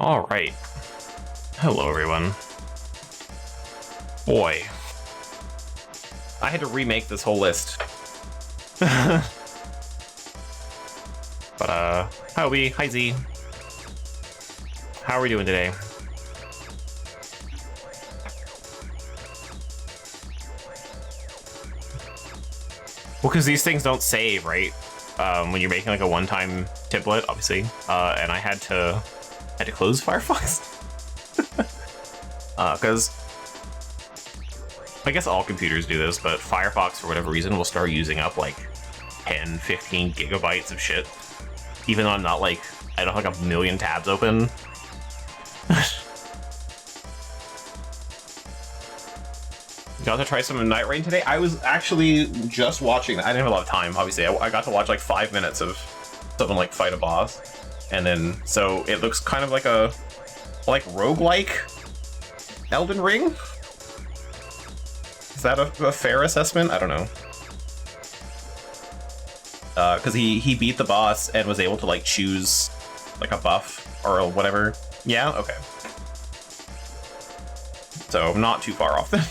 All right. Hello, everyone. Boy. I had to remake this whole list. But, hi, Obi. Hi, Z. How are we doing today? Well, because these things don't save, right? When you're making like a one-time template, obviously. And I had to close Firefox. Because I guess all computers do this, but Firefox, for whatever reason, will start using up like 10, 15 gigabytes of shit. Even though I'm not like, I don't have like a million tabs open. Got to try some Night Rain today. I was actually just watching. I didn't have a lot of time, obviously. I got to watch like 5 minutes of someone like fight a boss, and then so it looks kind of like a roguelike Elden Ring. Is that a fair assessment? I don't know. Because he beat the boss and was able to like choose like a buff or whatever. Yeah. Okay. So not too far off then.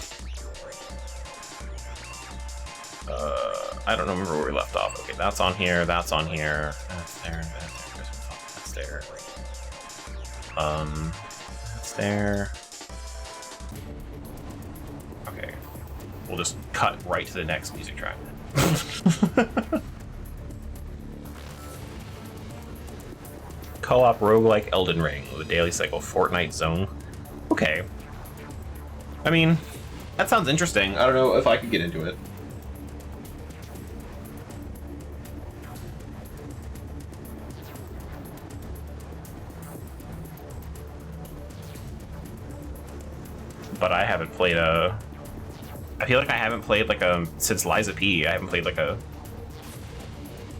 I don't remember where we left off. Okay, that's on here, that's on here. That's there, that's there. That's there. Okay. We'll just cut right to the next music track. Co-op roguelike Elden Ring with a daily cycle Fortnite zone. Okay. I mean, that sounds interesting. I don't know if I could get into it. But I haven't played I feel like I haven't played like since Liza P. I haven't played like a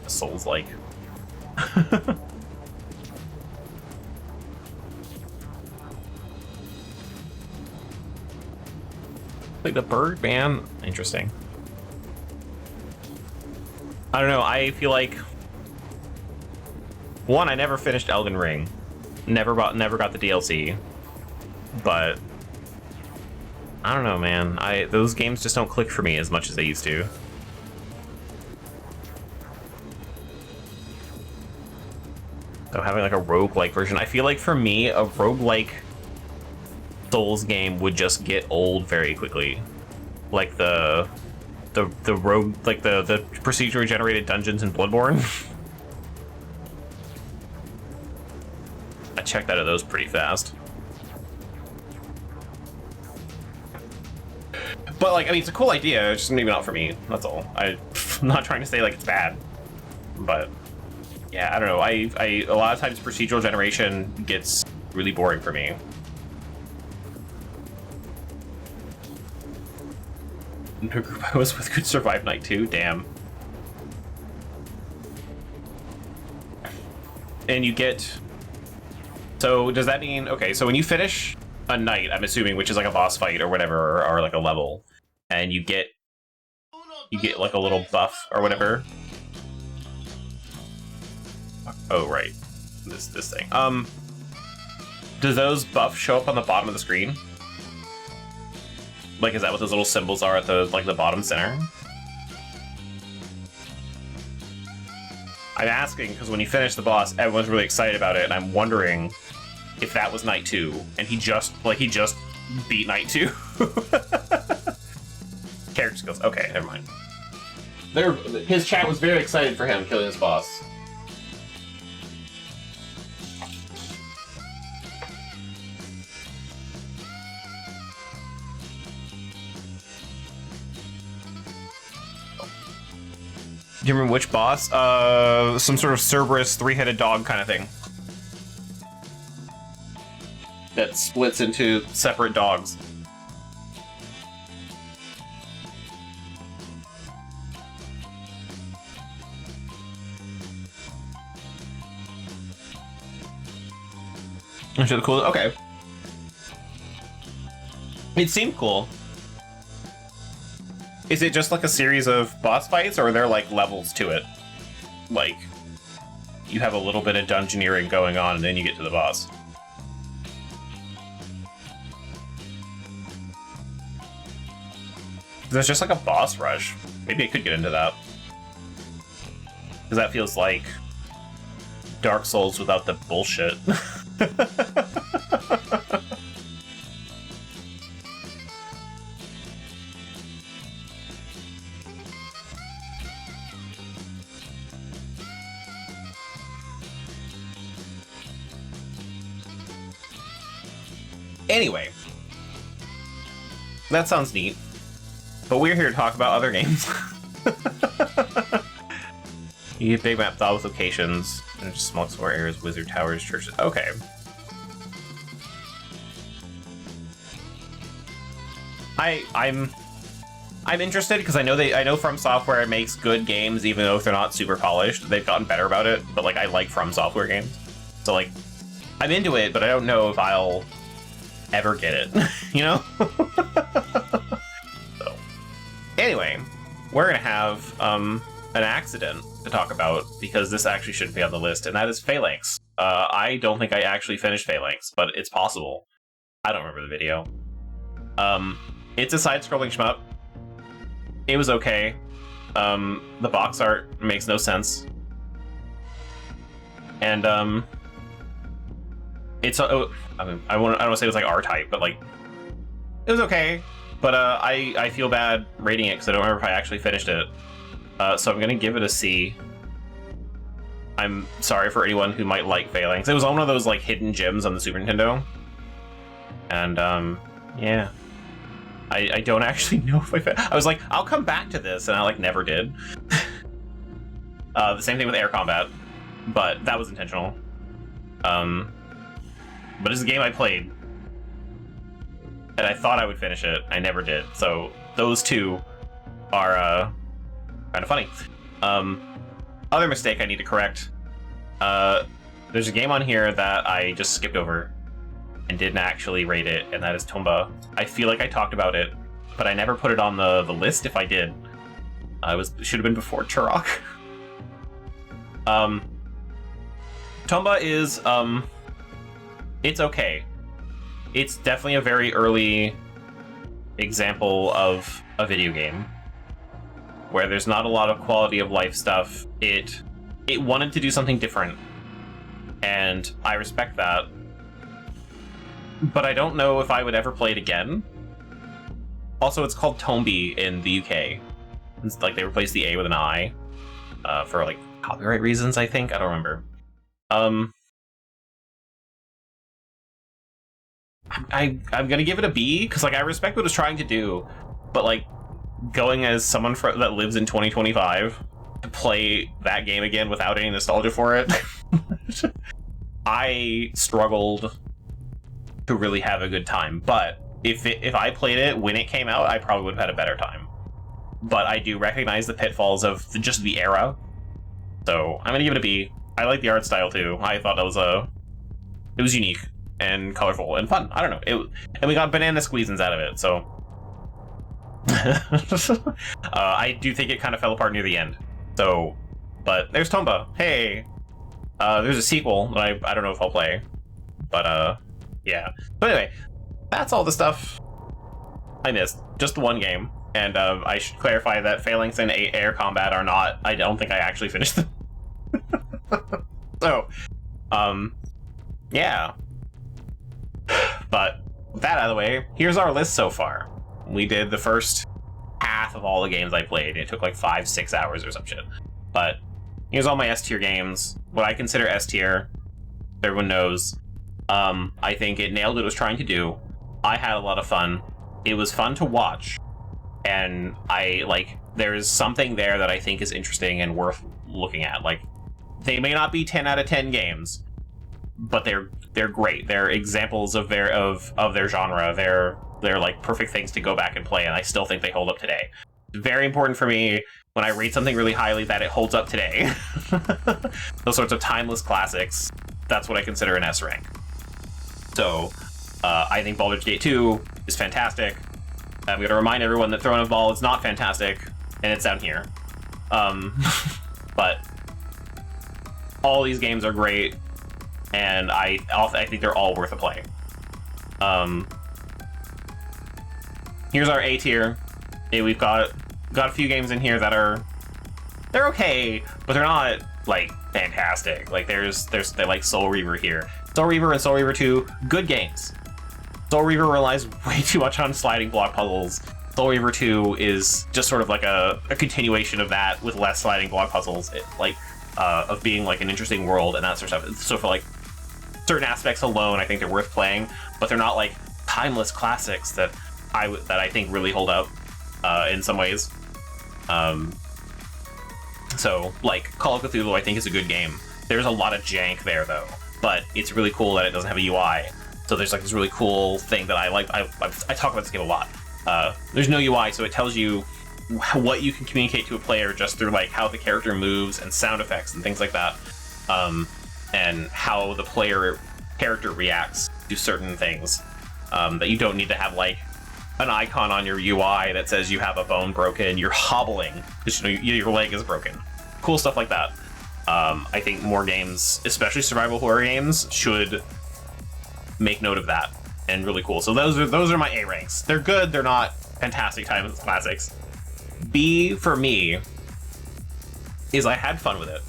Souls-like. Like the bird, man. Interesting. I don't know. I feel like one, I never finished Elden Ring. Never got the DLC. But I don't know, man. Those games just don't click for me as much as they used to. So having like a roguelike version, I feel like for me, a roguelike Souls game would just get old very quickly. Like the rogue, like the procedurally generated dungeons in Bloodborne. I checked out of those pretty fast. But like, I mean, it's a cool idea, it's just maybe not for me. That's all. I'm not trying to say like it's bad, but yeah, I don't know. I a lot of times procedural generation gets really boring for me. The group I was with could survive night 2. Damn. And you get. So does that mean okay? So when you finish a night, I'm assuming, which is like a boss fight or whatever, or like a level, and you get like a little buff or whatever. Oh right, this thing. Do those buffs show up on the bottom of the screen? Like, is that what those little symbols are at the the bottom center? I'm asking because when you finish the boss, everyone's really excited about it, and I'm wondering if that was night 2 and he just beat night 2. Character skills. Okay, never mind. His chat was very excited for him killing his boss. Do you remember which boss? Some sort of Cerberus 3-headed dog kind of thing. That splits into separate dogs. Which is cool. Okay. It seemed cool. Is it just like a series of boss fights, or are there like levels to it? Like, you have a little bit of dungeoneering going on and then you get to the boss. There's just like a boss rush. Maybe I could get into that. Because that feels like Dark Souls without the bullshit. Anyway, that sounds neat, but we're here to talk about other games. You get big map with locations, and just small explore areas, wizard towers, churches. Okay. I'm interested because I know From Software makes good games even though they're not super polished. They've gotten better about it, but like I like From Software games, so like I'm into it, but I don't know if I'll ever get it, you know? So, anyway, we're gonna have an accident to talk about because this actually shouldn't be on the list, and that is Phalanx. I don't think I actually finished Phalanx, but it's possible. I don't remember the video. It's a side-scrolling shmup. It was okay. The box art makes no sense. And, it's I don't want to say it was like R-type, but like it was okay. But I feel bad rating it because I don't remember if I actually finished it. So I'm gonna give it a C. I'm sorry for anyone who might like Phalanx. It was one of those like hidden gems on the Super Nintendo. And yeah, I don't actually know if I was like, I'll come back to this, and I like never did. The same thing with Air Combat, but that was intentional. But it's a game I played, and I thought I would finish it. I never did. So those two are kind of funny. Other mistake I need to correct. There's a game on here that I just skipped over and didn't actually rate it, and that is Tomba. I feel like I talked about it, but I never put it on the list if I did. It should have been before Turok. Tomba is it's okay. It's definitely a very early example of a video game where there's not a lot of quality of life stuff. It wanted to do something different, and I respect that. But I don't know if I would ever play it again. Also, it's called Tombi in the UK. It's like they replaced the A with an I for like copyright reasons, I think. I don't remember. I'm gonna give it a B because like I respect what it's trying to do, but like going as someone that lives in 2025 to play that game again without any nostalgia for it, I struggled to really have a good time. But if I played it when it came out, I probably would have had a better time. But I do recognize the pitfalls of just the era, so I'm gonna give it a B. I like the art style too. I thought that was it was unique and colorful and fun. I don't know. And we got banana squeezins out of it, so I do think it kind of fell apart near the end. So, but there's Tomba. Hey, there's a sequel that I don't know if I'll play, but yeah. But anyway, that's all the stuff I missed. Just the one game, and I should clarify that Phalanx and Air Combat are not. I don't think I actually finished them. So, yeah. But with that out of the way, here's our list so far. We did the first half of all the games I played. It took like 5-6 hours or some shit. But here's all my S tier games. What I consider S tier, everyone knows. I think it nailed what it was trying to do. I had a lot of fun. It was fun to watch. And there's something there that I think is interesting and worth looking at. Like, they may not be 10 out of 10 games, but they're great. They're examples of their genre. They're like perfect things to go back and play, and I still think they hold up today. It's very important for me when I rate something really highly that it holds up today. Those sorts of timeless classics, that's what I consider an S rank. So I think Baldur's Gate 2 is fantastic. I'm going to remind everyone that Throne of Ball is not fantastic, and it's down here. But all these games are great, and I think they're all worth a play. Here's our A tier. We've got a few games in here that they're okay, but they're not like fantastic. Like there's like Soul Reaver here. Soul Reaver and Soul Reaver 2, good games. Soul Reaver relies way too much on sliding block puzzles. Soul Reaver 2 is just sort of like a continuation of that with less sliding block puzzles, of being like an interesting world and that sort of stuff. So for like certain aspects alone, I think they're worth playing, but they're not like timeless classics that I think really hold up in some ways. So like Call of Cthulhu, I think is a good game. There's a lot of jank there though, but it's really cool that it doesn't have a UI. So there's like this really cool thing that I like. I talk about this game a lot. There's no UI, so it tells you what you can communicate to a player just through like how the character moves and sound effects and things like that, and how the character reacts to certain things, that you don't need to have like an icon on your UI that says you have a bone broken, you're hobbling because your leg is broken. Cool stuff like that. I think more games, especially survival horror games, should make note of that, and really cool. So those are my A ranks. They're good, they're not fantastic timeless classics. B for me is I had fun with it.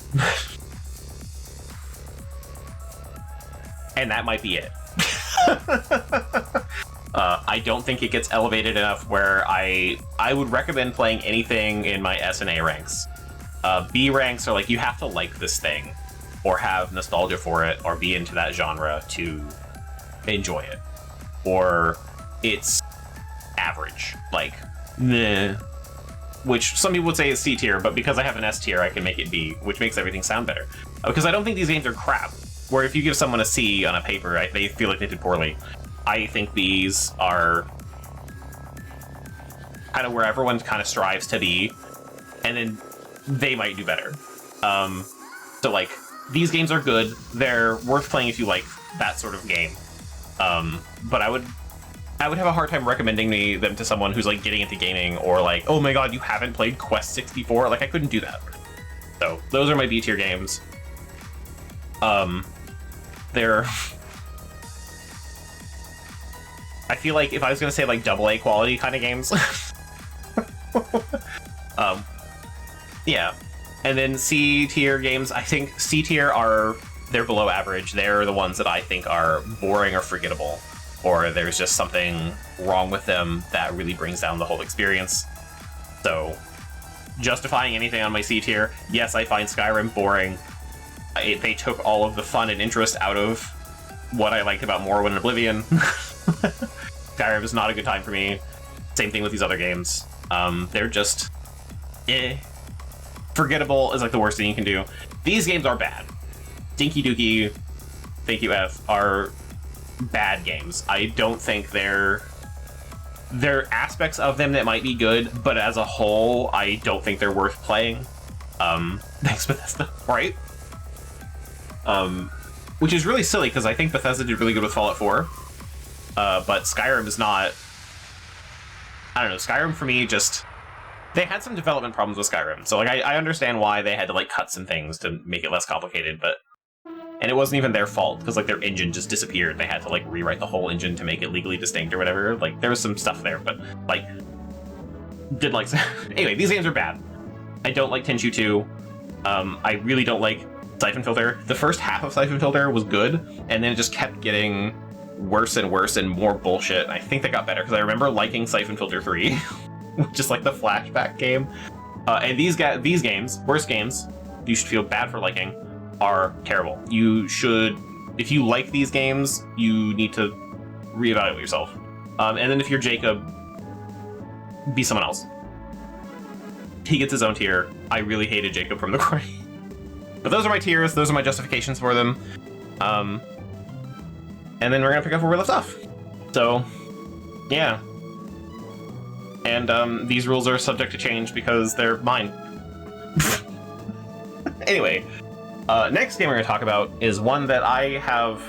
And that might be it. I don't think it gets elevated enough where I would recommend playing anything in my S and A ranks. B ranks are like, you have to like this thing, or have nostalgia for it, or be into that genre to enjoy it. Or it's average, like, meh. Which some people would say is C tier, but because I have an S tier, I can make it B, which makes everything sound better. Because I don't think these games are crap. Where if you give someone a C on a paper, they feel like they did poorly. I think these are kind of where everyone kind of strives to be, and then they might do better. So like, these games are good. They're worth playing if you like that sort of game. But I would have a hard time recommending them to someone who's like getting into gaming, or like, oh my god, you haven't played Quest 64? Like, I couldn't do that. So those are my B tier games. They're I feel like if I was gonna say like AA quality kind of games, yeah. And then C tier games, I think C tier they're below average. They're the ones that I think are boring or forgettable, or there's just something wrong with them that really brings down the whole experience. So, justifying anything on my C tier, yes, I find Skyrim boring. They took all of the fun and interest out of what I liked about Morrowind and Oblivion. Skyrim is not a good time for me. Same thing with these other games. They're just, forgettable is like the worst thing you can do. These games are bad. Dinky Dookie, Thank You F, are bad games. I don't think there are aspects of them that might be good, but as a whole, I don't think they're worth playing. Thanks, Bethesda, right? Which is really silly, because I think Bethesda did really good with Fallout 4. But Skyrim is not... I don't know, Skyrim for me just... They had some development problems with Skyrim, so like I understand why they had to like cut some things to make it less complicated, but... And it wasn't even their fault, because like their engine just disappeared. They had to like rewrite the whole engine to make it legally distinct or whatever. Like, there was some stuff there, but like... Didn't like... Anyway, these games are bad. I don't like Tenchu 2. I really don't like Siphon Filter. The first half of Siphon Filter was good, and then it just kept getting worse and worse and more bullshit. And I think they got better, because I remember liking Siphon Filter 3, just like the flashback game. And these games, worst games, you should feel bad for liking, are terrible. You should, if you like these games, you need to reevaluate yourself. And then if you're Jacob, be someone else. He gets his own tier. I really hated Jacob from the Quarry. But those are my tiers, those are my justifications for them. And then we're gonna pick up where we left off. So, yeah. And these rules are subject to change because they're mine. Anyway, next game we're gonna talk about is one that I have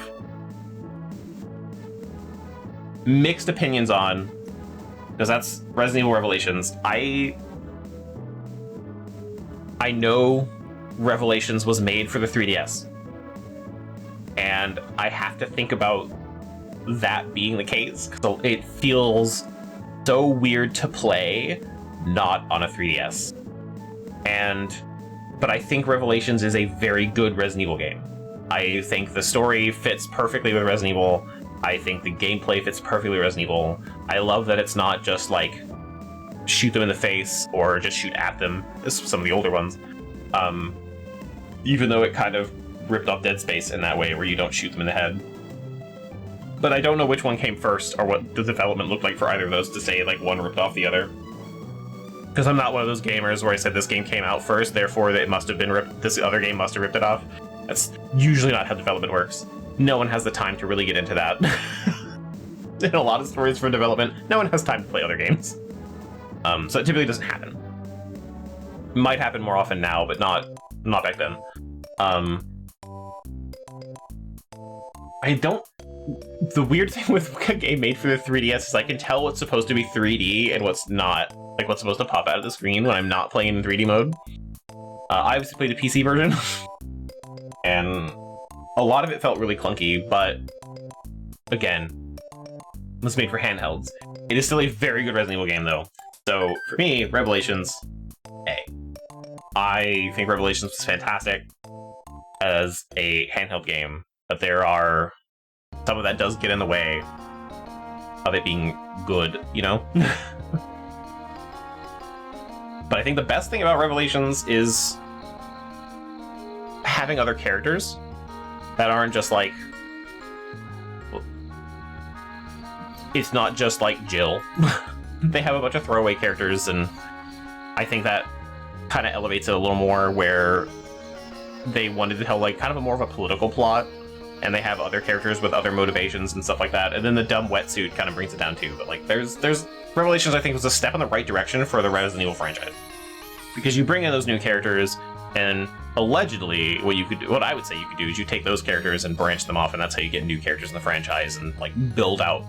mixed opinions on, because that's Resident Evil Revelations. I know Revelations was made for the 3DS, and I have to think about that being the case, because it feels so weird to play not on a 3DS. But I think Revelations is a very good Resident Evil game. I think the story fits perfectly with Resident Evil. I think the gameplay fits perfectly with Resident Evil. I love that it's not just like shoot them in the face or just shoot at them, as some of the older ones. Even though it kind of ripped off Dead Space in that way, where you don't shoot them in the head. But I don't know which one came first, or what the development looked like for either of those to say, like, one ripped off the other. Because I'm not one of those gamers where I said this game came out first, therefore it must have been ripped, this other game must have ripped it off. That's usually not how development works. No one has the time to really get into that. In a lot of stories for development, no one has time to play other games. So it typically doesn't happen. It might happen more often now, but not back then. The weird thing with a game made for the 3DS is I can tell what's supposed to be 3D and what's not. Like, what's supposed to pop out of the screen when I'm not playing in 3D mode. I obviously played the PC version, and a lot of it felt really clunky, but again, it was made for handhelds. It is still a very good Resident Evil game, though. So, for me, Revelations, A. I think Revelations was fantastic as a handheld game, but there are some of that does get in the way of it being good, you know? But I think the best thing about Revelations is having other characters that aren't just like... It's not just like Jill. They have a bunch of throwaway characters, and I think that kind of elevates it a little more, where they wanted to tell like kind of a more of a political plot, and they have other characters with other motivations and stuff like that. And then the dumb wetsuit kind of brings it down too. But like, there's Revelations, I think, was a step in the right direction for the Resident Evil franchise, because you bring in those new characters, and allegedly, what I would say you could do is you take those characters and branch them off, and that's how you get new characters in the franchise and like build out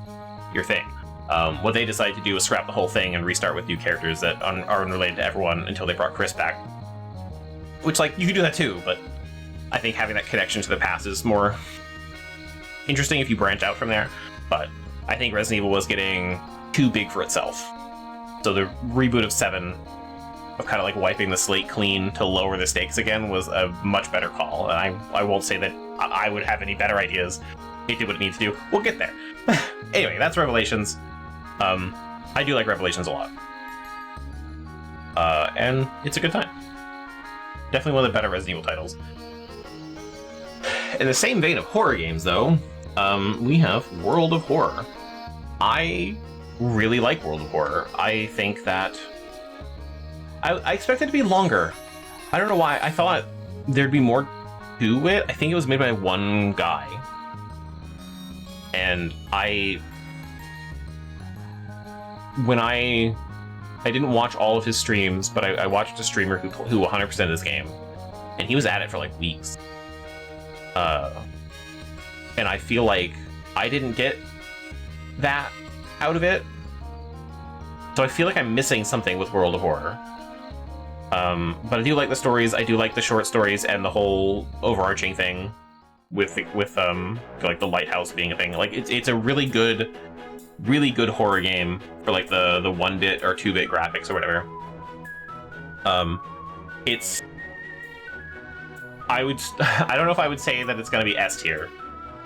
your thing. What they decided to do was scrap the whole thing and restart with new characters that are unrelated to everyone until they brought Chris back. Which, like, you could do that too, but I think having that connection to the past is more interesting if you branch out from there. But I think Resident Evil was getting too big for itself. So the reboot of 7, of kind of like wiping the slate clean to lower the stakes again, was a much better call. And I won't say that I would have any better ideas. It did what it needs to do. We'll get there. Anyway, that's Revelations. I do like Revelations a lot. And it's a good time. Definitely one of the better Resident Evil titles. In the same vein of horror games, though, we have World of Horror. I really like World of Horror. I think that... I expected it to be longer. I don't know why. I thought there'd be more to it. I think it was made by one guy. And I didn't watch all of his streams, but I watched a streamer who 100%ed this game, and he was at it for like weeks. And I feel like I didn't get that out of it, so I feel like I'm missing something with World of Horror. But I do like the stories. I do like the short stories and the whole overarching thing with like the lighthouse being a thing. Like it's a really good horror game for like the 1-bit or 2-bit graphics or whatever. I don't know if I would say that it's gonna be S tier.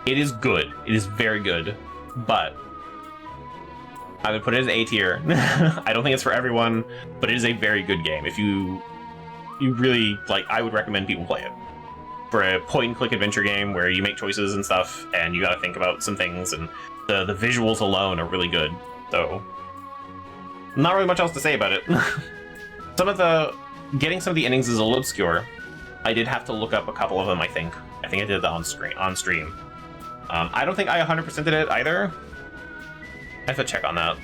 It is good. It is very good, but I would put it as A tier. I don't think it's for everyone, but it is a very good game. If you really like, I would recommend people play it. For a point-and-click adventure game where you make choices and stuff, and you gotta think about some things, and the visuals alone are really good. So, not really much else to say about it. Getting some of the endings is a little obscure. I did have to look up a couple of them, I think. I think I did that on stream. I don't think I 100% did it either. I have to check on that.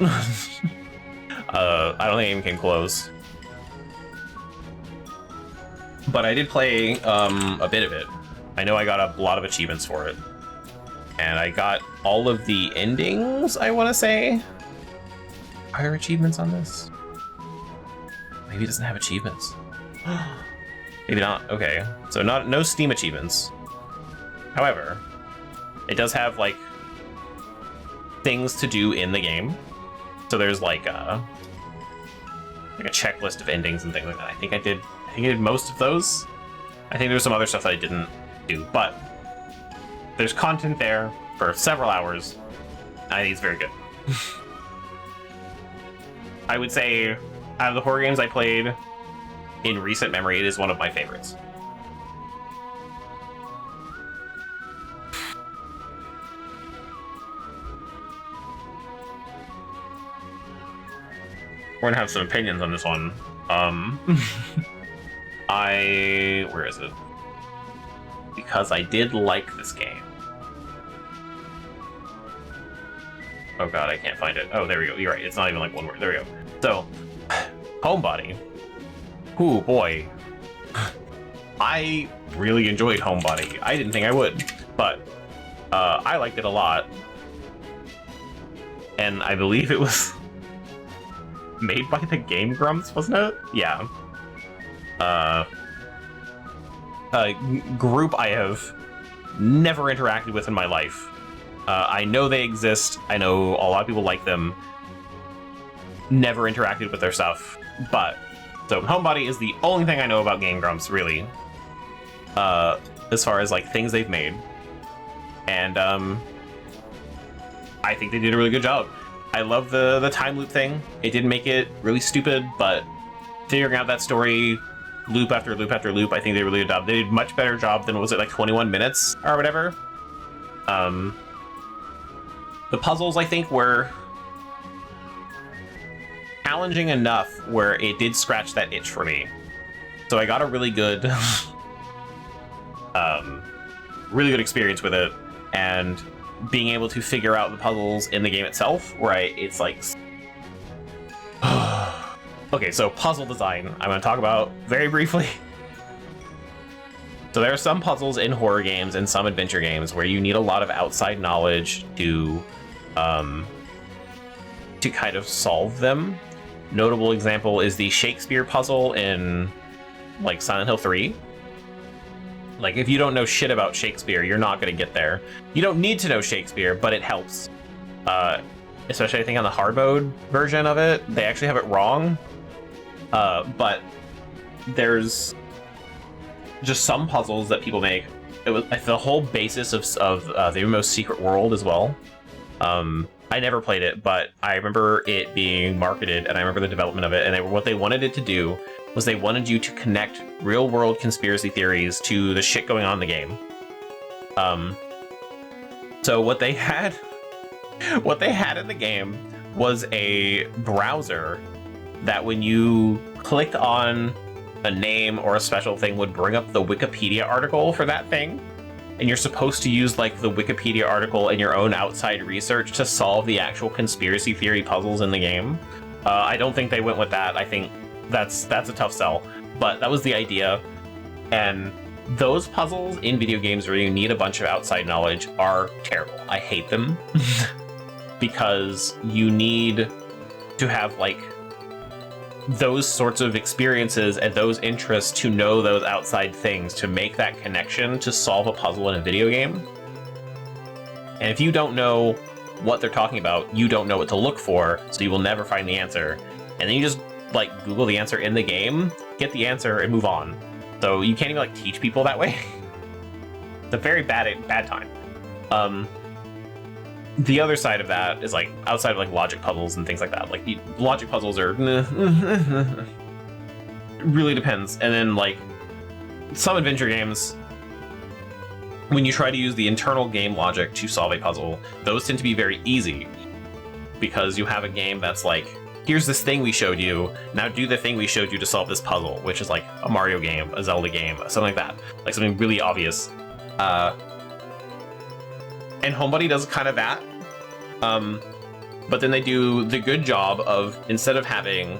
I don't think I even came close. But I did play a bit of it. I know I got a lot of achievements for it. And I got all of the endings, I want to say. Are there achievements on this? Maybe it doesn't have achievements. Maybe not. Okay. So no Steam achievements. However, it does have, like, things to do in the game. So there's, like, like a checklist of endings and things like that. I think I did most of those. I think there was some other stuff that I didn't do, but there's content there for several hours. I think it's very good. I would say, out of the horror games I played in recent memory, it is one of my favorites. We're gonna have some opinions on this one. Where is it? Because I did like this game. Oh god, I can't find it. Oh, there we go. You're right. It's not even like one word. There we go. So, Homebody. Ooh, boy. I really enjoyed Homebody. I didn't think I would, but I liked it a lot. And I believe it was made by the Game Grumps, wasn't it? Yeah. A group I have never interacted with in my life. I know they exist. I know a lot of people like them. Never interacted with their stuff. But, so Homebody is the only thing I know about Game Grumps, really. As far as, like, things they've made. And, I think they did a really good job. I love the time loop thing. It didn't make it really stupid, but figuring out that story loop after loop after loop, I think they really did a job. They did a much better job than, was it like 21 minutes or whatever? The puzzles, I think, were challenging enough where it did scratch that itch for me. So I got a really good, really good experience with it, and being able to figure out the puzzles in the game itself, where it's like... Okay, so puzzle design, I'm going to talk about very briefly. So there are some puzzles in horror games and some adventure games where you need a lot of outside knowledge to kind of solve them. Notable example is the Shakespeare puzzle in, like, Silent Hill 3. Like, if you don't know shit about Shakespeare, you're not going to get there. You don't need to know Shakespeare, but it helps. Especially, I think, on the hard mode version of it, they actually have it wrong. But there's just some puzzles that people make. It was the whole basis of the Innermost Secret World as well. I never played it, but I remember it being marketed, and I remember the development of it, and what they wanted it to do was they wanted you to connect real-world conspiracy theories to the shit going on in the game. So what they had in the game was a browser that when you clicked on a name or a special thing would bring up the Wikipedia article for that thing. And you're supposed to use, like, the Wikipedia article and your own outside research to solve the actual conspiracy theory puzzles in the game. I don't think they went with that. I think that's a tough sell. But that was the idea. And those puzzles in video games where you need a bunch of outside knowledge are terrible. I hate them. Because you need to have, like, those sorts of experiences and those interests to know those outside things, to make that connection to solve a puzzle in a video game. And if you don't know what they're talking about, you don't know what to look for, so you will never find the answer. And then you just, like, Google the answer in the game, get the answer, and move on. So you can't even, like, teach people that way. It's a very bad time. The other side of that is, like, outside of, like, logic puzzles and things like that. Like, logic puzzles are... It really depends. And then, like, some adventure games, when you try to use the internal game logic to solve a puzzle, those tend to be very easy. Because you have a game that's like, here's this thing we showed you, now do the thing we showed you to solve this puzzle, which is, like, a Mario game, a Zelda game, something like that. Like, something really obvious. And Homebody does kind of that. But then they do the good job of, instead of having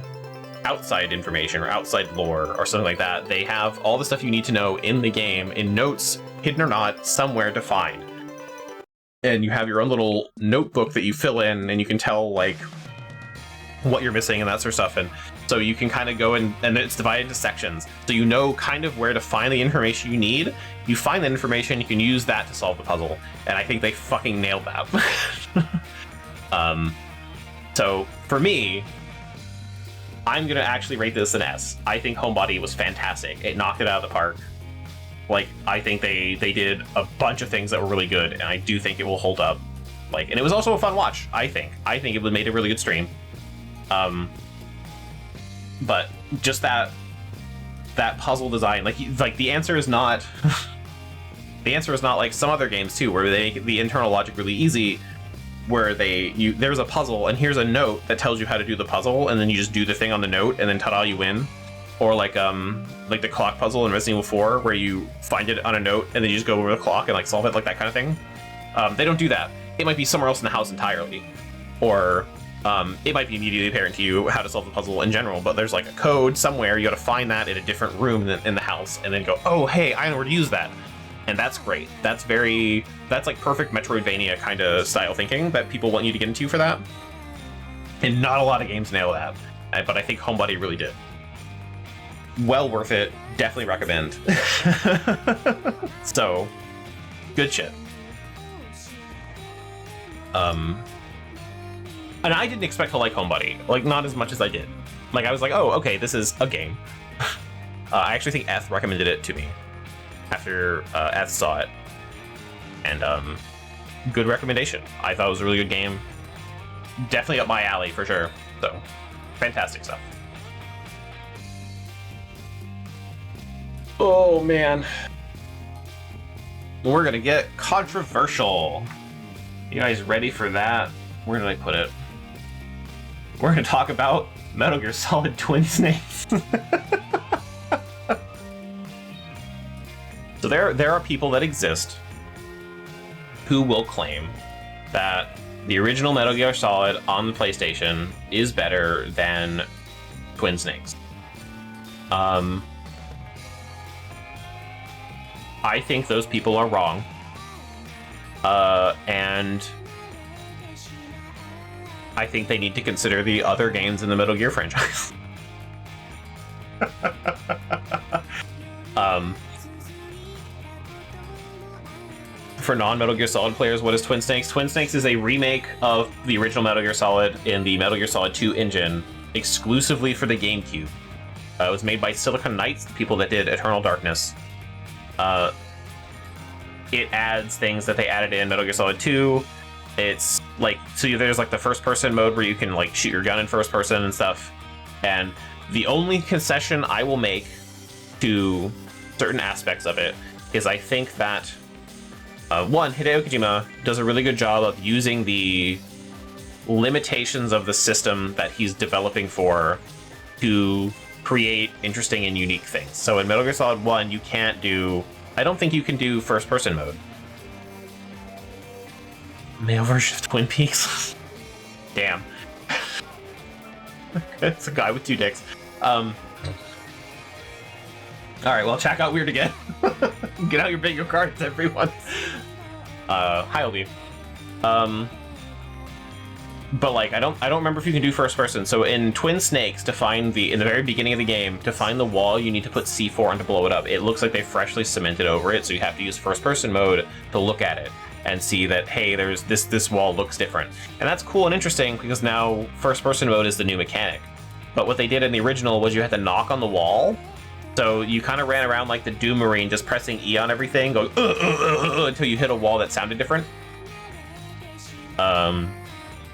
outside information or outside lore or something like that, they have all the stuff you need to know in the game, in notes, hidden or not, somewhere to find. And you have your own little notebook that you fill in, and you can tell, like, what you're missing and that sort of stuff. And so you can kind of go and it's divided into sections. So you know kind of where to find the information you need. You find that information, you can use that to solve the puzzle. And I think they fucking nailed that. So for me, I'm gonna actually rate this an S. I think Homebody was fantastic. It knocked it out of the park. Like, I think they did a bunch of things that were really good, and I do think it will hold up. Like, and it was also a fun watch, I think. I think it made a really good stream. But just that puzzle design, like the answer is not the answer is not like some other games too, where they make the internal logic really easy, where there's a puzzle and here's a note that tells you how to do the puzzle, and then you just do the thing on the note, and then ta-da, you win. Or like the clock puzzle in Resident Evil 4, where you find it on a note and then you just go over the clock and like solve it, like that kind of thing. They don't do that. It might be somewhere else in the house entirely, or it might be immediately apparent to you how to solve the puzzle in general, but there's like a code somewhere, you gotta find that in a different room in the house, and then go, oh hey, I know where to use that. And that's great. That's like perfect Metroidvania kind of style thinking that people want you to get into for that. And not a lot of games nail that, but I think Homebody really did. Well worth it, definitely recommend. So, good shit. And I didn't expect to like Homebody, like not as much as I did. Like I was like, oh, okay, this is a game. I actually think Eth recommended it to me after Eth saw it, and good recommendation. I thought it was a really good game. Definitely up my alley for sure. So, fantastic stuff. Oh man, we're gonna get controversial. You guys ready for that? Where did I put it? We're gonna talk about Metal Gear Solid Twin Snakes. So there are people that exist who will claim that the original Metal Gear Solid on the PlayStation is better than Twin Snakes. I think those people are wrong. And I think they need to consider the other games in the Metal Gear franchise. For non-Metal Gear Solid players, what is Twin Snakes? Twin Snakes is a remake of the original Metal Gear Solid in the Metal Gear Solid 2 engine, exclusively for the GameCube. It was made by Silicon Knights, the people that did Eternal Darkness. It adds things that they added in Metal Gear Solid 2. It's like, so there's like the first person mode where you can like shoot your gun in first person and stuff. And the only concession I will make to certain aspects of it is I think that one, Hideo Kojima does a really good job of using the limitations of the system that he's developing for to create interesting and unique things. So in Metal Gear Solid 1, you can't do... I don't think you can do first-person mode. Male version of Twin Peaks? Damn. It's a guy with two dicks. Alright, well, check out Weird Again. Get out your bingo cards, everyone. Hi, Obi. But like, I don't remember if you can do first person. So in Twin Snakes, in the very beginning of the game, to find the wall, you need to put C4 on to blow it up. It looks like they freshly cemented over it, so you have to use first person mode to look at it and see that, hey, there's this wall looks different. And that's cool and interesting because now first person mode is the new mechanic. But what they did in the original was you had to knock on the wall. So you kind of ran around like the Doom Marine, just pressing E on everything, going until you hit a wall that sounded different.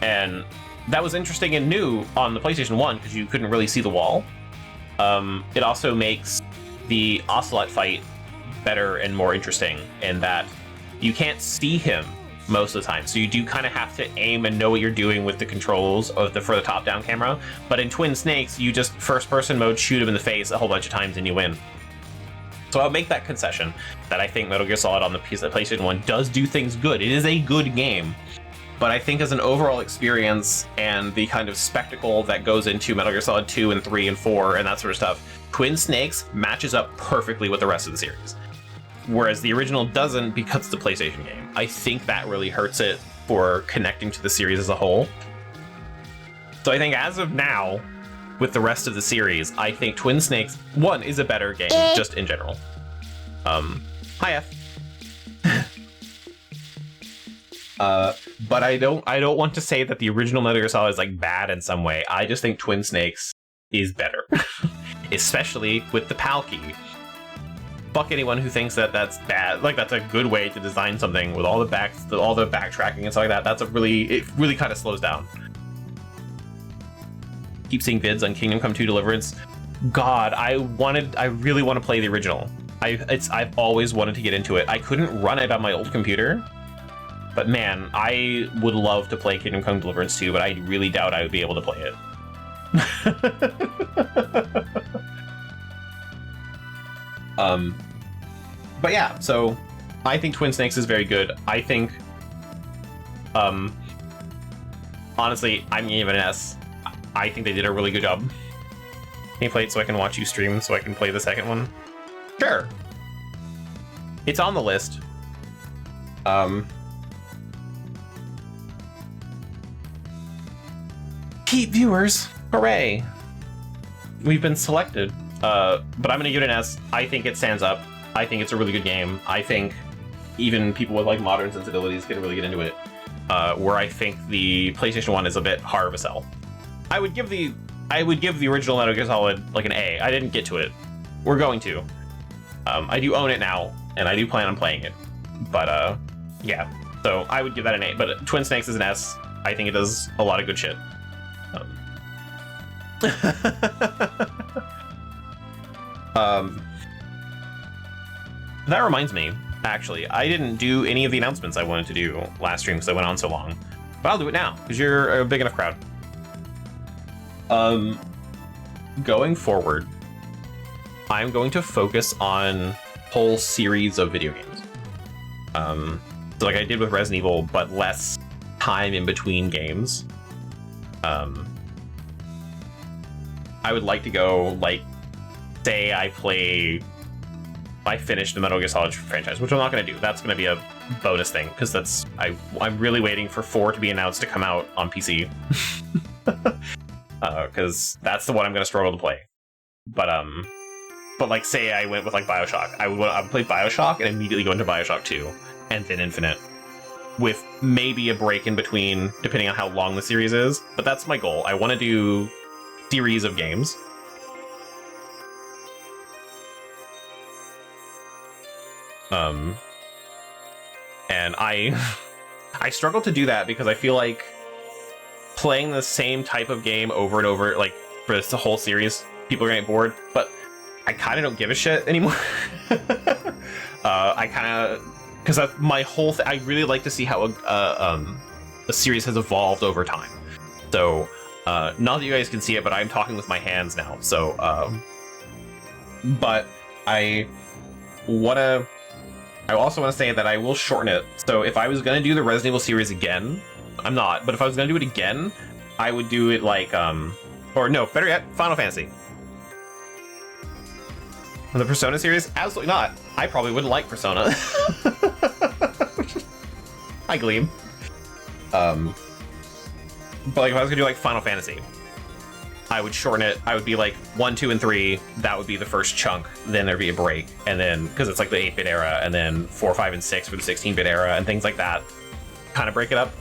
And that was interesting and new on the PlayStation 1 because you couldn't really see the wall. It also makes the Ocelot fight better and more interesting in that you can't see him most of the time. So you do kind of have to aim and know what you're doing with the controls for the top-down camera. But in Twin Snakes, you just first-person mode, shoot him in the face a whole bunch of times and you win. So I'll make that concession that I think Metal Gear Solid on the PlayStation 1 does do things good. It is a good game. But I think as an overall experience and the kind of spectacle that goes into Metal Gear Solid 2 and 3 and 4 and that sort of stuff, Twin Snakes matches up perfectly with the rest of the series. Whereas the original doesn't because it's the PlayStation game. I think that really hurts it for connecting to the series as a whole. So I think as of now, with the rest of the series, I think Twin Snakes 1 is a better game, just in general. Hi, F. But I don't want to say that the original Metal Gear Solid is like bad in some way. I just think Twin Snakes is better, especially with the PAL key. Fuck anyone who thinks that that's bad. Like, that's a good way to design something with all the backtracking and stuff like that. It really kind of slows down. Keep seeing vids on Kingdom Come 2 Deliverance. God, I really want to play the original. I've always wanted to get into it. I couldn't run it on my old computer, but man, I would love to play Kingdom Come Deliverance 2, but I really doubt I would be able to play it. But yeah, so I think Twin Snakes is very good. I think, honestly, I'm gonna give it an S. I think they did a really good job. Can you play it so I can watch you stream so I can play the second one? Sure. It's on the list. Keep viewers. Hooray. We've been selected. But I'm gonna give it an S. I think it stands up. I think it's a really good game. I think even people with like modern sensibilities can really get into it. Where I think the PlayStation 1 is a bit hard of a sell. I would give the original Metal Gear Solid like an A. I didn't get to it. We're going to. I do own it now, and I do plan on playing it. But yeah. So I would give that an A. But Twin Snakes is an S. I think it does a lot of good shit. That reminds me, actually, I didn't do any of the announcements I wanted to do last stream because I went on so long. But I'll do it now, because you're a big enough crowd. Going forward, I'm going to focus on whole series of video games. So like I did with Resident Evil, but less time in between games. I would like to go, like, say I finished the Metal Gear Solid franchise, which I'm not going to do. That's going to be a bonus thing, because I'm really waiting for 4 to be announced to come out on PC. Because that's the one I'm going to struggle to play. But like, say I went with like Bioshock, I would play Bioshock and immediately go into Bioshock 2, and then Infinite, with maybe a break in between, depending on how long the series is. But that's my goal. I want to do series of games. And I struggle to do that because I feel like playing the same type of game over and over, like for this whole series, people are getting bored, but I kind of don't give a shit anymore. I kind of, because my whole I really like to see how a series has evolved over time. So not that you guys can see it, but I'm talking with my hands now. So but I also want to say that I will shorten it. So if I was going to do the Resident Evil series again, I'm not, but if I was going to do it again, I would do it like, or no, better yet, Final Fantasy. The Persona series? Absolutely not. I probably wouldn't like Persona. Hi, Gleam. But like if I was going to do like Final Fantasy, I would shorten it. I would be like 1, 2, and 3. That would be the first chunk. Then there'd be a break, and then because it's like the 8-bit era, and then 4, 5, and 6 for the 16-bit era, and things like that. Kind of break it up.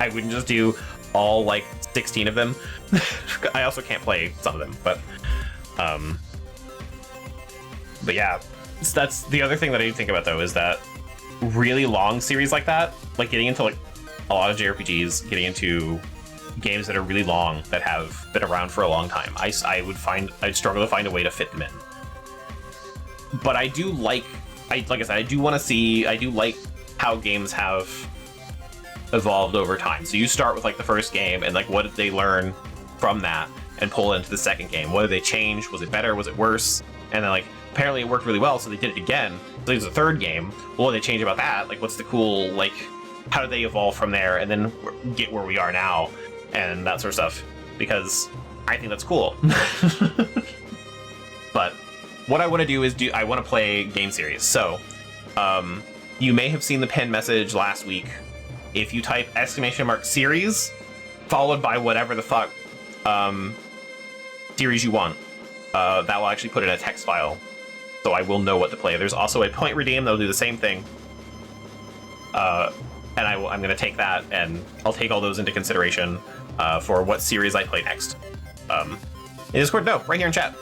I wouldn't just do all like 16 of them. I also can't play some of them, but yeah, that's the other thing that I do think about though, is that really long series like that, like getting into like a lot of JRPGs, getting into games that are really long, that have been around for a long time, I'd struggle to find a way to fit them in. But I do like I said, I do like how games have evolved over time. So you start with like the first game, and like what did they learn from that and pull it into the second game? What did they change? Was it better? Was it worse? And then like apparently it worked really well, so they did it again. So there's a third game. What did they change about that? Like what's the cool, like how did they evolve from there and then get where we are now and that sort of stuff? Because I think that's cool. But what I want to do is I want to play game series. So you may have seen the pinned message last week. If you type !series followed by whatever the fuck series you want, that will actually put it in a text file, so I will know what to play. There's also a point redeem that'll do the same thing, and I'm going to take that, and I'll take all those into consideration for what series I play next. In Discord? No, right here in chat.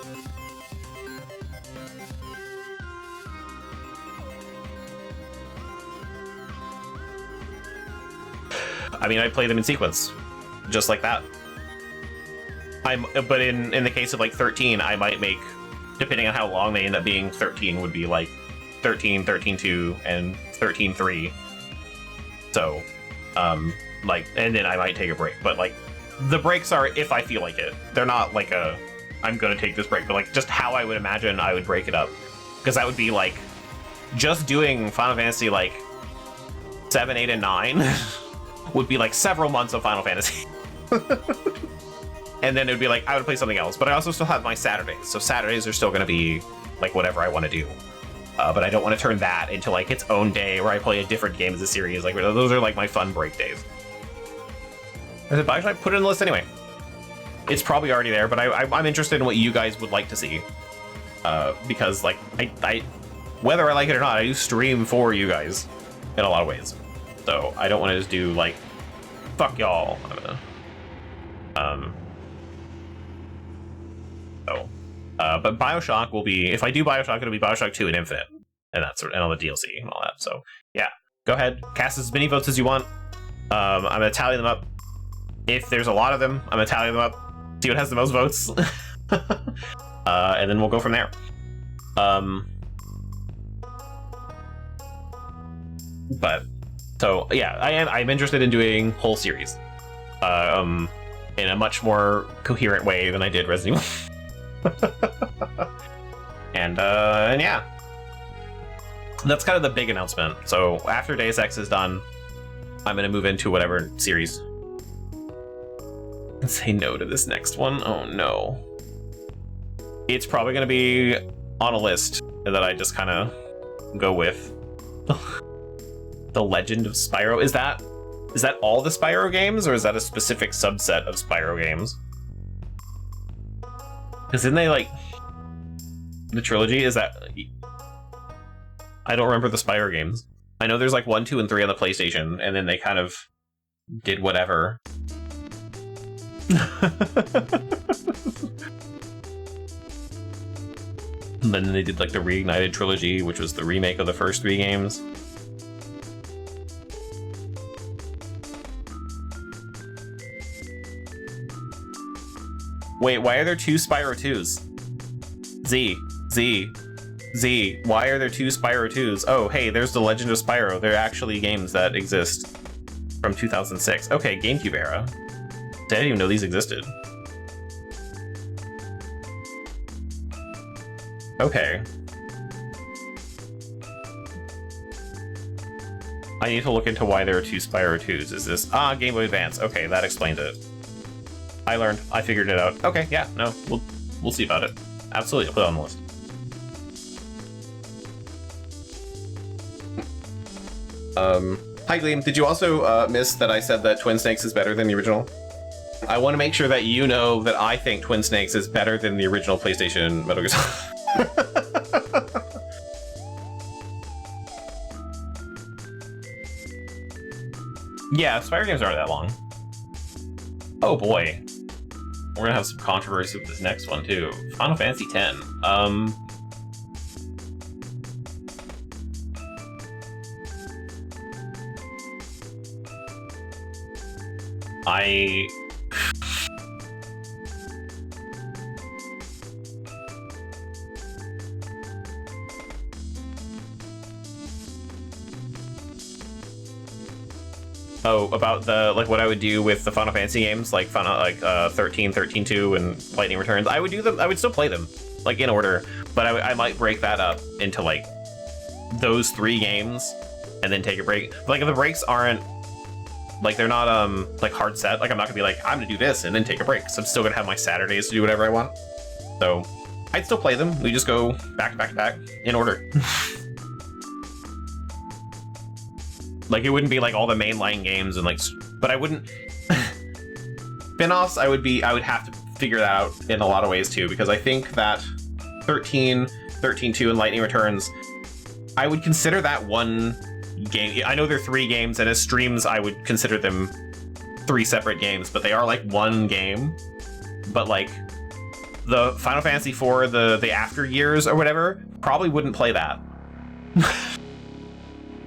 I mean, I play them in sequence, just like that. But in the case of like 13, I might make, depending on how long they end up being, 13 would be like 13, 13-2, and 13-3. So, like, and then I might take a break. But like, the breaks are if I feel like it. They're not like a, I'm gonna take this break, but like just how I would imagine I would break it up. Because that would be like, just doing Final Fantasy like 7, 8, and 9 would be like several months of Final Fantasy. And then it would be like, I would play something else. But I also still have my Saturdays. So Saturdays are still going to be like whatever I want to do. But I don't want to turn that into like its own day where I play a different game as a series. Like those are like my fun break days. I said, should I put it in the list anyway? It's probably already there, but I'm interested in what you guys would like to see. Because like, I whether I like it or not, I do stream for you guys in a lot of ways. So I don't want to just do like, fuck y'all. But Bioshock will be, if I do Bioshock, it'll be Bioshock 2 and Infinite, and that's and all the DLC and all that. So yeah, go ahead, cast as many votes as you want. I'm gonna tally them up. If there's a lot of them, I'm gonna tally them up, see what has the most votes, and then we'll go from there. But so yeah, I'm interested in doing whole series, in a much more coherent way than I did Resident Evil. And yeah, that's kind of the big announcement. So after Deus Ex is done, I'm gonna move into whatever series. And say no to this next one. Oh no, it's probably gonna be on a list that I just kind of go with. The Legend of Spyro. Is that all the Spyro games, or is that a specific subset of Spyro games? Because then they like the trilogy, is that, I don't remember the Spyro games. I know there's like 1, 2, and 3 on the PlayStation, and then they kind of did whatever. And then they did like the Reignited trilogy, which was the remake of the first 3 games. Wait, why are there 2 Spyro 2s? Z, why are there 2 Spyro 2s? Oh, hey, there's The Legend of Spyro. They're actually games that exist from 2006. Okay, GameCube era. I didn't even know these existed. Okay. I need to look into why there are 2 Spyro 2s. Is this... Game Boy Advance. Okay, that explains it. I learned. I figured it out. Okay, yeah, no, we'll see about it. Absolutely, I'll put it on the list. Hi Gleam, did you also miss that I said that Twin Snakes is better than the original? I want to make sure that you know that I think Twin Snakes is better than the original PlayStation Metal Gear Solid. Yeah, Spyro games aren't that long. Oh boy. We're gonna have some controversy with this next one too. Final Fantasy X. Oh, about the, like, what I would do with the Final Fantasy games, like 13, 13-2, and Lightning Returns. I would do them, I would still play them, like, in order, but I might break that up into, like, those 3 games, and then take a break. But, like, if the breaks aren't, like, they're not, like, hard set, like, I'm not gonna be like, I'm gonna do this, and then take a break, so I'm still gonna have my Saturdays to do whatever I want. So, I'd still play them, we just go back to back to back, in order. Like, it wouldn't be like all the mainline games and like, but I wouldn't. Spin-offs, I would have to figure that out in a lot of ways too, because I think that 13, 13-2, and Lightning Returns, I would consider that one game. I know they're 3 games, and as streams, I would consider them 3 separate games, but they are like one game. But like, the Final Fantasy IV, the after years or whatever, probably wouldn't play that.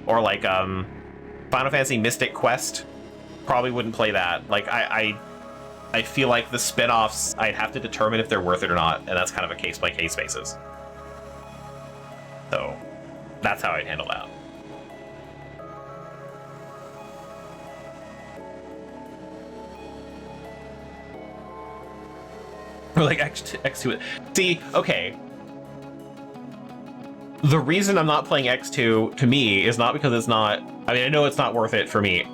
Or like Final Fantasy Mystic Quest, probably wouldn't play that. Like I feel like the spin-offs, I'd have to determine if they're worth it or not, and that's kind of a case-by-case basis. So that's how I'd handle that. Or like X2. See, okay. The reason I'm not playing X2 to me is not because it's not. I mean, I know it's not worth it for me.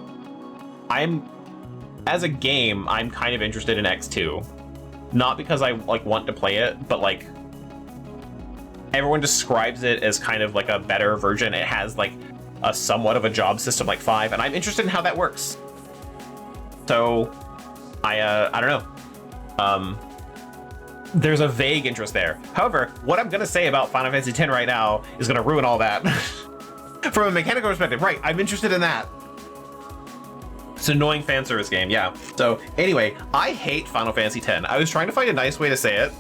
As a game, I'm kind of interested in X2, not because I like want to play it, but like everyone describes it as kind of like a better version. It has like a somewhat of a job system like 5, and I'm interested in how that works. So I don't know. There's a vague interest there. However, what I'm gonna say about Final Fantasy X right now is gonna ruin all that. From a mechanical perspective, right, I'm interested in that. It's an annoying fan service game, yeah. So anyway, I hate Final Fantasy X. I was trying to find a nice way to say it.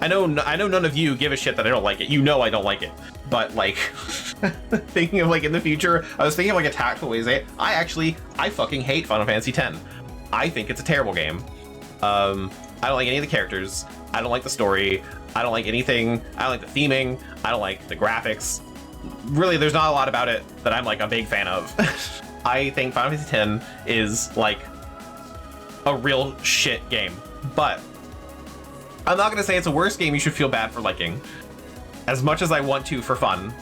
I know none of you give a shit that I don't like it. You know I don't like it. But like, thinking of like in the future, I was thinking of like a tactful way to say it. I fucking hate Final Fantasy X. I think it's a terrible game. I don't like any of the characters. I don't like the story. I don't like anything. I don't like the theming. I don't like the graphics. Really, there's not a lot about it that I'm like a big fan of. I think Final Fantasy X is like a real shit game. But I'm not gonna say it's a worse game you should feel bad for liking. As much as I want to for fun.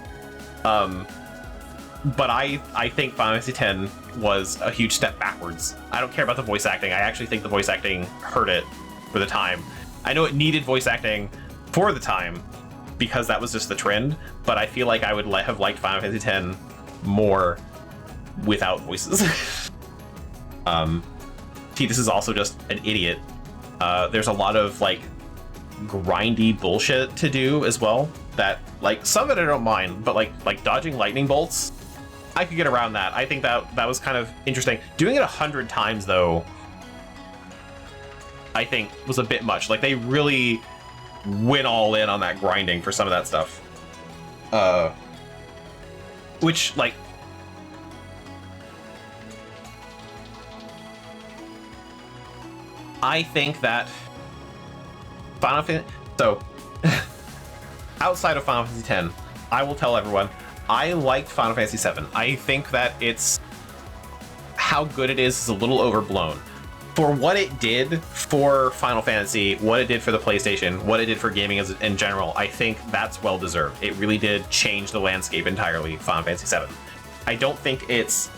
But I think Final Fantasy X was a huge step backwards. I don't care about the voice acting. I actually think the voice acting hurt it for the time. I know it needed voice acting for the time because that was just the trend, but I feel like I would have liked Final Fantasy X more without voices. This is also just an idiot. There's a lot of like grindy bullshit to do as well that like some of it I don't mind, but like dodging lightning bolts, I could get around that. I think that was kind of interesting. Doing it 100 times though, I think was a bit much. Like they really went all in on that grinding for some of that stuff. Which like I think that Final Fantasy, so outside of Final Fantasy X, I will tell everyone I liked Final Fantasy VII. I think that it's how good it is a little overblown. For what it did for Final Fantasy, what it did for the PlayStation, what it did for gaming in general, I think that's well deserved. It really did change the landscape entirely, Final Fantasy VII. I don't think it's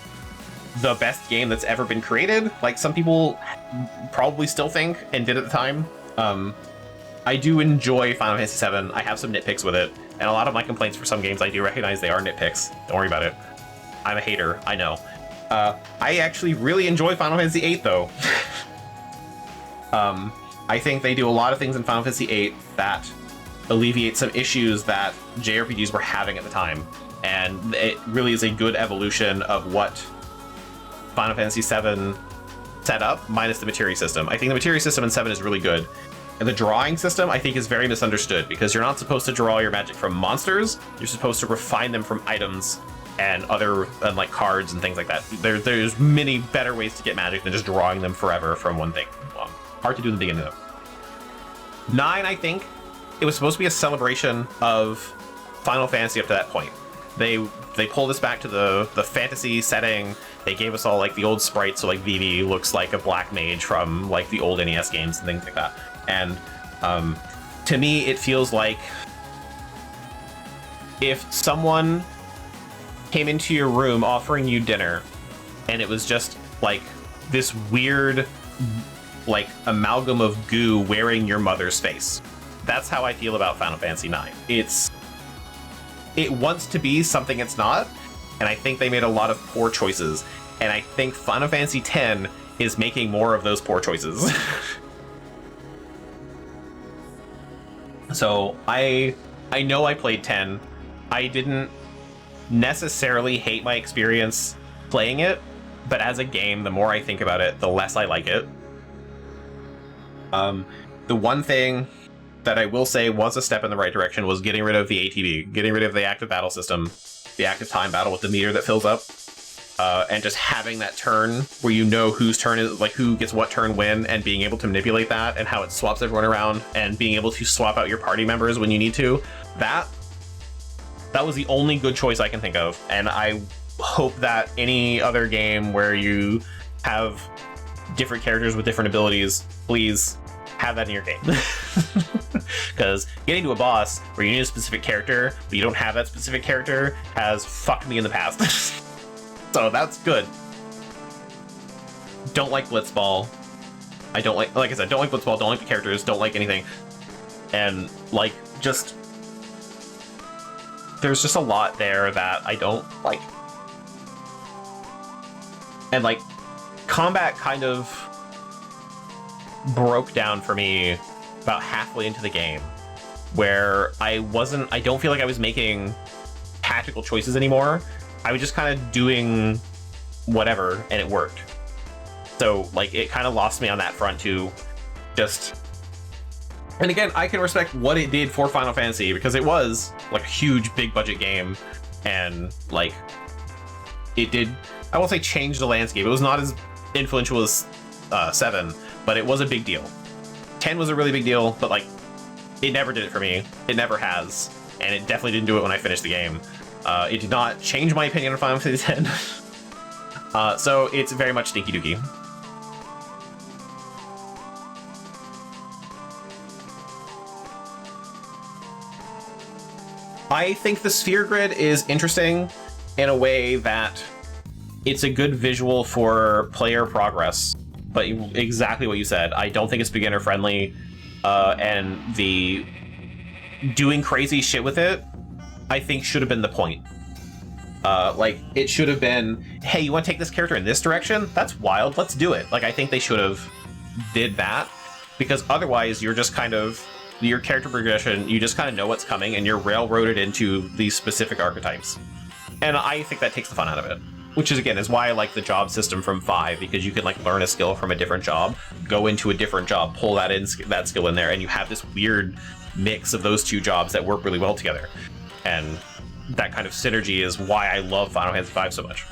the best game that's ever been created, like some people probably still think and did at the time. I do enjoy Final Fantasy VII. I have some nitpicks with it, and a lot of my complaints for some games I do recognize they are nitpicks. Don't worry about it. I'm a hater, I know. I actually really enjoy Final Fantasy VIII though. I think they do a lot of things in Final Fantasy VIII that alleviate some issues that JRPGs were having at the time, and it really is a good evolution of what Final Fantasy VII set up, minus the materia system. I think the materia system in 7 is really good. And the drawing system, I think, is very misunderstood, because you're not supposed to draw your magic from monsters, you're supposed to refine them from items and like cards and things like that. There's many better ways to get magic than just drawing them forever from one thing. Well, hard to do in the beginning though. 9, I think, it was supposed to be a celebration of Final Fantasy up to that point. They pulled us back to the fantasy setting. They gave us all like the old sprites, so like Vivi looks like a black mage from like the old NES games and things like that. And to me, it feels like if someone came into your room offering you dinner, and it was just like this weird, like amalgam of goo wearing your mother's face. That's how I feel about Final Fantasy IX. It wants to be something it's not, and I think they made a lot of poor choices. And I think Final Fantasy X is making more of those poor choices. So I know I played 10. I didn't necessarily hate my experience playing it, but as a game, the more I think about it, the less I like it. The one thing that I will say was a step in the right direction was getting rid of the ATB, getting rid of the active battle system, the active time battle with the meter that fills up, and just having that turn where you know whose turn is, like who gets what turn when, and being able to manipulate that and how it swaps everyone around, and being able to swap out your party members when you need to. That was the only good choice I can think of, and I hope that any other game where you have different characters with different abilities, please have that in your game. Because getting to a boss where you need a specific character but you don't have that specific character has fucked me in the past. So that's good. Don't like Blitzball. I don't like I said, don't like Blitzball, don't like the characters, don't like anything. And like, just there's just a lot there that I don't like. And like, combat kind of broke down for me about halfway into the game, where I don't feel like I was making tactical choices anymore. I was just kind of doing whatever, and it worked. So like, it kind of lost me on that front too. And again, I can respect what it did for Final Fantasy, because it was like a huge, big budget game, and like, it did, I won't say change the landscape. It was not as influential as 7, but it was a big deal. 10 was a really big deal, but like, it never did it for me. It never has, and it definitely didn't do it when I finished the game. It did not change my opinion on Final Fantasy X. So it's very much stinky dookie. I think the sphere grid is interesting in a way that it's a good visual for player progress, but exactly what you said. I don't think it's beginner friendly, and the doing crazy shit with it, I think, should have been the point. Like, it should have been, hey, you want to take this character in this direction? That's wild, let's do it. Like, I think they should have did that, because otherwise you're just kind of, your character progression, you just kind of know what's coming, and you're railroaded into these specific archetypes. And I think that takes the fun out of it. Which is, again, is why I like the job system from 5, because you can like learn a skill from a different job, go into a different job, pull that skill in there, and you have this weird mix of those two jobs that work really well together. And that kind of synergy is why I love Final Fantasy V so much.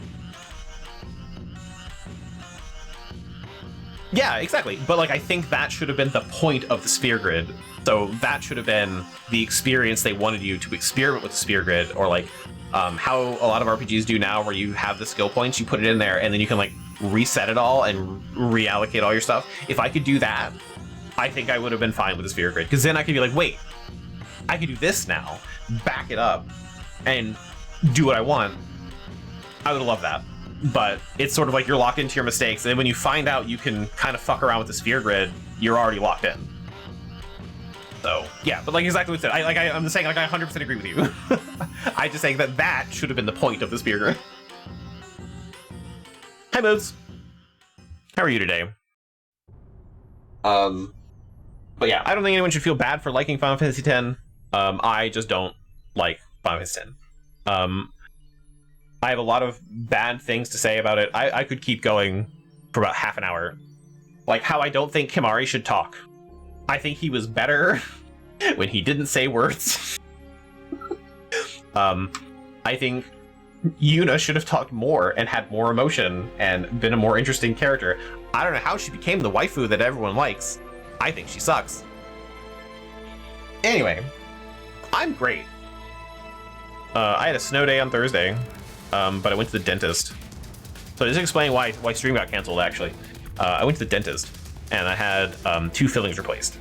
Yeah, exactly. But like, I think that should have been the point of the sphere grid. So that should have been the experience they wanted you to experiment with the sphere grid, or like how a lot of RPGs do now, where you have the skill points, you put it in there, and then you can like reset it all and reallocate all your stuff. If I could do that, I think I would have been fine with the sphere grid, because then I could be like, wait, I could do this now, back it up, and do what I want. I would love that. But it's sort of like you're locked into your mistakes, and then when you find out you can kind of fuck around with the sphere grid, you're already locked in. So, yeah, but like exactly what you said, I'm just saying, like, I 100% agree with you. I just saying that should have been the point of the sphere grid. Hi, Moves. How are you today? But yeah, I don't think anyone should feel bad for liking Final Fantasy X. I just don't like Final Fantasy X. I have a lot of bad things to say about it. I could keep going for about half an hour. Like how I don't think Kimahri should talk. I think he was better when he didn't say words. I think Yuna should have talked more and had more emotion and been a more interesting character. I don't know how she became the waifu that everyone likes. I think she sucks. Anyway, I'm great. I had a snow day on Thursday, but I went to the dentist. So just explain why stream got canceled, actually. I went to the dentist, and I had 2 fillings replaced.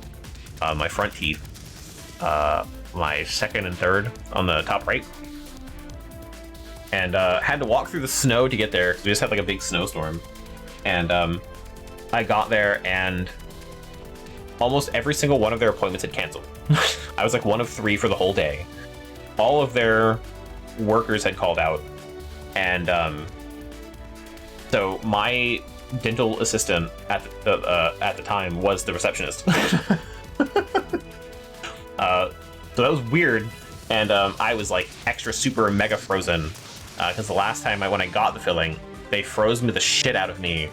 My front teeth, my second and third on the top right. And had to walk through the snow to get there, because we just had like a big snowstorm. And I got there, and almost every single one of their appointments had canceled. I was like one of 3 for the whole day. All of their workers had called out, and so my dental assistant at the time was the receptionist. So that was weird, and I was like extra super mega frozen, because the last time when I got the filling, they froze me the shit out of me,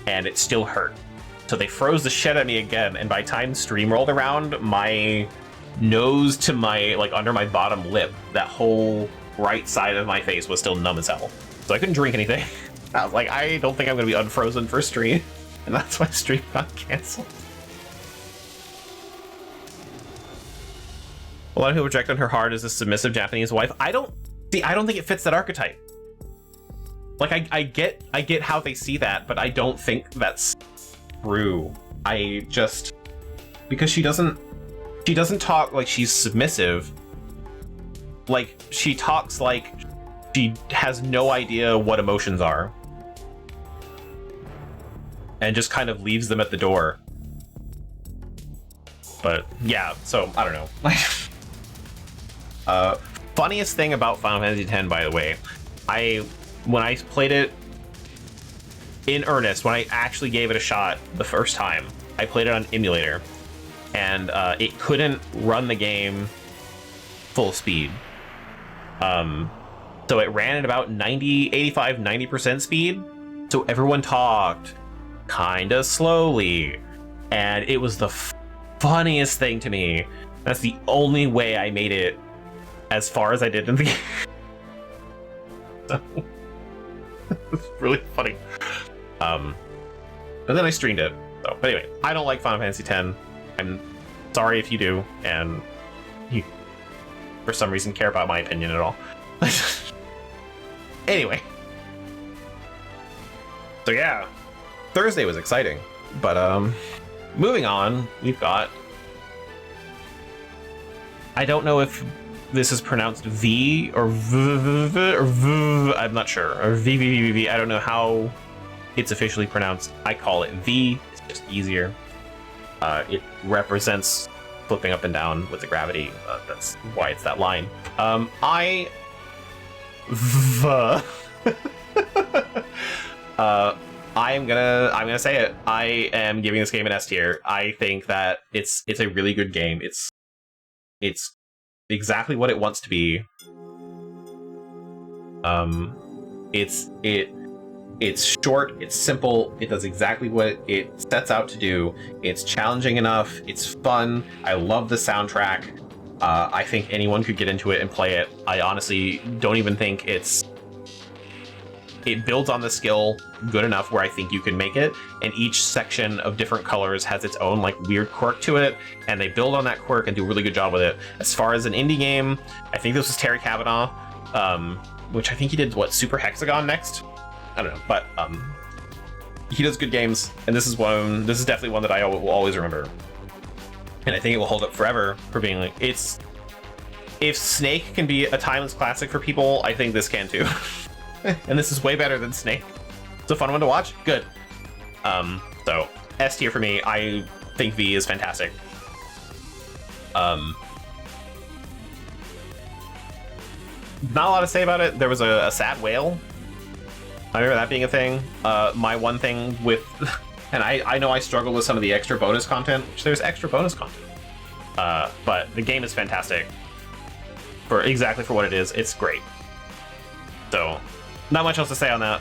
and it still hurt. So they froze the shit out of me again, and by the time stream rolled around, my nose to my, like, under my bottom lip, that whole right side of my face was still numb as hell. So I couldn't drink anything. I was like, I don't think I'm going to be unfrozen for stream. And that's why stream got canceled. A lot of people project on her hard as a submissive Japanese wife. I don't think it fits that archetype. Like, I get how they see that, but I don't think that's true. I just, because she doesn't talk like she's submissive. Like, she talks like she has no idea what emotions are. And just kind of leaves them at the door. But yeah, so I don't know. Funniest thing about Final Fantasy X, by the way, when I played it in earnest, when I actually gave it a shot the first time, I played it on emulator, and it couldn't run the game full speed. So it ran at about 90% speed. So everyone talked kind of slowly, and it was the funniest thing to me. That's the only way I made it as far as I did in the game. So, it's really funny. But then I streamed it. So, but anyway, I don't like Final Fantasy X. I'm sorry if you do, and you, for some reason, care about my opinion at all. Anyway. So yeah, Thursday was exciting. But moving on, we've got, I don't know if this is pronounced V or V or V, I'm not sure, or V. I don't know how it's officially pronounced. I call it V, it's just easier. It represents flipping up and down with the gravity. That's why it's that line. I'm gonna say it. I am giving this game an S tier. I think that it's a really good game. It's exactly what it wants to be. It's short, it's simple, it does exactly what it sets out to do. It's challenging enough, it's fun. I love the soundtrack. I think anyone could get into it and play it. I honestly don't even think it builds on the skill good enough where I think you can make it, and each section of different colors has its own like weird quirk to it, and they build on that quirk and do a really good job with it. As far as an indie game, I think this was Terry Kavanagh, which I think he did, what, Super Hexagon next? I don't know, but he does good games, and this is definitely one that I will always remember. And I think it will hold up forever for being like, if Snake can be a timeless classic for people, I think this can too. And this is way better than Snake. It's a fun one to watch. Good. So S tier for me. I think V is fantastic. Not a lot to say about it. There was a sad whale. I remember that being a thing. My one thing with, and I know I struggle with some of the extra bonus content, which there's extra bonus content. But the game is fantastic. For exactly for what it is, it's great. So, not much else to say on that.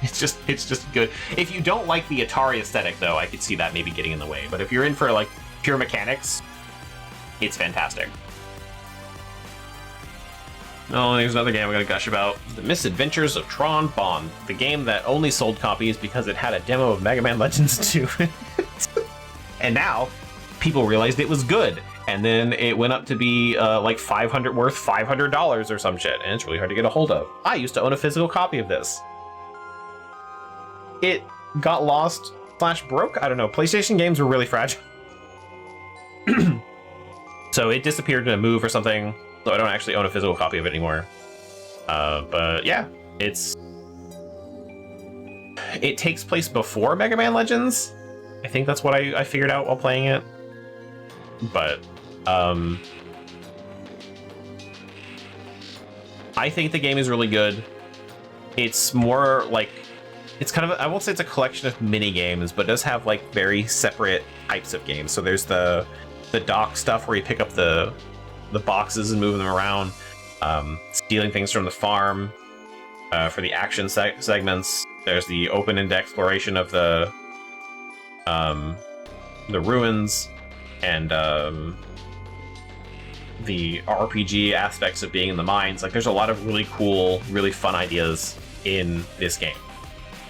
It's just good. If you don't like the Atari aesthetic, though, I could see that maybe getting in the way. But if you're in for like pure mechanics, it's fantastic. Oh, there's another game I'm gonna gush about. The Misadventures of Tron Bonne. The game that only sold copies because it had a demo of Mega Man Legends 2. And now, people realized it was good. And then it went up to be like worth $500 or some shit, and it's really hard to get a hold of. I used to own a physical copy of this. It got lost / broke. I don't know. PlayStation games were really fragile. So it disappeared in a move or something. So I don't actually own a physical copy of it anymore. But yeah, it takes place before Mega Man Legends. I think that's what I figured out while playing it. But I think the game is really good. It's more like, it's kind of, I won't say it's a collection of mini games, but it does have like very separate types of games. So there's the dock stuff where you pick up the boxes and move them around, stealing things from the farm. For the action segments, there's the open-end exploration of the ruins. and the RPG aspects of being in the mines. Like, there's a lot of really cool, really fun ideas in this game.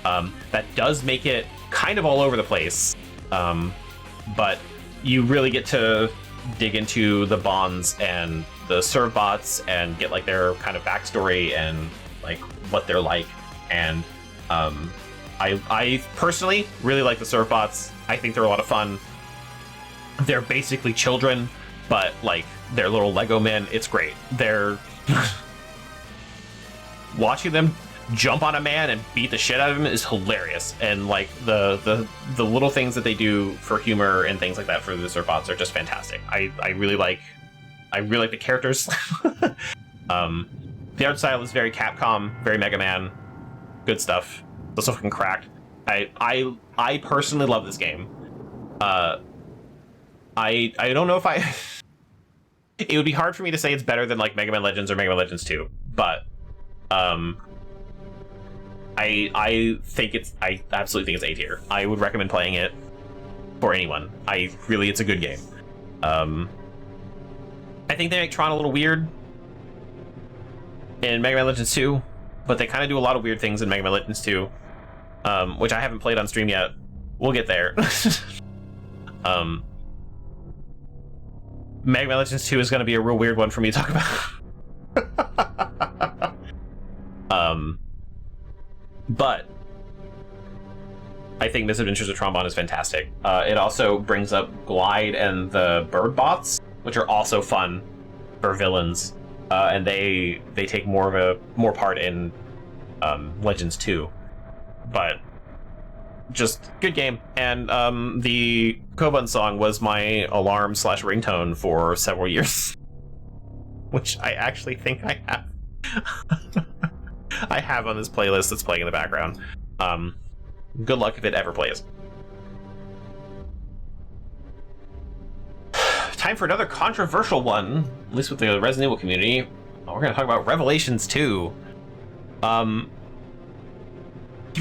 That does make it kind of all over the place, but you really get to dig into the bonds and the servbots and get like their kind of backstory and like what they're like. And I personally really like the servbots. I think they're a lot of fun. They're basically children, but like they're little Lego men. It's great. They're watching them jump on a man and beat the shit out of him is hilarious. And like the little things that they do for humor and things like that for the servbots are just fantastic. I really like the characters. The art style is very Capcom, very Mega Man. Good stuff. It's also fucking cracked. I personally love this game. I don't know if it would be hard for me to say it's better than like Mega Man Legends or Mega Man Legends 2, but I absolutely think it's A tier. I would recommend playing it for anyone. It's a good game. I think they make Tron a little weird in Mega Man Legends 2, but they kind of do a lot of weird things in Mega Man Legends 2, which I haven't played on stream yet. We'll get there. Mega Man Legends 2 is going to be a real weird one for me to talk about. But I think Misadventures of Trombone is fantastic. It also brings up Glide and the bird bots, which are also fun for villains, and they take more part in Legends 2. But just good game. And the Kobun song was my alarm / ringtone for several years, which I actually think I have. I have on this playlist that's playing in the background. Good luck if it ever plays. Time for another controversial one, at least with the Resident Evil community. We're going to talk about Revelations 2. People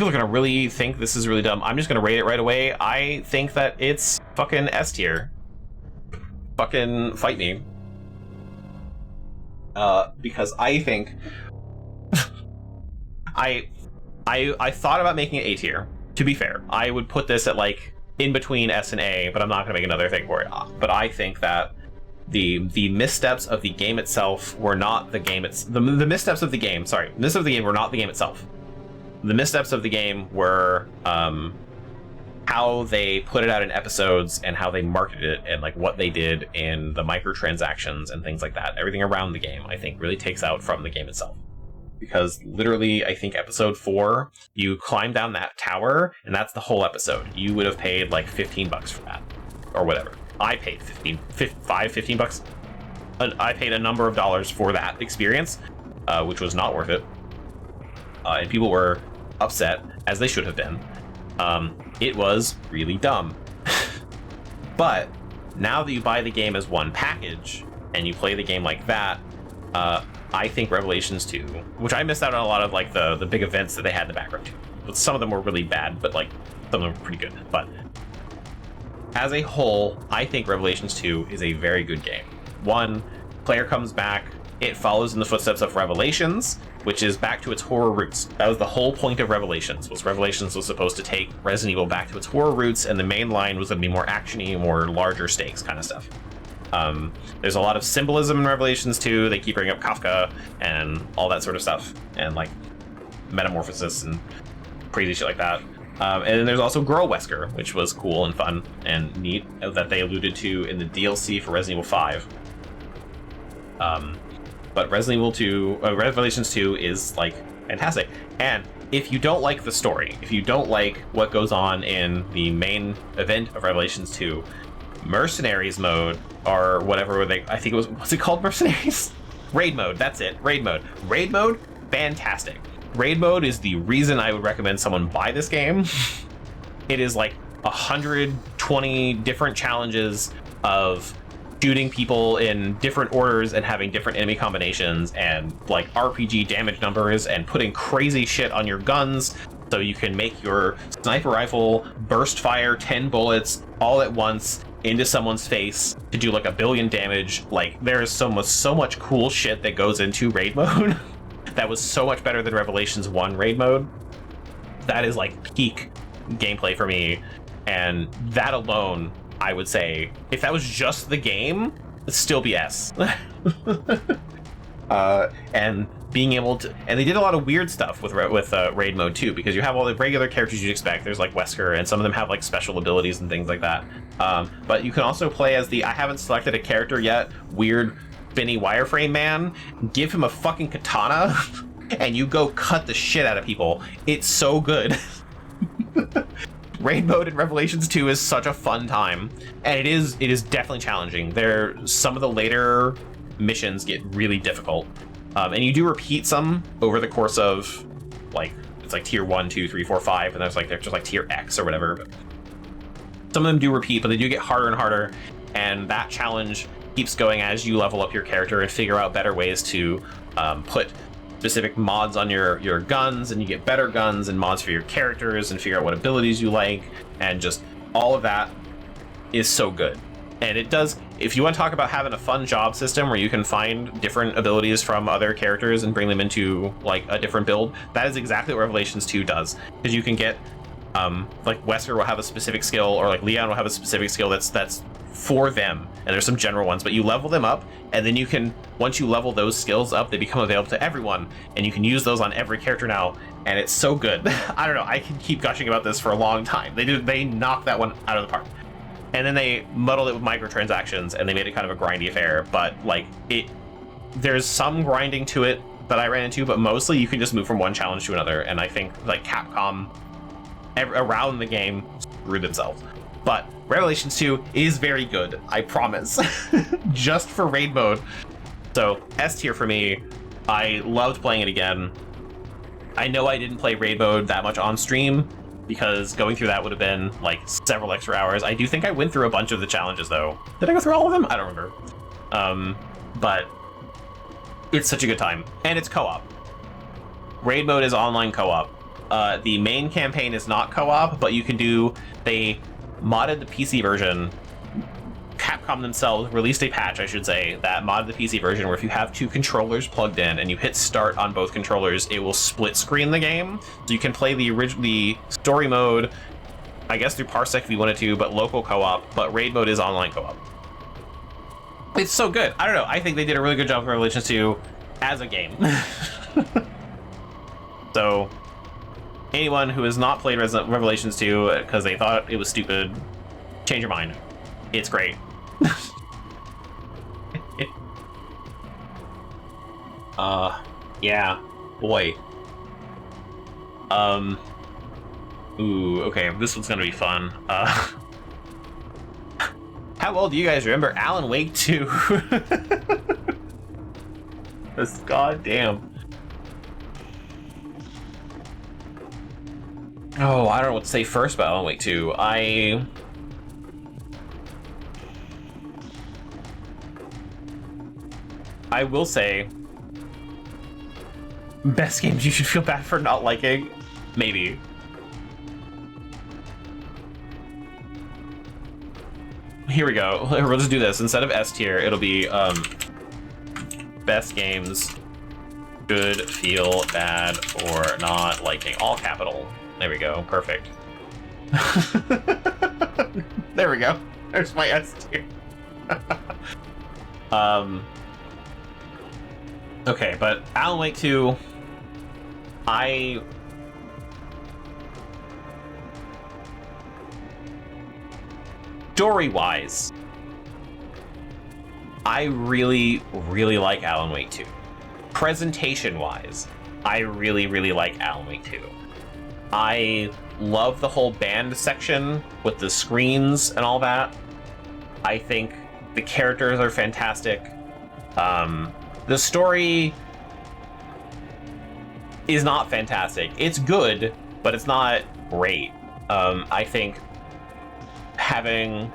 are going to really think this is really dumb. I'm just going to rate it right away. I think that it's fucking S tier. Fucking fight me. Because I think... I thought about making it A tier. To be fair, I would put this at like in between S and A, but I'm not going to make another thing for it. But I think that the missteps of the game itself were not the game. The missteps of the game. Sorry, the missteps of the game were not the game itself. The missteps of the game were how they put it out in episodes and how they marketed it and like what they did in the microtransactions and things like that. Everything around the game, I think, really takes out from the game itself. Because literally, I think episode 4, you climb down that tower, and that's the whole episode. You would have paid like $15 for that, or whatever. I paid $15 bucks. I paid a number of dollars for that experience, which was not worth it. And people were upset, as they should have been. It was really dumb. But now that you buy the game as one package, and you play the game like that, I think Revelations 2, which I missed out on a lot of like the big events that they had in the background too. But some of them were really bad, but like some of them were pretty good. But as a whole, I think Revelations 2 is a very good game. One, player comes back, it follows in the footsteps of Revelations, which is back to its horror roots. That was the whole point of Revelations was supposed to take Resident Evil back to its horror roots, and the main line was going to be more actiony, more larger stakes kind of stuff. There's a lot of symbolism in Revelations 2. They keep bringing up Kafka and all that sort of stuff, and like metamorphosis and crazy shit like that. And then there's also Girl Wesker, which was cool and fun and neat that they alluded to in the DLC for Resident Evil 5. But Resident Evil 2, Revelations 2 is like fantastic. And if you don't like the story, if you don't like what goes on in the main event of Revelations 2, Mercenaries mode, or whatever I think it what's it called, Mercenaries? Raid mode, that's it, Raid mode. Raid mode, fantastic. Raid mode is the reason I would recommend someone buy this game. It is like 120 different challenges of shooting people in different orders and having different enemy combinations and like RPG damage numbers and putting crazy shit on your guns So you can make your sniper rifle burst fire 10 bullets all at once into someone's face to do like 1 billion damage. Like, there's so much cool shit that goes into raid mode that was so much better than Revelations 1 raid mode. That is like peak gameplay for me, and that alone, I would say, if that was just the game, it'd still be S. And being able to, and they did a lot of weird stuff with raid mode too, because you have all the regular characters you'd expect. There's like Wesker, and some of them have like special abilities and things like that. But you can also play as the, I haven't selected a character yet, weird spinny wireframe man. Give him a fucking katana and you go cut the shit out of people. It's so good. Raid mode in Revelations 2 is such a fun time, and it is definitely challenging. Some of the later missions get really difficult, and you do repeat some over the course of, like, it's like tier 1, 2, 3, 4, 5, and they're just like tier X or whatever. But some of them do repeat, but they do get harder and harder, and that challenge keeps going as you level up your character and figure out better ways to put specific mods on your guns, and you get better guns and mods for your characters and figure out what abilities you like, and just all of that is so good. And it does, if you want to talk about having a fun job system where you can find different abilities from other characters and bring them into like a different build, that is exactly what Revelations 2 does. Because you can get like Wesker will have a specific skill, or like Leon will have a specific skill that's for them, and there's some general ones, but you level them up, and then you can, once you level those skills up, they become available to everyone, and you can use those on every character now, and it's so good. I don't know, I can keep gushing about this for a long time. They knocked that one out of the park. And then they muddled it with microtransactions, and they made it kind of a grindy affair, but like, there's some grinding to it that I ran into, but mostly you can just move from one challenge to another, and I think like Capcom around the game screwed themselves. But Revelations 2 is very good, I promise. Just for raid mode. So S tier for me. I loved playing it again. I know I didn't play raid mode that much on stream, because going through that would have been like several extra hours. I do think I went through a bunch of the challenges though. Did I go through all of them? I don't remember. But it's such a good time, and it's co-op. Raid mode is online co-op. The main campaign is not co-op, but you can do, they modded the PC version. Capcom themselves released a patch, I should say, that modded the PC version where if you have 2 controllers plugged in and you hit start on both controllers, it will split screen the game. So you can play the story mode, I guess through Parsec if you wanted to, but local co-op, but raid mode is online co-op. It's so good. I don't know, I think they did a really good job with Revelations 2 as a game. So anyone who has not played Revelations 2 because they thought it was stupid, change your mind. It's great. Yeah, boy. Ooh, okay, this one's gonna be fun. How well do you guys remember Alan Wake 2? This goddamn. Oh, I don't know what to say first about Alan Wake 2. I will say, best games you should feel bad for not liking? Maybe. Here we go. We'll just do this. Instead of S tier, it'll be best games should feel bad for not liking. All capital. There we go. Perfect. There we go. There's my S tier. Okay, but Alan Wake 2, story-wise, I really, really like Alan Wake 2. Presentation-wise, I really, really like Alan Wake 2. I love the whole band section with the screens and all that. I think the characters are fantastic. The story is not fantastic. It's good, but it's not great. I think having,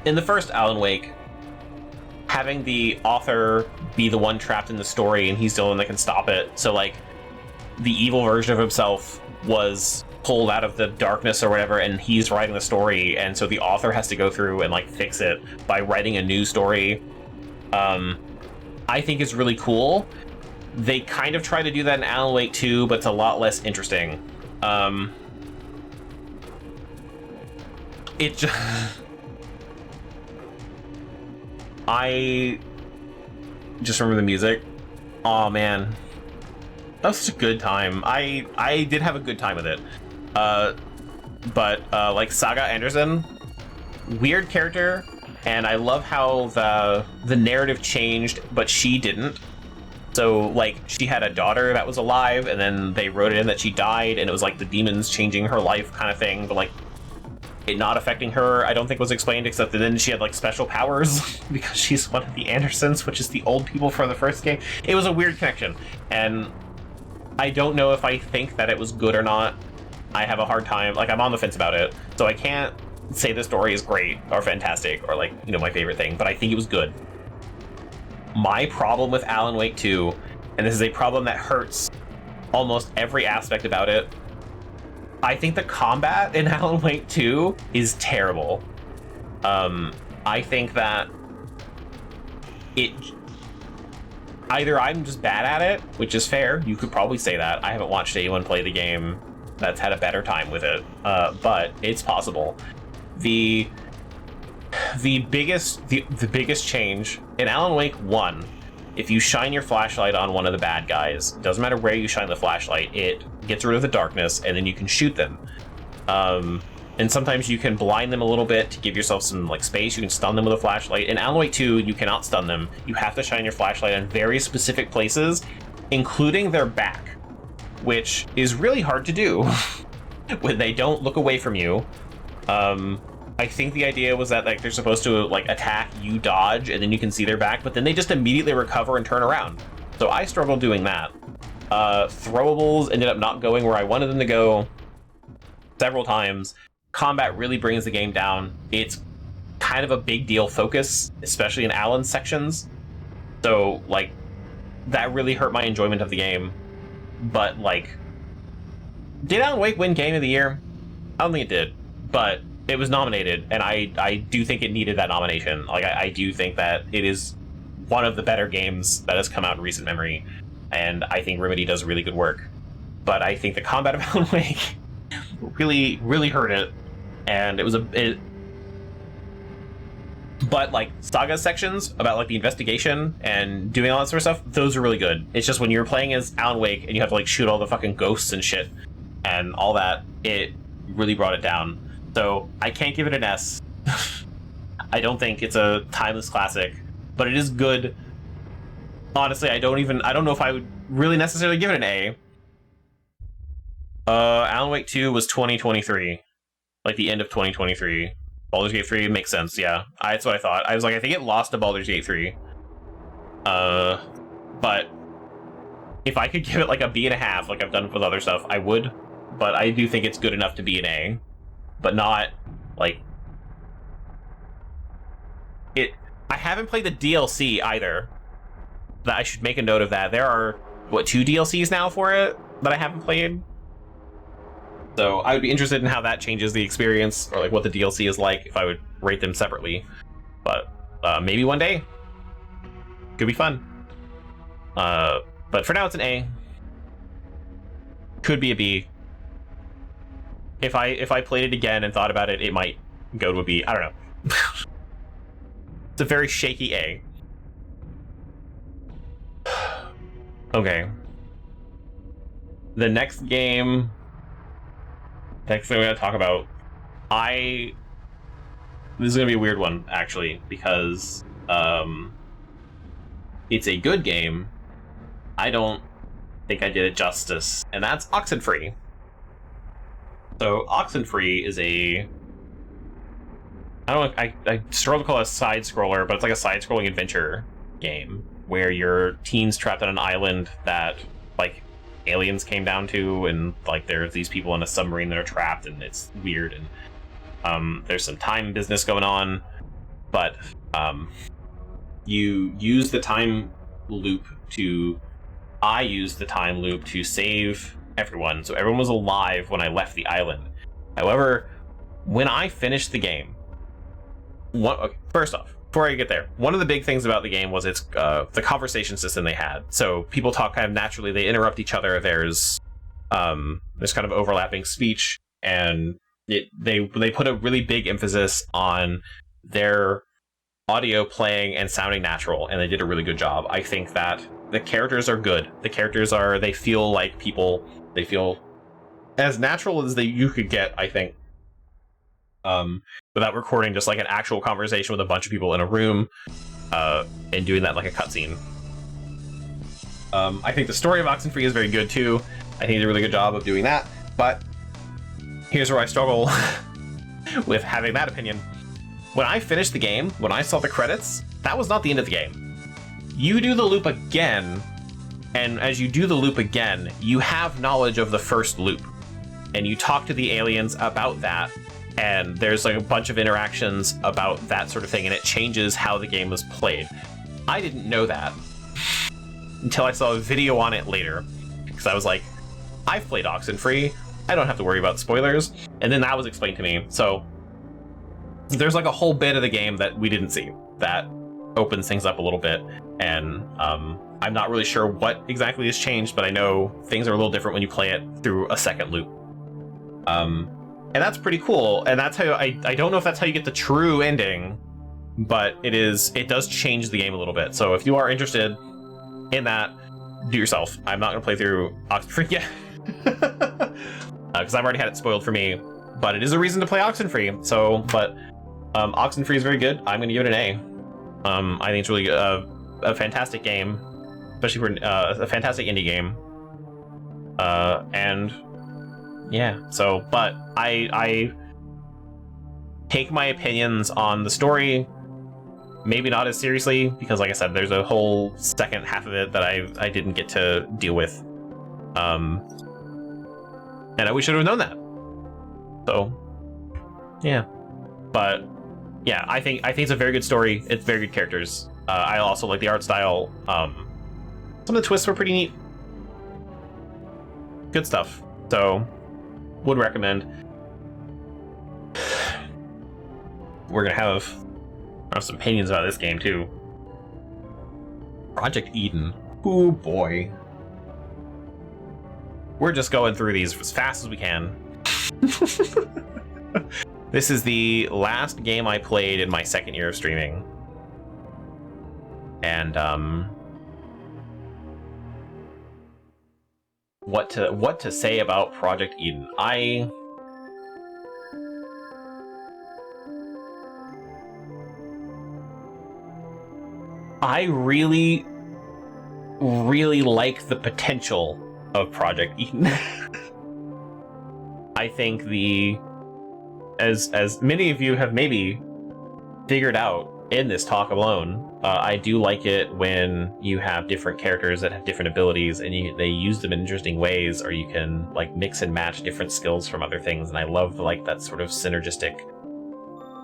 in the first Alan Wake, having the author be the one trapped in the story and he's the one that can stop it. So like, the evil version of himself was pulled out of the darkness or whatever, and he's writing the story, and so the author has to go through and like fix it by writing a new story. I think is really cool. They kind of try to do that in Alan Wake 2, but it's a lot less interesting. It just... I just remember the music. Oh man, that was such a good time. I did have a good time with it. But like Saga Anderson, weird character, and I love how the narrative changed, but she didn't. So like she had a daughter that was alive, and then they wrote it in that she died, and it was like the demons changing her life kind of thing, but like it not affecting her, I don't think was explained, except that then she had like special powers because she's one of the Andersons, which is the old people from the first game. It was a weird connection, and I don't know if I think that it was good or not. I have a hard time, like I'm on the fence about it, so I can't say the story is great or fantastic or like, you know, my favorite thing, but I think it was good. My problem with Alan Wake 2, and this is a problem that hurts almost every aspect about it, I think the combat in Alan Wake 2 is terrible. I think that it... Either I'm just bad at it, which is fair, you could probably say that. I haven't watched anyone play the game that's had a better time with it, but it's possible. The biggest change in Alan Wake 1, if you shine your flashlight on one of the bad guys, doesn't matter where you shine the flashlight, it gets rid of the darkness, and then you can shoot them. And sometimes you can blind them a little bit to give yourself some like space. You can stun them with a flashlight. In Alan Wake 2, you cannot stun them. You have to shine your flashlight on very specific places, including their back, which is really hard to do when they don't look away from you. I think the idea was that like they're supposed to like attack, you dodge, and then you can see their back, but then they just immediately recover and turn around. So I struggled doing that. Throwables ended up not going where I wanted them to go several times. Combat really brings the game down. It's kind of a big deal focus, especially in Alan's sections. So like that really hurt my enjoyment of the game. But like, did Alan Wake win Game of the Year? I don't think it did, but it was nominated, and I do think it needed that nomination. Like I do think that it is one of the better games that has come out in recent memory, and I think Remedy does really good work. But I think the combat of Alan Wake really, really hurt it, and it was but like Saga sections about like the investigation and doing all that sort of stuff, those are really good. It's just when you're playing as Alan Wake and you have to like shoot all the fucking ghosts and shit and all that, it really brought it down. So I can't give it an S. I don't think it's a timeless classic, but it is good. Honestly, I don't know if I would really necessarily give it an A. Alan Wake 2 was 2023, like the end of 2023. Baldur's Gate 3 makes sense, yeah. That's what I thought. I was like, I think it lost to Baldur's Gate 3. But if I could give it like a B.5, like I've done with other stuff, I would. But I do think it's good enough to be an A. But not, like... I haven't played the DLC either. That I should make a note of that. There are, 2 DLCs now for it that I haven't played? So I would be interested in how that changes the experience, or like what the DLC is like if I would rate them separately. But maybe one day. Could be fun. But for now it's an A. Could be a B. If I played it again and thought about it, it might go to a B. I don't know. It's a very shaky A. Okay. The next game... Next thing we're going to talk about, this is going to be a weird one, actually, because it's a good game. I don't think I did it justice, and that's Oxenfree. So Oxenfree is a... I don't know, I struggle to call it a side-scroller, but it's like a side-scrolling adventure game where your teen's trapped on an island that, like, aliens came down to, and like there's these people in a submarine that are trapped, and it's weird, and there's some time business going on, but you use the time loop to I used the time loop to save everyone, so everyone was alive when I left the island. However, when I finished the game, first off, before I get there, one of the big things about the game was its the conversation system they had. So people talk kind of naturally, they interrupt each other. There's kind of overlapping speech, and they put a really big emphasis on their audio playing and sounding natural, and they did a really good job. I think that the characters are good. They feel like people. They feel as natural as you could get, I think. Without recording just like an actual conversation with a bunch of people in a room, and doing that like a cutscene. I think the story of Oxenfree is very good too. I think they did a really good job of doing that, but here's where I struggle with having that opinion. When I finished the game, when I saw the credits, that was not the end of the game. You do the loop again, and as you do the loop again, you have knowledge of the first loop, and you talk to the aliens about that, and there's like a bunch of interactions about that sort of thing, and it changes how the game was played. I didn't know that until I saw a video on it later, because I was like, I've played Oxenfree, I don't have to worry about spoilers, and then that was explained to me. So there's like a whole bit of the game that we didn't see that opens things up a little bit, and I'm not really sure what exactly has changed, but I know things are a little different when you play it through a second loop. And that's pretty cool, and that's how I don't know if that's how you get the true ending, but it does change the game a little bit. So if you are interested in that, do yourself. I'm not going to play through Oxenfree yet, because I've already had it spoiled for me, but it is a reason to play Oxenfree. So, but Oxenfree is very good. I'm going to give it an A. I think it's really a fantastic game, especially for a fantastic indie game. And yeah, so, but I take my opinions on the story maybe not as seriously, because like I said, there's a whole second half of it that I didn't get to deal with. And we should have known that. So, yeah. But yeah, I think it's a very good story. It's very good characters. I also like the art style. Some of the twists were pretty neat. Good stuff. So, would recommend. We're gonna have some opinions about this game too. Project Eden. Oh boy. We're just going through these as fast as we can. This is the last game I played in my second year of streaming. And what to say about Project Eden? I really, really like the potential of Project Eden. I think as many of you have maybe figured out in this talk alone, I do like it when you have different characters that have different abilities, and they use them in interesting ways, or you can like mix and match different skills from other things. And I love like that sort of synergistic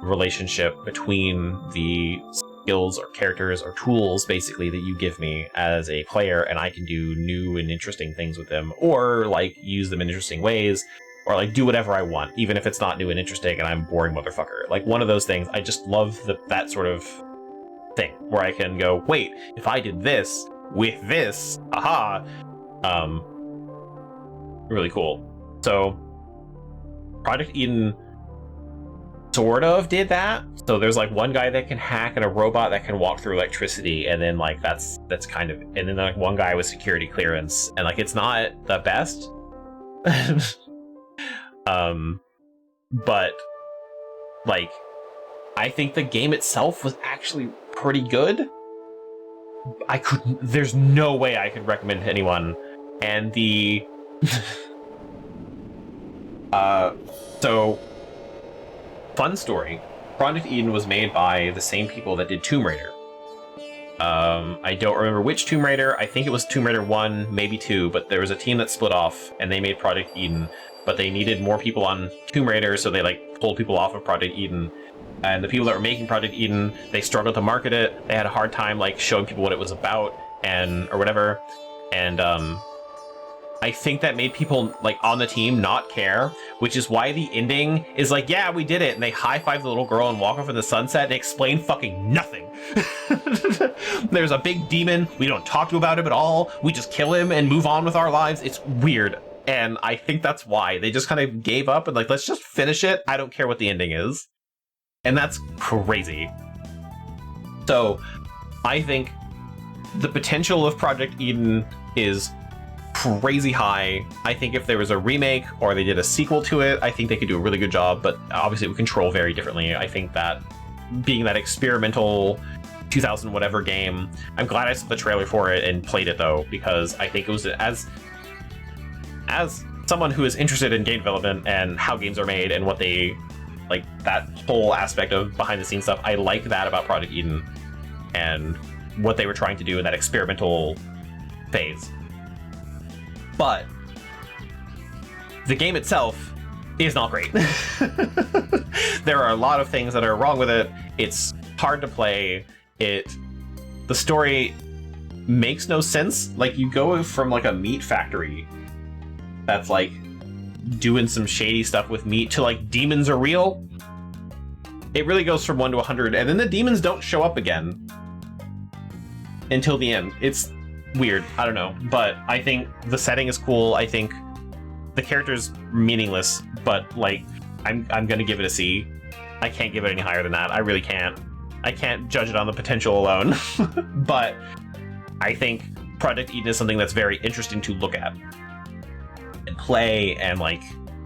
relationship between the skills or characters or tools basically that you give me as a player, and I can do new and interesting things with them, or like use them in interesting ways, or like do whatever I want, even if it's not new and interesting and I'm a boring motherfucker. Like one of those things. I just love that sort of thing where I can go, wait, if I did this with this, aha, really cool. So Project Eden sort of did that. So there's like one guy that can hack and a robot that can walk through electricity, and then like that's kind of, and then like one guy with security clearance, and like it's not the best. But like I think the game itself was actually pretty good. There's no way I could recommend to anyone. And the so fun story, Project Eden was made by the same people that did Tomb Raider. I don't remember which Tomb Raider. I think it was Tomb Raider 1, maybe 2, but there was a team that split off and they made Project Eden, but they needed more people on Tomb Raider, so they like pulled people off of Project Eden. And the people that were making Project Eden, they struggled to market it. They had a hard time like showing people what it was about or whatever. And I think that made people like on the team not care, which is why the ending is like, yeah, we did it, and they high-five the little girl and walk off in the sunset and explain fucking nothing. There's a big demon, we don't talk to about him at all, we just kill him and move on with our lives. It's weird, and I think that's why they just kind of gave up and like, let's just finish it, I don't care what the ending is. And that's crazy. So I think the potential of Project Eden is crazy high. I think if there was a remake or they did a sequel to it, I think they could do a really good job, but obviously it would control very differently. I think that being that experimental 2000 whatever game, I'm glad I saw the trailer for it and played it though, because I think it was as someone who is interested in game development and how games are made and what they like, that whole aspect of behind the scenes stuff, I like that about Project Eden and what they were trying to do in that experimental phase. But the game itself is not great. There are a lot of things that are wrong with it. It's hard to play. The story makes no sense. Like, you go from like a meat factory that's like doing some shady stuff with meat to like demons are real. It really goes from 1 to 100, and then the demons don't show up again until the end. It's weird. I don't know, but I think the setting is cool. I think the character's meaningless, but like I'm gonna give it a C. I can't give it any higher than that. I really can't. I can't judge it on the potential alone. But I think Project Eden is something that's very interesting to look at and play and like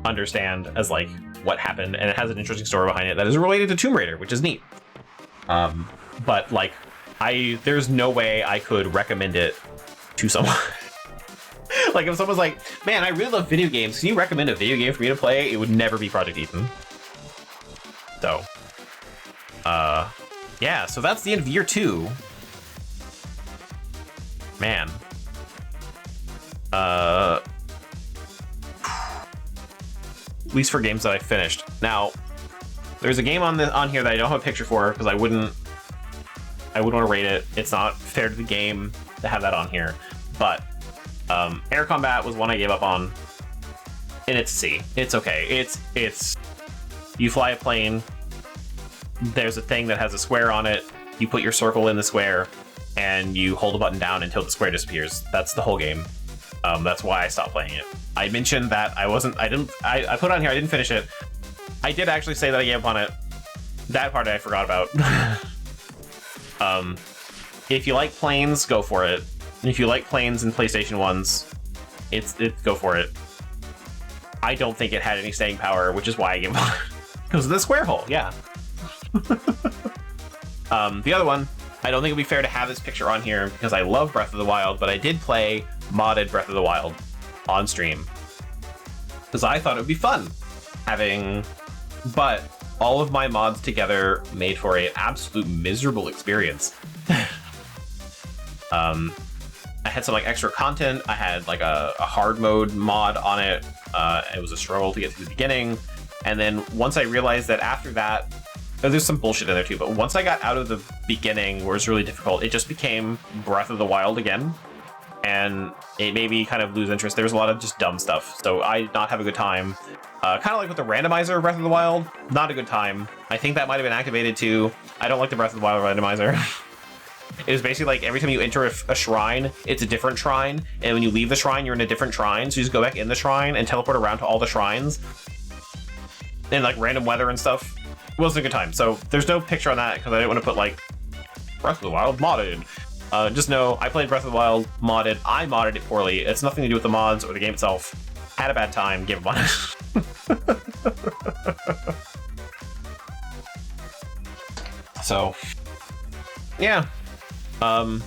understand as like what happened, and it has an interesting story behind it that is related to Tomb Raider, which is neat. But like there's no way I could recommend it to someone. Like if someone's like, man, I really love video games, can you recommend a video game for me to play? It would never be Project Eden. So yeah, so that's the end of year 2. Man. At least for games that I finished. Now, there's a game on here that I don't have a picture for because I wouldn't want to rate it. It's not fair to the game to have that on here. But Air Combat was one I gave up on, and it's C. It's okay. It's you fly a plane. There's a thing that has a square on it. You put your circle in the square, and you hold the button down until the square disappears. That's the whole game. That's why I stopped playing it. I mentioned that I put on here, I didn't finish it. I did actually say that I gave up on it. That part I forgot about. If you like planes, go for it. And if you like planes and PlayStation 1s, go for it. I don't think it had any staying power, which is why I gave up on it. Because of the square hole, yeah. The other one, I don't think it'd be fair to have this picture on here because I love Breath of the Wild, but I did play modded Breath of the Wild on stream because I thought it would be fun but all of my mods together made for an absolute miserable experience. I had some like extra content. I had like a hard mode mod on it. It was a struggle to get to the beginning, and then once I realized that after that, there's some bullshit in there too, but once I got out of the beginning where it's really difficult, it just became Breath of the Wild again, and it made me kind of lose interest. There was a lot of just dumb stuff, so I did not have a good time. Kind of like with the randomizer of Breath of the Wild, not a good time. I think that might have been activated too. I don't like the Breath of the Wild randomizer. It was basically like every time you enter a shrine, it's a different shrine, and when you leave the shrine, you're in a different shrine, so you just go back in the shrine and teleport around to all the shrines. And like random weather and stuff. It wasn't a good time, so there's no picture on that because I didn't want to put like Breath of the Wild modded. Just know I played Breath of the Wild modded. I modded it poorly. It's nothing to do with the mods or the game itself. Had a bad time, gave up on it. So yeah. Now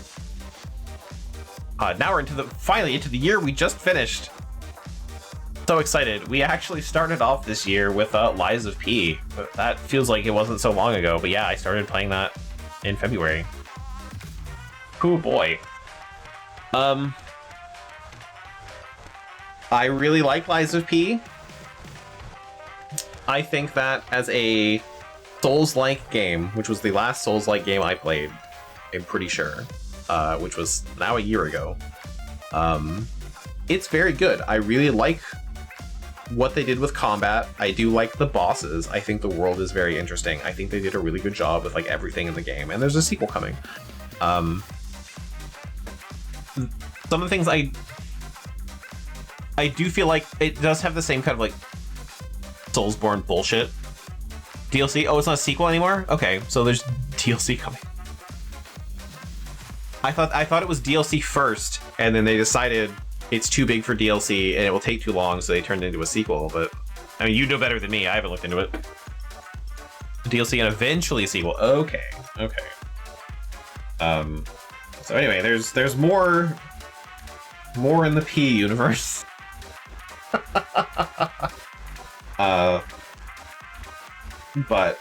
we're finally into the year we just finished. So excited. We actually started off this year with Lies of P. That feels like it wasn't so long ago, but yeah, I started playing that in February. Oh boy. I really like Lies of P. I think that as a Souls-like game, which was the last Souls-like game I played, I'm pretty sure, which was now a year ago. It's very good. I really like what they did with combat. I do like the bosses. I think the world is very interesting. I think they did a really good job with like everything in the game, and there's a sequel coming. Some of the things I do feel like it does have the same kind of like Soulsborne bullshit. DLC? Oh, it's not a sequel anymore? Okay, so there's DLC coming. I thought it was DLC first, and then they decided it's too big for DLC and it will take too long, so they turned it into a sequel. But I mean, you know better than me. I haven't looked into it. DLC and eventually a sequel. Okay. So anyway, there's more in the P universe. But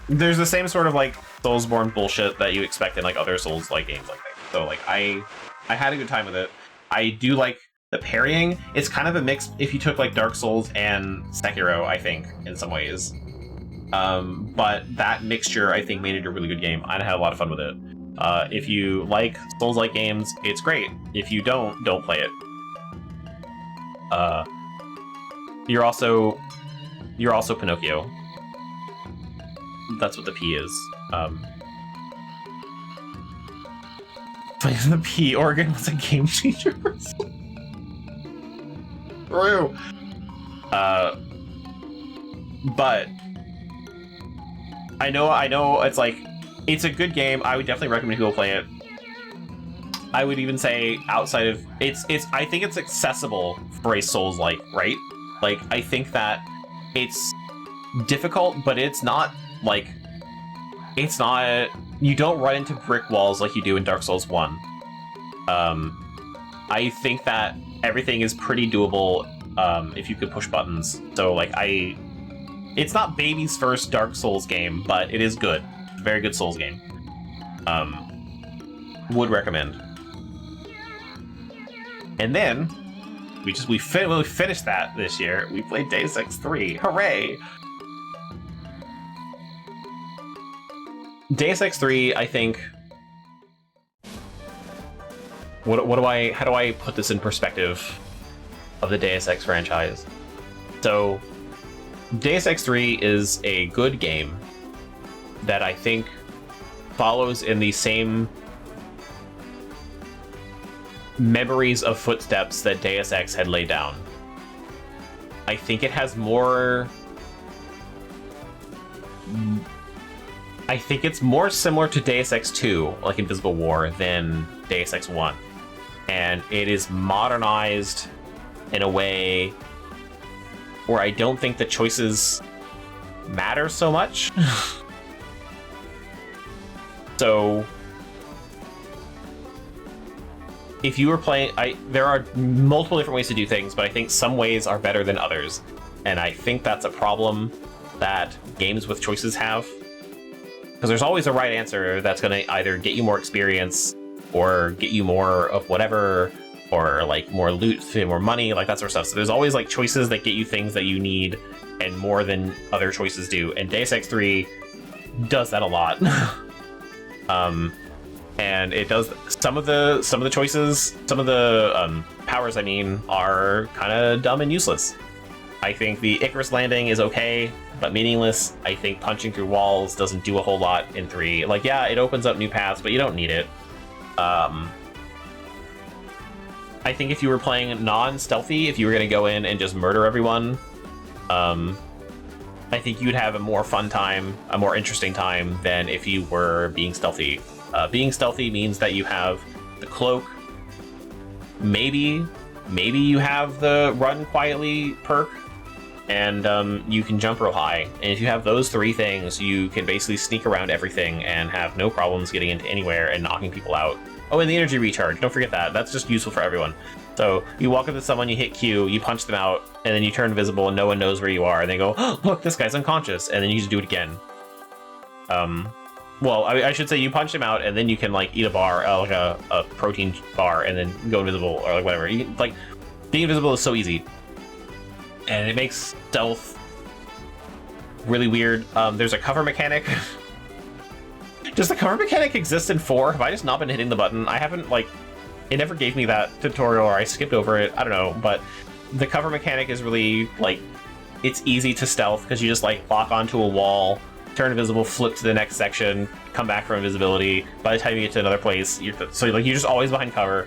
there's the same sort of like Soulsborne bullshit that you expect in like other Souls-like games like that. So like I had a good time with it. I do like the parrying. It's kind of a mix if you took like Dark Souls and Sekiro, I think, in some ways. But that mixture, I think, made it a really good game. I had a lot of fun with it. If you like Souls-like games, it's great. If you don't play it. You're also Pinocchio. That's what the P is. Playing the P organ was a game changer. True. But I know it's like, it's a good game. I would definitely recommend people play it. I would even say outside of I think it's accessible for a Souls-like, right? Like, I think that it's difficult, but it's not like, you don't run into brick walls like you do in Dark Souls 1. I think that everything is pretty doable if you could push buttons. So like it's not baby's first Dark Souls game, but it is good. Very good Souls game. Would recommend. And then we finished that this year. We played Deus Ex 3. Hooray! Deus Ex 3, I think. How do I put this in perspective of the Deus Ex franchise? So, Deus Ex 3 is a good game that I think follows in the same memories of footsteps that Deus Ex had laid down. I think it has more... I think it's more similar to Deus Ex 2, like Invisible War, than Deus Ex 1. And it is modernized in a way where I don't think the choices matter so much. So, if you were playing... there are multiple different ways to do things, but I think some ways are better than others. And I think that's a problem that games with choices have. Because there's always a right answer that's going to either get you more experience or get you more of whatever, or like more loot, more money, like that sort of stuff. So there's always like choices that get you things that you need and more than other choices do. And Deus Ex 3 does that a lot. And it does some of the choices, some of the powers, I mean, are kind of dumb and useless. I think the Icarus landing is okay, but meaningless. I think punching through walls doesn't do a whole lot in 3. Like, yeah, it opens up new paths, but you don't need it. I think if you were playing non-stealthy, if you were going to go in and just murder everyone, I think you'd have a more fun time, a more interesting time than if you were being stealthy. Being stealthy means that you have the cloak. Maybe you have the run quietly perk, and you can jump real high. And if you have those 3 things, you can basically sneak around everything and have no problems getting into anywhere and knocking people out. Oh, and the energy recharge. Don't forget that. That's just useful for everyone. So you walk up to someone, you hit Q, you punch them out, and then you turn invisible and no one knows where you are. And they go, oh, look, this guy's unconscious. And then you just do it again. Well, I should say you punch him out, and then you can like eat a bar, like a protein bar, and then go invisible or like whatever. You, like, being invisible is so easy, and it makes stealth really weird. There's a cover mechanic. Does the cover mechanic exist in 4? Have I just not been hitting the button? I haven't like it never gave me that tutorial, or I skipped over it. I don't know, but the cover mechanic is really like, it's easy to stealth because you just like lock onto a wall, turn invisible, flip to the next section, come back from invisibility. By the time you get to another place, you're just always behind cover.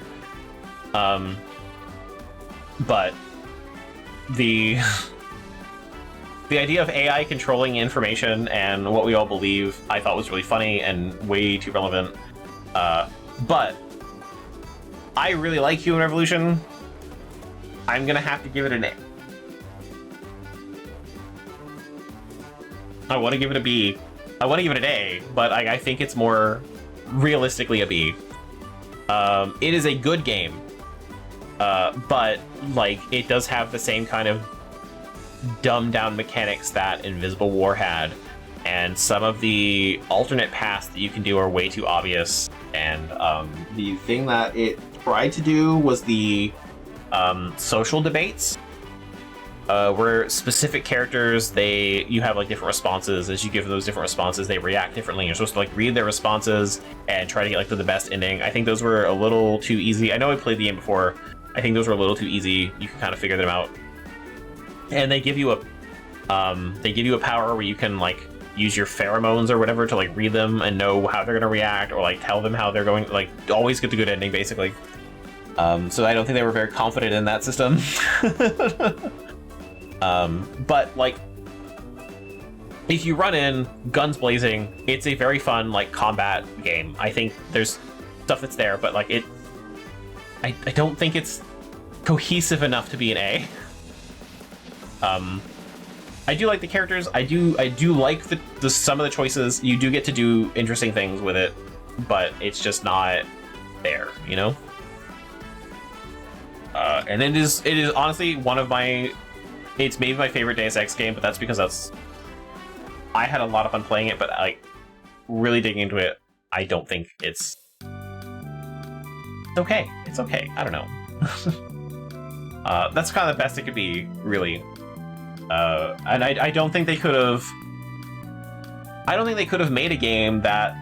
But the idea of AI controlling information and what we all believe, I thought was really funny and way too relevant. But I really like Human Revolution. I'm gonna have to give it an A. I want to give it a B. I want to give it an A, but I think it's more realistically a B. It is a good game, but like it does have the same kind of dumbed down mechanics that Invisible War had, and some of the alternate paths that you can do are way too obvious. And the thing that it tried to do was the social debates. Where specific characters, you have like different responses. As you give those different responses, they react differently. You're supposed to like read their responses and try to get like to the best ending. I think those were a little too easy. I know I played the game before. I think those were a little too easy. You can kind of figure them out. And they give you a power where you can like use your pheromones or whatever to like read them and know how they're gonna react, or like tell them how they're going. Like always get the good ending, basically. So I don't think they were very confident in that system. But like, if you run in guns blazing, it's a very fun like combat game. I think there's stuff that's there, but like I don't think it's cohesive enough to be an A. I do like the characters. I do like the some of the choices. You do get to do interesting things with it, but it's just not there, you know. And it is honestly one of my. It's maybe my favorite Deus Ex game, but that's because I had a lot of fun playing it, but like really digging into it, I don't think it's okay. It's okay. I don't know. That's kind of the best it could be, really. And I don't think they could have. I don't think they could have made a game that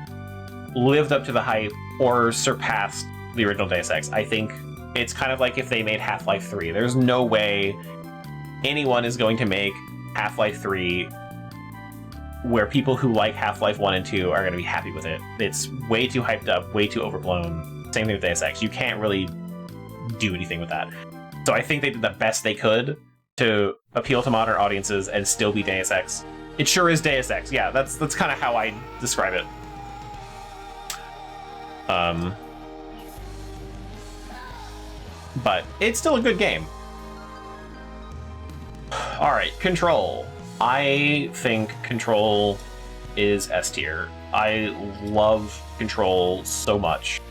lived up to the hype or surpassed the original Deus Ex. I think it's kind of like if they made Half-Life 3. There's no way anyone is going to make Half-Life 3 where people who like Half-Life 1 and 2 are going to be happy with it. It's way too hyped up, way too overblown. Same thing with Deus Ex. You can't really do anything with that. So I think they did the best they could to appeal to modern audiences and still be Deus Ex. It sure is Deus Ex. Yeah, that's kind of how I describe it. But it's still a good game. Alright, Control. I think Control is S tier. I love Control so much.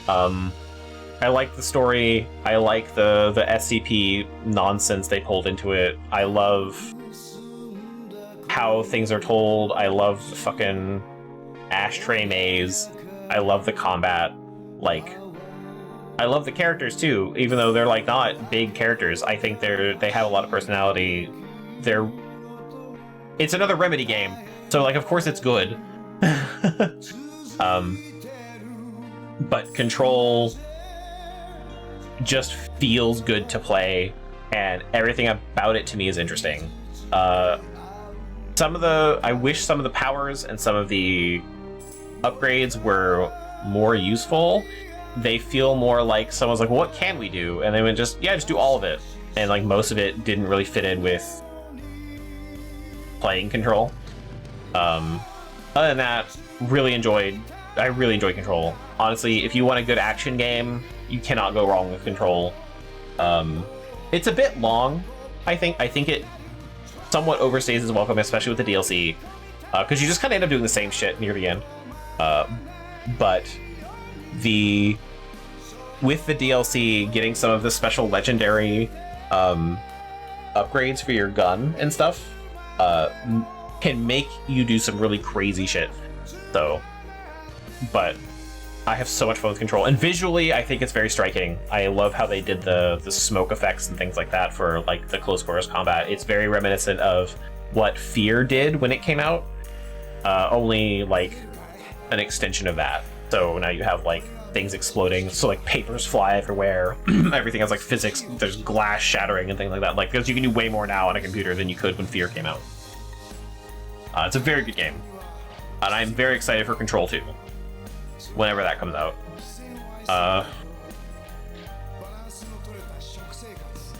I like the story. I like the SCP nonsense they pulled into it. I love how things are told. I love the fucking ashtray maze. I love the combat. Like, I love the characters too, even though they're like not big characters. I think they have a lot of personality. It's another Remedy game, so like of course it's good. But Control just feels good to play, and everything about it to me is interesting. I wish some of the powers and some of the upgrades were more useful. They feel more like someone's like, well, what can we do? And they would just do all of it. And like most of it didn't really fit in with playing Control. Other than that, I really enjoyed Control. Honestly, if you want a good action game, you cannot go wrong with Control. It's a bit long, I think. I think it somewhat overstays its welcome, especially with the DLC, because you just kind of end up doing the same shit near the end. But with the DLC, getting some of the special legendary upgrades for your gun and stuff can make you do some really crazy shit. So, but I have so much fun with Control, and visually I think it's very striking. I love how they did the smoke effects and things like that for like the close quarters combat. It's very reminiscent of what Fear did when it came out, only like an extension of that. So now you have like things exploding, so like papers fly everywhere. Everything has like physics. There's glass shattering and things like that. Like because you can do way more now on a computer than you could when Fear came out. It's a very good game, and I'm very excited for Control 2 whenever that comes out.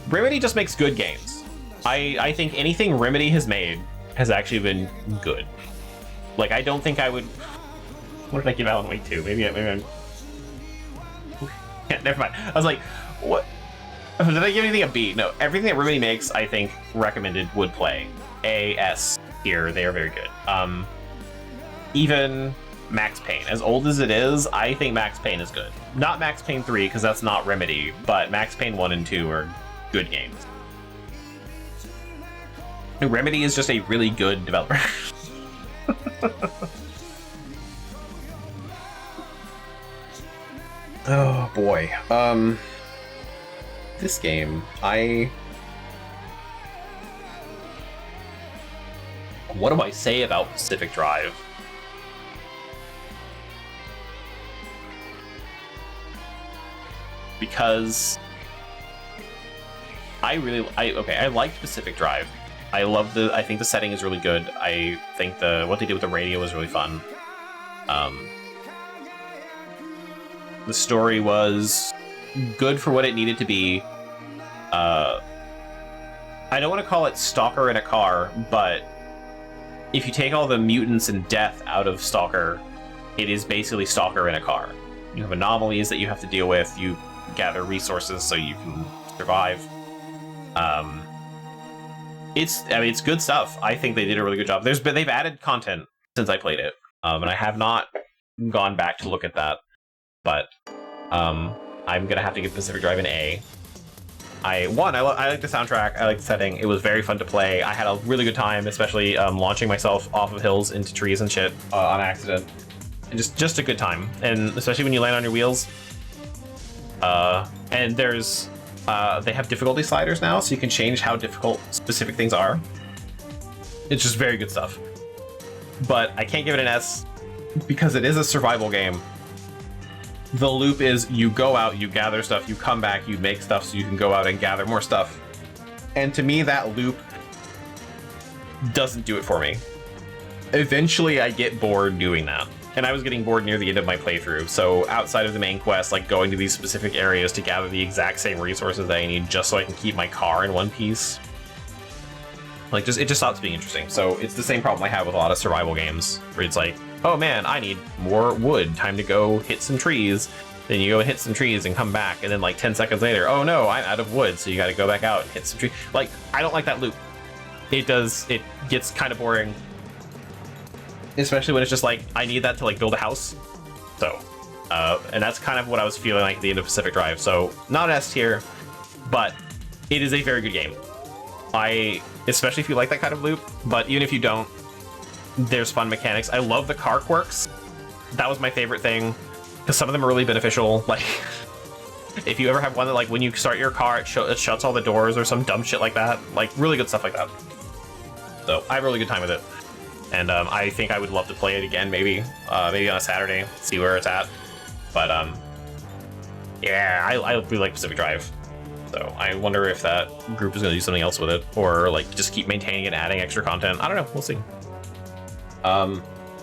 Remedy just makes good games. I think anything Remedy has made has actually been good. Like, I don't think I would... What did I give Alan Wake 2? Maybe I'm... Yeah, never mind. I was like, what? Did I give anything a B? No, everything that Remedy makes, I think, recommended would play. A, S, here, they are very good. Even Max Payne, as old as it is, I think Max Payne is good. Not Max Payne 3, because that's not Remedy, but Max Payne 1 and 2 are good games. Remedy is just a really good developer. Oh boy. This game, what do I say about Pacific Drive? Because I liked Pacific Drive. I think the setting is really good. I think what they did with the radio was really fun. The story was good for what it needed to be. I don't want to call it Stalker in a car, but if you take all the mutants and death out of Stalker, it is basically Stalker in a car. You have anomalies that you have to deal with, you gather resources so you can survive. It's good stuff. I think they did a really good job. They've added content since I played it, and I have not gone back to look at that. But I'm gonna have to give Pacific Drive an A. I like the soundtrack. I like the setting. It was very fun to play. I had a really good time, especially launching myself off of hills into trees and shit on accident. And just a good time, and especially when you land on your wheels. And there's they have difficulty sliders now, so you can change how difficult specific things are. It's just very good stuff. But I can't give it an S because it is a survival game. The loop is you go out, you gather stuff, you come back, you make stuff so you can go out and gather more stuff. And to me, that loop doesn't do it for me. Eventually, I get bored doing that. And I was getting bored near the end of my playthrough, so outside of the main quest, like going to these specific areas to gather the exact same resources that I need just so I can keep my car in one piece, like it just stops being interesting. So it's the same problem I have with a lot of survival games, where it's like, oh man, I need more wood, time to go hit some trees. Then you go hit some trees and come back, and then like 10 seconds later, oh no, I'm out of wood, so you gotta go back out and hit some trees. Like, I don't like that loop. It gets kind of boring. Especially when it's just like, I need that to like build a house. So, and that's kind of what I was feeling like at the end of Pacific Drive. So, not an S tier, but it is a very good game. Especially if you like that kind of loop, but even if you don't, there's fun mechanics. I love the car quirks. That was my favorite thing, because some of them are really beneficial. Like, if you ever have one that like when you start your car, it shuts all the doors or some dumb shit like that. Like, really good stuff like that. So, I have a really good time with it. And I think I would love to play it again, maybe on a Saturday, see where it's at. But yeah, I really like Pacific Drive. So I wonder if that group is going to do something else with it, or like just keep maintaining and adding extra content. I don't know. We'll see.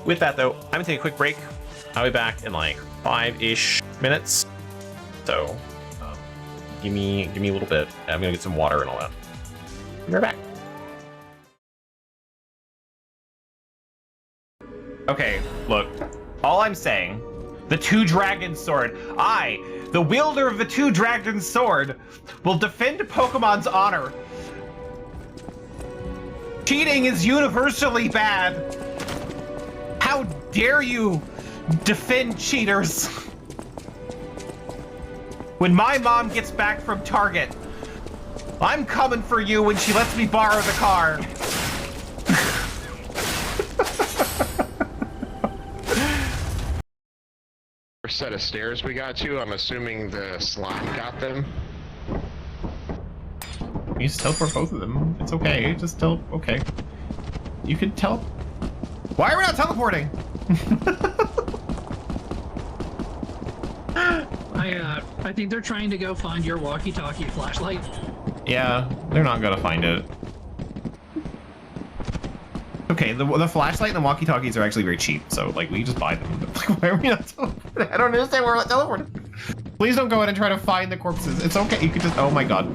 With that though, I'm gonna take a quick break. I'll be back in like 5-ish minutes. So give me a little bit. I'm gonna get some water and all that. We're back. Okay, look, all I'm saying, the two-dragon sword, I, the wielder of the two-dragon sword, will defend Pokemon's honor. Cheating is universally bad. How dare you defend cheaters? When my mom gets back from Target, I'm coming for you when she lets me borrow the car. Set of stairs we got to. I'm assuming the slime got them. You just teleport both of them. It's okay. Just okay. You can tell. Why are we not teleporting? I think they're trying to go find your walkie-talkie flashlight. Yeah, they're not gonna find it. Okay, the flashlight and the walkie-talkies are actually very cheap, so like we just buy them. Like, why are we not teleporting? I don't understand why we're not teleporting. Please don't go in and try to find the corpses. It's okay. You could just. Oh my god.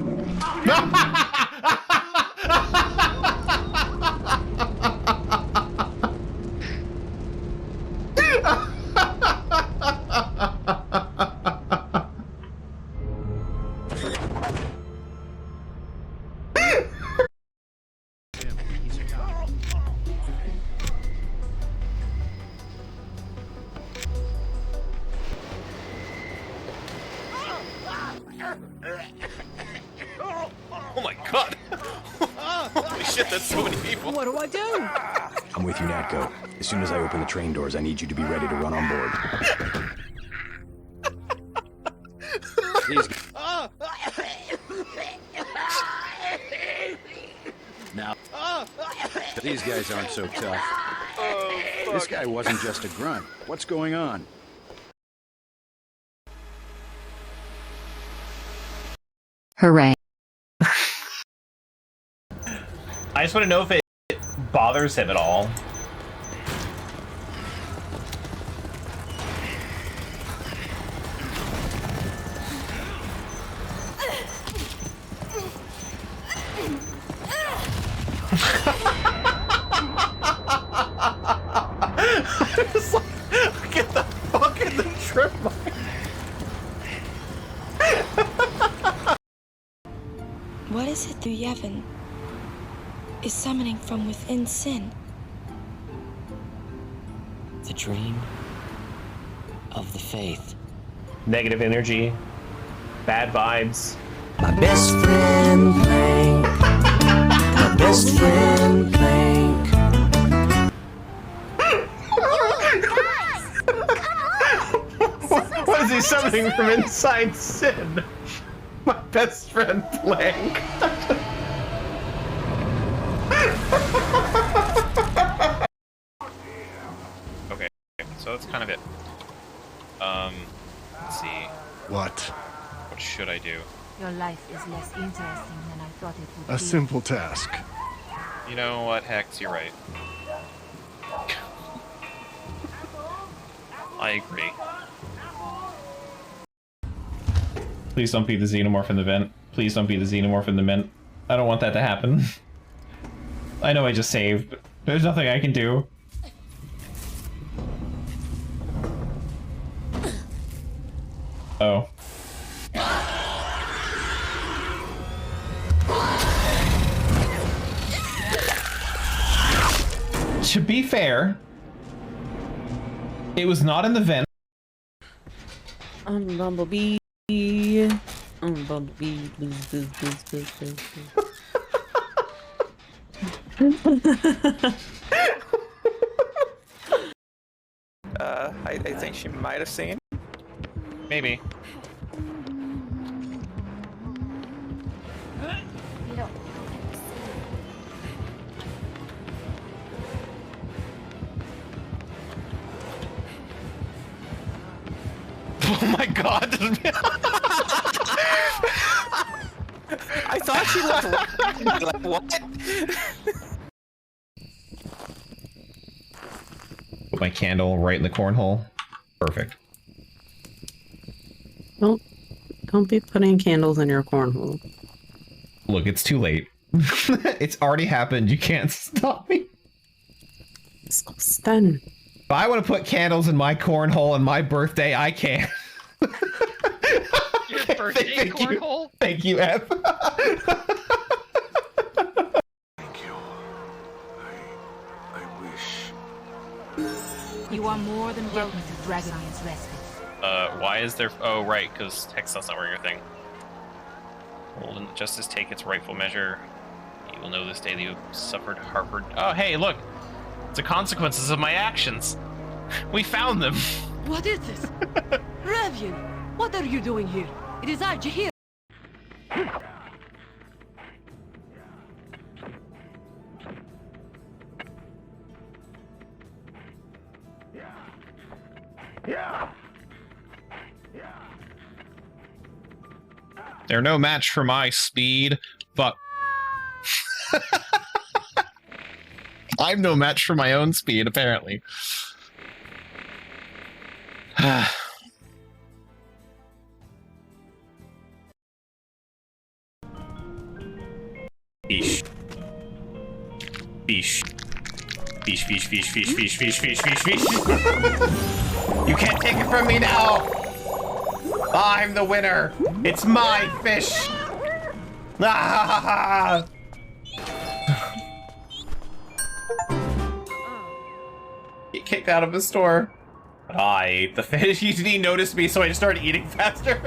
Oh my god! Holy shit, that's so many people! What do I do? I'm with you, Natko. As soon as I open the train doors, I need you to be ready to run on board. These... Now, these guys aren't so tough. This guy wasn't just a grunt. What's going on? Hooray. I just want to know if it bothers him at all. Just like, get the fuck in the trip mine. What is it through Yevon is summoning from within Sin? The dream of the faith. Negative energy, bad vibes. My best friend Plank. My best friend Plank. What is he summoning from inside Sin? My best friend Plank. Okay, so that's kind of it. Let's see. What? What should I do? Your life is less interesting than I thought it would be. A simple task. You know what, Hex, you're right. I agree. Please don't be the xenomorph in the vent. Please don't be the xenomorph in the vent. I don't want that to happen. I know I just saved, but there's nothing I can do. Oh. To be fair, it was not in the vent. I'm Bumblebee. I'm Bumblebee. Blues, blues, blues, blues, blues, blues. I think she might have seen. Maybe. Oh my god! I thought she looked like what? Put my candle right in the cornhole. Perfect. Don't be putting candles in your cornhole. Look, it's too late. It's already happened. You can't stop me. It's done. If I want to put candles in my cornhole on my birthday, I can. Your birthday cornhole? Thank you, F. Thank you. I wish. You are more than welcome to Dragon's respite. Why is there... Oh, right, because Hexon's not wearing a thing. Will justice take its rightful measure? You will know this day that you have suffered Harvard... Oh, hey, look! It's the consequences of my actions! We found them! What is this? Revian, what are you doing here? It is I, Jahir. They're no match for my speed, but I'm no match for my own speed, apparently. Fish. Fish. Fish, fish, fish, fish, fish, fish, fish, fish, fish. You can't take it from me now! I'm the winner! It's my fish! Ah! Get kicked out of the store. I ate the fish. He noticed me, so I just started eating faster.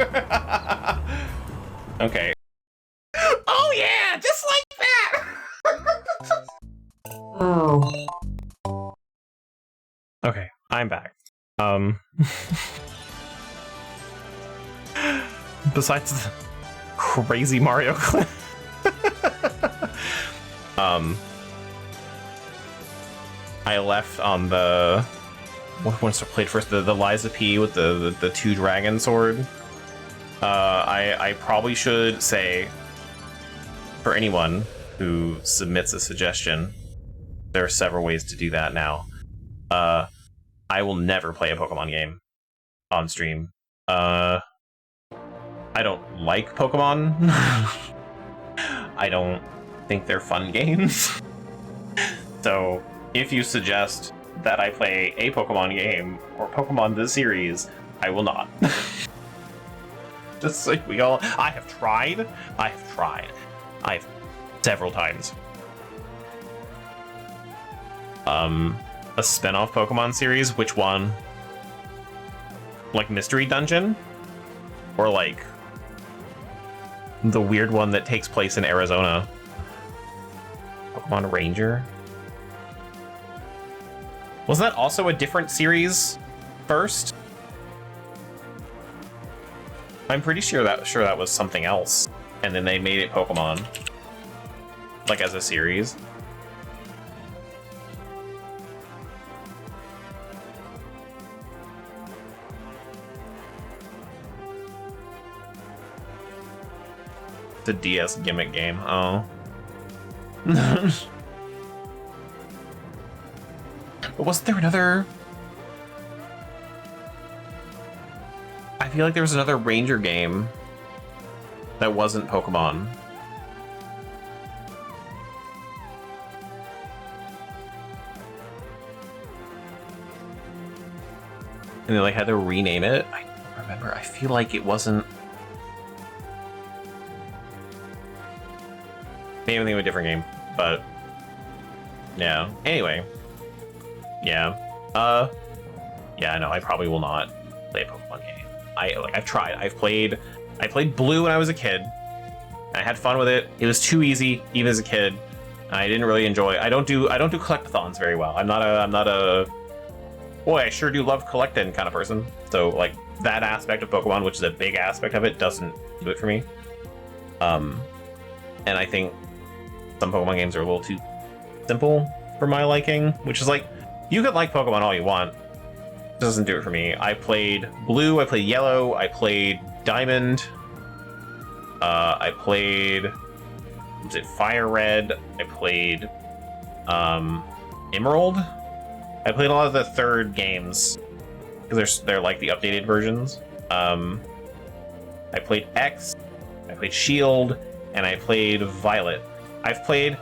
Okay. Oh yeah! Just like that! Oh. Okay, I'm back. Besides the crazy Mario clip. I left on the what ones I played first, the Liza P with the two dragon sword. I probably should say, for anyone who submits a suggestion, there are several ways to do that now. I will never play a Pokemon game on stream. I don't like Pokemon. I don't think they're fun games. So if you suggest that I play a Pokemon game or Pokemon the series, I will not. Just like we all, I have tried several times. A spin-off Pokemon series, which one? Like Mystery Dungeon? Or like the weird one that takes place in Arizona? Pokemon Ranger? Wasn't that also a different series first? I'm pretty sure that was something else, and then they made it Pokemon, like as a series. The DS gimmick game. Oh. But wasn't there another? I feel like there was another Ranger game that wasn't Pokemon. And they like had to rename it. I don't remember. I feel like it wasn't. Maybe I'm thinking of a different game, but yeah. Anyway, yeah. Yeah. No, I probably will not play a Pokemon game. I've tried. I played Blue when I was a kid. I had fun with it. It was too easy, even as a kid. I didn't really enjoy. I don't do collectathons very well. I'm not a. Boy, I sure do love collecting kind of person. So like that aspect of Pokemon, which is a big aspect of it, doesn't do it for me. And I think some Pokemon games are a little too simple for my liking, which is like, you could like Pokemon all you want. It doesn't do it for me. I played Blue, I played Yellow, I played Diamond, I played, was it Fire Red, I played Emerald. I played a lot of the third games, because they're like the updated versions. I played X, I played Shield, and I played Violet. I've played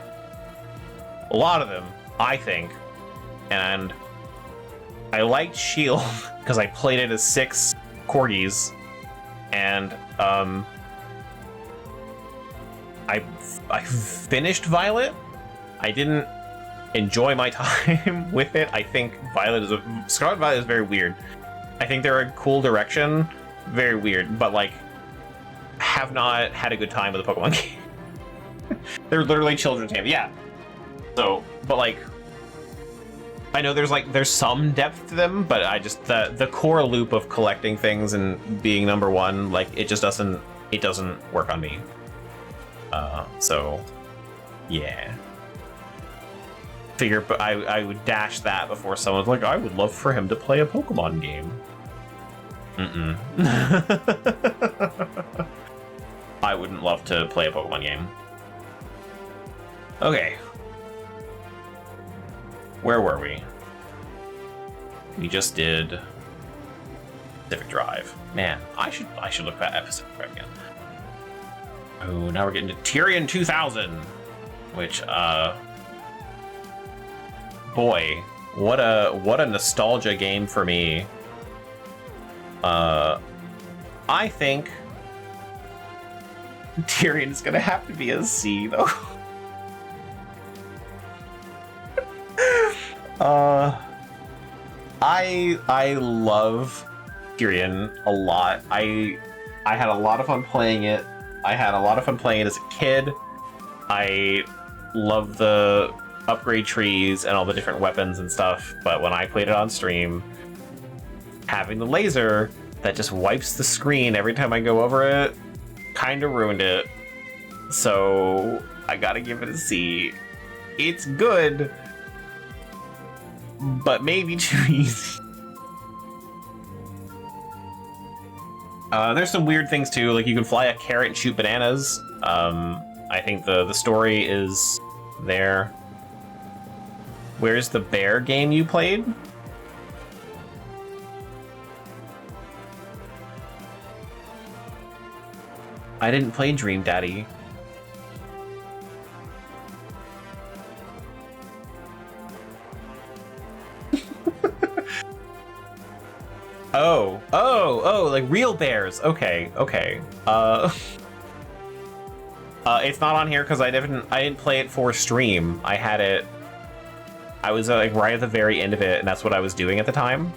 a lot of them, I think, and I liked Shield because I played it as 6 corgis, and I finished Violet. I didn't enjoy my time with it. I think Scarlet Violet is very weird. I think they're a cool direction, very weird, but like, have not had a good time with a Pokemon game. They're literally children's games, yeah. So, but like, I know there's some depth to them, but I just the core loop of collecting things and being number one, like it doesn't work on me. So, yeah. Figure, but I would dash that before someone's like, I would love for him to play a Pokemon game. I wouldn't love to play a Pokemon game. Okay. Where were we? We just did Pacific Drive. Man, I should look at Pacific Drive again. Oh, now we're getting to Tyrion 2000, which boy, what a nostalgia game for me. I think Tyrion is gonna have to be a C though. I love Tyrion a lot. I had a lot of fun playing it. I had a lot of fun playing it as a kid. I love the upgrade trees and all the different weapons and stuff, but when I played it on stream, having the laser that just wipes the screen every time I go over it kind of ruined it. So I gotta give it a C. It's good, but maybe too easy. There's some weird things too, like you can fly a carrot and shoot bananas. I think the story is there. Where's the bear game you played? I didn't play Dream Daddy. Oh, like real bears. Okay. It's not on here because I didn't play it for stream. I had it. I was like right at the very end of it, and that's what I was doing at the time.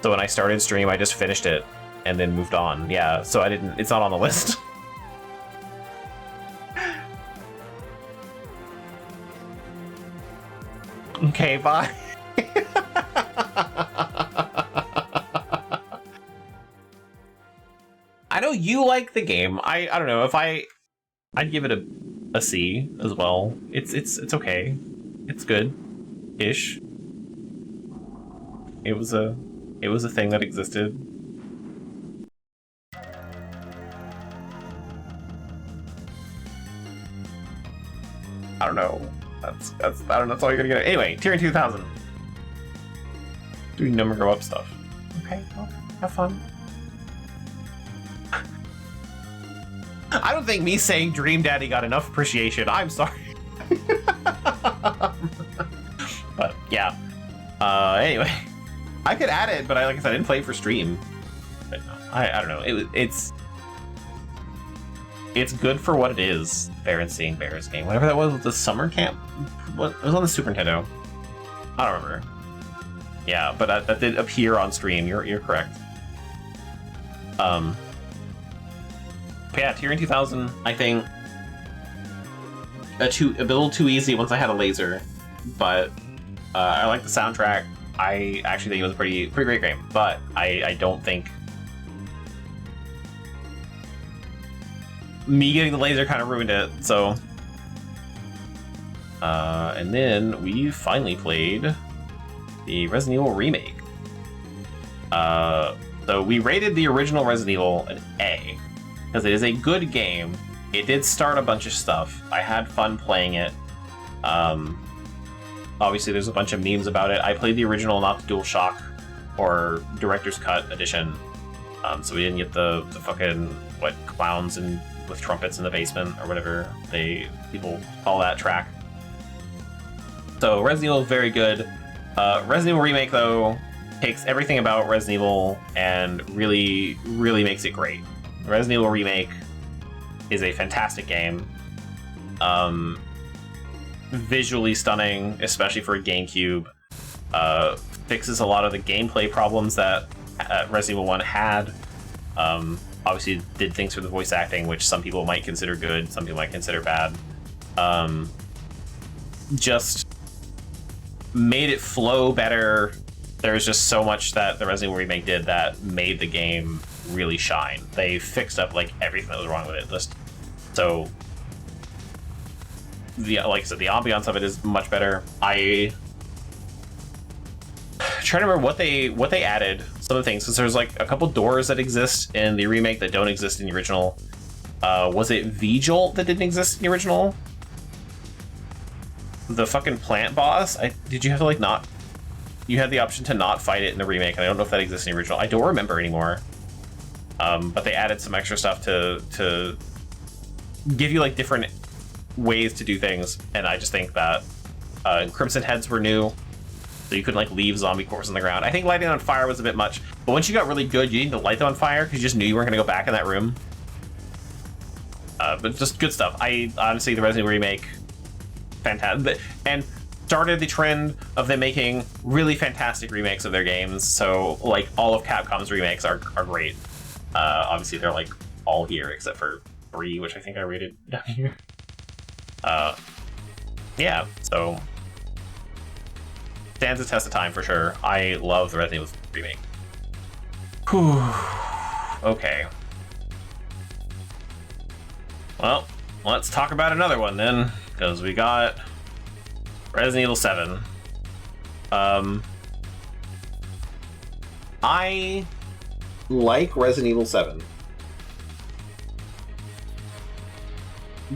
So when I started stream, I just finished it and then moved on. Yeah, so I didn't. It's not on the list. Okay, bye. I know you like the game. I don't know if I'd give it a C as well. It's okay. It's good-ish. It was a thing that existed. I don't know. That's I don't know. That's all you're gonna get. Anyway, Tyrion 2000. Doing number grow up stuff. Okay, well, have fun. I don't think me saying Dream Daddy got enough appreciation. I'm sorry. But yeah. Anyway, I could add it, but like I said, I didn't play it for stream. But no, I don't know. It's good for what it is. Bear and Seeing Bears game, whatever that was, the summer camp. What it was on the Super Nintendo? I don't remember. Yeah, but that did appear on stream. You're correct. But yeah, Tyrion 2000, I think a little too easy once I had a laser, but I like the soundtrack. I actually think it was a pretty great game, but I don't think me getting the laser kind of ruined it. So and then we finally played the Resident Evil remake. So we rated the original Resident Evil an A because it is a good game. It did start a bunch of stuff. I had fun playing it. Obviously, there's a bunch of memes about it. I played the original, not the DualShock or Director's Cut edition. So we didn't get the fucking clowns and with trumpets in the basement or whatever people call that track. So Resident Evil is very good. Resident Evil Remake though takes everything about Resident Evil and really makes it great. Resident Evil Remake is a fantastic game. Visually stunning, especially for a GameCube. Fixes a lot of the gameplay problems that Resident Evil 1 had. Obviously did things for the voice acting, which some people might consider good, some people might consider bad. Just made it flow better. There's just so much that the Resident Evil Remake did that made the game really shine. They fixed up like everything that was wrong with it. So like I said, the ambiance of it is much better. I trying to remember what they added. Some of the things, because there's like a couple doors that exist in the remake that don't exist in the original. Was it V-Jolt that didn't exist in the original? The fucking plant boss? Did you have to like not... You had the option to not fight it in the remake, and I don't know if that exists in the original. I don't remember anymore. But they added some extra stuff to give you like different ways to do things, and I just think that Crimson Heads were new, so you couldn't like leave zombie corpses on the ground. I think lighting on fire was a bit much, but once you got really good, you didn't need to light them on fire because you just knew you weren't going to go back in that room. But just good stuff. I honestly, the Resident Evil remake, fantastic, and started the trend of them making really fantastic remakes of their games. So like all of Capcom's remakes are great. Obviously they're like all here except for 3, which I think I rated down here. Yeah, so stands the test of time for sure. I love the Resident Evil remake. Whew. Okay. Well, let's talk about another one then, because we got Resident Evil 7. I like Resident Evil 7.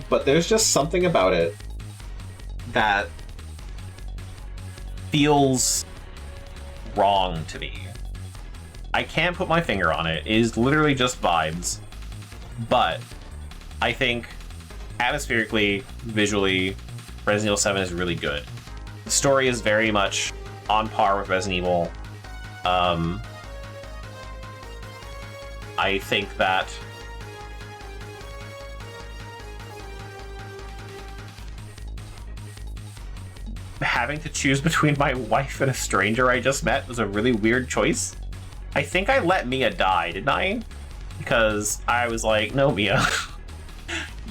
But there's just something about it that feels wrong to me. I can't put my finger on it. It is literally just vibes. But I think atmospherically, visually, Resident Evil 7 is really good. The story is very much on par with Resident Evil. I think that having to choose between my wife and a stranger I just met was a really weird choice. I think I let Mia die, didn't I? Because I was like, no, Mia,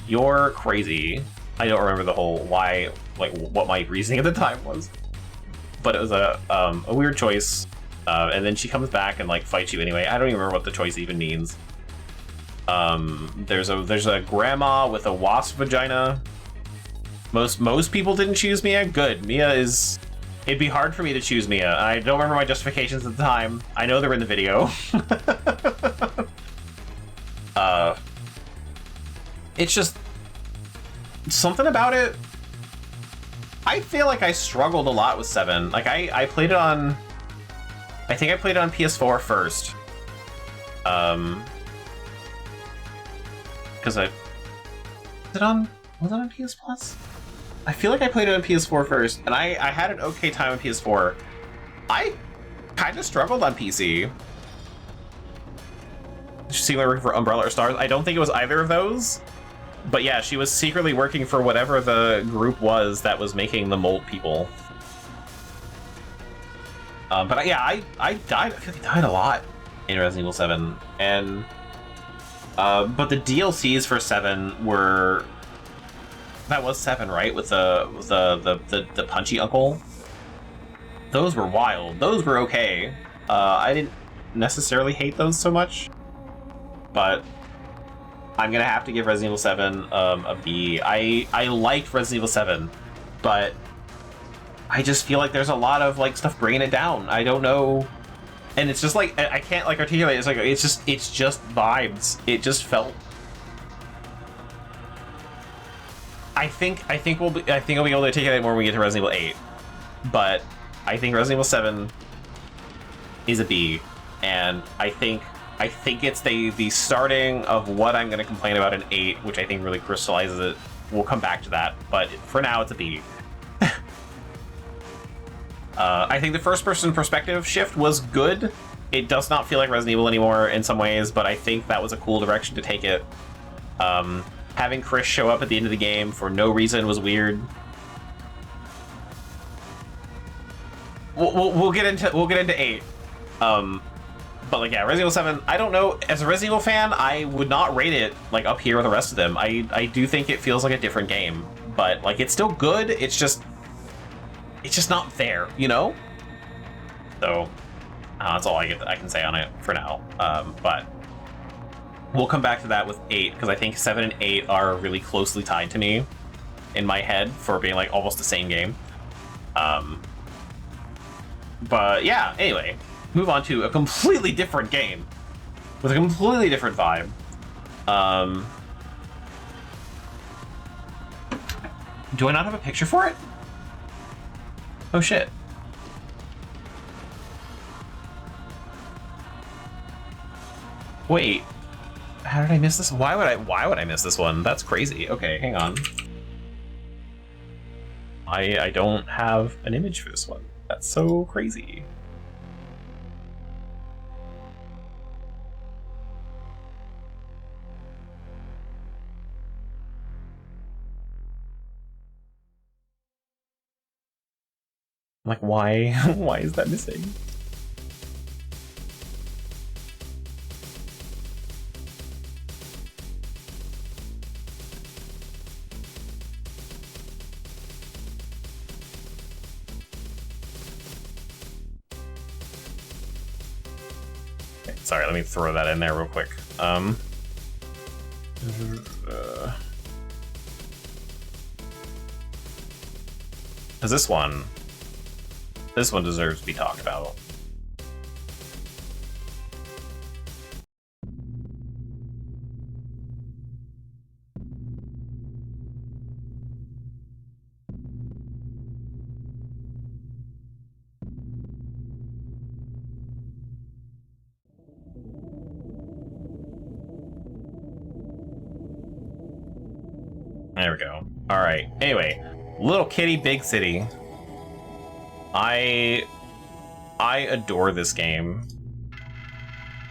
you're crazy. I don't remember the whole why, like what my reasoning at the time was, but it was a weird choice. And then she comes back and like fights you anyway. I don't even remember what the choice even means. There's a grandma with a wasp vagina. Most people didn't choose Mia. Good. Mia is... It'd be hard for me to choose Mia. I don't remember my justifications at the time. I know they're in the video. It's just... something about it... I feel like I struggled a lot with 7. Like, I played it on... I think I played it on PS4 first. Because I... Was it on PS Plus? I feel like I played it on PS4 first, and I had an okay time on PS4. I kind of struggled on PC. Did you see me working for Umbrella or Stars? I don't think it was either of those. But yeah, she was secretly working for whatever the group was that was making the mold people. But yeah, I died. I feel like I died a lot in Resident Evil 7, and but the DLCs for 7 were... That was 7, right? With the punchy uncle. Those were wild. Those were okay. I didn't necessarily hate those so much, but I'm gonna have to give Resident Evil 7 a B. I liked Resident Evil 7, but I just feel like there's a lot of like stuff bringing it down. I don't know, and it's just like I can't like articulate. It's like it's just vibes. It just felt. I think I'll be able to articulate more when we get to Resident Evil 8, but I think Resident Evil 7 is a B, and I think it's the starting of what I'm going to complain about in 8, which I think really crystallizes it. We'll come back to that, but for now it's a B. I think the first-person perspective shift was good. It does not feel like Resident Evil anymore in some ways, but I think that was a cool direction to take it. Having Chris show up at the end of the game for no reason was weird. We'll get into 8. But like yeah, Resident Evil 7, I don't know, as a Resident Evil fan, I would not rate it like up here with the rest of them. I do think it feels like a different game, but like it's still good, it's just not there, you know? So that's all I can say on it for now. But we'll come back to that with 8, because I think 7 and 8 are really closely tied to me in my head for being like almost the same game. But yeah, anyway, move on to a completely different game with a completely different vibe. Do I not have a picture for it? Oh shit. Wait. How did I miss this? Why would I miss this one? That's crazy. Okay, hang on. I don't have an image for this one. That's so crazy. Like, why? Why is that missing? Okay, sorry, let me throw that in there real quick. Cause this one deserves to be talked about. There we go. All right. Anyway, Little Kitty, Big City. I adore this game.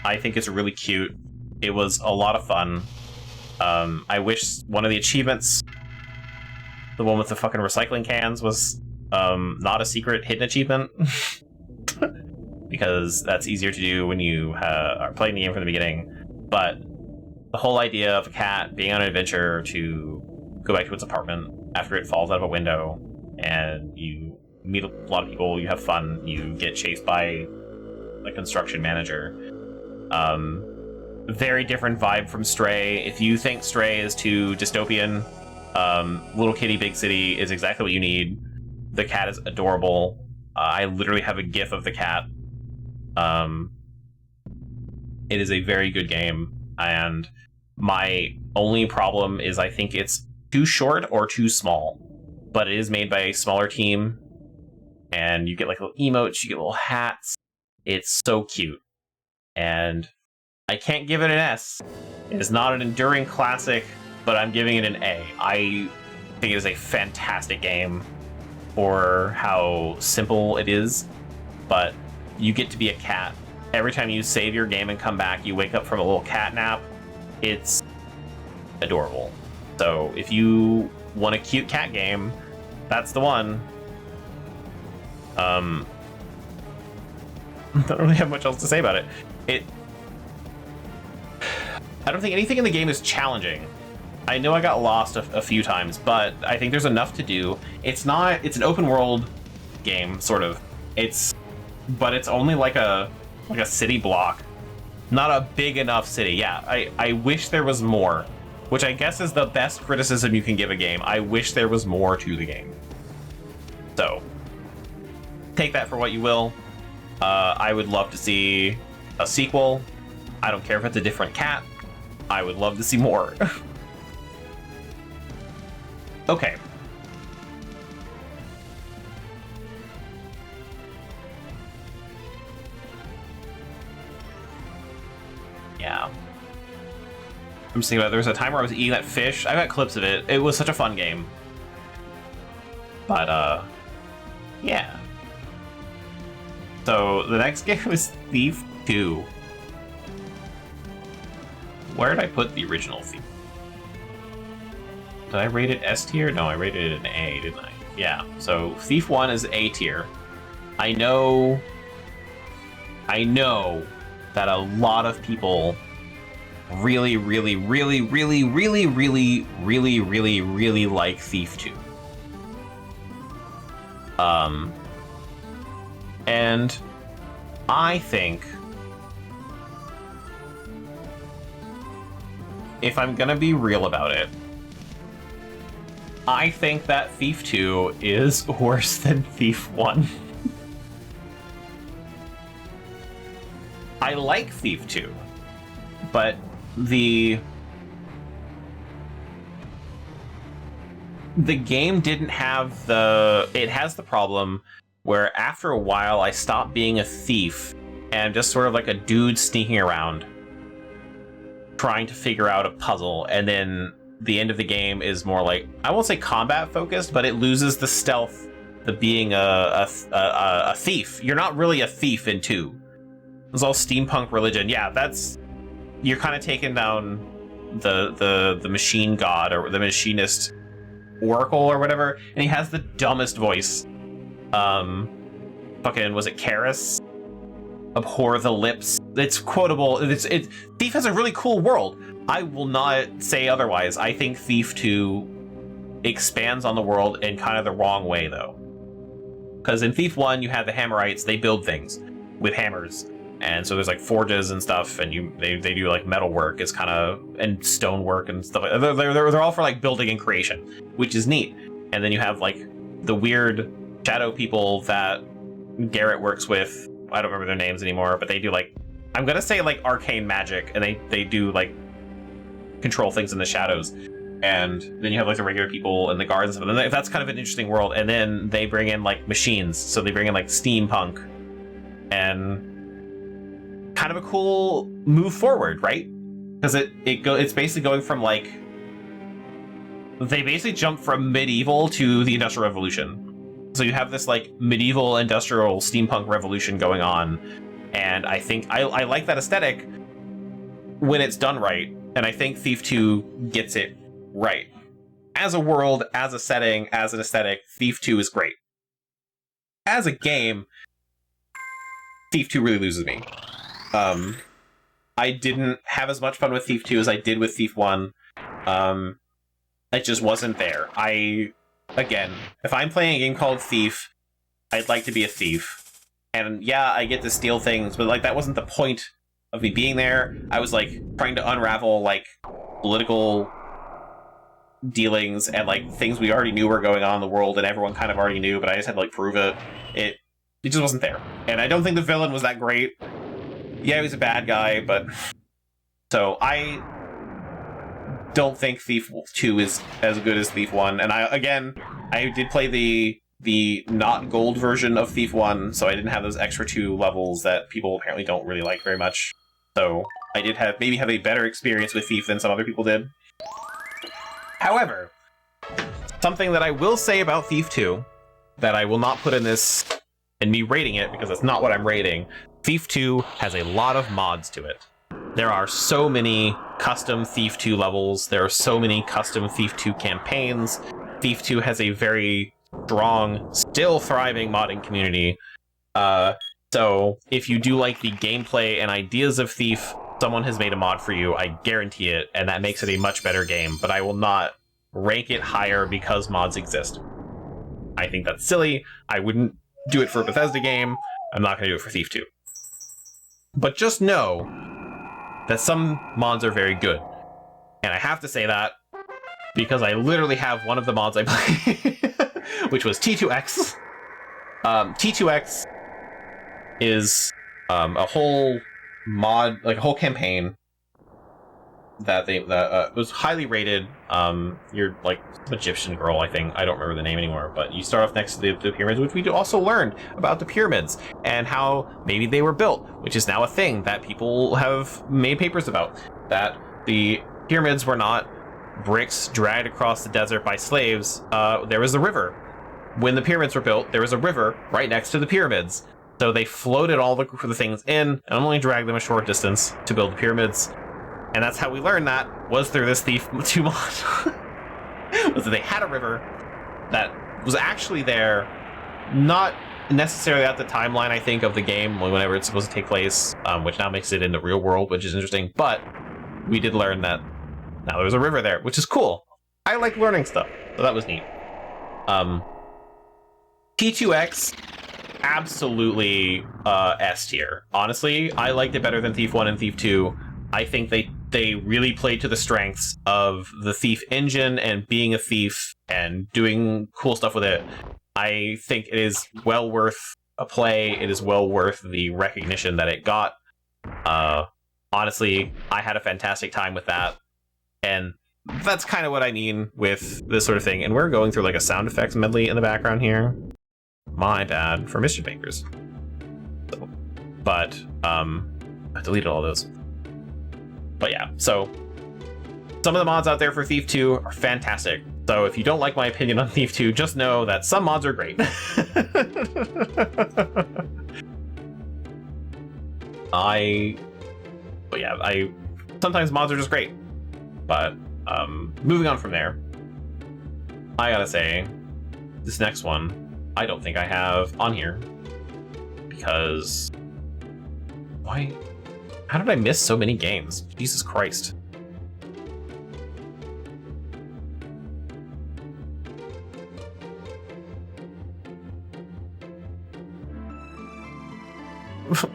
I think it's really cute. It was a lot of fun. I wish one of the achievements, the one with the fucking recycling cans, was not a secret hidden achievement. Because that's easier to do when you are playing the game from the beginning. But the whole idea of a cat being on an adventure to go back to its apartment after it falls out of a window, and you meet a lot of people, you have fun, you get chased by a construction manager. Very different vibe from Stray. If you think Stray is too dystopian, Little Kitty Big City is exactly what you need. The cat is adorable. I literally have a GIF of the cat. It is a very good game, and my only problem is I think it's too short or too small. But it is made by a smaller team, and you get like little emotes, you get little hats. It's so cute. And I can't give it an S. It is not an enduring classic, but I'm giving it an A. I think it is a fantastic game for how simple it is, but you get to be a cat. Every time you save your game and come back, you wake up from a little cat nap. It's adorable. So if you want a cute cat game, that's the one. I don't really have much else to say about it. I don't think anything in the game is challenging. I know I got lost a few times, but I think there's enough to do. It's an open world game, sort of. But it's only like a city block. Not a big enough city. Yeah, I wish there was more. Which I guess is the best criticism you can give a game. I wish there was more to the game. So, take that for what you will. I would love to see a sequel. I don't care if it's a different cat. I would love to see more. Okay. Yeah. I'm just thinking about it. There was a time where I was eating that fish. I got clips of it. It was such a fun game. But, yeah. So, the next game was Thief 2. Where did I put the original Thief? Did I rate it S tier? No, I rated it an A, didn't I? Yeah, so Thief 1 is A tier. I know that a lot of people really like Thief 2. And I think if I'm gonna be real about it, I think that Thief 2 is worse than Thief 1. I like Thief 2, but the game didn't have it has the problem where after a while I stopped being a thief and just sort of like a dude sneaking around trying to figure out a puzzle, and then the end of the game is more like, I won't say combat focused, but it loses the stealth, the being a thief. You're not really a thief in 2. It's all steampunk religion. Yeah, you're kind of taking down the machine god or the machinist oracle or whatever, and he has the dumbest voice. Fucking, was it Karis? Abhor the lips. It's quotable. Thief has a really cool world. I will not say otherwise. I think Thief 2 expands on the world in kind of the wrong way, though. Because in Thief 1, you have the Hammerites. They build things with hammers. And so there's like forges and stuff, and they do like metal work. It's kind of, and stone work and stuff. They're all for like building and creation, which is neat. And then you have like the weird shadow people that Garrett works with. I don't remember their names anymore, but they do like, I'm gonna say like arcane magic, and they do like control things in the shadows. And then you have like the regular people and the guards and stuff. And that's kind of an interesting world. And then they bring in like machines, so they bring in like steampunk, and kind of a cool move forward, right? Because it's basically going from like, they basically jump from medieval to the Industrial Revolution. So you have this like medieval industrial steampunk revolution going on, and I think I like that aesthetic when it's done right, and I think Thief 2 gets it right. As a world, as a setting, as an aesthetic, Thief 2 is great. As a game, Thief 2 really loses me. I didn't have as much fun with Thief 2 as I did with Thief 1. It just wasn't there. Again, if I'm playing a game called Thief, I'd like to be a thief. And yeah, I get to steal things, but like that wasn't the point of me being there. I was like trying to unravel like political dealings and like things we already knew were going on in the world, and everyone kind of already knew, but I just had to like prove it. It just wasn't there. And I don't think the villain was that great. Yeah, he was a bad guy, but so I don't think Thief 2 is as good as Thief 1. And I did play the not gold version of Thief 1, so I didn't have those extra 2 levels that people apparently don't really like very much. So I did maybe have a better experience with Thief than some other people did. However, something that I will say about Thief 2 that I will not put in this and me rating it, because that's not what I'm rating. Thief 2 has a lot of mods to it. There are so many custom Thief 2 levels. There are so many custom Thief 2 campaigns. Thief 2 has a very strong, still thriving modding community. So if you do like the gameplay and ideas of Thief, someone has made a mod for you, I guarantee it, and that makes it a much better game. But I will not rank it higher because mods exist. I think that's silly. I wouldn't do it for a Bethesda game. I'm not going to do it for Thief 2. But just know that some mods are very good. And I have to say that because I literally have one of the mods I play, which was T2X. T2X is a whole mod, like a whole campaign that was highly rated. You're like Egyptian girl, I think. I don't remember the name anymore, but you start off next to the pyramids, which we also learned about the pyramids and how maybe they were built, which is now a thing that people have made papers about, that the pyramids were not bricks dragged across the desert by slaves. There was a river. When the pyramids were built, there was a river right next to the pyramids. So they floated all the things in and only dragged them a short distance to build the pyramids. And that's how we learned that, was through this Thief 2 mod. Was that they had a river that was actually there, not necessarily at the timeline, I think, of the game, whenever it's supposed to take place, which now makes it in the real world, which is interesting. But we did learn that now there's a river there, which is cool. I like learning stuff, so that was neat. T2X, absolutely S tier. Honestly, I liked it better than Thief 1 and Thief 2. I think they really played to the strengths of the Thief engine and being a thief and doing cool stuff with it. I think it is well worth a play. It is well worth the recognition that it got. Honestly, I had a fantastic time with that. And that's kind of what I mean with this sort of thing. And we're going through like a sound effects medley in the background here. My bad for Mischief Makers. So, but I deleted all those. But yeah, so some of the mods out there for Thief 2 are fantastic. So if you don't like my opinion on Thief 2, just know that some mods are great. Sometimes mods are just great. But moving on from there, I gotta say, this next one, I don't think I have on here. Because why? How did I miss so many games? Jesus Christ.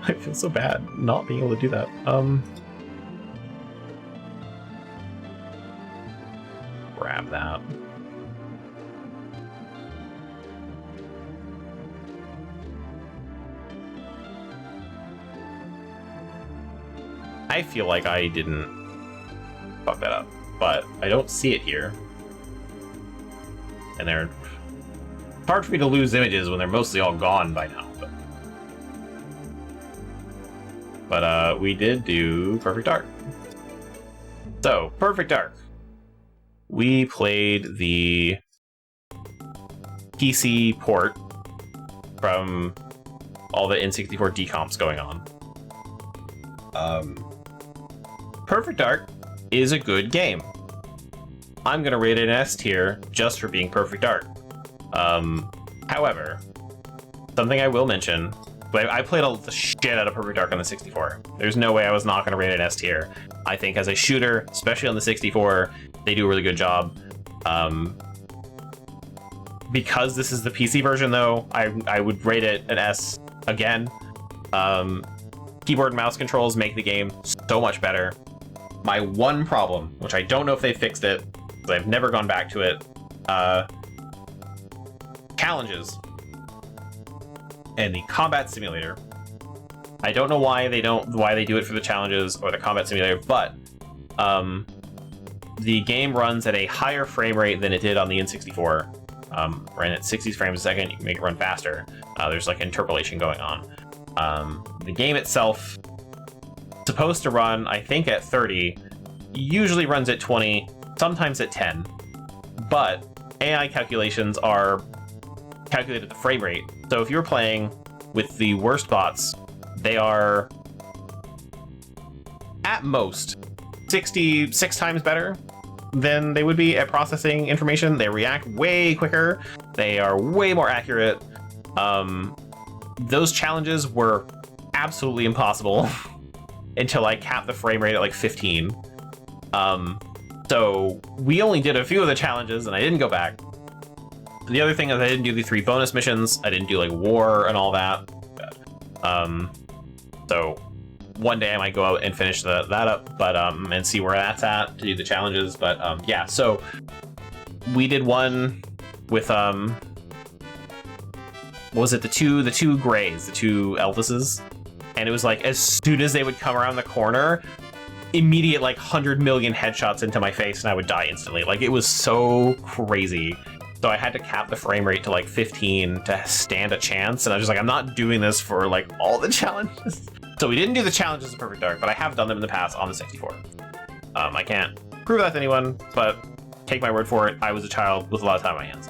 I feel so bad not being able to do that. Grab that. I feel like I didn't fuck that up, but I don't see it here. And they're hard for me to lose images when they're mostly all gone by now. But we did do Perfect Dark. So, Perfect Dark. We played the PC port from all the N64 decomps going on. Perfect Dark is a good game. I'm gonna rate it an S tier just for being Perfect Dark. However, something I will mention, I played the shit out of Perfect Dark on the 64. There's no way I was not gonna rate it an S tier. I think as a shooter, especially on the 64, they do a really good job. Because this is the PC version though, I would rate it an S again. Keyboard and mouse controls make the game so much better. My one problem, which I don't know if they fixed it, because I've never gone back to it, challenges and the combat simulator. I don't know why they do it for the challenges or the combat simulator, but the game runs at a higher frame rate than it did on the N64. Ran at 60 frames a second. You can make it run faster. There's like interpolation going on. The game itself supposed to run, I think, at 30, usually runs at 20, sometimes at 10, but AI calculations are calculated at the frame rate. So if you're playing with the worst bots, they are at most 66 times better than they would be at processing information. They react way quicker. They are way more accurate. Those challenges were absolutely impossible until I capped the frame rate at like 15. So we only did a few of the challenges and I didn't go back. The other thing is I didn't do the 3 bonus missions. I didn't do like war and all that. So one day I might go out and finish that up, but and see where that's at to do the challenges. But yeah, so we did one with what was it, the two Greys, the two Elvises, and it was like as soon as they would come around the corner, immediate like 100 million headshots into my face and I would die instantly. Like it was so crazy. So I had to cap the frame rate to like 15 to stand a chance, and I was just like, I'm not doing this for like all the challenges. So we didn't do the challenges in Perfect Dark, but I have done them in the past on the 64. I can't prove that to anyone, but take my word for it. I was a child with a lot of time on my hands.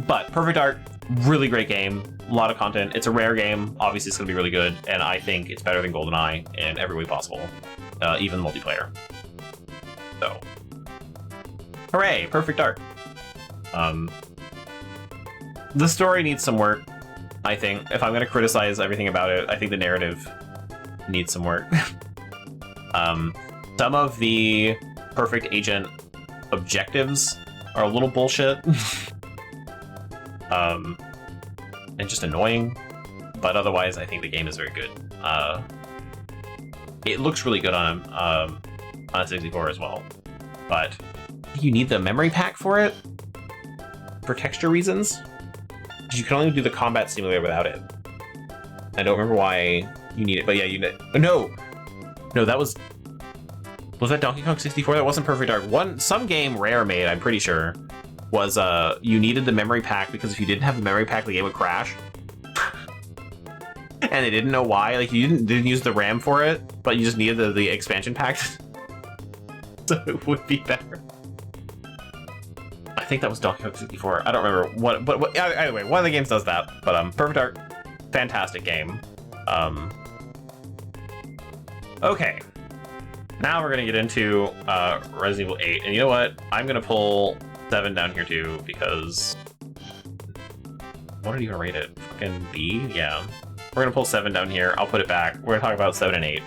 But Perfect Dark, really great game, a lot of content. It's a rare game. Obviously, it's going to be really good, and I think it's better than GoldenEye in every way possible, even multiplayer. So, hooray, Perfect Dark. The story needs some work, I think. If I'm going to criticize everything about it, I think the narrative needs some work. Some of the Perfect Agent objectives are a little bullshit. And just annoying. But otherwise, I think the game is very good. It looks really good on a 64 as well. But you need the memory pack for it? For texture reasons? Because you can only do the combat simulator without it. I don't remember why you need it, but yeah, you need. No, that was Was that Donkey Kong 64? That wasn't Perfect Dark. Some game Rare made, I'm pretty sure, was you needed the memory pack because if you didn't have the memory pack, the game would crash. And they didn't know why. Like, you didn't use the RAM for it, but you just needed the expansion pack. So it would be better. I think that was Donkey Kong 64. I don't remember what, but anyway, one of the games does that. But Perfect Dark, fantastic game. Okay. Now we're gonna get into Resident Evil 8, and you know what? I'm gonna pull 7 down here too, because what are you gonna rate it? Fucking B? Yeah. We're gonna pull 7 down here. I'll put it back. We're gonna talk about 7 and 8.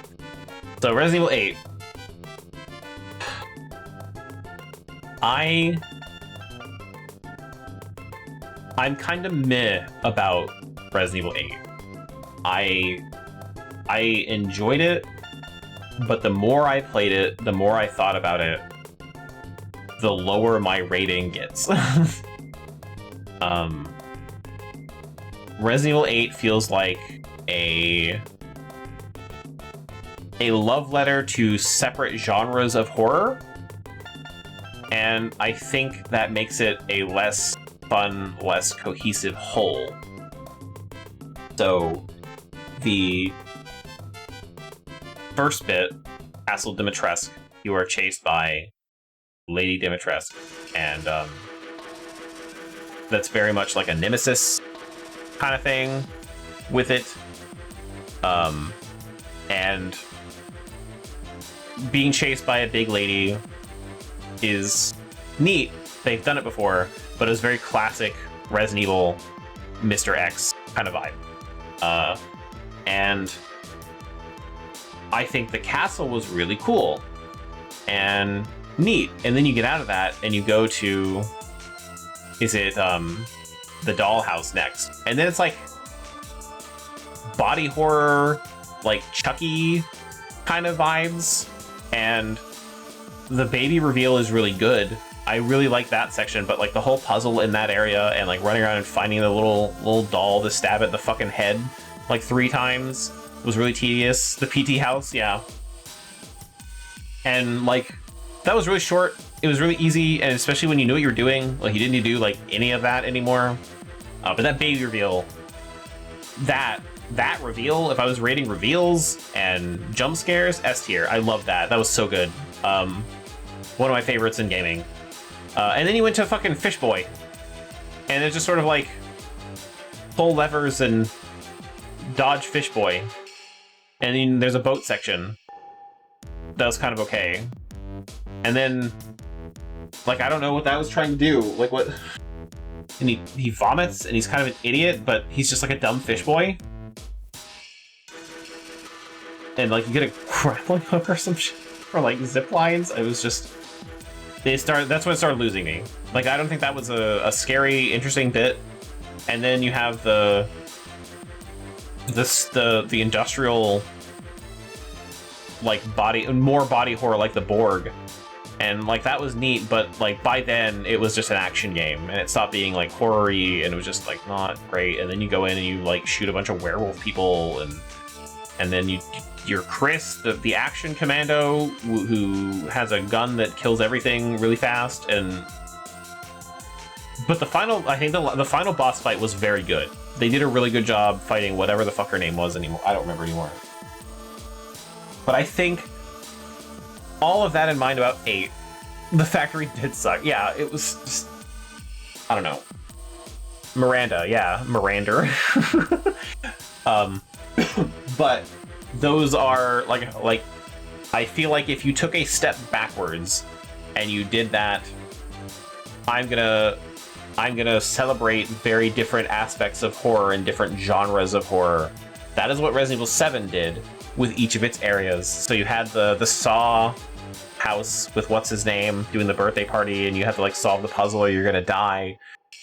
So Resident Evil 8. I'm kind of meh about Resident Evil 8. I enjoyed it, but the more I played it, the more I thought about it, the lower my rating gets. Resident Evil 8 feels like a love letter to separate genres of horror, and I think that makes it a less fun, less cohesive whole. So, the first bit, Castle Dimitrescu, you are chased by Lady Dimitrescu, and that's very much like a Nemesis kind of thing with it. And being chased by a big lady is neat. They've done it before, but it was very classic Resident Evil Mr. X kind of vibe. And I think the castle was really cool and neat. And then you get out of that and you go to, is it the dollhouse next? And then it's like body horror, like Chucky kind of vibes. And the baby reveal is really good. I really like that section, but like the whole puzzle in that area and like running around and finding the little doll to stab at the fucking head like 3 times was really tedious. The PT house, yeah. And like that was really short. It was really easy, and especially when you knew what you were doing, like you didn't need to do like any of that anymore. But that baby reveal, that reveal, if I was rating reveals and jump scares, S tier. I love that. That was so good. One of my favorites in gaming. And then you went to fucking Fish Boy, and it's just sort of like pull levers and dodge Fish Boy. And then there's a boat section that was kind of okay. And then, like, I don't know what that was trying to do. Like, what? And he vomits, and he's kind of an idiot, but he's just like a dumb fish boy. And like, you get a grappling hook or some shit, or like zip lines. It was just, that's when it started losing me. Like, I don't think that was a scary, interesting bit. And then you have the industrial, like, more body horror, like the Borg. And like that was neat, but like by then it was just an action game, and it stopped being like horror-y, and it was just like not great. And then you go in and you like shoot a bunch of werewolf people, and then you're Chris, the action commando who has a gun that kills everything really fast. But I think the final boss fight was very good. They did a really good job fighting whatever the fuck her name was anymore. I don't remember anymore. But I think all of that in mind about 8, the factory did suck. Yeah, it was just, I don't know. Miranda, yeah, Miranda. But those are like I feel like if you took a step backwards and you did that, I'm gonna celebrate very different aspects of horror and different genres of horror. That is what Resident Evil 7 did with each of its areas. So you had the Saw house with what's his name doing the birthday party, and you have to like solve the puzzle or you're gonna die.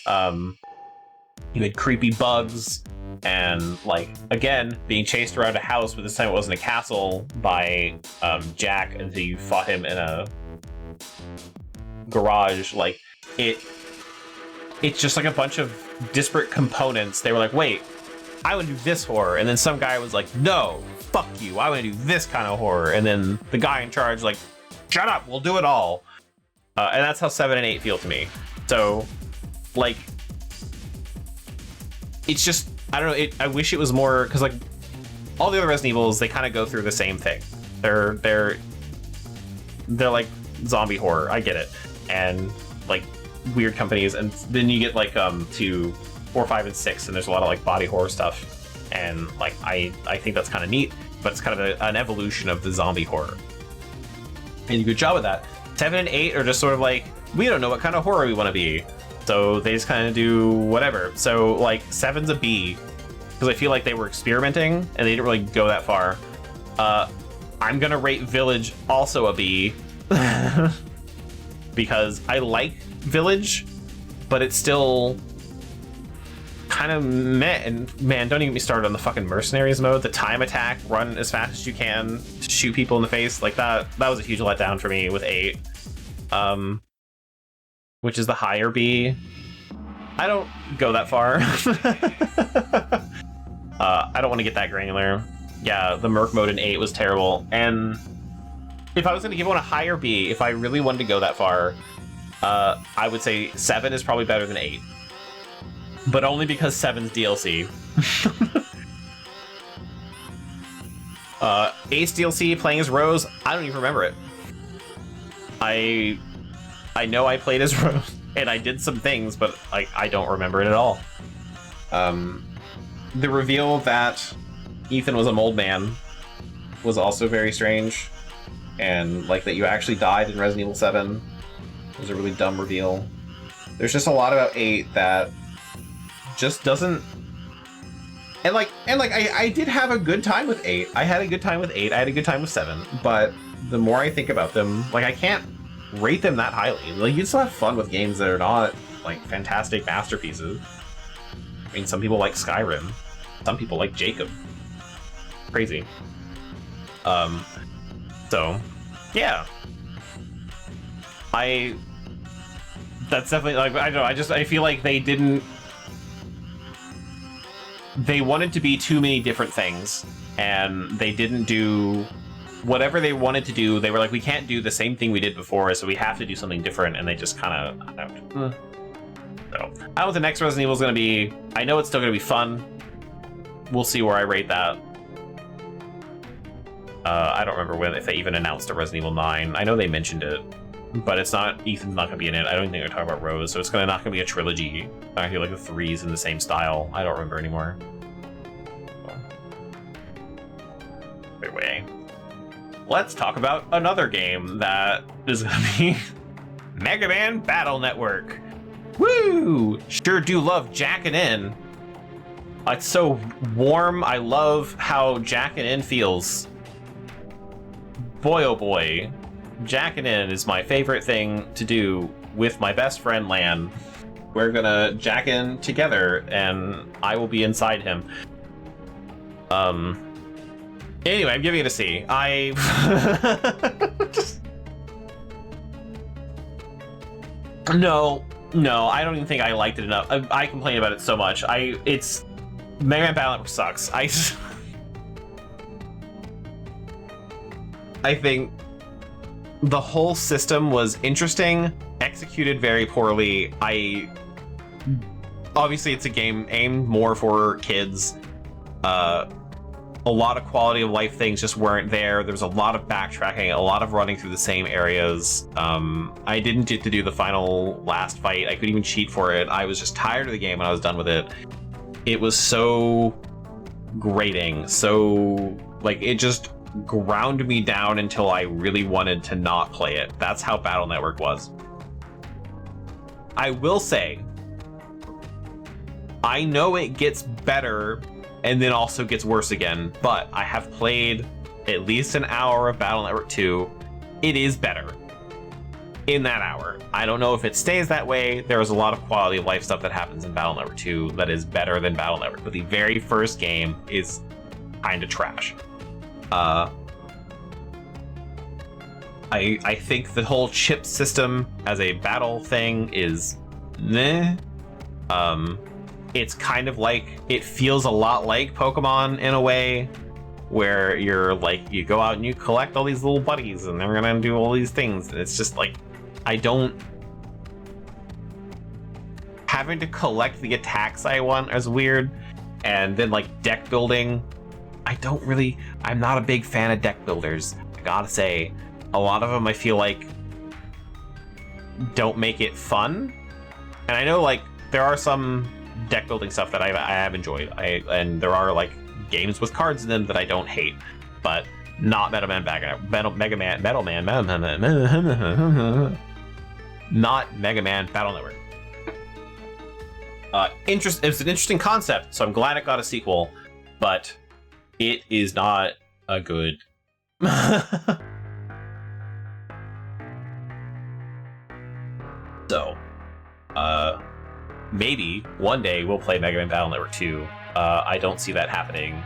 You had creepy bugs, and like again being chased around a house, but this time it wasn't a castle, by Jack until you fought him in a garage. Like it's just like a bunch of disparate components. They were like, wait, I want to do this horror, and then some guy was like, no, fuck you, I want to do this kind of horror. And then the guy in charge like, shut up, we'll do it all. And that's how 7 and 8 feel to me. So, like, it's just, I don't know, I wish it was more, because, like, all the other Resident Evils, they kind of go through the same thing. They're like zombie horror, I get it. And, like, weird companies, and then you get, like, to 4, 5, and 6, and there's a lot of, like, body horror stuff. And, like, I think that's kind of neat, but it's kind of an evolution of the zombie horror. And you do a good job with that. 7 and 8 are just sort of like, we don't know what kind of horror we want to be. So they just kind of do whatever. So, like, 7's a B, because I feel like they were experimenting, and they didn't really go that far. I'm going to rate Village also a B, because I like Village, but it's still kind of meh. And man, don't even get me started on the fucking mercenaries mode. The time attack, run as fast as you can to shoot people in the face, like that was a huge letdown for me with 8, which is the higher B. I don't go that far. I don't want to get that granular. Yeah, the Merc mode in 8 was terrible, and if I was going to give one a higher B, if I really wanted to go that far, I would say 7 is probably better than 8. But only because 7's DLC. 8's DLC, playing as Rose, I don't even remember it. I know I played as Rose, and I did some things, but I don't remember it at all. The reveal that Ethan was a mold man was also very strange. And, like, that you actually died in Resident Evil 7 was a really dumb reveal. There's just a lot about 8 that just doesn't... And I did have a good time with 8. I had a good time with 8. I had a good time with 7. But the more I think about them, like, I can't rate them that highly. Like, you still have fun with games that are not, like, fantastic masterpieces. I mean, some people like Skyrim. Some people like Jacob. Crazy. So, yeah. That's definitely, like, I don't know, I feel like they wanted to be too many different things, and they didn't do whatever they wanted to do. They were like, we can't do the same thing we did before, so we have to do something different, and they just kind of, So, I don't know what the next Resident Evil is going to be. I know it's still going to be fun. We'll see where I rate that. I don't remember if they even announced a Resident Evil 9. I know they mentioned it, but it's not. Ethan's not going to be in it. I don't think they're talking about Rose, so it's not going to be a trilogy. I feel like the 3's in the same style. I don't remember anymore. Anyway, let's talk about another game that is going to be Mega Man Battle Network. Woo! Sure do love jacking in. It's so warm. I love how jacking in feels. Boy, oh boy. Jacking in is my favorite thing to do with my best friend, Lan. We're gonna jack in together, and I will be inside him. Anyway, I'm giving it a C. No, I don't even think I liked it enough. I complain about it so much. It's Mega Man Battle Network sucks. I think the whole system was interesting, executed very poorly. Obviously it's a game aimed more for kids. A lot of quality of life things just weren't there. There was a lot of backtracking, a lot of running through the same areas. I didn't get to do the final last fight. I couldn't even cheat for it. I was just tired of the game when I was done with it. It was so grating, so, like, it just ground me down until I really wanted to not play it. That's how Battle Network was. I will say, I know it gets better and then also gets worse again, but I have played at least an hour of Battle Network 2. It is better in that hour. I don't know if it stays that way. There is a lot of quality of life stuff that happens in Battle Network 2 that is better than Battle Network, but the very first game is kind of trash. I think the whole chip system as a battle thing is meh. It's kind of like, it feels a lot like Pokemon in a way. where you're like, you go out and you collect all these little buddies and they're gonna do all these things. And it's just like, having to collect the attacks I want is weird. And then like deck building, I'm not a big fan of deck builders. I gotta say, a lot of them I feel like don't make it fun. And I know like there are some deck building stuff that I have enjoyed. And there are like games with cards in them that I don't hate, but not Metal Man not Mega Man Battle Network. It's an interesting concept, so I'm glad it got a sequel, but it is not a good. So, maybe one day we'll play Mega Man Battle Network 2. I don't see that happening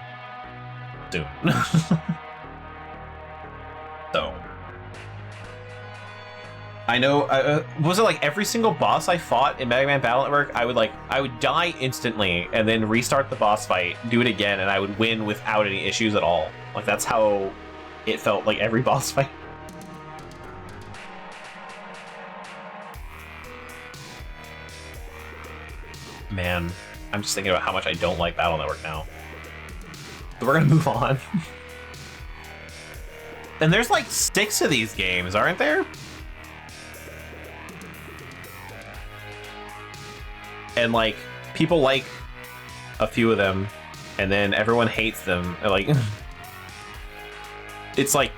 soon. So, I know. Was it like every single boss I fought in Mega Man Battle Network? I would die instantly and then restart the boss fight, do it again, and I would win without any issues at all. Like that's how it felt like every boss fight. Man, I'm just thinking about how much I don't like Battle Network now. So we're gonna move on. And there's like 6 of these games, aren't there? And like people like a few of them, and then everyone hates them. Like it's like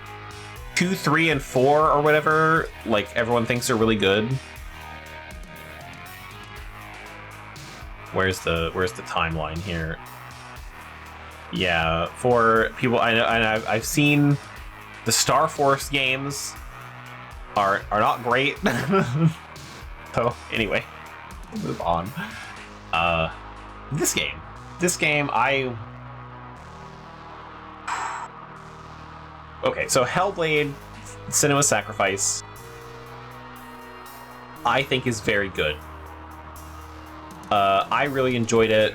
2, 3, and 4 or whatever. Like everyone thinks they're really good. Where's the timeline here? Yeah, for people I know, and I've seen the Star Force games are not great. So anyway, we'll move on. This game, okay, so Hellblade: Senua's Sacrifice, I think is very good. I really enjoyed it.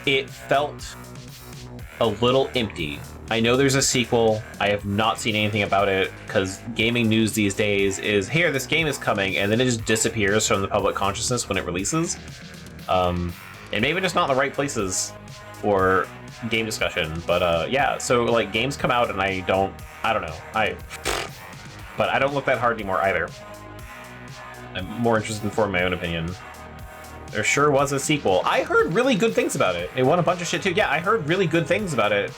It felt a little empty. I know there's a sequel. I have not seen anything about it because gaming news these days is, here, this game is coming, and then it just disappears from the public consciousness when it releases. And maybe just not in the right places for game discussion. But yeah, so like games come out and I don't know. But I don't look that hard anymore either. I'm more interested in forming my own opinion. There sure was a sequel. I heard really good things about it. It won a bunch of shit too. Yeah, I heard really good things about it.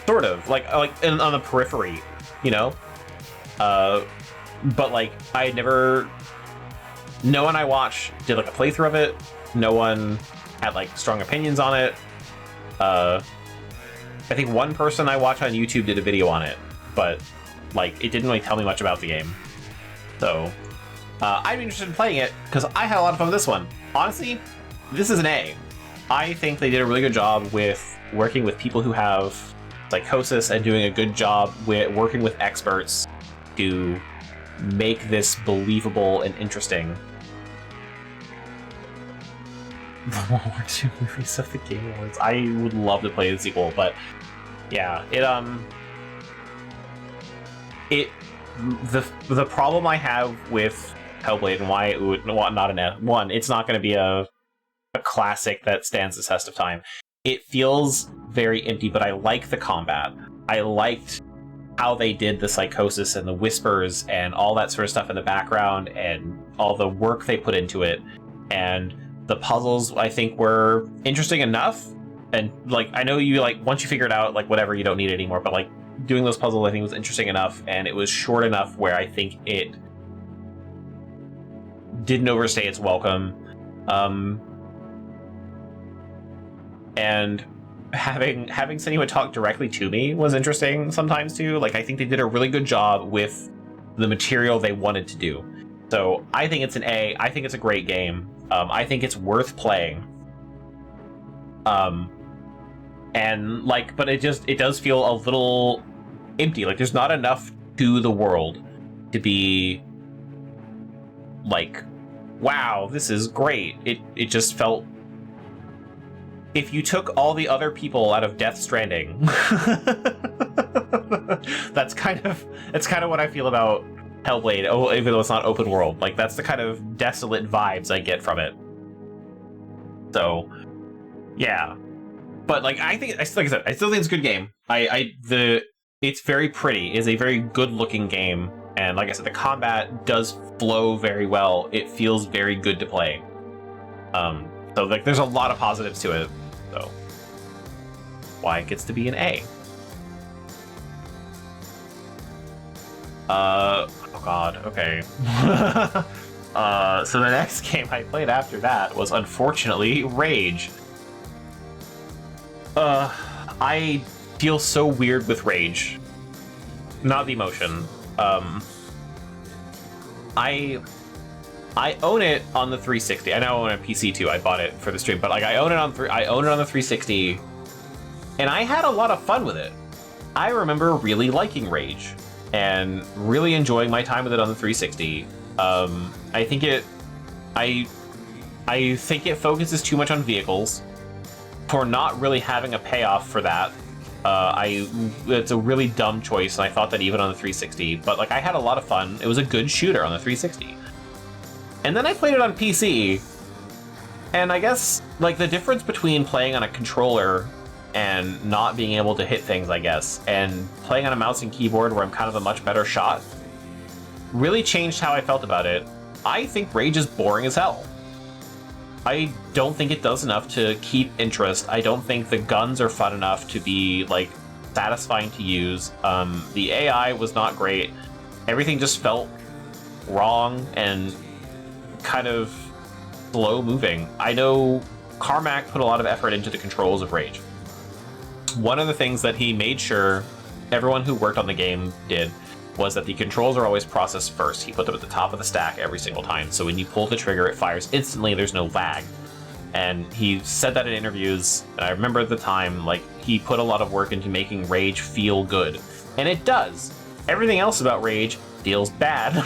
Sort of, like on the periphery, you know? But like, no one I watched did like a playthrough of it. No one had like strong opinions on it. I think one person I watched on YouTube did a video on it, but like, it didn't really tell me much about the game. So, I'd be interested in playing it, because I had a lot of fun with this one. Honestly, this is an A. I think they did a really good job with working with people who have psychosis and doing a good job with working with experts to make this believable and interesting. The World War II movies of the Game Awards. I would love to play the sequel, but yeah, the problem I have with Hellblade and why it would not an F1, it's not going to be a classic that stands the test of time. It feels very empty, but I like the combat. I liked how they did the psychosis and the whispers and all that sort of stuff in the background and all the work they put into it. And the puzzles, I think, were interesting enough. And like, I know you like, once you figure it out, like whatever, you don't need it anymore, but like doing those puzzles, I think was interesting enough, and it was short enough where I think it didn't overstay its welcome. And having Senua talk directly to me was interesting sometimes too. Like, I think they did a really good job with the material they wanted to do. So I think it's an A. I think it's a great game. I think it's worth playing. And like, but it does feel a little empty. Like, there's not enough to the world to be like, wow, this is great. It just felt if you took all the other people out of Death Stranding, that's kind of what I feel about Hellblade. Oh, even though it's not open world, like that's the kind of desolate vibes I get from it. So, yeah. But like I think, like I said, I still think it's a good game. It's very pretty. It's a very good-looking game, and like I said, the combat does flow very well. It feels very good to play. So like, there's a lot of positives to it. So, why it gets to be an A. Oh god. Okay. So the next game I played after that was unfortunately Rage. I feel so weird with Rage. Not the emotion. I own it on the 360. I now own a PC too. I bought it for the stream, but like I own it on the 360, and I had a lot of fun with it. I remember really liking Rage and really enjoying my time with it on the 360. I think it focuses too much on vehicles for not really having a payoff for that. It's a really dumb choice, and I thought that even on the 360, but like I had a lot of fun. It was a good shooter on the 360. And then I played it on PC, and I guess like the difference between playing on a controller and not being able to hit things, I guess, and playing on a mouse and keyboard where I'm kind of a much better shot, really changed how I felt about it. I think Rage is boring as hell. I don't think it does enough to keep interest. I don't think the guns are fun enough to be like satisfying to use. The AI was not great. Everything just felt wrong and kind of slow moving. I know Carmack put a lot of effort into the controls of Rage. One of the things that he made sure everyone who worked on the game did was that the controls are always processed first. He put them at the top of the stack every single time, so when you pull the trigger, it fires instantly, there's no lag. And he said that in interviews, and I remember at the time, like, he put a lot of work into making Rage feel good. And it does. Everything else about Rage feels bad.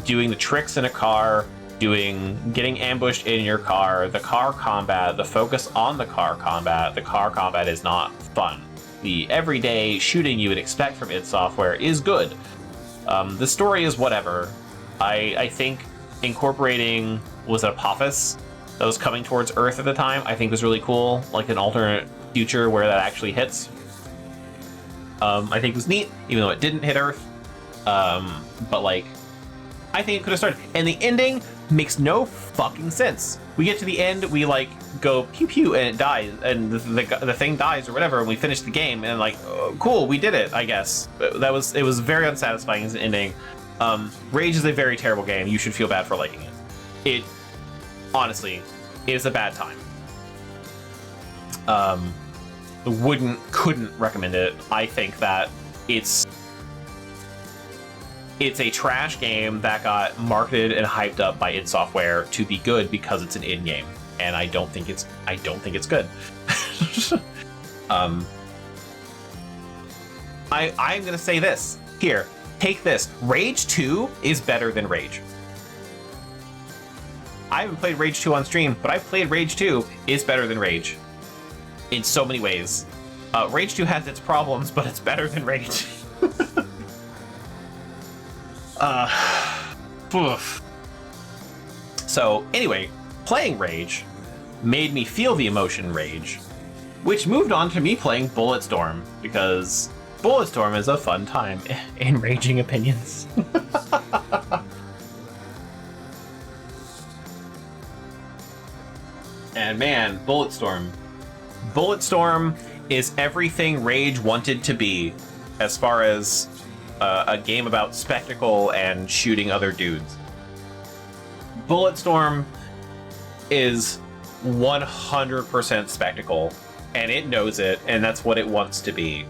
Doing the tricks in a car, getting ambushed in your car, the car combat, the focus on the car combat is not fun. The everyday shooting you would expect from id Software is good. The story is whatever. I think incorporating, was it Apophis that was coming towards Earth at the time, I think was really cool, like an alternate future where that actually hits. I think it was neat, even though it didn't hit Earth. But like, I think it could have started. And the ending makes no fucking sense. We get to the end, we like go pew pew and it dies, and the thing dies or whatever, and we finish the game, and like, oh, cool, we did it, I guess. It was very unsatisfying as an ending. Rage is a very terrible game. You should feel bad for liking it. It honestly is a bad time. Couldn't recommend it. I think that it's a trash game that got marketed and hyped up by id Software to be good because it's an id game, and I don't think it's good. I'm gonna say this here. Take this. Rage 2 is better than Rage. I haven't played Rage 2 on stream, but I've played Rage 2. It's better than Rage in so many ways. Rage 2 has its problems, but it's better than Rage. So anyway, playing Rage made me feel the emotion Rage, which moved on to me playing Bulletstorm, because Bulletstorm is a fun time in raging opinions. And man, Bulletstorm is everything Rage wanted to be, as far as a game about spectacle and shooting other dudes. Bulletstorm is 100% spectacle, and it knows it, and that's what it wants to be.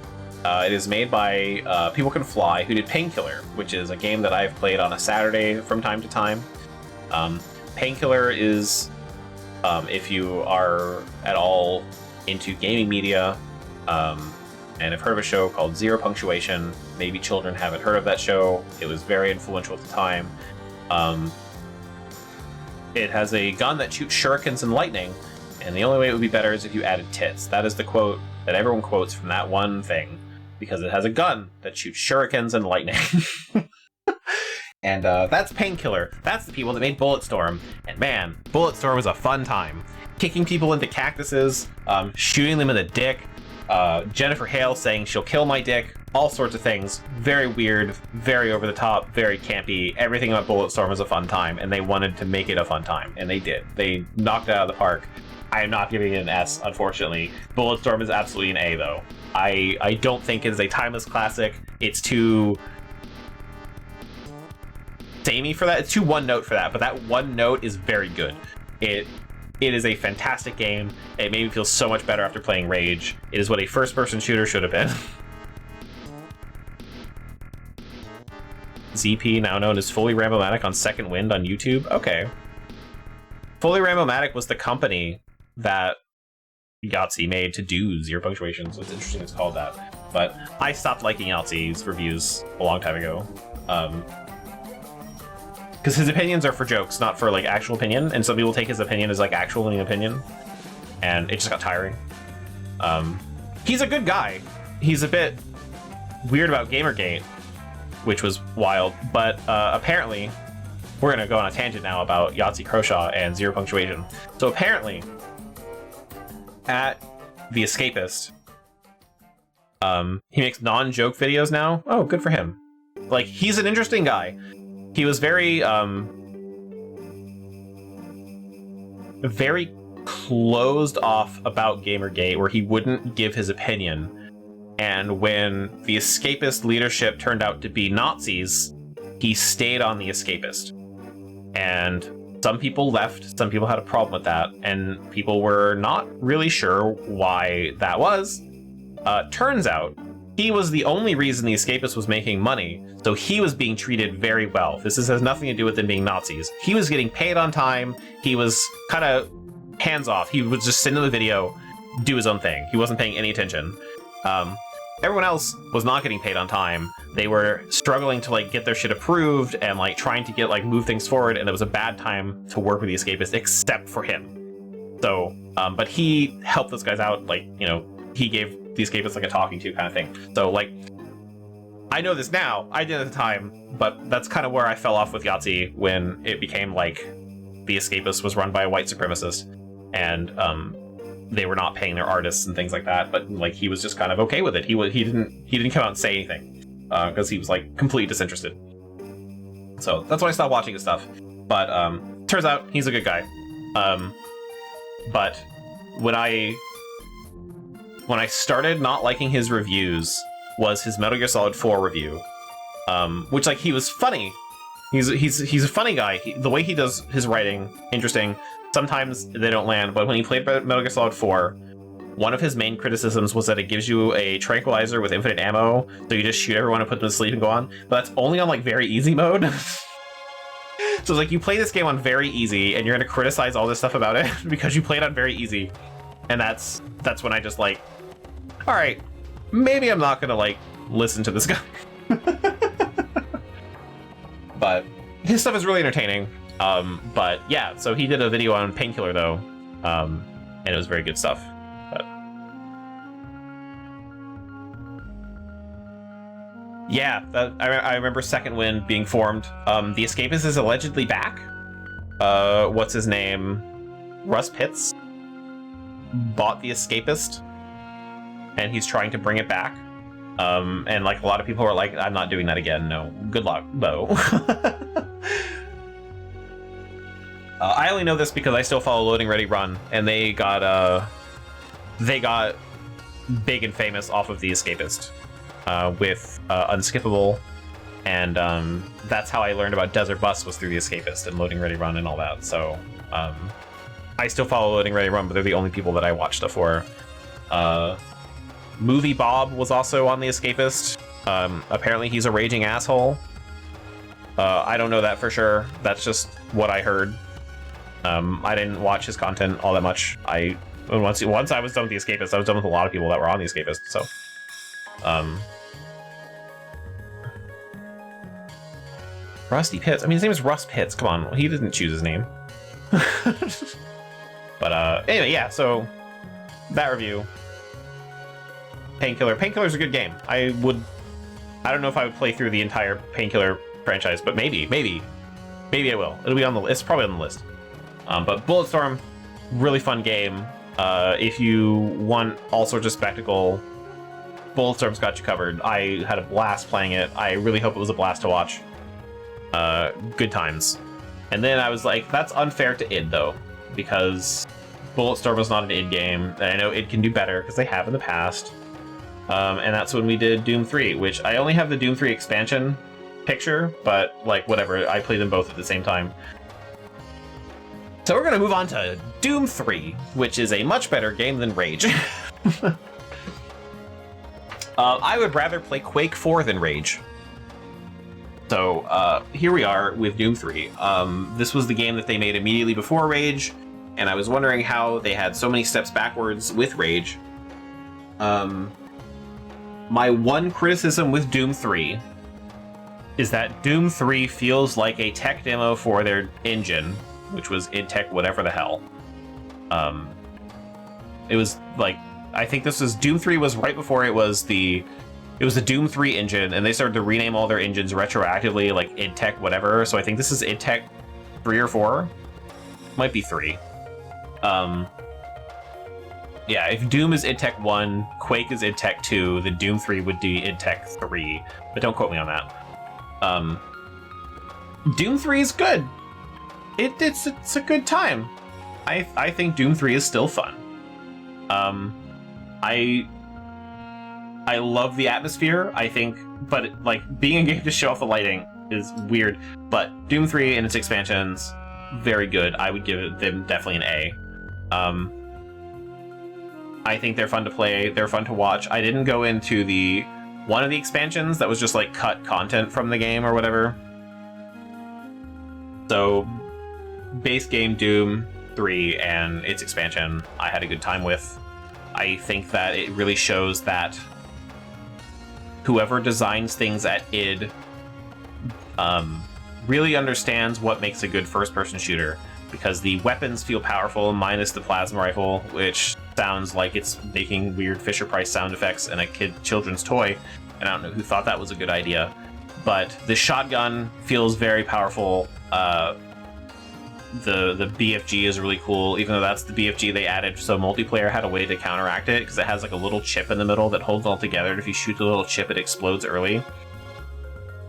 It is made by People Can Fly, who did Painkiller, which is a game that I've played on a Saturday from time to time. Painkiller is, if you are at all into gaming media, and have heard of a show called Zero Punctuation. Maybe children haven't heard of that show. It was very influential at the time. It has a gun that shoots shurikens and lightning, and the only way it would be better is if you added tits. That is the quote that everyone quotes from that one thing, because it has a gun that shoots shurikens and lightning. And that's Painkiller. That's the people that made Bulletstorm. And man, Bulletstorm was a fun time. Kicking people into cactuses, shooting them in the dick, Jennifer Hale saying she'll kill my dick, all sorts of things. Very weird, very over the top, very campy. Everything about Bulletstorm was a fun time, and they wanted to make it a fun time, and they did. They knocked it out of the park. I am not giving it an S, unfortunately. Bulletstorm is absolutely an A, though. I don't think it is a timeless classic. It's too samey for that. It's too one note for that, but that one note is very good. It is a fantastic game. It made me feel so much better after playing Rage. It is what a first-person shooter should have been. ZP, now known as Fully Rambomatic on Second Wind on YouTube. Okay. Fully Rambomatic was the company that Yahtzee made to do Zero Punctuation, so it's interesting it's called that. But I stopped liking Yahtzee's reviews a long time ago. Because his opinions are for jokes, not for like actual opinion, and some people take his opinion as like actual opinion, and it just got tiring. He's a good guy. He's a bit weird about Gamergate, which was wild, but apparently, we're gonna go on a tangent now about Yahtzee Croshaw and Zero Punctuation. So apparently, at The Escapist, he makes non-joke videos now. Oh, good for him. Like, he's an interesting guy. He was very closed off about Gamergate, where he wouldn't give his opinion. And when the Escapist leadership turned out to be Nazis, he stayed on the Escapist. And some people left, some people had a problem with that, and people were not really sure why that was. Turns out, he was the only reason the Escapist was making money, so he was being treated very well. This has nothing to do with them being Nazis. He was getting paid on time, he was kind of hands-off. He would just sit in the video, do his own thing. He wasn't paying any attention. Everyone else was not getting paid on time. They were struggling to like get their shit approved and like trying to get like move things forward, and it was a bad time to work with the Escapist except for him. So, but he helped those guys out, like, you know, he gave the Escapist like a talking to kind of thing. So like, I know this now, I did at the time, but that's kind of where I fell off with Yahtzee when it became like the Escapist was run by a white supremacist, and they were not paying their artists and things like that. But like, he was just kind of okay with it. He didn't come out and say anything because he was like completely disinterested. So that's why I stopped watching his stuff. But turns out he's a good guy. But when I started not liking his reviews was his Metal Gear Solid 4 review, which like, he was funny. He's a funny guy. The way he does his writing, interesting. Sometimes they don't land, but when he played Metal Gear Solid 4, one of his main criticisms was that it gives you a tranquilizer with infinite ammo, so you just shoot everyone and put them to sleep and go on. But that's only on like very easy mode. So it's like, you play this game on very easy, and you're gonna criticize all this stuff about it because you played on very easy. And that's when I just like, all right, maybe I'm not gonna like listen to this guy. But his stuff is really entertaining. But yeah, so he did a video on Painkiller though, and it was very good stuff. But yeah, I remember Second Wind being formed. The Escapist is allegedly back. What's his name? Russ Pitts bought The Escapist, and he's trying to bring it back. And like, a lot of people are like, I'm not doing that again. No, good luck, though. I only know this because I still follow Loading Ready Run, and they got big and famous off of The Escapist with Unskippable, and that's how I learned about Desert Bus, was through The Escapist and Loading Ready Run and all that. So I still follow Loading Ready Run, but they're the only people that I watch stuff for. Movie Bob was also on The Escapist. Apparently he's a raging asshole. I don't know that for sure. That's just what I heard. I didn't watch his content all that much. Once I was done with The Escapist, I was done with a lot of people that were on The Escapist, so. Rusty Pitts. I mean, his name is Russ Pitts. Come on, he didn't choose his name. But anyway, yeah. So that review. Painkiller. Painkiller's a good game. I don't know if I would play through the entire Painkiller franchise, but maybe I will. It'll be on the list. It's probably on the list. But Bulletstorm, really fun game. If you want all sorts of spectacle, Bulletstorm's got you covered. I had a blast playing it. I really hope it was a blast to watch. Good times. And then I was like, that's unfair to id though, because Bulletstorm was not an id game, and I know id can do better because they have in the past. And that's when we did Doom 3, which I only have the Doom 3 expansion picture, but like whatever, I played them both at the same time. So we're gonna move on to Doom 3, which is a much better game than Rage. I would rather play Quake 4 than Rage. So here we are with Doom 3. This was the game that they made immediately before Rage, and I was wondering how they had so many steps backwards with Rage. My one criticism with Doom 3 is that Doom 3 feels like a tech demo for their engine, which was id Tech whatever the hell. It was like, I think this was Doom 3 was right before it was the Doom 3 engine, and they started to rename all their engines retroactively, like id Tech whatever. So I think this is id Tech 3 or 4, might be 3. Yeah, if Doom is id Tech 1, Quake is id Tech 2, then Doom 3 would be id Tech 3, but don't quote me on that. Doom 3 is good. It's a good time. I think Doom 3 is still fun. I love the atmosphere, I think, but like being a game to show off the lighting is weird. But Doom 3 and its expansions, very good. I would give them definitely an A. I think they're fun to play, they're fun to watch. I didn't go into one of the expansions that was just like cut content from the game or whatever. So base game Doom 3 and its expansion I had a good time with. I think that it really shows that whoever designs things at id really understands what makes a good first-person shooter, because the weapons feel powerful minus the plasma rifle, which sounds like it's making weird Fisher-Price sound effects in a children's toy, and I don't know who thought that was a good idea. But the shotgun feels very powerful. The BFG is really cool, even though that's the BFG they added so multiplayer had a way to counteract it, because it has like a little chip in the middle that holds it all together, and if you shoot the little chip it explodes early.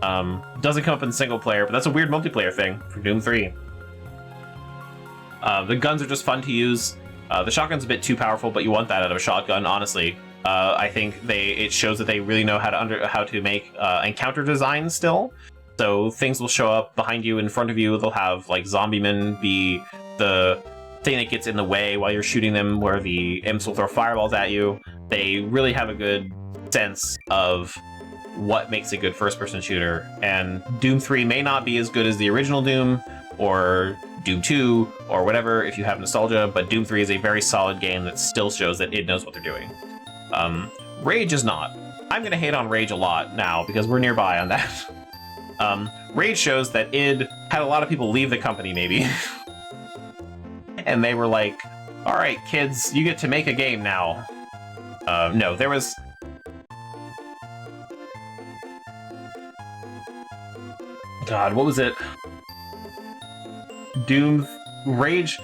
Doesn't come up in single player, but that's a weird multiplayer thing for Doom 3. The guns are just fun to use. The shotgun's a bit too powerful, but you want that out of a shotgun, honestly. I think it shows that they really know how to make encounter designs still. So things will show up behind you, in front of you. They'll have like zombie-men be the thing that gets in the way while you're shooting them, where the imps will throw fireballs at you. They really have a good sense of what makes a good first-person shooter. And Doom 3 may not be as good as the original Doom, or Doom 2, or whatever if you have nostalgia, but Doom 3 is a very solid game that still shows that it knows what they're doing. Rage is not. I'm gonna hate on Rage a lot now, because we're nearby on that. Rage shows that id had a lot of people leave the company, maybe. And they were like, alright, kids, you get to make a game now. No, there was... God, what was it? Rage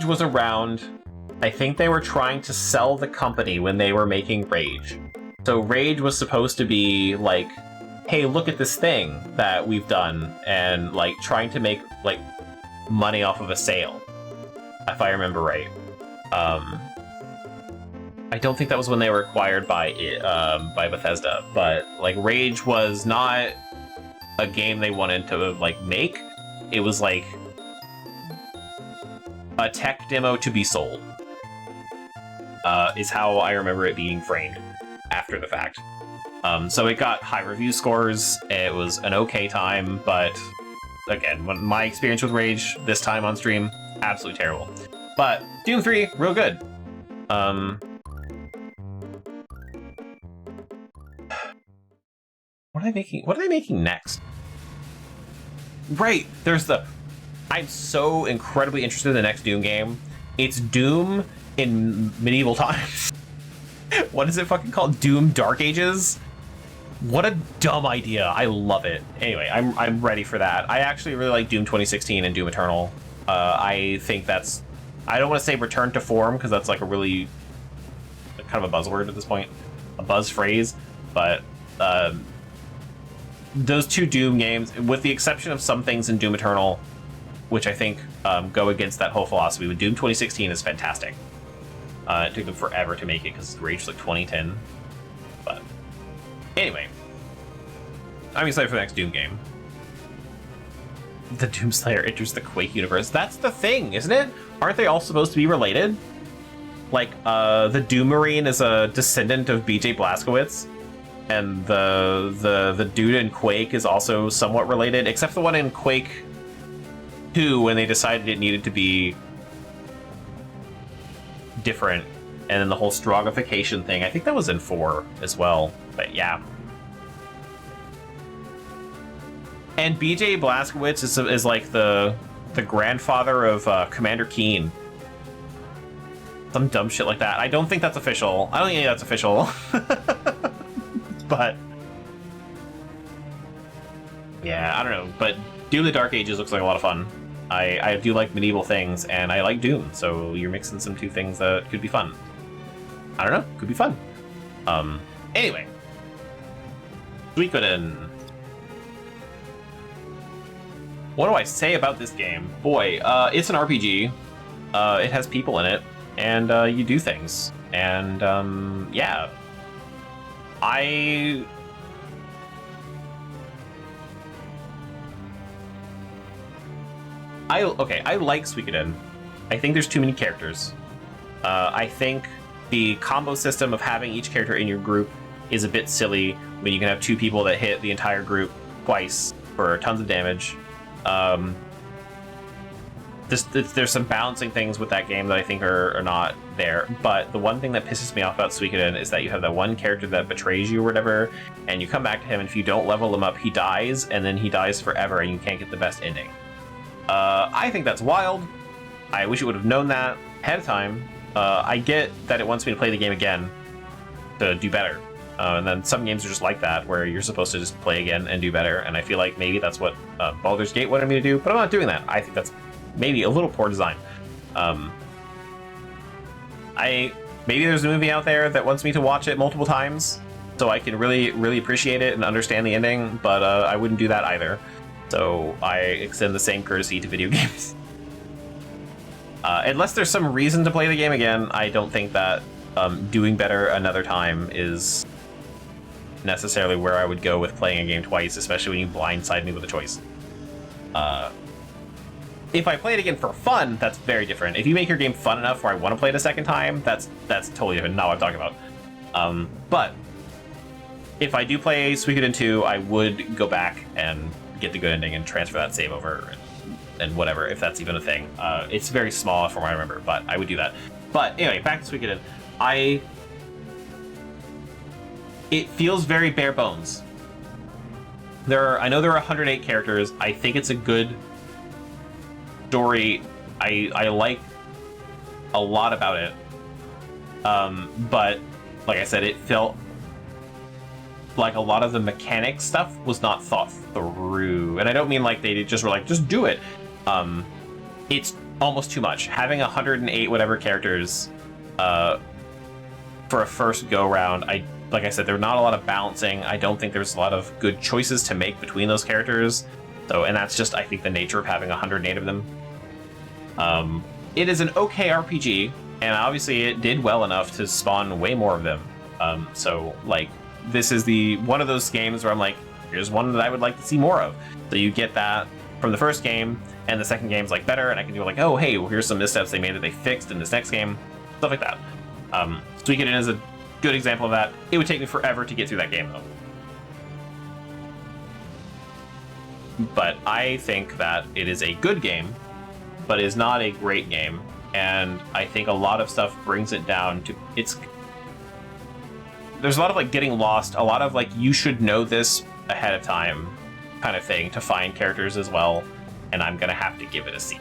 was around. I think they were trying to sell the company when they were making Rage. So Rage was supposed to be like, hey, look at this thing that we've done, and like trying to make like money off of a sale, if I remember right. I don't think that was when they were acquired by Bethesda, but like Rage was not a game they wanted to like make. It was like a tech demo to be sold, is how I remember it being framed after the fact. So it got high review scores. It was an okay time, but again, my experience with Rage this time on stream, absolutely terrible. But Doom 3, real good. What are they making next? Right, there's the I'm so incredibly interested in the next Doom game. It's Doom in medieval times. What is it fucking called? Doom Dark Ages? What a dumb idea. I love it. Anyway, I'm ready for that. I actually really like Doom 2016 and Doom Eternal. I think that's... I don't want to say return to form, because that's like a really... kind of a buzzword at this point. A buzz phrase. But those two Doom games, with the exception of some things in Doom Eternal, which I think go against that whole philosophy, with Doom 2016 is fantastic. It took them forever to make it, because Rage was like 2010. But anyway, I'm excited for the next Doom game. The Doomslayer enters the Quake universe. That's the thing, isn't it? Aren't they all supposed to be related? Like, the Doom Marine is a descendant of BJ Blazkowicz, and the dude in Quake is also somewhat related, except the one in Quake 2 when they decided it needed to be different, and then the whole Strogification thing. I think that was in 4 as well, but yeah. And BJ Blazkowicz is like the grandfather of Commander Keen. Some dumb shit like that. I don't think that's official. I don't think that's official. But yeah, I don't know. But Doom the Dark Ages looks like a lot of fun. I do like medieval things, and I like Doom, so you're mixing some two things that could be fun. I don't know, could be fun. Anyway. Suikoden. What do I say about this game? Boy, it's an RPG. It has people in it, and you do things. And yeah. I like Suikoden. I think there's too many characters. I think the combo system of having each character in your group is a bit silly when you can have two people that hit the entire group twice for tons of damage. There's some balancing things with that game that I think are not there. But the one thing that pisses me off about Suikoden is that you have that one character that betrays you or whatever, and you come back to him, and if you don't level him up, he dies, and then he dies forever, and you can't get the best ending. I think that's wild. I wish it would have known that ahead of time. I get that it wants me to play the game again to do better. And then some games are just like that, where you're supposed to just play again and do better, and I feel like maybe that's what Baldur's Gate wanted me to do, but I'm not doing that. I think that's maybe a little poor design. Maybe there's a movie out there that wants me to watch it multiple times, so I can really, really appreciate it and understand the ending, but I wouldn't do that either. So I extend the same courtesy to video games. Unless there's some reason to play the game again, I don't think that doing better another time is necessarily where I would go with playing a game twice, especially when you blindside me with a choice. If I play it again for fun, that's very different. If you make your game fun enough where I want to play it a second time, that's totally different, not what I'm talking about. But if I do play Suikoden 2, I would go back and get the good ending and transfer that save over and whatever, if that's even a thing. It's very small from what I remember, but I would do that. But anyway, back to Suikoden. It feels very bare bones. I know there are 108 characters. I think it's a good story. I like a lot about it. But like I said, it felt like a lot of the mechanic stuff was not thought through. And I don't mean like they just were like, just do it. It's almost too much. Having 108 whatever characters for a first go round, like I said, there's not a lot of balancing. I don't think there's a lot of good choices to make between those characters. So, and that's just, I think, the nature of having 108 of them. It is an okay RPG, and obviously it did well enough to spawn way more of them. So, like, this is one of those games where I'm like, here's one that I would like to see more of. So you get that from the first game, and the second game's like better, and I can do like, oh, hey, well, here's some missteps they made that they fixed in this next game, stuff like that. Suikoden is a good example of that. It would take me forever to get through that game, though. But I think that it is a good game, but is not a great game, and I think a lot of stuff brings it down to there's a lot of like getting lost, a lot of like you should know this ahead of time kind of thing to find characters as well. and I'm gonna have to give it a C.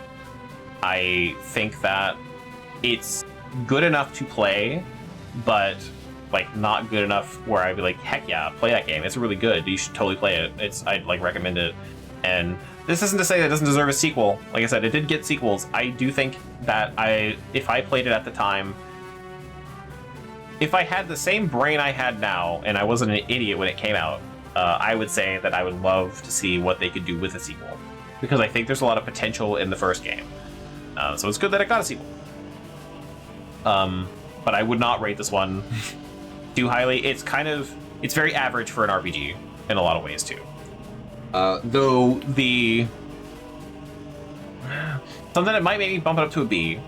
I think that it's good enough to play, but like not good enough where I'd be like, heck yeah, play that game. It's really good. You should totally play it. I'd like recommend it. And this isn't to say that it doesn't deserve a sequel. Like I said, it did get sequels. I do think that if I played it at the time, if I had the same brain I had now and I wasn't an idiot when it came out, I would say that I would love to see what they could do with a sequel, because I think there's a lot of potential in the first game. So it's good that it got a sequel. But I would not rate this one too highly. It's very average for an RPG in a lot of ways too. Though something that might maybe bump it up to a B,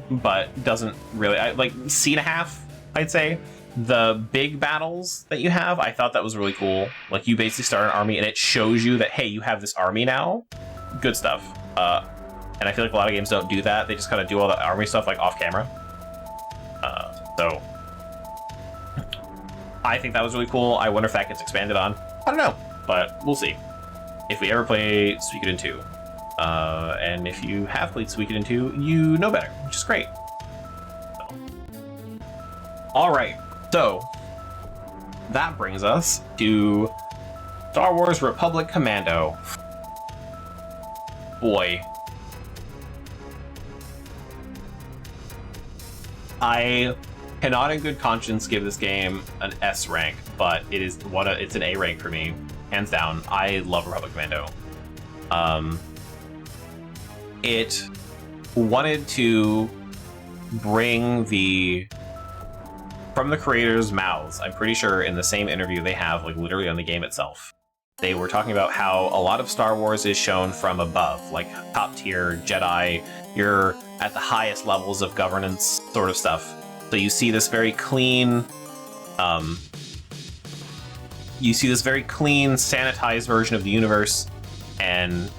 but doesn't really, like C.5, I'd say. The big battles that you have, I thought that was really cool. Like, you basically start an army and it shows you that, hey, you have this army now. Good stuff. And I feel like a lot of games don't do that. They just kind of do all the army stuff like off camera. So I think that was really cool. I wonder if that gets expanded on. I don't know, but we'll see. If we ever play Suikoden 2. And if you have played Suikoden 2, you know better, which is great. So. Alright, so that brings us to Star Wars Republic Commando. Boy. I cannot in good conscience give this game an S rank, but it's an A rank for me, hands down. I love Republic Commando. It wanted to bring from the creators' mouths, I'm pretty sure in the same interview they have, like literally on the game itself, they were talking about how a lot of Star Wars is shown from above, like top tier Jedi, you're at the highest levels of governance sort of stuff. So you see this very clean, sanitized version of the universe, and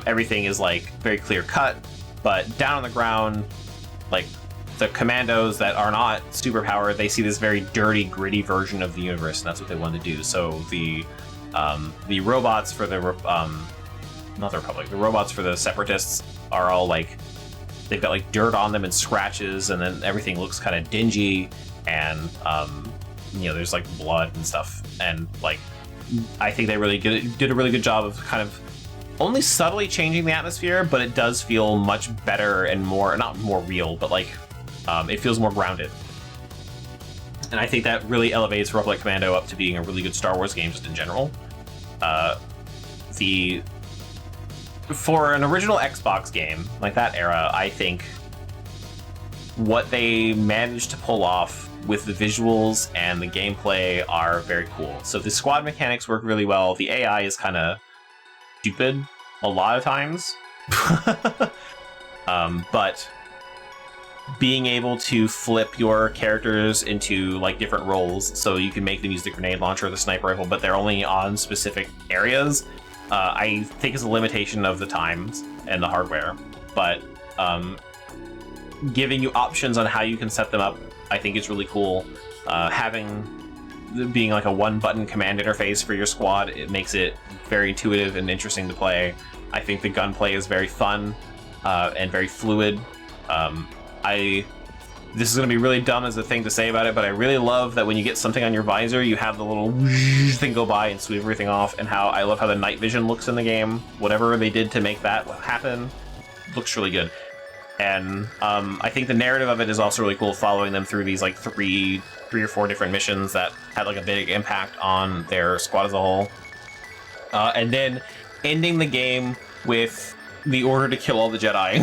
everything is like very clear cut, but down on the ground, like the commandos that are not superpowered, they see this very dirty, gritty version of the universe, and that's what they wanted to do. So the robots for the not the Republic, the robots for the Separatists are all like, they've got like dirt on them and scratches, and then everything looks kind of dingy, and there's like blood and stuff, and like I think they really did a really good job of kind of only subtly changing the atmosphere, but it does feel much better and more, not more real, but like it feels more grounded. And I think that really elevates Republic Commando up to being a really good Star Wars game just in general. For an original Xbox game, like that era, I think what they managed to pull off with the visuals and the gameplay are very cool. So the squad mechanics work really well. The AI is kind of stupid a lot of times. But being able to flip your characters into like different roles, so you can make them use the grenade launcher or the sniper rifle, but they're only on specific areas, I think is a limitation of the times and the hardware. But giving you options on how you can set them up, I think is really cool. Being like a one-button command interface for your squad, it makes it very intuitive and interesting to play. I think the gunplay is very fun and very fluid. This is going to be really dumb as a thing to say about it, but I really love that when you get something on your visor, you have the little thing go by and sweep everything off, and I love how the night vision looks in the game. Whatever they did to make that happen looks really good. And I think the narrative of it is also really cool, following them through these like three or four different missions that had like a big impact on their squad as a whole. And then ending the game with the order to kill all the Jedi.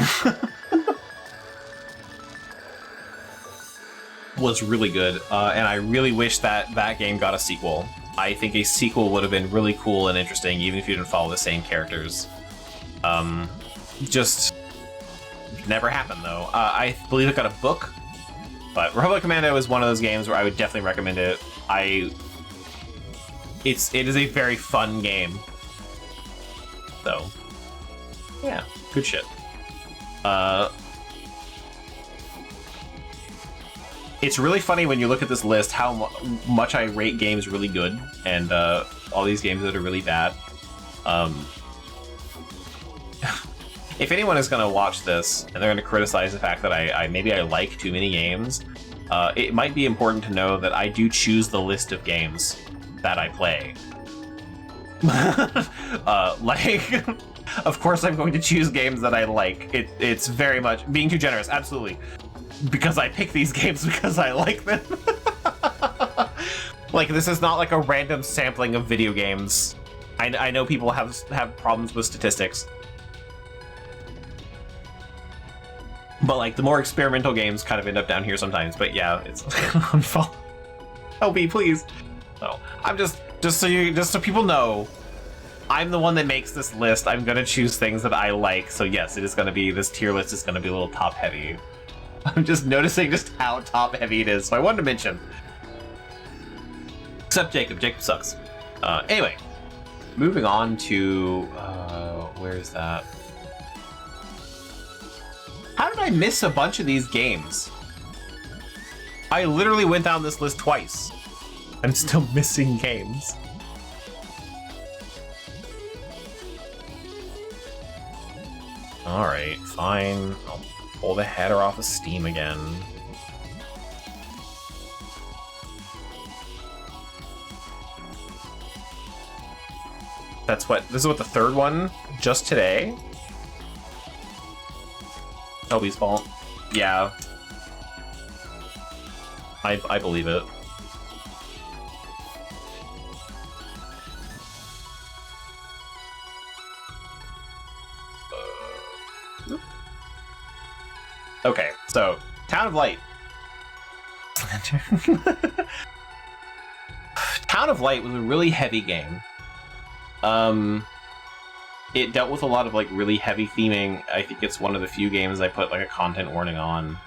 Was really good, and I really wish that game got a sequel. I think a sequel would have been really cool and interesting, even if you didn't follow the same characters. Just never happened though. I believe it got a book, but Republic Commando is one of those games where I would definitely recommend it. It is a very fun game. So, yeah, good shit. It's really funny when you look at this list how much I rate games really good and all these games that are really bad. if anyone is going to watch this and they're going to criticize the fact that I maybe I like too many games, it might be important to know that I do choose the list of games that I play. Like, of course I'm going to choose games that I like. It's very much being too generous, absolutely. Because I pick these games because I like them. Like, this is not like a random sampling of video games. I know people have problems with statistics. But like the more experimental games kind of end up down here sometimes. But yeah, it's help me, please. No, I'm just so people know, I'm the one that makes this list. I'm gonna choose things that I like. So yes, it is gonna be, this tier list is gonna be a little top heavy. I'm just noticing just how top heavy it is. So I wanted to mention. Except Jacob. Jacob sucks. Anyway, moving on to where is that? How did I miss a bunch of these games? I literally went down this list twice. I'm still missing games. Alright, fine. I'll pull the header off of Steam again. This is what the third one? Just today? Toby's fault. Yeah. I believe it. Okay, so Town of Light. Town of Light was a really heavy game. It dealt with a lot of like really heavy theming. I think it's one of the few games I put like a content warning on.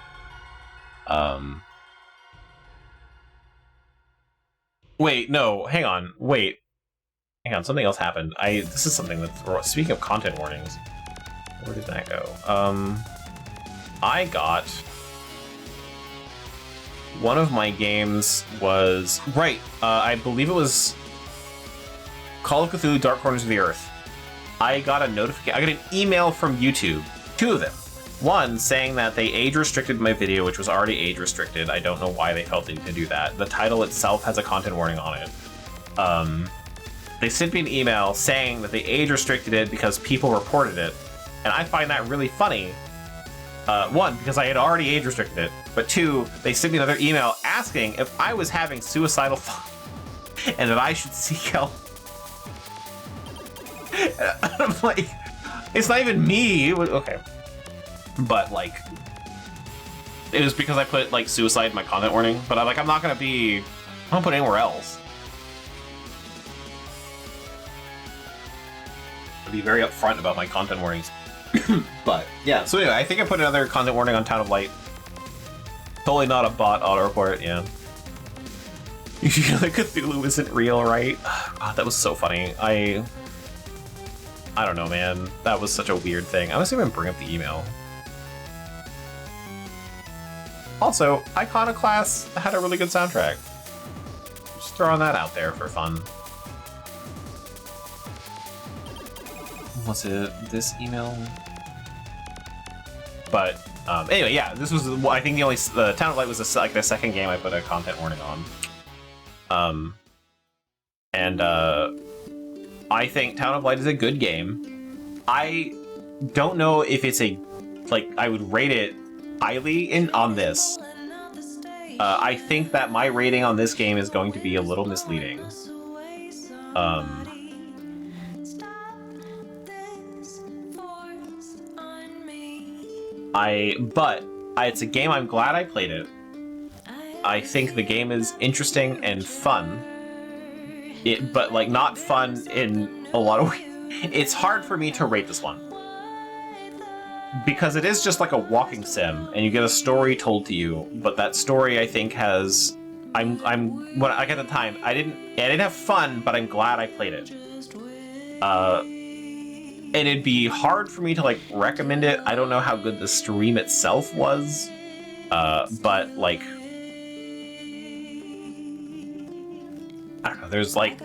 Wait, no, hang on. Wait. Hang on, something else happened. This is something that's, speaking of content warnings, where did that go? I got, one of my games was, right, I believe it was Call of Cthulhu Dark Corners of the Earth. I got a notification, I got an email from YouTube, 2 of them. One saying that they age restricted my video, which was already age restricted. I don't know why they felt they need to do that. The title itself has a content warning on it. They sent me an email saying that they age restricted it because people reported it. And I find that really funny. One, because I had already age restricted it. But 2, they sent me another email asking if I was having suicidal thoughts and that I should seek help. And I'm like, it's not even me. Okay. But like, it was because I put like suicide in my content warning. But I'm not gonna put it anywhere else. I'll be very upfront about my content warnings. But yeah, so anyway, I think I put another content warning on Town of Light. Totally not a bot auto report, yeah. You feel like Cthulhu isn't real, right? God, that was so funny. I don't know, man. That was such a weird thing. I was even bring up the email. Also, Iconoclast had a really good soundtrack. Just throwing that out there for fun. Was it this email? But anyway, yeah, this was, I think the Town of Light was the second game I put a content warning on. I think Town of Light is a good game. I don't know if it's I would rate it highly on this. I think that my rating on this game is going to be a little misleading. It's a game I'm glad I played it. I think the game is interesting and fun. But like not fun in a lot of ways. It's hard for me to rate this one. Because it is just like a walking sim, and you get a story told to you, but that story I think has when I get the time, I didn't have fun, but I'm glad I played it. And it'd be hard for me to like recommend it. I don't know how good the stream itself was. But like, I don't know, there's like,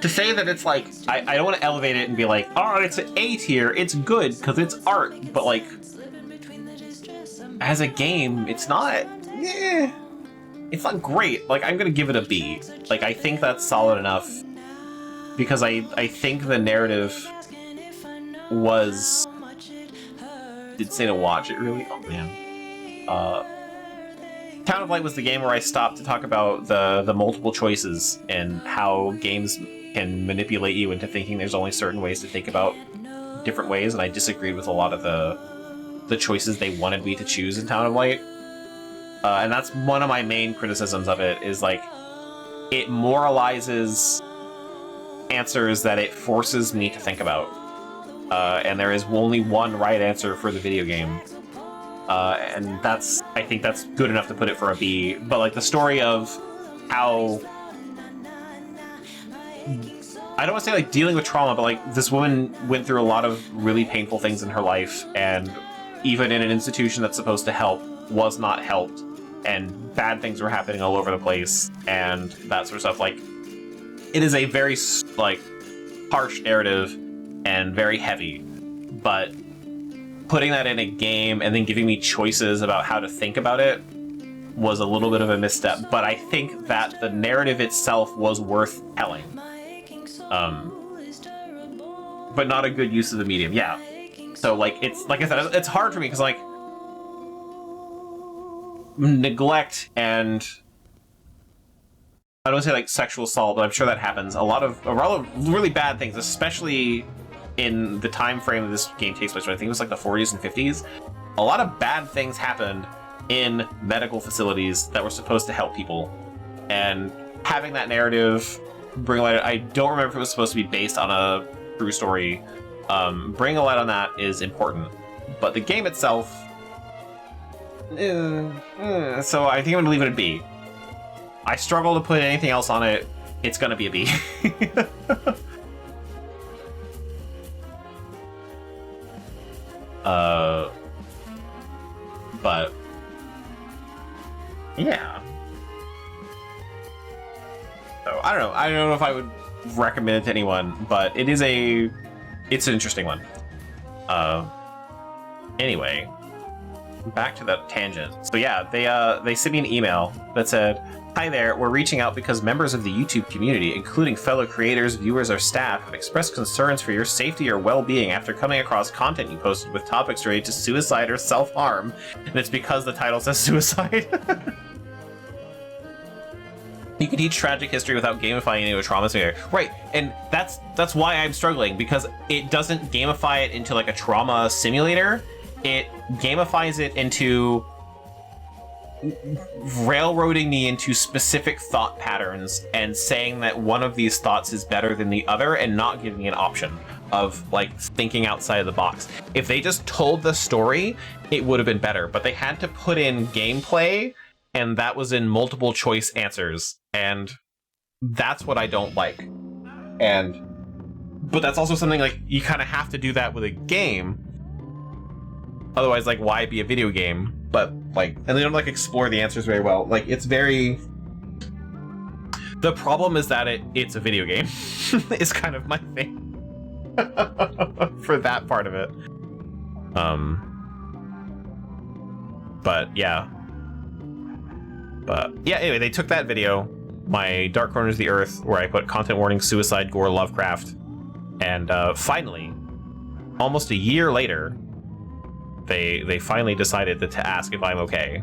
to say that it's like, I don't want to elevate it and be like, oh, it's an A tier, it's good because it's art, but like, as a game, it's not, it's not great. Like, I'm gonna give it a B. Like, I think that's solid enough because I think the narrative was, did say to watch it really? Oh man. Town of Light was the game where I stopped to talk about the multiple choices and how games can manipulate you into thinking there's only certain ways to think about different ways, and I disagreed with a lot of the choices they wanted me to choose in Town of Light. And that's one of my main criticisms of it, is like, it moralizes answers that it forces me to think about. And there is only one right answer for the video game. And I think that's good enough to put it for a B. But like the story of how, I don't want to say like dealing with trauma, but like this woman went through a lot of really painful things in her life, and even in an institution that's supposed to help, was not helped, and bad things were happening all over the place, and that sort of stuff. Like, it is a very like harsh narrative and very heavy, but putting that in a game and then giving me choices about how to think about it was a little bit of a misstep. But I think that the narrative itself was worth telling. But not a good use of the medium, yeah. So like, it's, like I said, it's hard for me because like, neglect and, I don't say like sexual assault, but I'm sure that happens. A lot of really bad things, especially in the time frame that this game takes place, which I think it was like the 40s and 50s. A lot of bad things happened in medical facilities that were supposed to help people. And having that narrative bring a light, I don't remember if it was supposed to be based on a true story. Bringing a light on that is important. But the game itself, so I think I'm gonna leave it a B. I struggle to put anything else on it. It's gonna be a B. But yeah. So I don't know. I don't know if I would recommend it to anyone, but it's an interesting one. Anyway, back to that tangent. So yeah, they sent me an email that said, "Hi there, we're reaching out because members of the YouTube community, including fellow creators, viewers, or staff, have expressed concerns for your safety or well-being after coming across content you posted with topics related to suicide or self-harm, and it's because the title says suicide." You can teach tragic history without gamifying it into a trauma simulator. Right, and that's why I'm struggling, because it doesn't gamify it into like a trauma simulator. It gamifies it into railroading me into specific thought patterns and saying that one of these thoughts is better than the other, and not giving me an option of like thinking outside of the box. If they just told the story, it would have been better, but they had to put in gameplay, and that was in multiple choice answers, and that's what I don't like. But that's also something like you kind of have to do that with a game. Otherwise, like, why be a video game? But like, and they don't like explore the answers very well. Like, it's very. The problem is that it's a video game. Is kind of my thing for that part of it. But yeah. Anyway, they took that video, my Dark Corners of the Earth, where I put content warning, suicide, gore, Lovecraft, and finally, almost a year later, they finally decided to ask if I'm okay.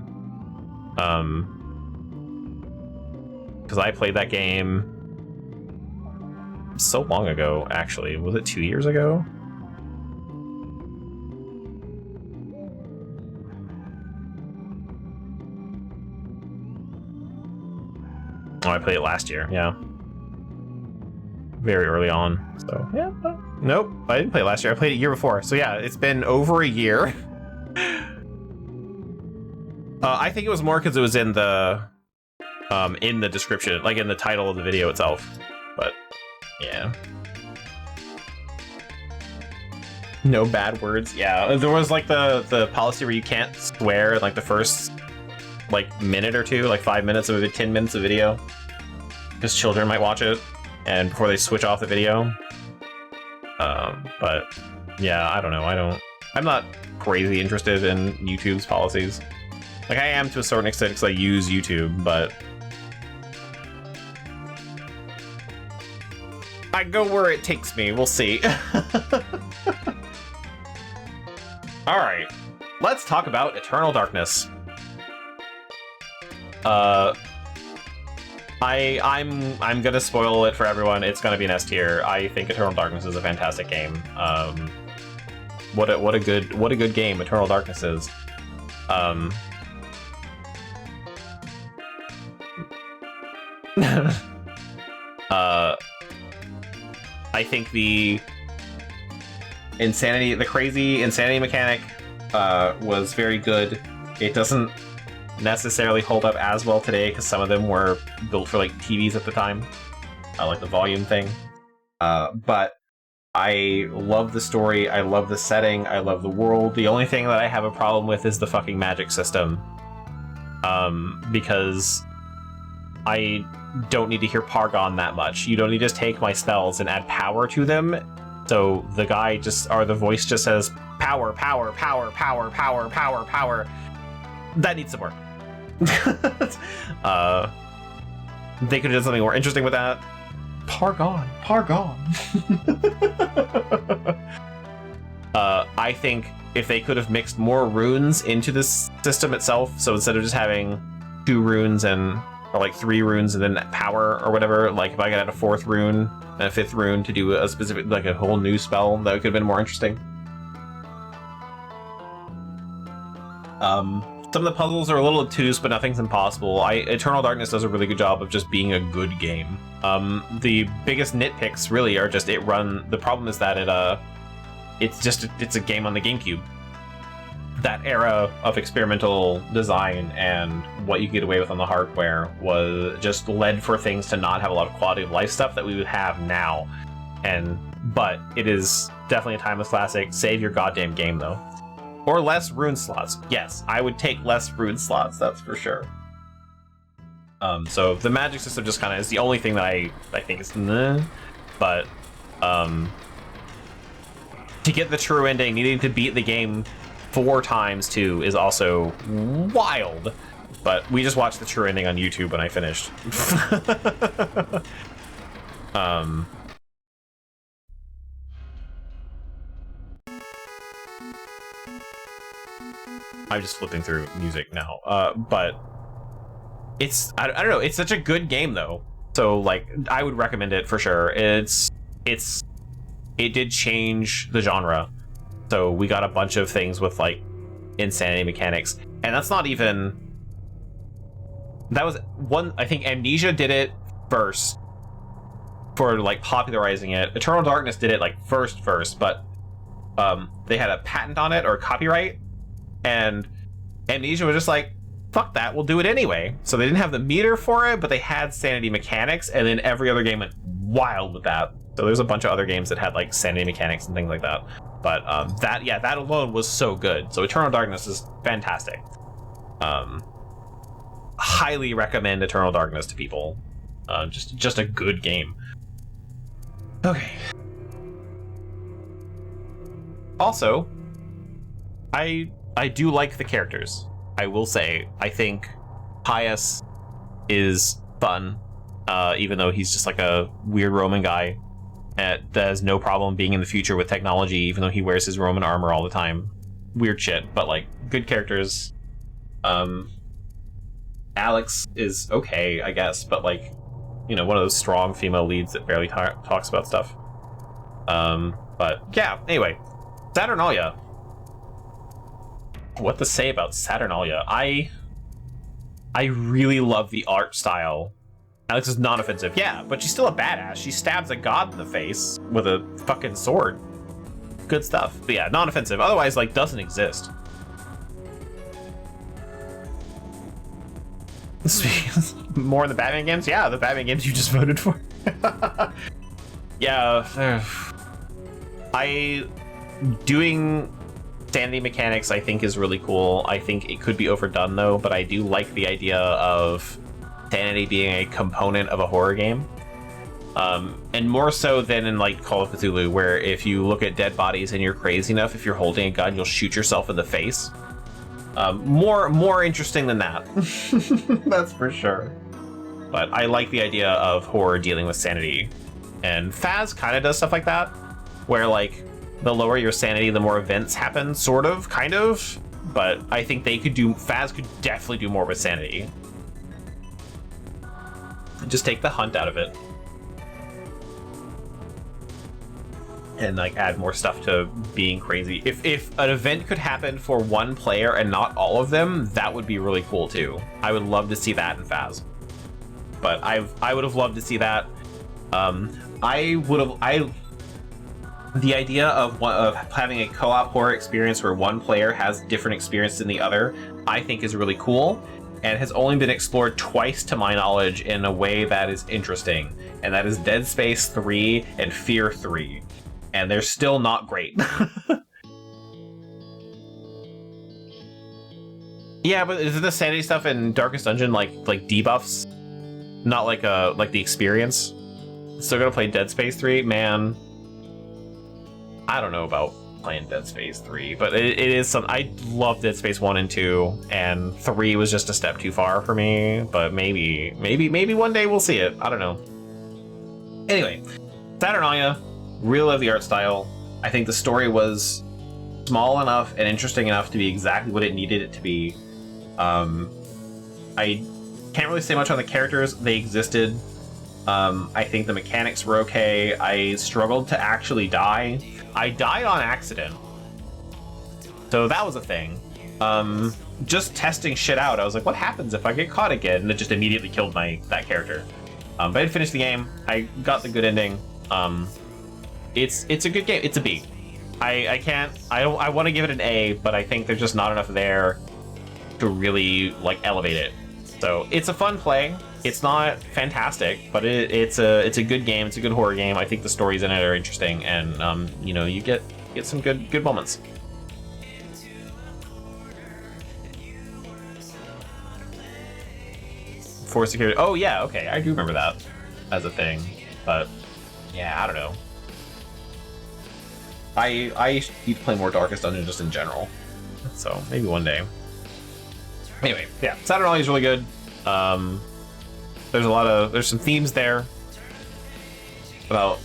Because I played that game so long ago, actually. Was it 2 years ago? Oh, I played it last year, yeah. Very early on, so yeah. Nope, I didn't play it last year. I played it a year before, so yeah, it's been over a year. I think it was more because it was in the description, like in the title of the video itself. But yeah, no bad words. Yeah, there was like the policy where you can't swear in like the first like minute or two, like 5 minutes of it, 10 minutes of video, because children might watch it. and before they switch off the video. But yeah, I don't know. I'm not crazy interested in YouTube's policies. Like, I am to a certain extent because I use YouTube, but I go where it takes me. We'll see. All right, let's talk about Eternal Darkness. I'm gonna spoil it for everyone. It's gonna be an S tier. I think Eternal Darkness is a fantastic game. What a good game Eternal Darkness is. I think the crazy insanity mechanic was very good. It doesn't necessarily hold up as well today because some of them were built for like TVs at the time, like the volume thing. But I love the story, I love the setting, I love the world. The only thing that I have a problem with is the fucking magic system. Because I don't need to hear Pargon that much. You don't need to just take my spells and add power to them. So the guy the voice just says power, power, power, power, power, power, power. That needs some work. They could have done something more interesting with that. Pargon. I think if they could have mixed more runes into this system itself, so instead of just having 2 runes or like 3 runes and then power or whatever, like if I could add a 4th rune and a 5th rune to do a specific, like a whole new spell, that could have been more interesting. Some of the puzzles are a little obtuse, but nothing's impossible. Eternal Darkness does a really good job of just being a good game. The biggest nitpicks really are just the problem is that it's a game on the GameCube. That era of experimental design and what you could get away with on the hardware was just led for things to not have a lot of quality of life stuff that we would have now. But it is definitely a timeless classic. Save your goddamn game though. Or less rune slots. Yes, I would take less rune slots, that's for sure. So the magic system just kind of is the only thing that I think is meh. But to get the true ending, needing to beat the game 4 times too is also wild. But we just watched the true ending on YouTube when I finished. I'm just flipping through music now, but I don't know. It's such a good game though, so like I would recommend it for sure. It did change the genre, so we got a bunch of things with like insanity mechanics, and that's not even. That was one. I think Amnesia did it first for like popularizing it. Eternal Darkness did it like first, but they had a patent on it or copyright. And Amnesia was just like, fuck that, we'll do it anyway. So they didn't have the meter for it, but they had sanity mechanics, and then every other game went wild with that. So there's a bunch of other games that had like sanity mechanics and things like that. But that alone was so good. So Eternal Darkness is fantastic. Highly recommend Eternal Darkness to people. Just a good game. Okay. Also, I do like the characters. I will say, I think Pius is fun, even though he's just like a weird Roman guy that has no problem being in the future with technology, even though he wears his Roman armor all the time. Weird shit, but like good characters. Alex is okay, I guess, but like, you know, one of those strong female leads that barely talks about stuff. But yeah, anyway, Saturnalia. What to say about Saturnalia? I really love the art style. Alex is non-offensive, yeah, but she's still a badass. She stabs a god in the face with a fucking sword. Good stuff. But yeah, non-offensive. Otherwise, like, doesn't exist. More in the Batman games? Yeah, the Batman games you just voted for. Yeah. Doing sanity mechanics I think is really cool. I think it could be overdone though, but I do like the idea of sanity being a component of a horror game. And more so than in like Call of Cthulhu, where if you look at dead bodies and you're crazy enough, if you're holding a gun, you'll shoot yourself in the face. More interesting than that. That's for sure. But I like the idea of horror dealing with sanity. And Phas kind of does stuff like that, where like the lower your sanity, the more events happen, sort of, kind of. But I think Phas could definitely do more with sanity. Just take the hunt out of it. And like add more stuff to being crazy. If an event could happen for one player and not all of them, that would be really cool too. I would love to see that in Phas. But I would have loved to see that. The idea of having a co-op horror experience where one player has different experience than the other, I think is really cool, and has only been explored twice to my knowledge in a way that is interesting, and that is Dead Space 3 and Fear 3, and they're still not great. Yeah, but isn't the sanity stuff in Darkest Dungeon like debuffs, not like the experience? Still gonna play Dead Space 3, man. I don't know about playing Dead Space 3, but it is some. I love Dead Space 1 and 2, and 3 was just a step too far for me. But maybe one day we'll see it. I don't know. Anyway, Saturnalia, really love the art style. I think the story was small enough and interesting enough to be exactly what it needed it to be. I can't really say much on the characters. They existed. I think the mechanics were okay. I struggled to actually die. I died on accident. So that was a thing. Just testing shit out, I was like, what happens if I get caught again? And it just immediately killed that character. But I finished the game. I got the good ending. It's a good game. It's a B. I want to give it an A, but I think there's just not enough there to really like elevate it. So it's a fun play. It's not fantastic, but it's a good game. It's a good horror game. I think the stories in it are interesting, and you get some good moments. For security. Oh yeah, okay, I do remember that as a thing, but yeah, I don't know. I need to play more Darkest Dungeon just in general, so maybe one day. Anyway, yeah, Saturnalia is really good. There's some themes there about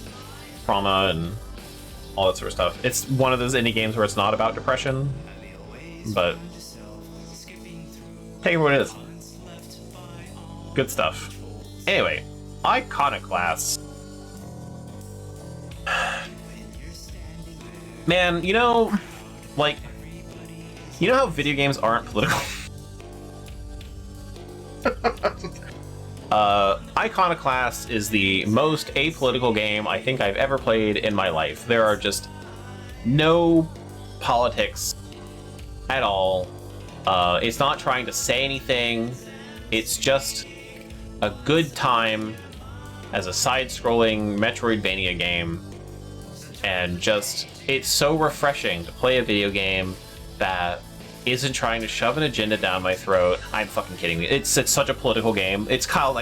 trauma and all that sort of stuff. It's one of those indie games where it's not about depression, but take it for what it is. Good stuff. Anyway, Iconoclasts. Man, you know how video games aren't political? Iconoclast is the most apolitical game I think I've ever played in my life. There are just no politics at all. It's not trying to say anything. It's just a good time as a side-scrolling Metroidvania game. And just, it's so refreshing to play a video game that isn't trying to shove an agenda down my throat. I'm fucking kidding me. It's such a political game. It's called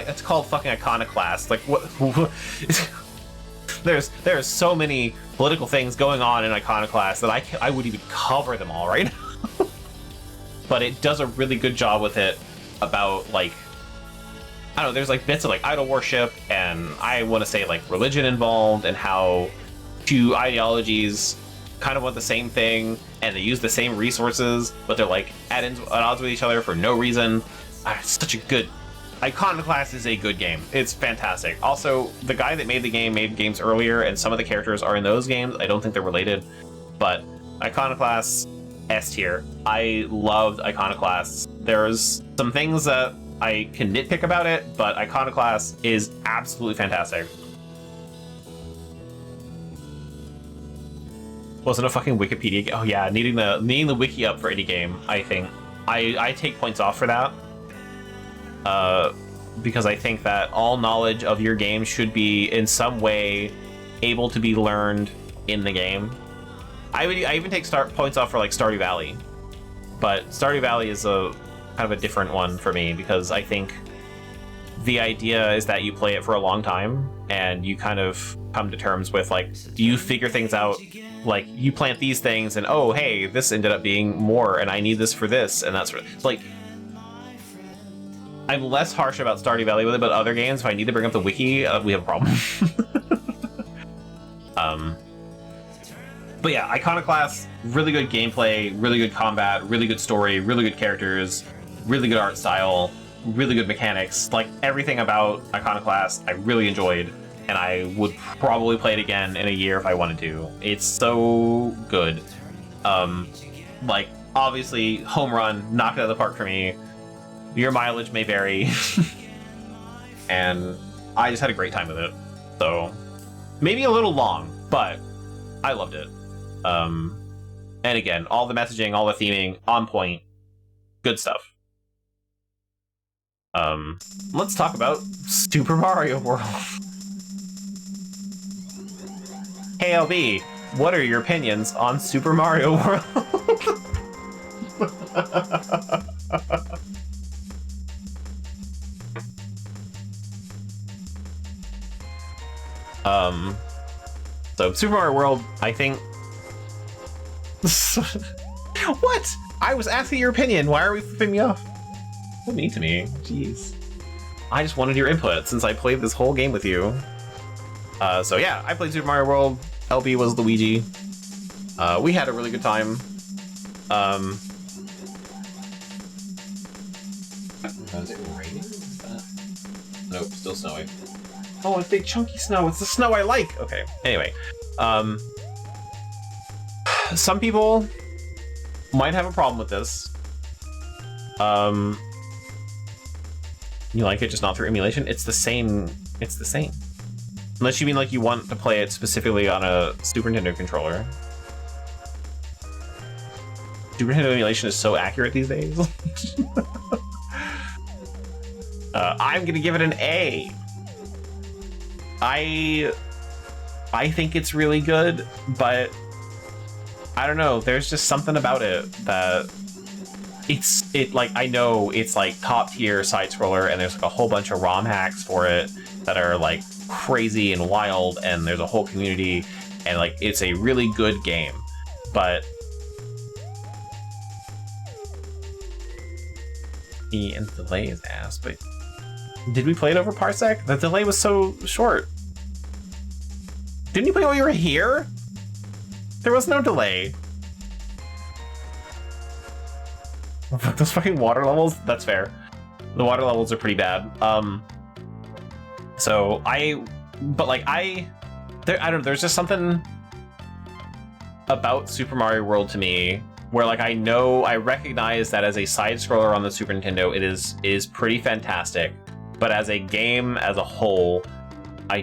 fucking Iconoclast. Like what? There's so many political things going on in Iconoclast that I wouldn't even cover them all right now. But it does a really good job with it about like, I don't know, there's like bits of like idol worship and I want to say like religion involved, and how two ideologies kind of want the same thing and they use the same resources, but they're like at odds with each other for no reason. It's such a good... Iconoclast is a good game. It's fantastic. Also, the guy that made the game made games earlier, and some of the characters are in those games. I don't think they're related, but Iconoclast, S tier. I loved Iconoclast. There's some things that I can nitpick about it, but Iconoclast is absolutely fantastic. Wasn't a fucking Wikipedia. Oh yeah, needing the wiki up for any game. I think I take points off for that, because I think that all knowledge of your game should be in some way able to be learned in the game. I even take points off for like Stardew Valley, but Stardew Valley is a kind of a different one for me, because I think the idea is that you play it for a long time and you kind of come to terms with, like, you figure things out, like, you plant these things and, oh, hey, this ended up being more and I need this for this, and that's like, I'm less harsh about Stardew Valley with it, but other games, if I need to bring up the wiki, we have a problem. But yeah, Iconoclast, really good gameplay, really good combat, really good story, really good characters, really good art style, really good mechanics. Like, everything about Iconoclast I really enjoyed, and I would probably play it again in a year if I wanted to. It's so good. Like, obviously, home run, knock it out of the park for me. Your mileage may vary. And I just had a great time with it. So, maybe a little long, but I loved it. And again, all the messaging, all the theming, on point. Good stuff. Let's talk about Super Mario World. Hey LB, what are your opinions on Super Mario World? So Super Mario World, I think... What? I was asking your opinion. Why are we flipping me off? So mean to me. Jeez. I just wanted your input since I played this whole game with you. So yeah, I played Super Mario World. LB was Luigi. We had a really good time. Is it raining? Nope, still snowy. Oh, it's big chunky snow. It's the snow I like. Okay. Anyway, some people might have a problem with this. You like it, just not through emulation? It's the same. It's the same. Unless you mean like you want to play it specifically on a Super Nintendo controller. Super Nintendo emulation is so accurate these days. I'm gonna give it an A. I think it's really good, but I don't know. There's just something about it that like, I know it's like top tier side scroller, and there's like a whole bunch of ROM hacks for it that are like crazy and wild, and there's a whole community, and like it's a really good game, but and the delay is ass. But did we play it over Parsec? The delay was so short. Didn't you play while you were here? There was no delay. Those fucking water levels? That's fair. The water levels are pretty bad. So I don't know, there's just something about Super Mario World to me where, like, I recognize that as a side scroller on the Super Nintendo, it is pretty fantastic. But as a game as a whole, I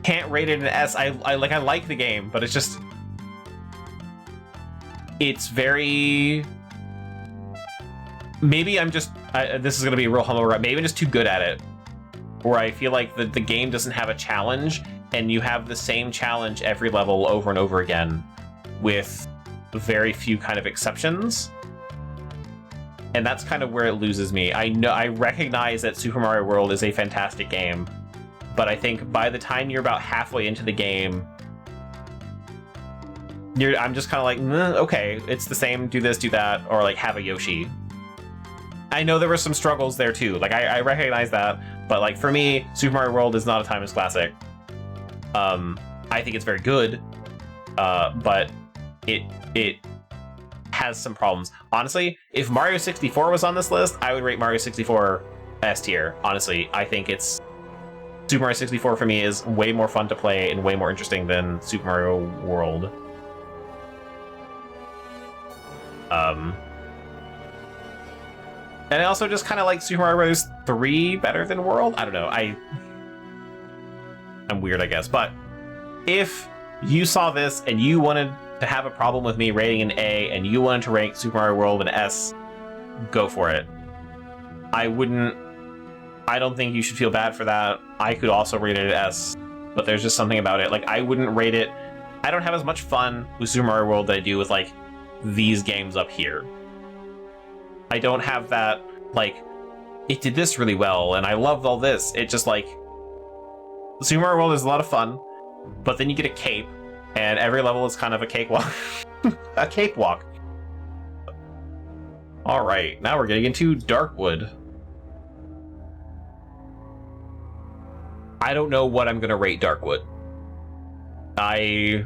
can't rate it an S. I like the game, but it's very... Maybe I'm just... this is going to be a real humble, maybe I'm just too good at it. Where I feel like the game doesn't have a challenge, and you have the same challenge every level over and over again, with very few kind of exceptions. And that's kind of where it loses me. I recognize that Super Mario World is a fantastic game, but I think by the time you're about halfway into the game, I'm just kind of like, okay, it's the same, do this, do that, or like have a Yoshi. I know there were some struggles there too, like I recognize that, but like for me, Super Mario World is not a timeless classic. I think it's very good, but it has some problems. Honestly, if Mario 64 was on this list, I would rate Mario 64 S tier. Honestly, I think it's... Super Mario 64 for me is way more fun to play and way more interesting than Super Mario World. And I also just kind of like Super Mario Bros. 3 better than World. I don't know. I'm weird, I guess. But if you saw this and you wanted to have a problem with me rating an A and you wanted to rank Super Mario World an S, go for it. I don't think you should feel bad for that. I could also rate it an S, but there's just something about it. Like, I wouldn't rate it... I don't have as much fun with Super Mario World that I do with, like, these games up here. I don't have that, like, it did this really well, and I loved all this. It just, like, Super Mario World is a lot of fun, but then you get a cape, and every level is kind of a cakewalk. A cakewalk. Alright, now we're getting into Darkwood. I don't know what I'm gonna rate Darkwood. I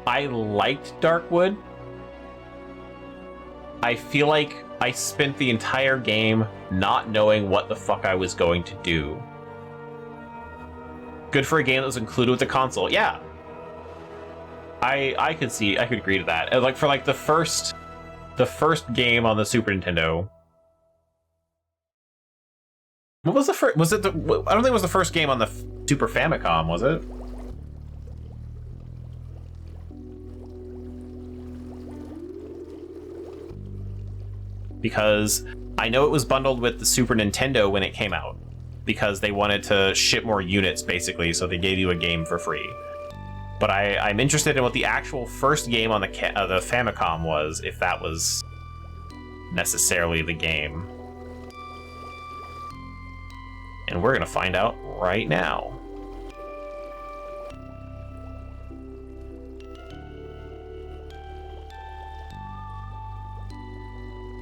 liked Darkwood. I feel like I spent the entire game not knowing what the fuck I was going to do. Good for a game that was included with the console. Yeah. I could agree to that. Like for like the first game on the Super Nintendo. What was the first? Was it the? I don't think it was the first game on the Super Famicom, was it? Because I know it was bundled with the Super Nintendo when it came out, because they wanted to ship more units, basically, so they gave you a game for free. But I'm interested in what the actual first game on the Famicom was, if that was necessarily the game. And we're gonna find out right now.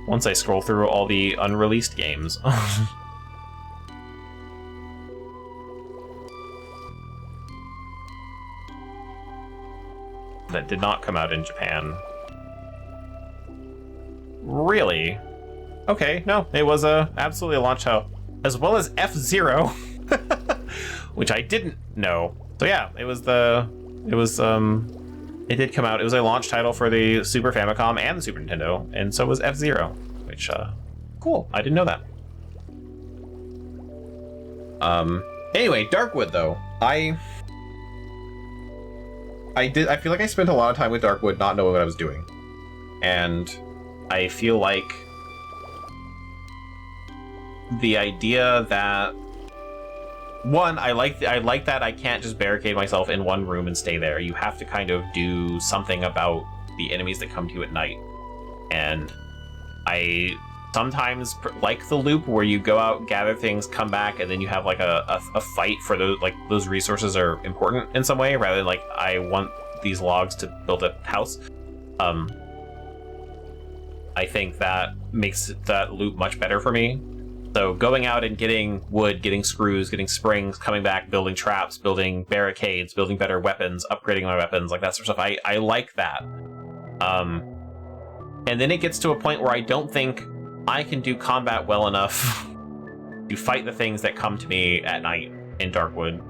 Once I scroll through all the unreleased games. That did not come out in Japan. Really? Okay, no, it was absolutely a launch title. As well as F-Zero, which I didn't know. So yeah, it did come out. It was a launch title for the Super Famicom and the Super Nintendo, and so was F-Zero, which, cool. I didn't know that. Anyway, Darkwood, though. I feel like I spent a lot of time with Darkwood not knowing what I was doing. And I feel like the idea that, one, I like that I can't just barricade myself in one room and stay there. You have to kind of do something about the enemies that come to you at night. And I sometimes like the loop where you go out, gather things, come back, and then you have like a fight for those, like, those resources are important in some way, rather than like, I want these logs to build a house. I think that makes that loop much better for me. So going out and getting wood, getting screws, getting springs, coming back, building traps, building barricades, building better weapons, upgrading my weapons, like that sort of stuff, I like that. And then it gets to a point where I don't think I can do combat well enough to fight the things that come to me at night in Darkwood.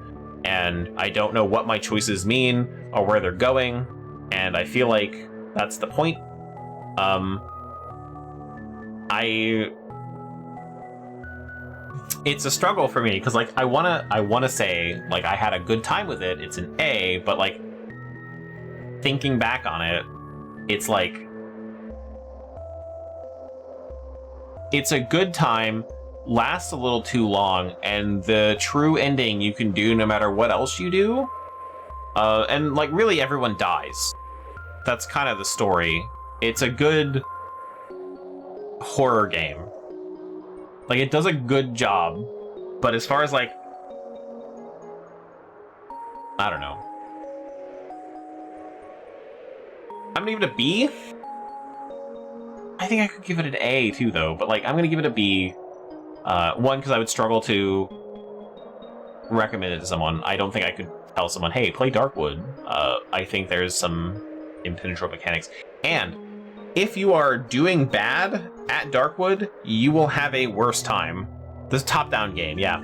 And I don't know what my choices mean or where they're going, and I feel like that's the point. It's a struggle for me, because like I wanna say like I had a good time with it, it's an A, but like thinking back on it, it's like it's a good time, lasts a little too long, and the true ending you can do no matter what else you do. And like really everyone dies. That's kind of the story. It's a good horror game. Like, it does a good job, but as far as like, I don't know. I'm gonna give it a B. I think I could give it an A too, though, but like, I'm gonna give it a B. One, because I would struggle to recommend it to someone. I don't think I could tell someone, hey, play Darkwood. I think there's some impenetrable mechanics. And if you are doing bad at Darkwood, you will have a worse time. This top-down game, yeah.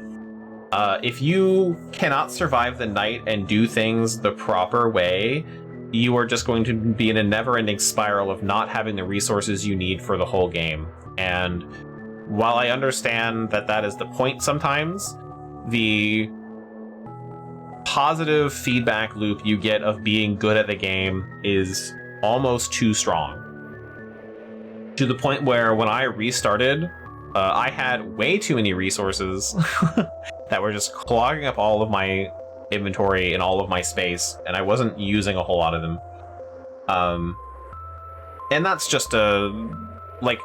If you cannot survive the night and do things the proper way, you are just going to be in a never-ending spiral of not having the resources you need for the whole game. And while I understand that that is the point sometimes, the positive feedback loop you get of being good at the game is almost too strong. To the point where when I restarted, I had way too many resources that were just clogging up all of my inventory and all of my space, and I wasn't using a whole lot of them. And that's just a, like...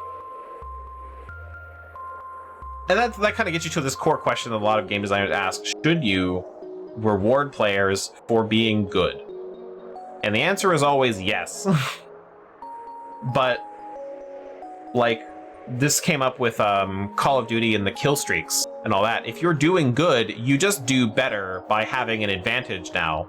And that kind of gets you to this core question that a lot of game designers ask. Should you reward players for being good? And the answer is always yes. But, like, this came up with Call of Duty and the kill streaks and all that. If you're doing good, you just do better by having an advantage now.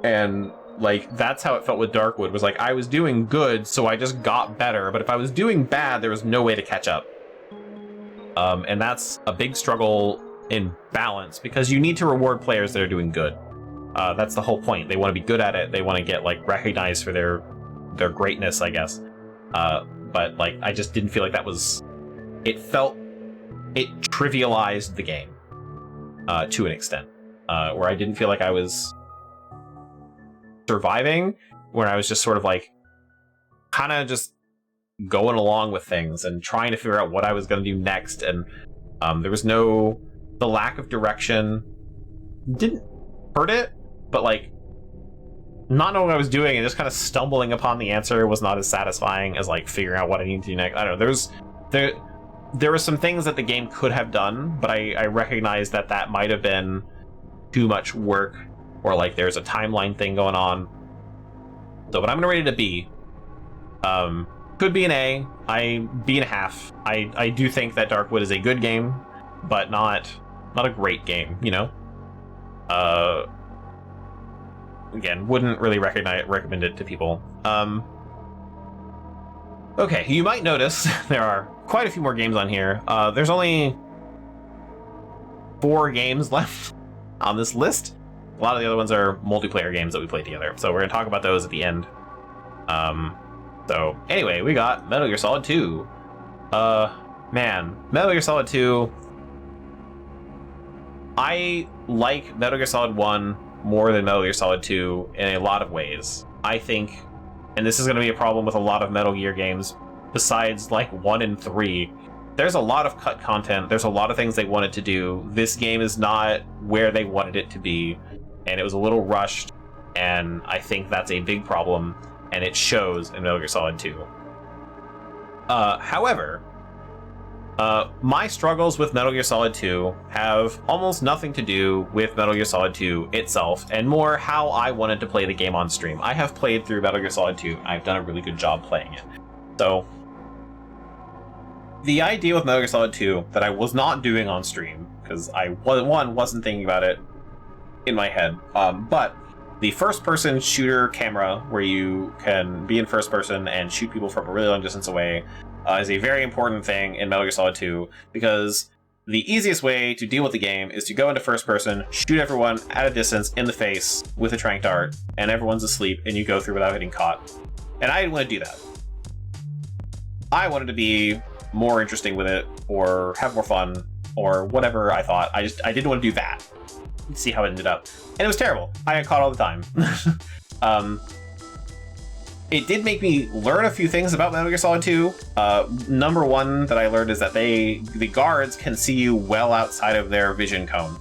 And, like, that's how it felt with Darkwood, was like, I was doing good, so I just got better. But if I was doing bad, there was no way to catch up. And that's a big struggle in balance, because you need to reward players that are doing good. That's the whole point. They want to be good at it. They want to get, like, recognized for their greatness, I guess. But, like, I just didn't feel like that was... It trivialized the game to an extent, where I didn't feel like I was surviving, where I was just sort of, like, kind of just going along with things and trying to figure out what I was going to do next. And there was the lack of direction didn't hurt it, but, like, not knowing what I was doing and just kind of stumbling upon the answer was not as satisfying as, like, figuring out what I need to do next. I don't know. There were some things that the game could have done, but I recognized that might have been too much work, or, like, there's a timeline thing going on. So, but I'm gonna rate it a B. Could be an A. B and a half. I do think that Darkwood is a good game, but not a great game, you know? Again, wouldn't really recommend it to people. Okay, you might notice there are quite a few more games on here. There's only 4 games left on this list. A lot of the other ones are multiplayer games that we played together, so we're going to talk about those at the end. So, anyway, we got Metal Gear Solid 2. Man, Metal Gear Solid 2... I like Metal Gear Solid 1 more than Metal Gear Solid 2 in a lot of ways. I think, and this is going to be a problem with a lot of Metal Gear games, besides, like, 1 and 3, there's a lot of cut content, there's a lot of things they wanted to do. This game is not where they wanted it to be, and it was a little rushed, and I think that's a big problem, and it shows in Metal Gear Solid 2. However, my struggles with Metal Gear Solid 2 have almost nothing to do with Metal Gear Solid 2 itself, and more how I wanted to play the game on stream. I have played through Metal Gear Solid 2. I've done a really good job playing it. So, the idea with Metal Gear Solid 2 that I was not doing on stream, because I, wasn't thinking about it in my head, but the first-person shooter camera, where you can be in first person and shoot people from a really long distance away, is a very important thing in Metal Gear Solid 2, because the easiest way to deal with the game is to go into first person, shoot everyone at a distance in the face with a tranq dart, and everyone's asleep, and you go through without getting caught. And I didn't want to do that. I wanted to be more interesting with it, or have more fun, or whatever I thought. I didn't want to do that. See how it ended up. And it was terrible. I got caught all the time. It did make me learn a few things about Metal Gear Solid 2. Number one that I learned is that the guards can see you well outside of their vision cone.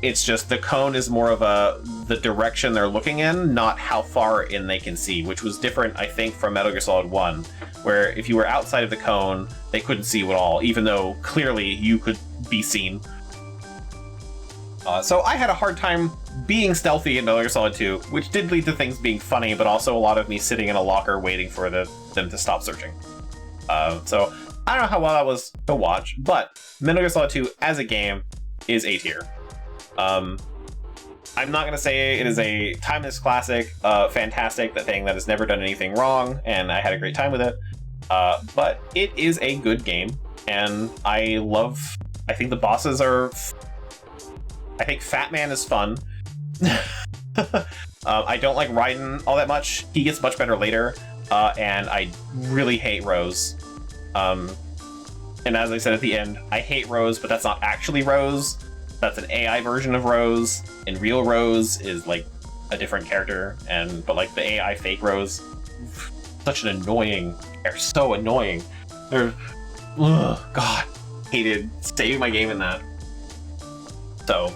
It's just the cone is more of the direction they're looking in, not how far in they can see, which was different, I think, from Metal Gear Solid 1, where if you were outside of the cone, they couldn't see you at all, even though clearly you could be seen. So I had a hard time being stealthy in Metal Gear Solid 2, which did lead to things being funny, but also a lot of me sitting in a locker waiting for them to stop searching. So I don't know how well that was to watch, but Metal Gear Solid 2 as a game is A tier. I'm not going to say it is a timeless classic, fantastic, that thing that has never done anything wrong, and I had a great time with it. But it is a good game, and I think the bosses are... I think Fat Man is fun. I don't like Raiden all that much. He gets much better later, and I really hate Rose. And as I said at the end, I hate Rose, but that's not actually Rose. That's an AI version of Rose, and real Rose is like a different character, but like the AI fake Rose, such an annoying, they're so annoying. God, hated saving my game in that. So,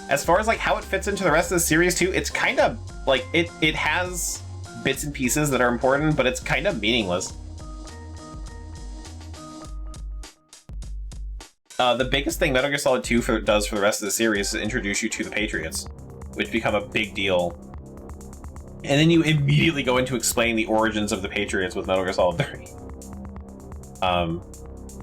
as far as like how it fits into the rest of the series too, it's kind of like it has bits and pieces that are important, but it's kind of meaningless. The biggest thing Metal Gear Solid 2 does for the rest of the series is introduce you to the Patriots, which become a big deal. And then you immediately go into explaining the origins of the Patriots with Metal Gear Solid 3.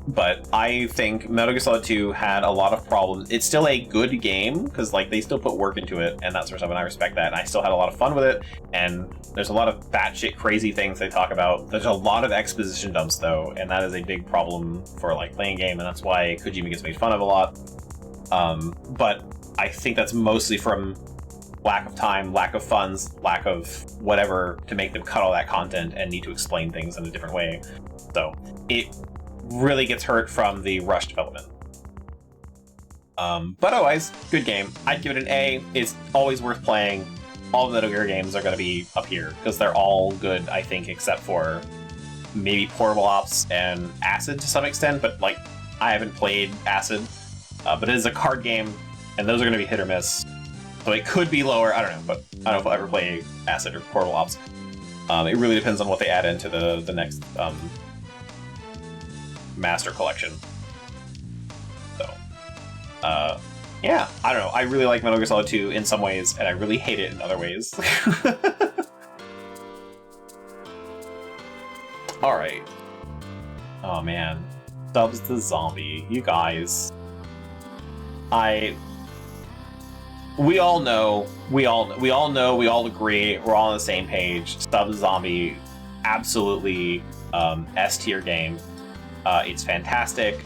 But I think Metal Gear Solid 2 had a lot of problems. It's still a good game, because like they still put work into it and that sort of stuff, and I respect that. And I still had a lot of fun with it, and there's a lot of batshit crazy things they talk about. There's a lot of exposition dumps though, and that is a big problem for like playing a game, and that's why Kojima gets made fun of a lot. But I think that's mostly from lack of time, lack of funds, lack of whatever to make them cut all that content and need to explain things in a different way. So it really gets hurt from the rush development. But otherwise, good game. I'd give it an A. It's always worth playing. All the Metal Gear games are going to be up here because they're all good, I think, except for maybe Portable Ops and Acid to some extent. But like, I haven't played Acid, but it is a card game, and those are going to be hit or miss. So it could be lower. I don't know, but I don't know if I'll ever play Acid or Portable Ops. It really depends on what they add into the next Master Collection. So, yeah, I don't know. I really like Metal Gear Solid 2 in some ways, and I really hate it in other ways. Alright. Oh man. Stubbs the Zombie. You guys. We all know, we all agree, we're all on the same page. Stubbs the Zombie, absolutely S tier game. It's fantastic,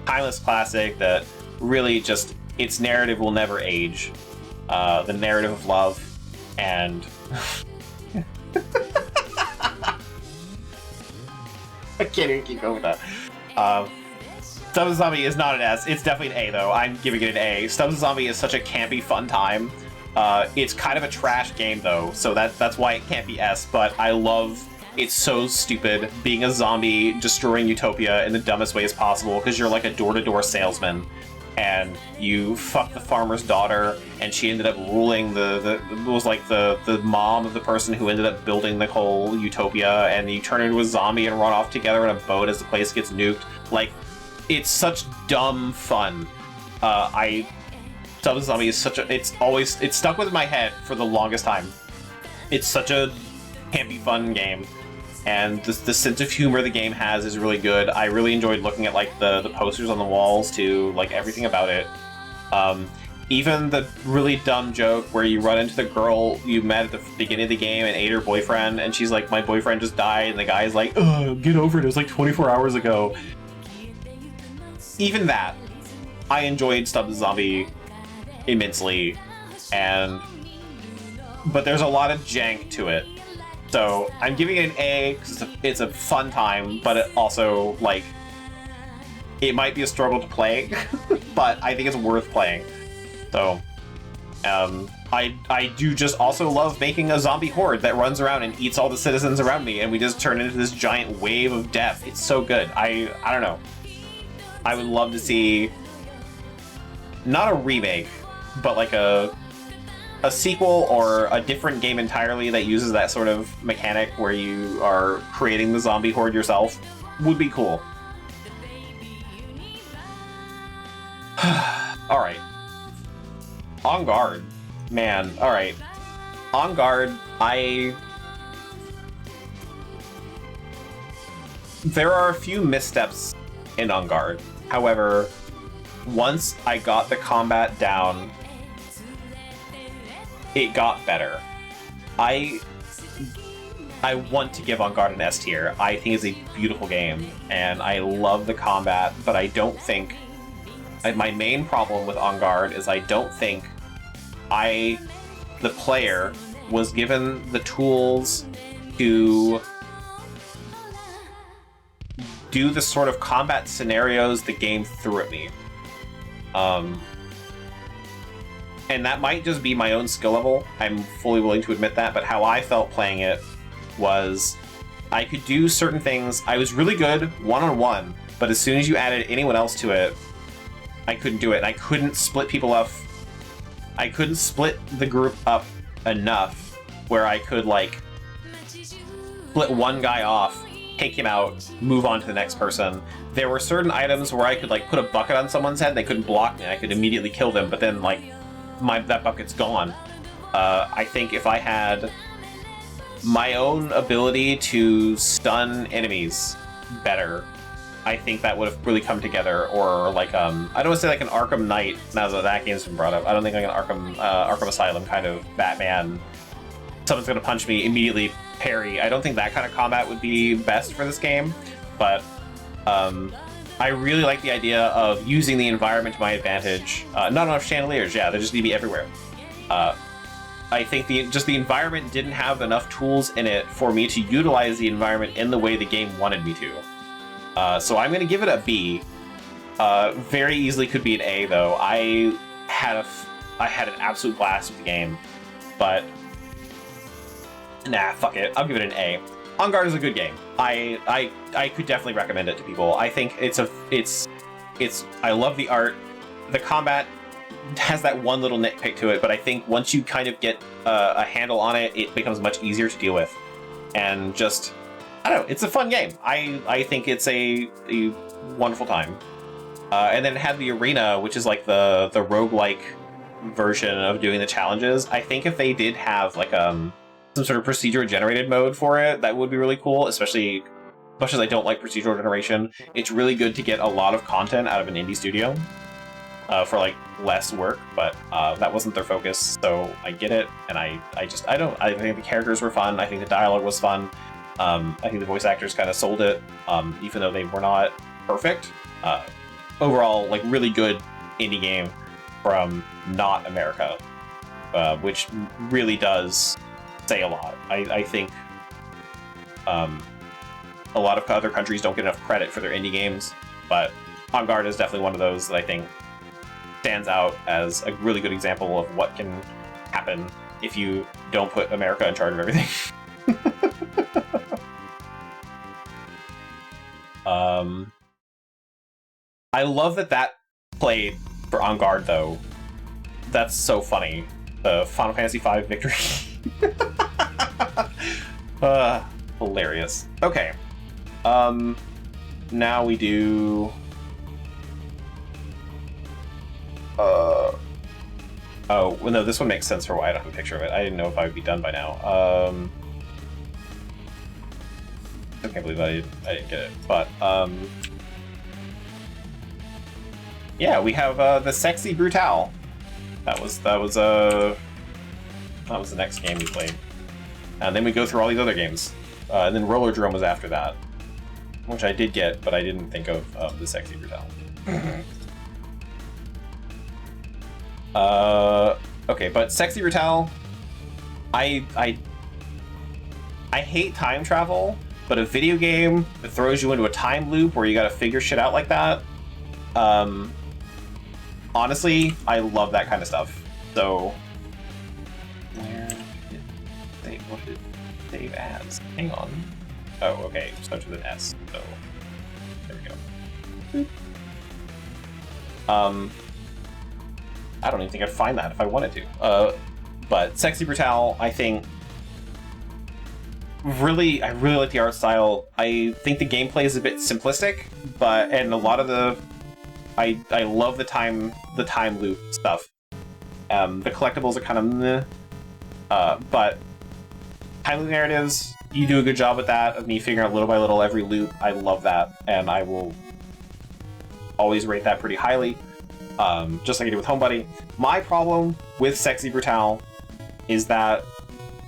timeless classic that really just, its narrative will never age. The narrative of love and... I can't even keep going with that. Stubbs the Zombie is not an S. It's definitely an A, though. I'm giving it an A. Stubbs the Zombie is such a campy, fun time. It's kind of a trash game, though, so that's why it can't be S, but I love... It's so stupid, being a zombie, destroying Utopia in the dumbest ways possible, because you're like a door-to-door salesman, and you fuck the farmer's daughter, and she ended up ruling the mom of the person who ended up building the whole Utopia, and you turn into a zombie and run off together in a boat as the place gets nuked. Like, it's such dumb fun. Stubbs the Zombie is such a... It's stuck with my head for the longest time. It's such a campy, fun game. And the sense of humor the game has is really good. I really enjoyed looking at like the posters on the walls too, like everything about it. Even the really dumb joke where you run into the girl you met at the beginning of the game and ate her boyfriend, and she's like, my boyfriend just died, and the guy's like, ugh, get over it, it was like 24 hours ago. Even that, I enjoyed Stubbs the Zombie immensely, but there's a lot of jank to it. So I'm giving it an A because it's a fun time, but it also, like, it might be a struggle to play, but I think it's worth playing. So, I do just also love making a zombie horde that runs around and eats all the citizens around me, and we just turn into this giant wave of death. It's so good. I don't know. I would love to see, not a remake, but like a sequel or a different game entirely that uses that sort of mechanic where you are creating the zombie horde yourself would be cool. Alright. On Guard. Man, alright. On Guard, there are a few missteps in On Guard. However, once I got the combat down, it got better. I want to give On Guard an S tier. I think it's a beautiful game, and I love the combat, but I don't think... My main problem with On Guard is I don't think the player, was given the tools to do the sort of combat scenarios the game threw at me. And that might just be my own skill level. I'm fully willing to admit that, but how I felt playing it was I could do certain things. I was really good one-on-one, but as soon as you added anyone else to it, I couldn't do it. And I couldn't split people up. I couldn't split the group up enough where I could like split one guy off, take him out, move on to the next person. There were certain items where I could like put a bucket on someone's head, they couldn't block me, I could immediately kill them, but then like that bucket's gone. I think if I had my own ability to stun enemies better, I think that would have really come together. Or like I don't want to say like an Arkham Knight, now that that game's been brought up. I don't think like an Arkham Asylum kind of Batman, someone's gonna punch me, immediately parry. I don't think that kind of combat would be best for this game, but I really like the idea of using the environment to my advantage. Not enough chandeliers, yeah, they just need to be everywhere. I think the environment didn't have enough tools in it for me to utilize the environment in the way the game wanted me to. So I'm going to give it a B. Very easily could be an A, though. I had an absolute blast with the game, but nah, fuck it. I'll give it an A. On Guard is a good game. I could definitely recommend it to people. I think I love the art. The combat has that one little nitpick to it, but I think once you kind of get a handle on it, it becomes much easier to deal with. And just, I don't know, it's a fun game. I think it's a wonderful time. And then it had the arena, which is like the roguelike version of doing the challenges. I think if they did have like some sort of procedure generated mode for it, that would be really cool, especially much as I don't like procedural generation. It's really good to get a lot of content out of an indie studio for like less work, but that wasn't their focus, so I get it. And I think the characters were fun. I think the dialogue was fun. I think the voice actors kind of sold it, even though they were not perfect. Overall, like really good indie game from not America, which really does say a lot. I think a lot of other countries don't get enough credit for their indie games, but On Guard is definitely one of those that I think stands out as a really good example of what can happen if you don't put America in charge of everything. I love that played for On Guard, though. That's so funny. The Final Fantasy V victory. Hilarious. Okay. Now we do... oh, well, no, this one makes sense for why I don't have a picture of it. I didn't know if I would be done by now. I can't believe I didn't get it. But, yeah, we have the Sexy Brutale. That was the next game we played. And then we go through all these other games. And then Roller Drome was after that, which I did get, but I didn't think of the Sexy Brutale. Okay, but Sexy Brutale, I hate time travel, but a video game that throws you into a time loop where you gotta figure shit out like that, honestly, I love that kind of stuff. So, what did Dave ads? Hang on. Oh, okay, starts with an S, so there we go. I don't even think I'd find that if I wanted to. But Sexy Brutale, I think, I really like the art style. I think the gameplay is a bit simplistic, and a lot of I love the time loop stuff. The collectibles are kind of meh, but time loop narratives, you do a good job with that, of me figuring out little by little every loop. I love that, and I will always rate that pretty highly. Just like I did with Homebuddy. My problem with Sexy Brutale is that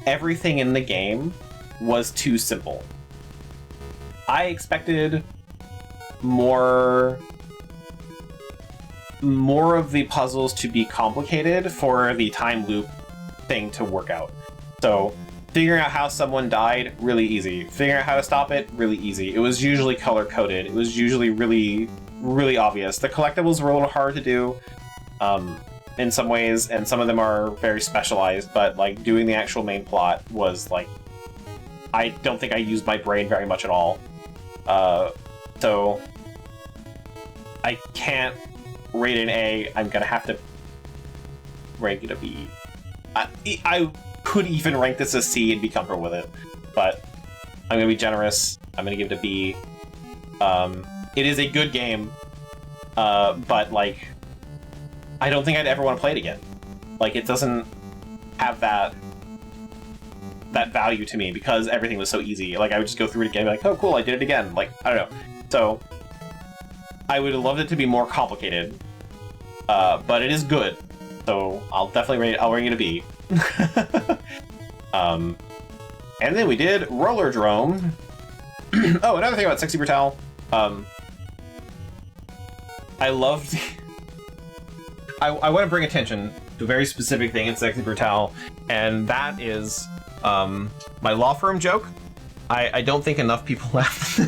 everything in the game was too simple. I expected more of the puzzles to be complicated for the time loop thing to work out. So figuring out how someone died, really easy. Figuring out how to stop it, really easy. It was usually color-coded. It was usually really obvious. The collectibles were a little hard to do in some ways, and some of them are very specialized, but like doing the actual main plot was like, I don't think I used my brain very much at all. So I can't rate an A. I'm gonna have to rank it a B. I could even rank this as C and be comfortable with it, but I'm gonna be generous. I'm gonna give it a B. It is a good game, but like, I don't think I'd ever want to play it again. Like, it doesn't have that value to me because everything was so easy. Like, I would just go through it again and be like, oh cool, I did it again. Like, I don't know. So I would have loved it to be more complicated, but it is good. So I'll definitely rate it a B. And then we did Rollerdrome. Oh, another thing about Sexy Brutale. I loved... I want to bring attention to a very specific thing in Sexy Brutale, and that is my law firm joke. I don't think enough people laughed.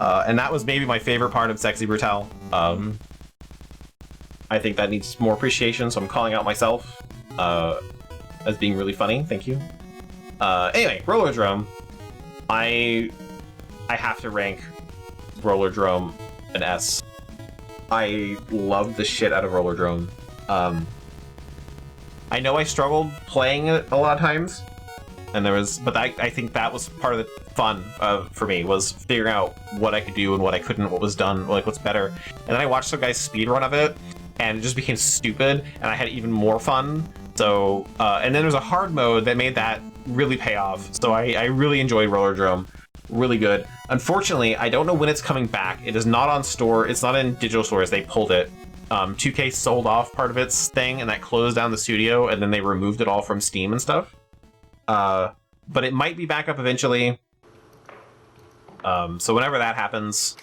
And that was maybe my favorite part of Sexy Brutale. I think that needs more appreciation, so I'm calling out myself as being really funny. Thank you. Anyway, Rollerdrome. I have to rank Rollerdrome an S. I loved the shit out of Rollerdrome. I know I struggled playing it a lot of times, and but I think that was part of the fun for me, was figuring out what I could do and what I couldn't, what was done, like what's better. And then I watched some guy's speedrun of it, and it just became stupid, and I had even more fun. So, and then there's a hard mode that made that really pay off. So I really enjoyed Rollerdrome. Really good. Unfortunately, I don't know when it's coming back. It is not on store. It's not in digital stores. They pulled it. 2K sold off part of its thing, and that closed down the studio, and then they removed it all from Steam and stuff. But it might be back up eventually. So whenever that happens,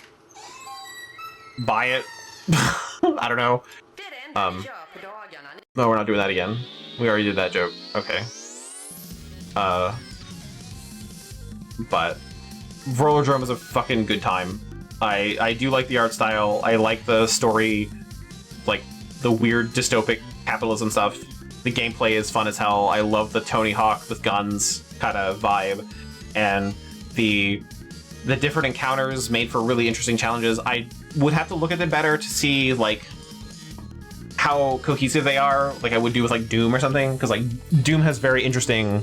buy it. I don't know. No, we're not doing that again. We already did that joke. Okay. But Rollerdrome is a fucking good time. I do like the art style. I like the story, like the weird dystopic capitalism stuff. The gameplay is fun as hell. I love the Tony Hawk with guns kind of vibe, and the different encounters made for really interesting challenges. I would have to look at them better to see like how cohesive they are, like I would do with like Doom or something, because like Doom has very interesting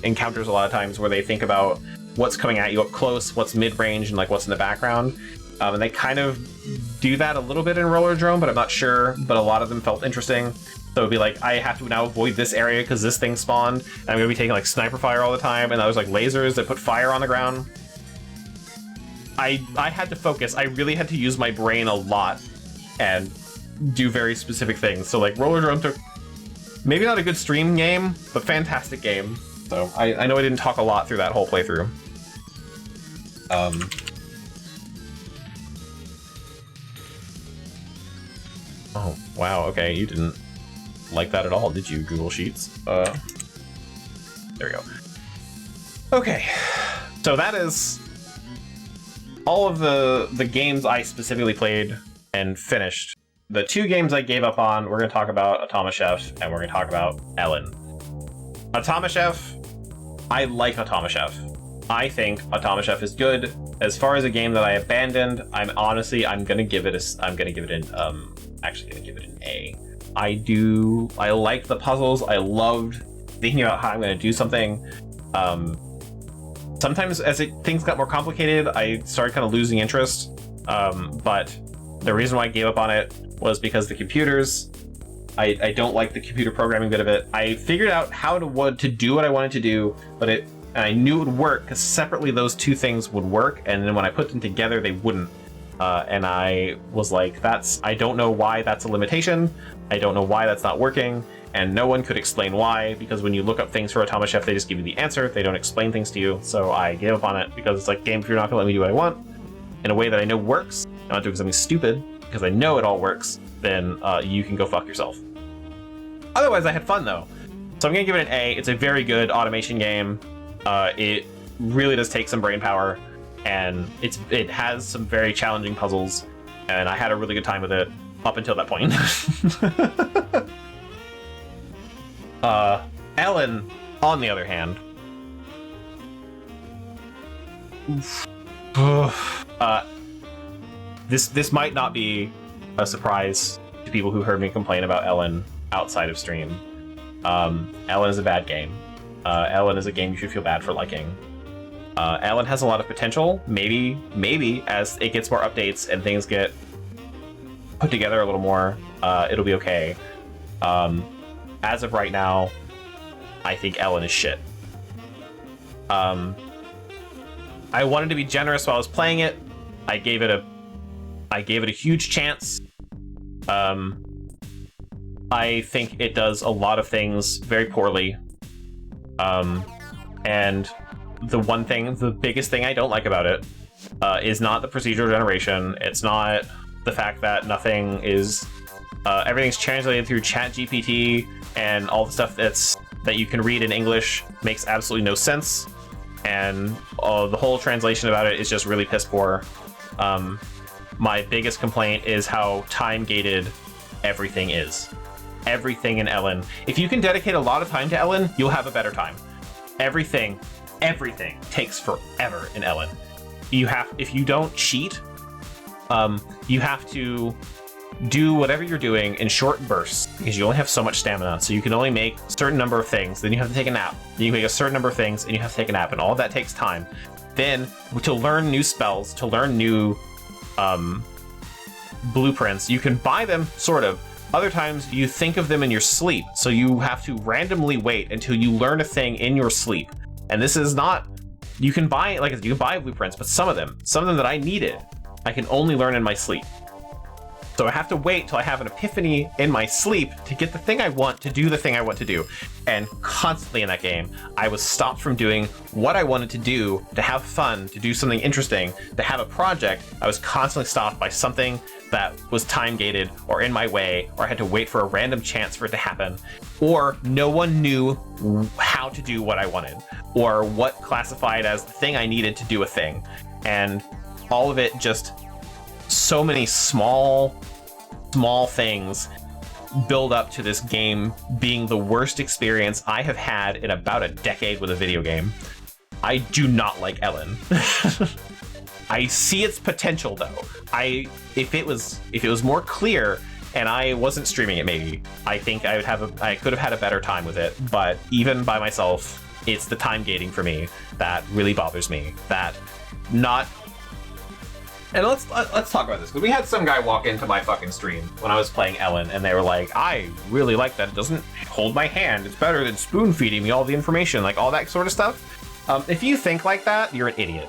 encounters a lot of times where they think about what's coming at you up close, what's mid-range, and like what's in the background. And they kind of do that a little bit in Rollerdrome, but I'm not sure. But a lot of them felt interesting. So it'd be like, I have to now avoid this area because this thing spawned, and I'm gonna be taking like sniper fire all the time, and I was like lasers that put fire on the ground. I had to focus. I really had to use my brain a lot and do very specific things. So like Rollerdrome took maybe not a good stream game, but fantastic game. So I know I didn't talk a lot through that whole playthrough. Oh, wow, okay, you didn't like that at all, did you, Google Sheets? There we go. Okay, so that is all of the games I specifically played and finished. The two games I gave up on, we're going to talk about Automa Chef, and we're going to talk about Ellen. Automa Chef, I like Automa Chef. I think Automa Chef is good. As far as a game that I abandoned, I'm gonna give it an actually gonna give it an A. I like the puzzles. I loved thinking about how I'm gonna do something. Sometimes as things got more complicated, I started kind of losing interest. But the reason why I gave up on it was because the computers, I don't like the computer programming bit of it. I figured out what to do what I wanted to do, but I knew it would work because separately those two things would work, and then when I put them together, they wouldn't. And I was like, I don't know why that's a limitation. I don't know why that's not working, and no one could explain why, because when you look up things for Automa Chef, they just give you the answer. They don't explain things to you, so I gave up on it because it's like, game, if you're not gonna let me do what I want in a way that I know works, not doing something stupid because I know it all works, then you can go fuck yourself. Otherwise, I had fun though. So I'm gonna give it an A. It's a very good automation game. It really does take some brain power, and it has some very challenging puzzles, and I had a really good time with it up until that point. Ellen, on the other hand, this might not be a surprise to people who heard me complain about Ellen outside of stream, Ellen is a bad game. Ellen is a game you should feel bad for liking. Ellen has a lot of potential. Maybe as it gets more updates and things get put together a little more, it'll be okay. As of right now, I think Ellen is shit. I wanted to be generous while I was playing it. I gave it a huge chance. I think it does a lot of things very poorly. And the biggest thing I don't like about it is not the procedural generation. It's not the fact that nothing is everything's translated through ChatGPT, and all the stuff that you can read in English makes absolutely no sense, and the whole translation about it is just really piss poor. My biggest complaint is how time-gated everything is. Everything in Ellen. If you can dedicate a lot of time to Ellen, you'll have a better time. Everything takes forever in Ellen. If you don't cheat, you have to do whatever you're doing in short bursts, because you only have so much stamina, so you can only make a certain number of things, then you have to take a nap. Then you make a certain number of things, and you have to take a nap, and all of that takes time. Then, to learn new spells, to learn new blueprints, you can buy them, sort of. Other times, you think of them in your sleep, so you have to randomly wait until you learn a thing in your sleep. And this is not... You can buy blueprints, but some of them that I needed, I can only learn in my sleep. So I have to wait till I have an epiphany in my sleep to get the thing I want, to do the thing I want to do. And constantly in that game, I was stopped from doing what I wanted to do, to have fun, to do something interesting, to have a project. I was constantly stopped by something that was time-gated or in my way, or I had to wait for a random chance for it to happen, or no one knew how to do what I wanted, or what classified as the thing I needed to do a thing. And all of it just... so many small things build up to this game being the worst experience I have had in about a decade with a video game. I do not like Ellen. I see its potential though. If it was more clear and I wasn't streaming it, maybe I think I could have had a better time with it. But even by myself, it's the time gating for me that really bothers me. And let's talk about this, because we had some guy walk into my fucking stream when I was playing Ellen, and they were like, I really like that it doesn't hold my hand. It's better than spoon feeding me all the information, like all that sort of stuff. If you think like that, you're an idiot.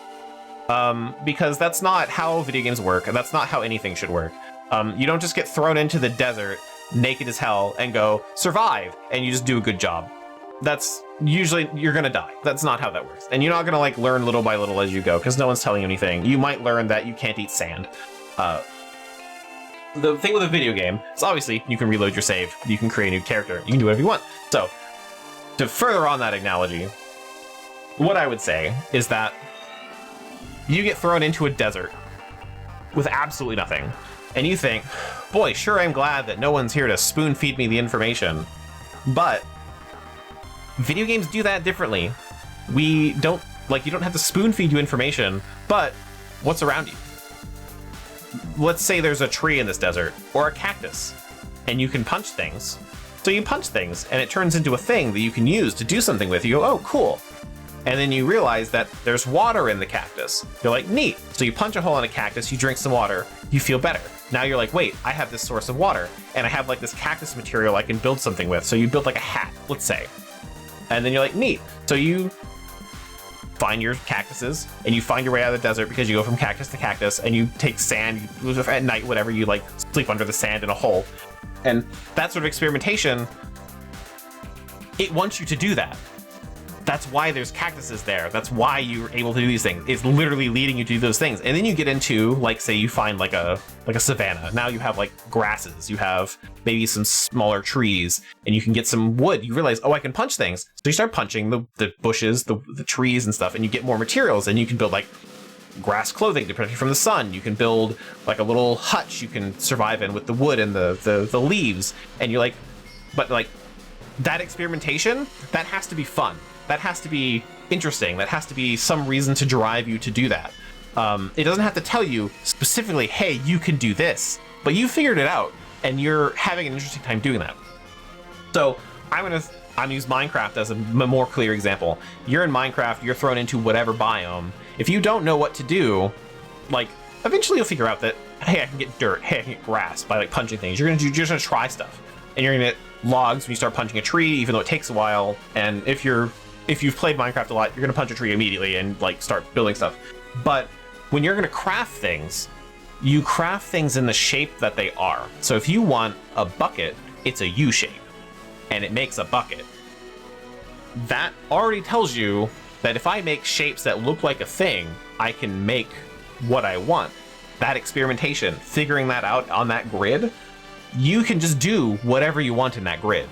Because that's not how video games work, and that's not how anything should work. You don't just get thrown into the desert, naked as hell, and go, survive, and you just do a good job. That's usually, you're gonna die. That's not how that works. And you're not gonna like learn little by little as you go, because no one's telling you anything. You might learn that you can't eat sand. The thing with a video game is obviously you can reload your save, you can create a new character, you can do whatever you want. So, to further on that analogy, what I would say is that you get thrown into a desert with absolutely nothing, and you think, boy, sure I'm glad that no one's here to spoon feed me the information, but video games do that differently. You don't have to spoon feed you information, but what's around you? Let's say there's a tree in this desert, or a cactus, and you can punch things. So you punch things, and it turns into a thing that you can use to do something with. You go, oh, cool. And then you realize that there's water in the cactus. You're like, neat. So you punch a hole in a cactus, you drink some water, you feel better. Now you're like, wait, I have this source of water, and I have like this cactus material I can build something with. So you build like a hat, let's say. And then you're like, neat. So you find your cactuses, and you find your way out of the desert because you go from cactus to cactus, and you take sand, at night, whatever, you like sleep under the sand in a hole. And that sort of experimentation, it wants you to do that. That's why there's cactuses there. That's why you're able to do these things. It's literally leading you to do those things. And then you get into, like, say you find like a savanna. Now you have like grasses. You have maybe some smaller trees, and you can get some wood. You realize, oh, I can punch things. So you start punching the bushes, the trees and stuff, and you get more materials, and you can build like grass clothing to protect you from the sun. You can build like a little hutch you can survive in with the wood and the leaves. And you're like, but like that experimentation, that has to be fun. That has to be interesting. That has to be some reason to drive you to do that. It doesn't have to tell you specifically, hey, you can do this, but you figured it out, and you're having an interesting time doing that. So I'm gonna I'm using Minecraft as a more clear example. You're in Minecraft, you're thrown into whatever biome. If you don't know what to do, like, eventually you'll figure out that, hey, I can get dirt, hey, I can get grass by like punching things. You're just gonna try stuff. And you're gonna get logs when you start punching a tree, even though it takes a while. And if you've played Minecraft a lot, you're gonna punch a tree immediately and like start building stuff. But when you're gonna craft things, you craft things in the shape that they are. So if you want a bucket, it's a U shape, and it makes a bucket. That already tells you that if I make shapes that look like a thing, I can make what I want. That experimentation, figuring that out on that grid, you can just do whatever you want in that grid.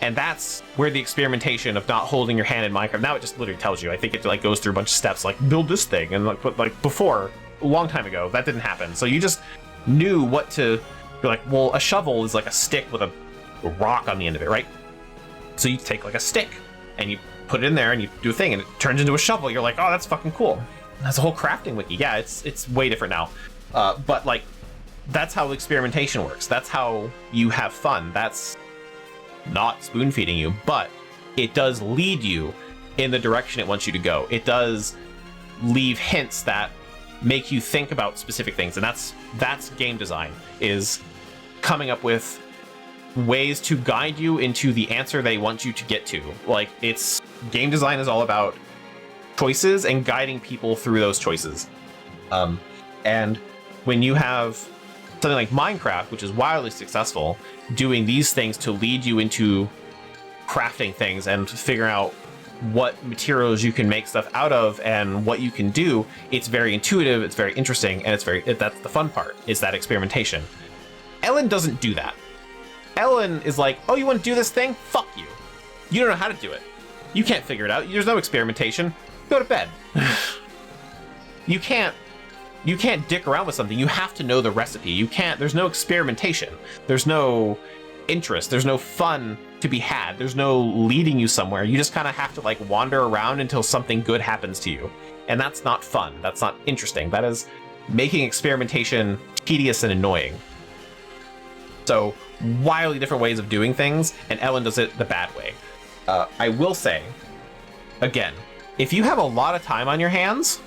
And that's where the experimentation of not holding your hand in Minecraft, now it just literally tells you. I think it like goes through a bunch of steps, like build this thing, and like before, a long time ago, that didn't happen. So you just knew what to, you're like, well, a shovel is like a stick with a rock on the end of it, right? So you take like a stick and you put it in there and you do a thing and it turns into a shovel. You're like, oh, that's fucking cool. That's a whole crafting wiki. Yeah, it's way different now. But like, that's how experimentation works. That's how you have fun. That's not spoon feeding you, but it does lead you in the direction it wants you to go. It does leave hints that make you think about specific things, and that's game design, is coming up with ways to guide you into the answer they want you to get to. Like, it's game design is all about choices and guiding people through those choices. And when you have something like Minecraft, which is wildly successful, doing these things to lead you into crafting things and figuring out what materials you can make stuff out of and what you can do, it's very intuitive, it's very interesting, and that's the fun part, is that experimentation. Ellen doesn't do that. Ellen is like, oh, you want to do this thing? Fuck you. You don't know how to do it. You can't figure it out. There's no experimentation. Go to bed. You can't dick around with something. You have to know the recipe. There's no experimentation. There's no interest. There's no fun to be had. There's no leading you somewhere. You just kind of have to like wander around until something good happens to you. And that's not fun. That's not interesting. That is making experimentation tedious and annoying. So wildly different ways of doing things, and Ellen does it the bad way. I will say, again, if you have a lot of time on your hands,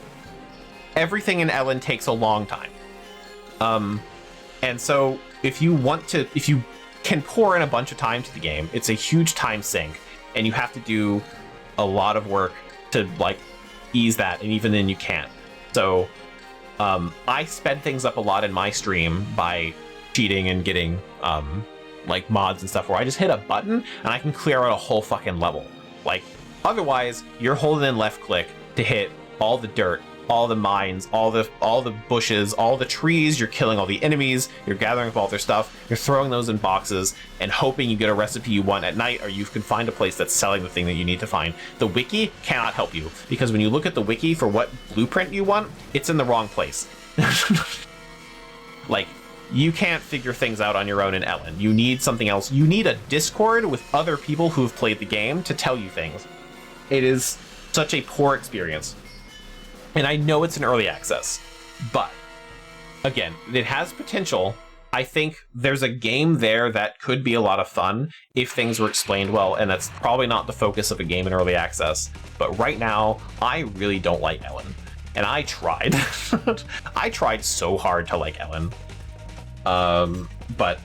everything in Ellen takes a long time. And so if you can pour in a bunch of time to the game, it's a huge time sink, and you have to do a lot of work to like ease that, and even then you can't. So I sped things up a lot in my stream by cheating and getting like mods and stuff where I just hit a button and I can clear out a whole fucking level. Like, otherwise you're holding in left click to hit all the dirt, all the mines, all the bushes, all the trees. You're killing all the enemies, you're gathering up all their stuff, you're throwing those in boxes and hoping you get a recipe you want at night, or you can find a place that's selling the thing that you need to find. The wiki cannot help you, because when you look at the wiki for what blueprint you want, it's in the wrong place. Like, you can't figure things out on your own in Ellen. You need something else. You need a Discord with other people who have played the game to tell you things. It is such a poor experience. And I know it's an early access, but again, it has potential. I think there's a game there that could be a lot of fun if things were explained well, and that's probably not the focus of a game in early access. But right now, I really don't like Ellen. And I tried. I tried so hard to like Ellen. But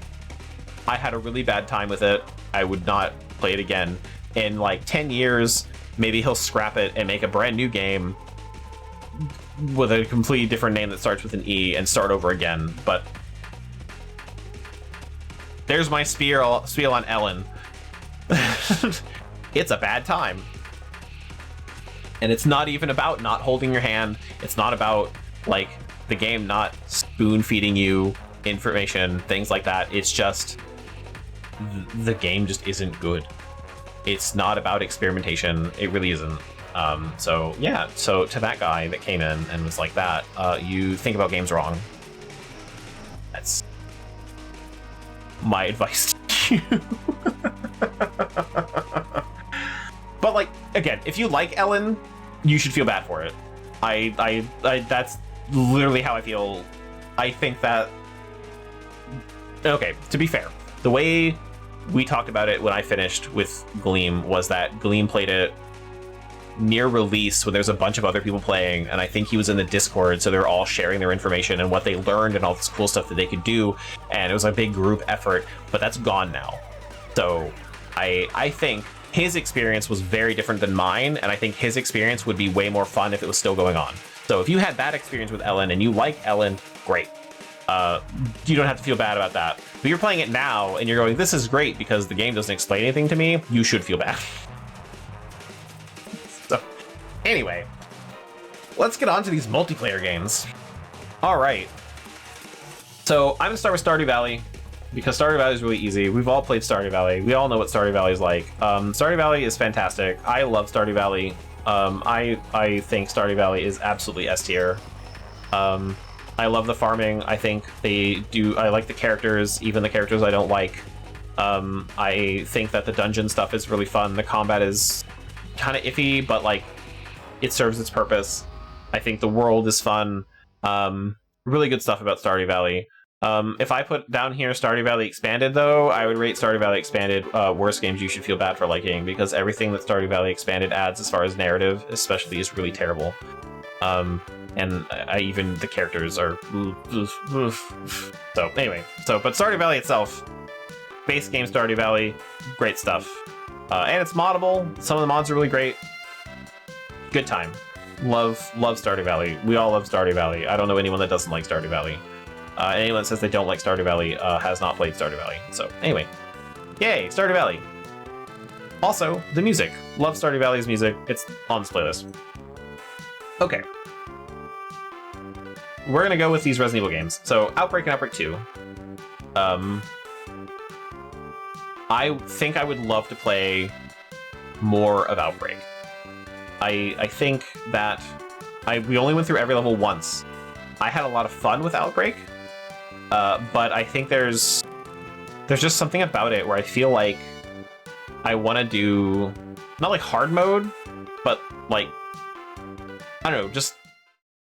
I had a really bad time with it. I would not play it again. In like 10 years, maybe he'll scrap it and make a brand new game with a completely different name that starts with an E and start over again. But there's my spiel on Ellen. It's a bad time. And it's not even about not holding your hand. It's not about like the game not spoon feeding you information, things like that. It's just the game just isn't good. It's not about experimentation. It really isn't. So yeah, so to that guy that came in and was like that, you think about games wrong. That's my advice to you. But like, again, if you like Ellen, you should feel bad for it. I that's literally how I feel. I think that, okay, to be fair, the way we talked about it when I finished with Gleam, was that Gleam played it near release when there's a bunch of other people playing, and I think he was in the Discord, so they're all sharing their information and what they learned and all this cool stuff that they could do, and it was a big group effort, but that's gone now. So I think his experience was very different than mine, and I think his experience would be way more fun if it was still going on. So if you had that experience with Ellen and you like Ellen, great. You don't have to feel bad about that. But you're playing it now and you're going, this is great because the game doesn't explain anything to me, you should feel bad. So, anyway, let's get on to these multiplayer games. All right. So I'm gonna start with Stardew Valley because Stardew Valley is really easy. We've all played Stardew Valley. We all know what Stardew Valley is like. Stardew Valley is fantastic. I love Stardew Valley. I think Stardew Valley is absolutely S tier. I love the farming. I think I like the characters, even the characters I don't like. I think that the dungeon stuff is really fun. The combat is kind of iffy, but like it serves its purpose. I think the world is fun. Really good stuff about Stardew Valley. If I put down here Stardew Valley Expanded, though, I would rate Stardew Valley Expanded worst games you should feel bad for liking, because everything that Stardew Valley Expanded adds as far as narrative, especially, is really terrible. And even the characters are... So, anyway. But Stardew Valley itself, base game Stardew Valley, great stuff. And it's moddable. Some of the mods are really great. Good time. Love Stardew Valley. We all love Stardew Valley. I don't know anyone that doesn't like Stardew Valley. Anyone that says they don't like Stardew Valley has not played Stardew Valley. So, anyway. Yay, Stardew Valley. Also, the music. Love Stardew Valley's music. It's on this playlist. Okay. We're gonna go with these Resident Evil games. So, Outbreak and Outbreak 2. I think I would love to play more of Outbreak. I think that we only went through every level once. I had a lot of fun with Outbreak, but I think there's just something about it where I feel like I want to do, not like hard mode, but like, I don't know, just,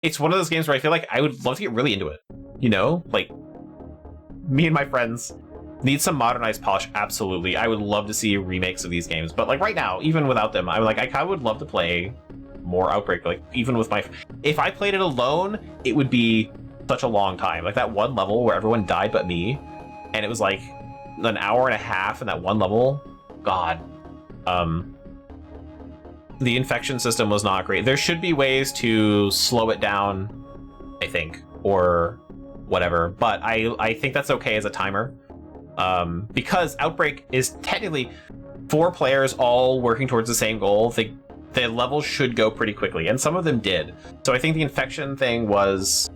it's one of those games where I feel like I would love to get really into it, you know? Like, me and my friends need some modernized polish, absolutely. I would love to see remakes of these games, but like right now, even without them, I'm like, I would love to play more Outbreak. Like, even with if I played it alone, it would be such a long time. Like that one level where everyone died but me, and it was like an hour and a half in that one level. God. The infection system was not great. There should be ways to slow it down, I think, or whatever, but I think that's okay as a timer. Because Outbreak is technically 4 players all working towards the same goal. The levels should go pretty quickly, and some of them did. So I think the infection thing was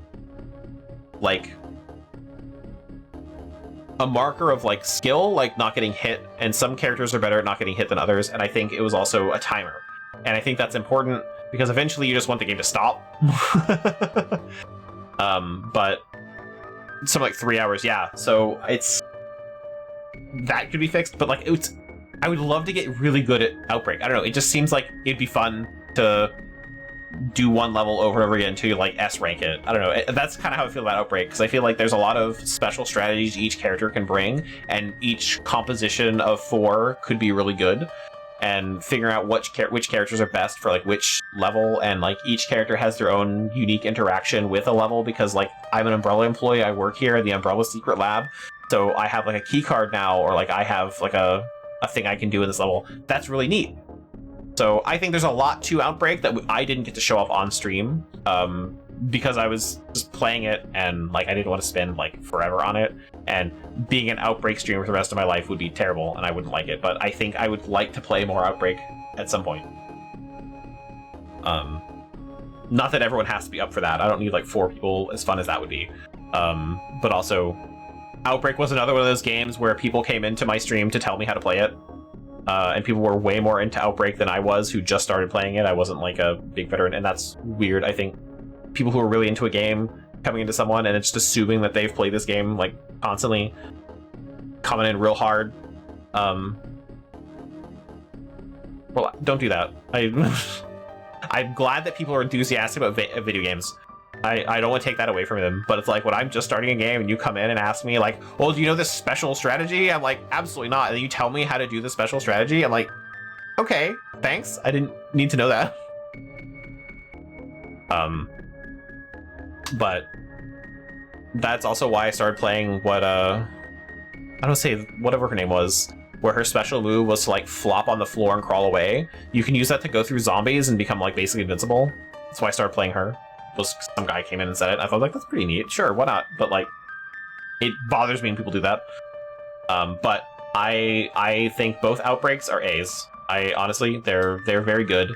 like a marker of like skill, like not getting hit, and some characters are better at not getting hit than others, and I think it was also a timer. And I think that's important because eventually you just want the game to stop. But something like 3 hours, yeah. So that could be fixed, but like I would love to get really good at Outbreak. I don't know, it just seems like it'd be fun to do one level over and over again until you like S rank it. I don't know, that's kind of how I feel about Outbreak, because I feel like there's a lot of special strategies each character can bring, and each composition of 4 could be really good, and figuring out which characters are best for like which level, and like each character has their own unique interaction with a level, because like I'm an Umbrella employee, I work here in the Umbrella Secret Lab, so I have like a key card now, or like I have like a thing I can do in this level. That's really neat. So I think there's a lot to Outbreak that I didn't get to show off on stream, because I was just playing it and like I didn't want to spend like forever on it, and being an Outbreak streamer for the rest of my life would be terrible and I wouldn't like it. But I think I would like to play more Outbreak at some point. Not that everyone has to be up for that. I don't need like 4 people, as fun as that would be. But also, Outbreak was another one of those games where people came into my stream to tell me how to play it. And people were way more into Outbreak than I was, who just started playing it. I wasn't like a big veteran, and that's weird. I think people who are really into a game coming into someone and it's just assuming that they've played this game like constantly, coming in real hard. Well, don't do that. I'm glad that people are enthusiastic about video games. I don't want to take that away from him, but it's like when I'm just starting a game and you come in and ask me like, well, do you know this special strategy? I'm like, absolutely not. And then you tell me how to do the special strategy. I'm like, okay, thanks. I didn't need to know that. But that's also why I started playing what I don't say whatever her name was, where her special move was to like flop on the floor and crawl away. You can use that to go through zombies and become like basically invincible. That's why I started playing her. Some guy came in and said it. I thought like that's pretty neat. Sure, why not? But like, it bothers me when people do that. But I think both outbreaks are A's. I honestly, they're very good.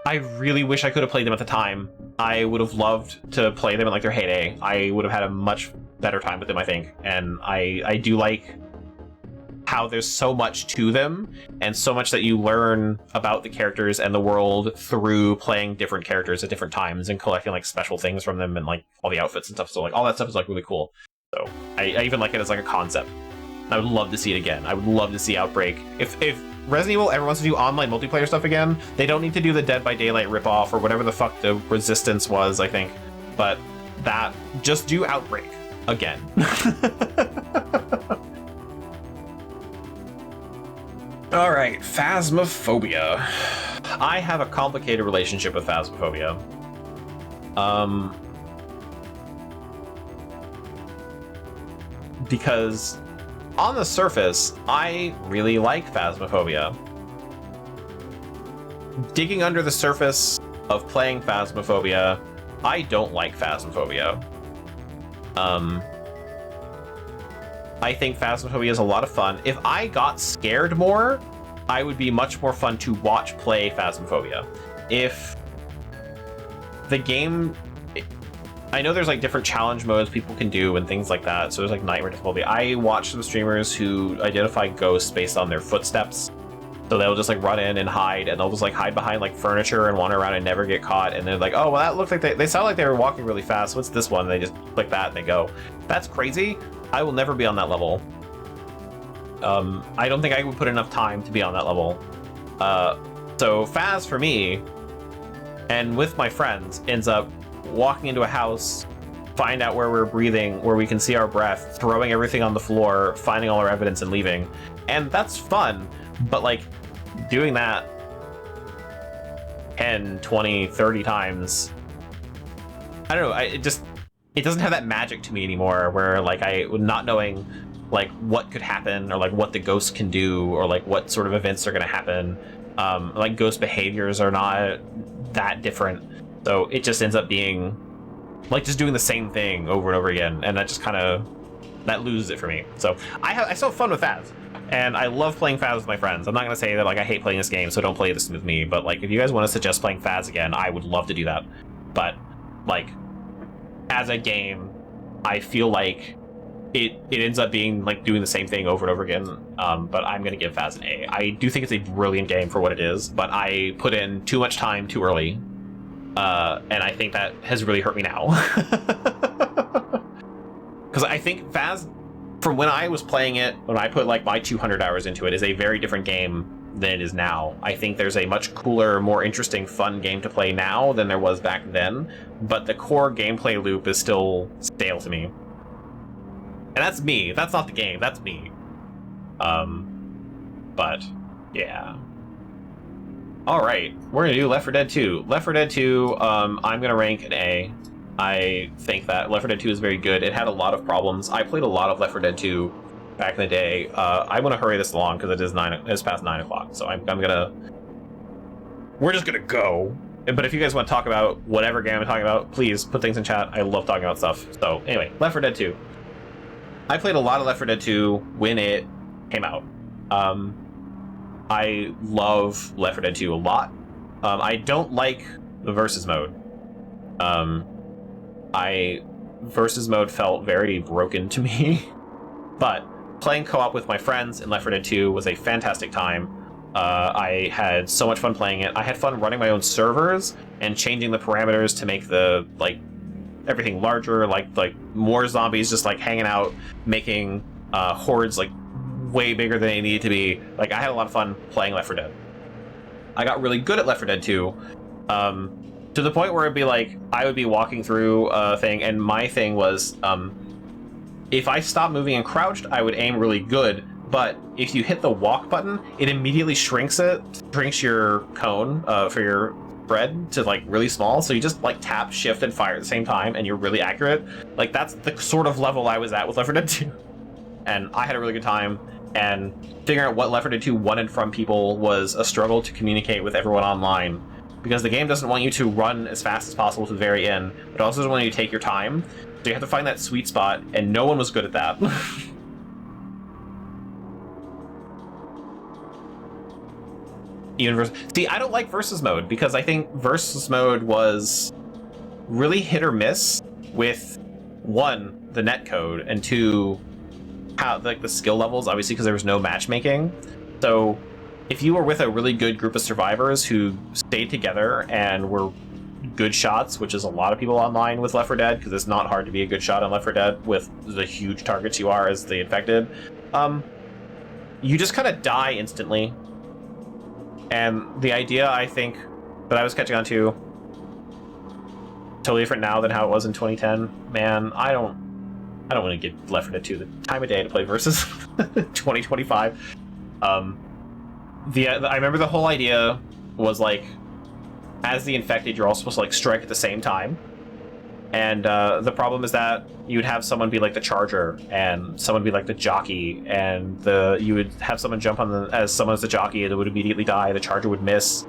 I really wish I could have played them at the time. I would have loved to play them in like their heyday. I would have had a much better time with them, I think. And I do like how there's so much to them and so much that you learn about the characters and the world through playing different characters at different times and collecting like special things from them and like all the outfits and stuff. So like all that stuff is like really cool. So I even like it as like a concept. I would love to see it again. I would love to see Outbreak. If Resident Evil ever wants to do online multiplayer stuff again, they don't need to do the Dead by Daylight ripoff or whatever the fuck the Resistance was, I think. But that, just do Outbreak again. All right, Phasmophobia. I have a complicated relationship with Phasmophobia. Because on the surface, I really like Phasmophobia. Digging under the surface of playing Phasmophobia, I don't like Phasmophobia. I think Phasmophobia is a lot of fun. If I got scared more, I would be much more fun to watch play Phasmophobia. If the game... I know there's like different challenge modes people can do and things like that, so there's like nightmare difficulty. I watch some streamers who identify ghosts based on their footsteps. So they'll just like run in and hide, and they'll just like hide behind like furniture and wander around and never get caught. And they're like, oh, well, that looked like they sound like they were walking really fast. What's this one? And they just click that and they go. That's crazy. I will never be on that level. I don't think I would put enough time to be on that level. So Phas for me, and with my friends, ends up walking into a house, find out where we're breathing, where we can see our breath, throwing everything on the floor, finding all our evidence and leaving. And that's fun, but like doing that 10, 20, 30 times, I don't know, it doesn't have that magic to me anymore, where like not knowing like what could happen or like what the ghosts can do or like what sort of events are going to happen. Like ghost behaviors are not that different. So it just ends up being like just doing the same thing over and over again, and that just kind of loses it for me. So I still have fun with Phas, and I love playing Phas with my friends. I'm not gonna say that like I hate playing this game, so don't play this with me. But like if you guys want to suggest playing Phas again, I would love to do that. But like as a game, I feel like it ends up being like doing the same thing over and over again. But I'm gonna give Phas an A. I do think it's a brilliant game for what it is, but I put in too much time too early. And I think that has really hurt me now. Because I think Phas, from when I was playing it, when I put like my 200 hours into it, is a very different game than it is now. I think there's a much cooler, more interesting, fun game to play now than there was back then, but the core gameplay loop is still stale to me. And that's me. That's not the game. That's me. But, yeah. Alright, we're gonna do Left 4 Dead 2. Left 4 Dead 2, I'm gonna rank an A. I think that Left 4 Dead 2 is very good. It had a lot of problems. I played a lot of Left 4 Dead 2 back in the day. I want to hurry this along because it is past 9 o'clock. So we're just gonna go. But if you guys want to talk about whatever game I'm talking about, please put things in chat. I love talking about stuff. So anyway, Left 4 Dead 2. I played a lot of Left 4 Dead 2 when it came out. I love Left 4 Dead 2 a lot. I don't like the versus mode. Versus mode felt very broken to me. But playing co-op with my friends in Left 4 Dead 2 was a fantastic time. I had so much fun playing it. I had fun running my own servers and changing the parameters to make the everything larger, like more zombies just like hanging out, making hordes like way bigger than they needed to be. Like I had a lot of fun playing Left 4 Dead. I got really good at Left 4 Dead 2 To the point where it'd be like, I would be walking through a thing, and my thing was, if I stopped moving and crouched, I would aim really good, but if you hit the walk button, it immediately shrinks your cone for your spread to like really small, so you just like tap, shift, and fire at the same time, and you're really accurate. Like, that's the sort of level I was at with Left 4 Dead 2. And I had a really good time, and figuring out what Left 4 Dead 2 wanted from people was a struggle to communicate with everyone online, because the game doesn't want you to run as fast as possible to the very end, but it also doesn't want you to take your time, so you have to find that sweet spot, and no one was good at that. See, I don't like versus mode, because I think versus mode was really hit or miss with, one, the netcode, and two, how like the skill levels, obviously, because there was no matchmaking. So if you were with a really good group of survivors who stayed together and were good shots, which is a lot of people online with Left 4 Dead, because it's not hard to be a good shot on Left 4 Dead with the huge targets you are as the infected, you just kind of die instantly. And the idea, I think, that I was catching on to, totally different now than how it was in 2010. Man, I don't want to give Left 4 Dead 2 the time of day to play versus 2025. I remember the whole idea was like, as the infected, you're all supposed to like strike at the same time. And the problem is that you'd have someone be like the charger, and someone be like the jockey, and you would have someone jump on as someone as the jockey, and it would immediately die. The charger would miss.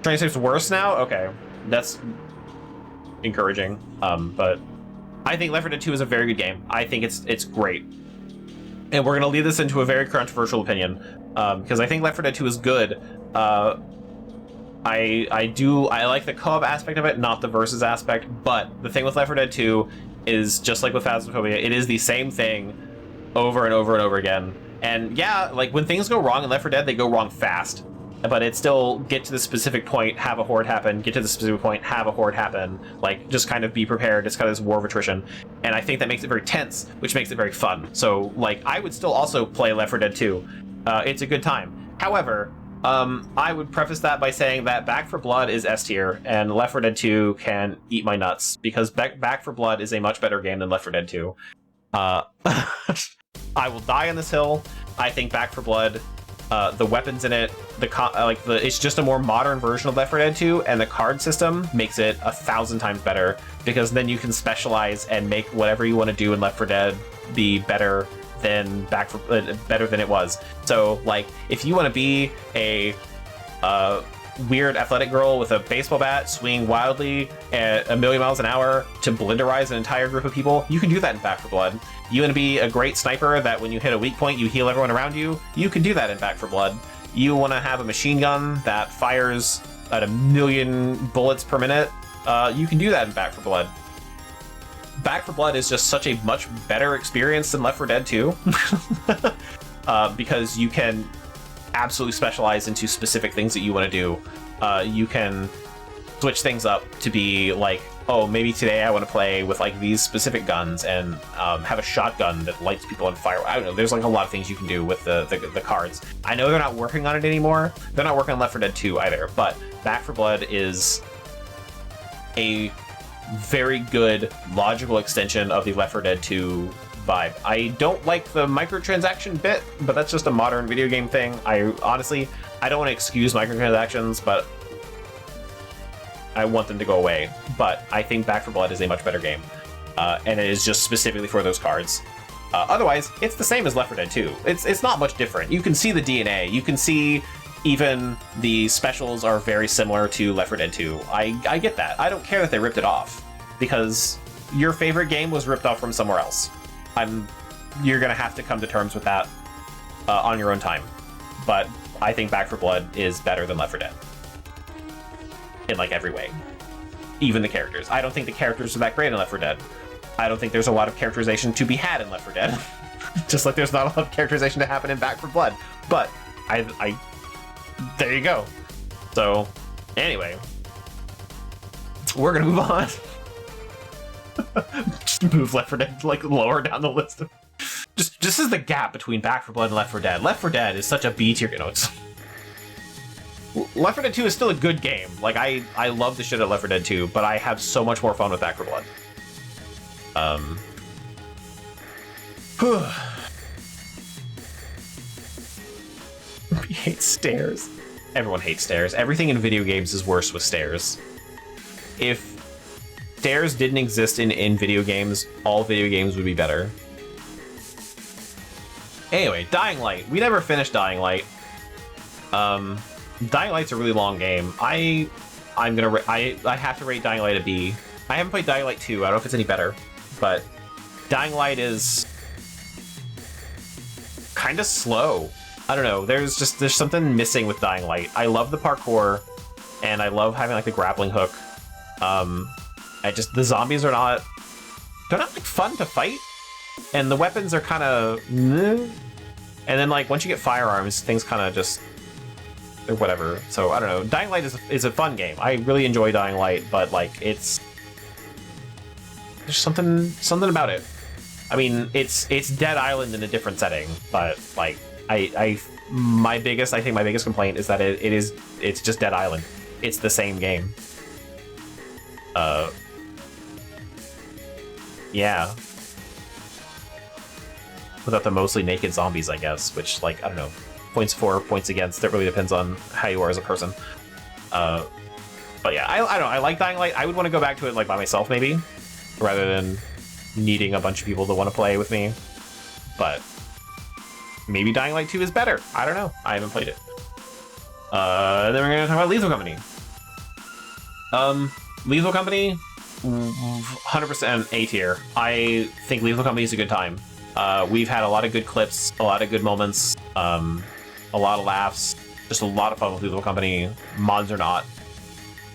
Trying to say it's worse now? Okay, that's encouraging. But I think Left 4 Dead 2 is a very good game. I think it's great, and we're gonna lead this into a very controversial opinion, because I think Left 4 Dead 2 is good. I like the co-op aspect of it, not the versus aspect, but the thing with Left 4 Dead 2 is, just like with Phasmophobia, it is the same thing over and over and over again. And yeah, like, when things go wrong in Left 4 Dead, they go wrong fast. But it still, get to the specific point, have a horde happen, get to the specific point, have a horde happen, like, just kind of be prepared. It's kind of this war of attrition. And I think that makes it very tense, which makes it very fun. So, like, I would still also play Left 4 Dead 2. It's a good time. However, I would preface that by saying that Back 4 Blood is S tier, and Left 4 Dead 2 can eat my nuts, because Back 4 Blood is a much better game than Left 4 Dead 2. I will die on this hill. I think Back 4 Blood, the weapons in it, it's just a more modern version of Left 4 Dead 2, and the card system makes it 1,000 times better, because then you can specialize and make whatever you want to do in Left 4 Dead be better than better than it was. So, like, if you want to be a weird athletic girl with a baseball bat swinging wildly at 1,000,000 miles an hour to blenderize an entire group of people, you can do that in Back 4 Blood. You want to be a great sniper that when you hit a weak point, you heal everyone around you, you can do that in Back 4 Blood. You want to have a machine gun that fires at 1,000,000 bullets per minute, you can do that in Back 4 Blood. Back 4 Blood is just such a much better experience than Left 4 Dead 2, because you can absolutely specialize into specific things that you want to do. You can switch things up to be like, oh, maybe today I want to play with like these specific guns, and have a shotgun that lights people on fire. I don't know, there's like a lot of things you can do with the cards. I know they're not working on it anymore. They're not working on Left 4 Dead 2 either, but Back 4 Blood is a very good, logical extension of the Left 4 Dead 2 vibe. I don't like the microtransaction bit, but that's just a modern video game thing. I don't want to excuse microtransactions, but I want them to go away. But I think Back 4 Blood is a much better game, and it is just specifically for those cards. Otherwise, it's the same as Left 4 Dead 2. It's not much different. You can see the DNA. You can see even the specials are very similar to Left 4 Dead 2. I get that. I don't care that they ripped it off, because your favorite game was ripped off from somewhere else. You're gonna have to come to terms with that on your own time. But I think Back 4 Blood is better than Left 4 Dead in like every way. Even the characters. I don't think the characters are that great in Left 4 Dead. I don't think there's a lot of characterization to be had in Left 4 Dead. Just like there's not a lot of characterization to happen in Back 4 Blood. But there you go. So, anyway, we're gonna move on. Just move Left 4 Dead like lower down the list. Just as the gap between Back 4 Blood and Left 4 Dead. Left 4 Dead is such a B tier. Left 4 Dead 2 is still a good game. Like, I love the shit at Left 4 Dead 2, but I have so much more fun with Back 4 Blood. We hate stairs. Everyone hates stairs. Everything in video games is worse with stairs. If stairs didn't exist in video games, all video games would be better. Anyway, Dying Light. We never finished Dying Light. Dying Light's a really long game. I have to rate Dying Light a B. I haven't played Dying Light 2. I don't know if it's any better, but Dying Light is kind of slow. I don't know. There's something missing with Dying Light. I love the parkour, and I love having like the grappling hook. The zombies are not like fun to fight, and the weapons are kind of and then like once you get firearms, things kind of just or whatever. So I don't know. Dying Light is a fun game. I really enjoy Dying Light, but like there's something about it. I mean, it's Dead Island in a different setting, but like my biggest complaint is that it's just Dead Island. It's the same game. Yeah. Without the mostly naked zombies, I guess, which, like, I don't know. Points for, points against. It really depends on how you are as a person. But yeah, I don't know. I like Dying Light. I would want to go back to it, like, by myself, maybe. Rather than needing a bunch of people to want to play with me. But maybe Dying Light 2 is better. I don't know. I haven't played it. Then we're going to talk about Lethal Company. Lethal Company, 100% A tier. I think Lethal Company is a good time. We've had a lot of good clips, a lot of good moments, a lot of laughs, just a lot of fun with Lethal Company, mods or not.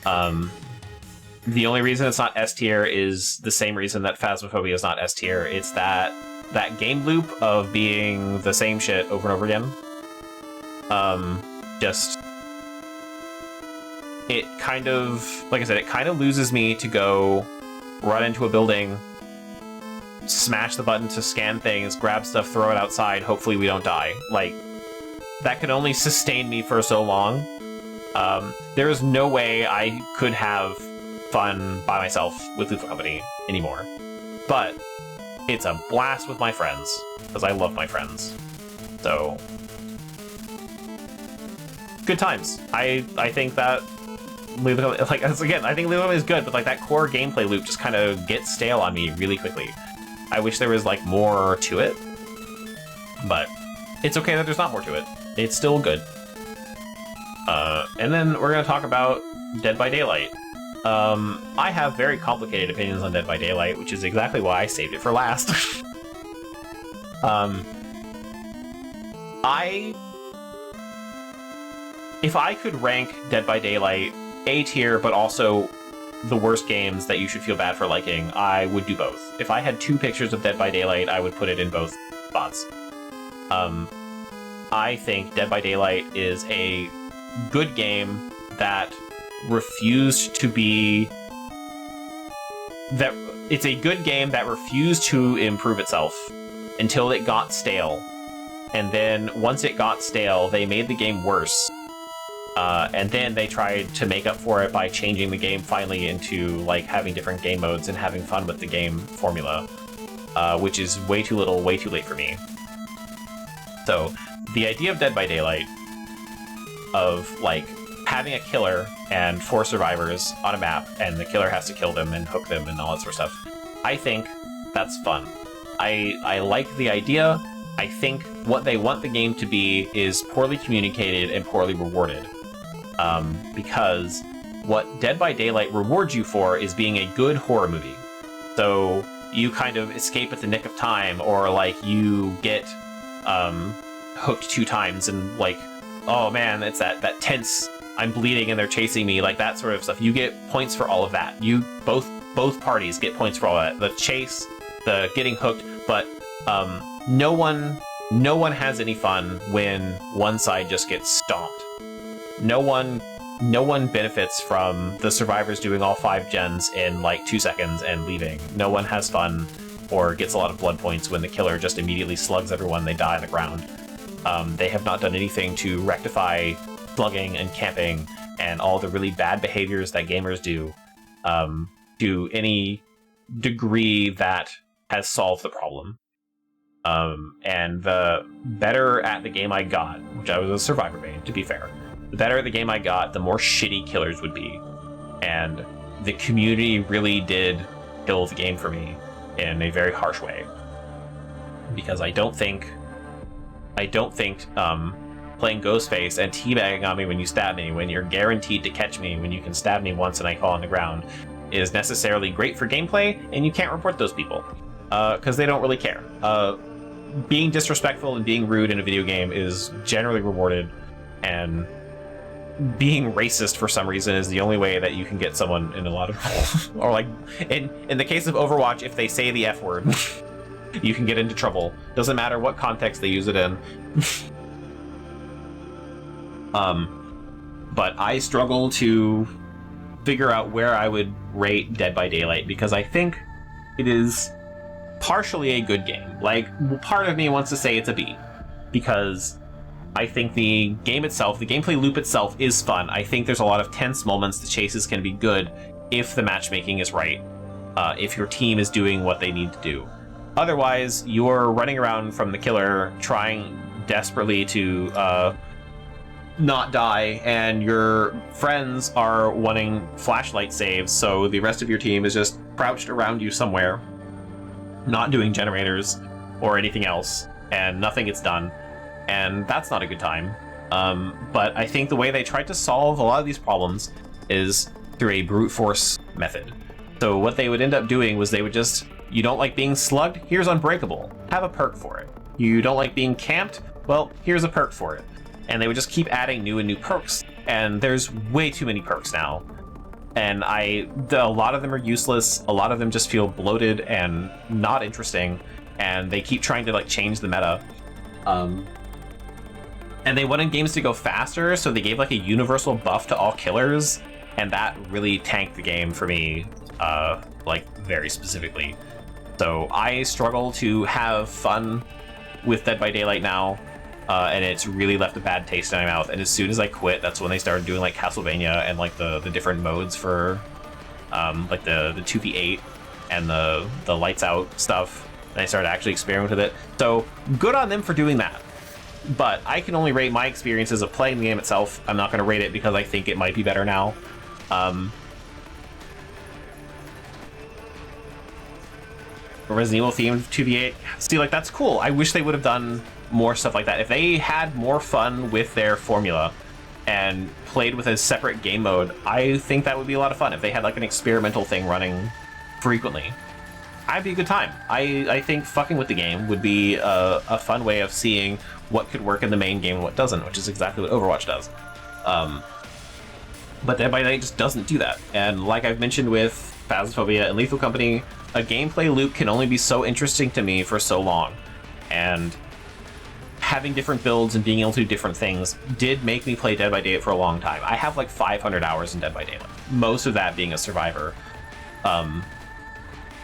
The only reason it's not S tier is the same reason that Phasmophobia is not S tier. It's that game loop of being the same shit over and over again. It kind of, like I said, it kind of loses me to go run into a building, smash the button to scan things, grab stuff, throw it outside, hopefully we don't die. Like, that could only sustain me for so long. There is no way I could have fun by myself with Lethal Company anymore. But it's a blast with my friends, because I love my friends. So, good times. I think that Lethal Company, like, again, I think Lethal Company is good, but like that core gameplay loop just kind of gets stale on me really quickly. I wish there was like more to it, but it's okay that there's not more to it. It's still good. And then we're gonna talk about Dead by Daylight. I have very complicated opinions on Dead by Daylight, which is exactly why I saved it for last. If I could rank Dead by Daylight A tier, but also the worst games that you should feel bad for liking, I would do both. If I had two pictures of Dead by Daylight, I would put it in both spots. I think Dead by Daylight is a good game that refused to be... It's a good game that refused to improve itself until it got stale. And then, once it got stale, they made the game worse. And then they tried to make up for it by changing the game finally into like having different game modes and having fun with the game formula, which is way too little, way too late for me. So the idea of Dead by Daylight, of like having a killer and 4 survivors on a map and the killer has to kill them and hook them and all that sort of stuff, I think that's fun. I like the idea. I think what they want the game to be is poorly communicated and poorly rewarded. Because what Dead by Daylight rewards you for is being a good horror movie. So you kind of escape at the nick of time, or like you get hooked 2 times and like, oh man, it's that tense, I'm bleeding and they're chasing me, like that sort of stuff. You get points for all of that. Both parties get points for all that. The chase, the getting hooked, but no one has any fun when one side just gets stomped. No one benefits from the survivors doing all 5 gens in like 2 seconds and leaving. No one has fun or gets a lot of blood points when the killer just immediately slugs everyone, they die on the ground. They have not done anything to rectify slugging and camping and all the really bad behaviors that gamers do to any degree that has solved the problem. And the better at the game I got, which I was a survivor main, to be fair, the better at the game I got, the more shitty killers would be. And the community really did kill the game for me in a very harsh way. Because I don't think playing Ghostface and teabagging on me when you stab me, when you're guaranteed to catch me when you can stab me once and I fall on the ground, is necessarily great for gameplay, and you can't report those people because they don't really care. Being disrespectful and being rude in a video game is generally rewarded, and being racist for some reason is the only way that you can get someone in a lot of or like in the case of Overwatch, if they say the F word you can get into trouble. Doesn't matter what context they use it in. But I struggle to figure out where I would rate Dead by Daylight, because I think it is partially a good game. Like, part of me wants to say it's a B, because I think the game itself, the gameplay loop itself is fun. I think there's a lot of tense moments. The chases can be good if the matchmaking is right, if your team is doing what they need to do. Otherwise, you're running around from the killer trying desperately to not die, and your friends are wanting flashlight saves, so the rest of your team is just crouched around you somewhere, not doing generators or anything else, and nothing gets done. And that's not a good time. But I think the way they tried to solve a lot of these problems is through a brute force method. So what they would end up doing was they would just, you don't like being slugged? Here's Unbreakable. Have a perk for it. You don't like being camped? Well, here's a perk for it. And they would just keep adding new and new perks. And there's way too many perks now. And a lot of them are useless. A lot of them just feel bloated and not interesting. And they keep trying to like change the meta. And they wanted games to go faster, so they gave like a universal buff to all killers, and that really tanked the game for me, like very specifically. So I struggle to have fun with Dead by Daylight now, and it's really left a bad taste in my mouth. And as soon as I quit, that's when they started doing like Castlevania and like the different modes for like the 2v8 and the lights out stuff. And I started actually experimenting with it. So good on them for doing that. But I can only rate my experiences of playing the game itself. I'm not going to rate it because I think it might be better now. Resident Evil themed 2v8. See, like, that's cool. I wish they would have done more stuff like that. If they had more fun with their formula and played with a separate game mode, I think that would be a lot of fun. If they had like an experimental thing running frequently, I'd be a good time. I think fucking with the game would be a fun way of seeing what could work in the main game and what doesn't, which is exactly what Overwatch does. But Dead by Daylight just doesn't do that. And like I've mentioned with Phasmophobia and Lethal Company, a gameplay loop can only be so interesting to me for so long. And having different builds and being able to do different things did make me play Dead by Daylight for a long time. I have like 500 hours in Dead by Daylight, most of that being a survivor.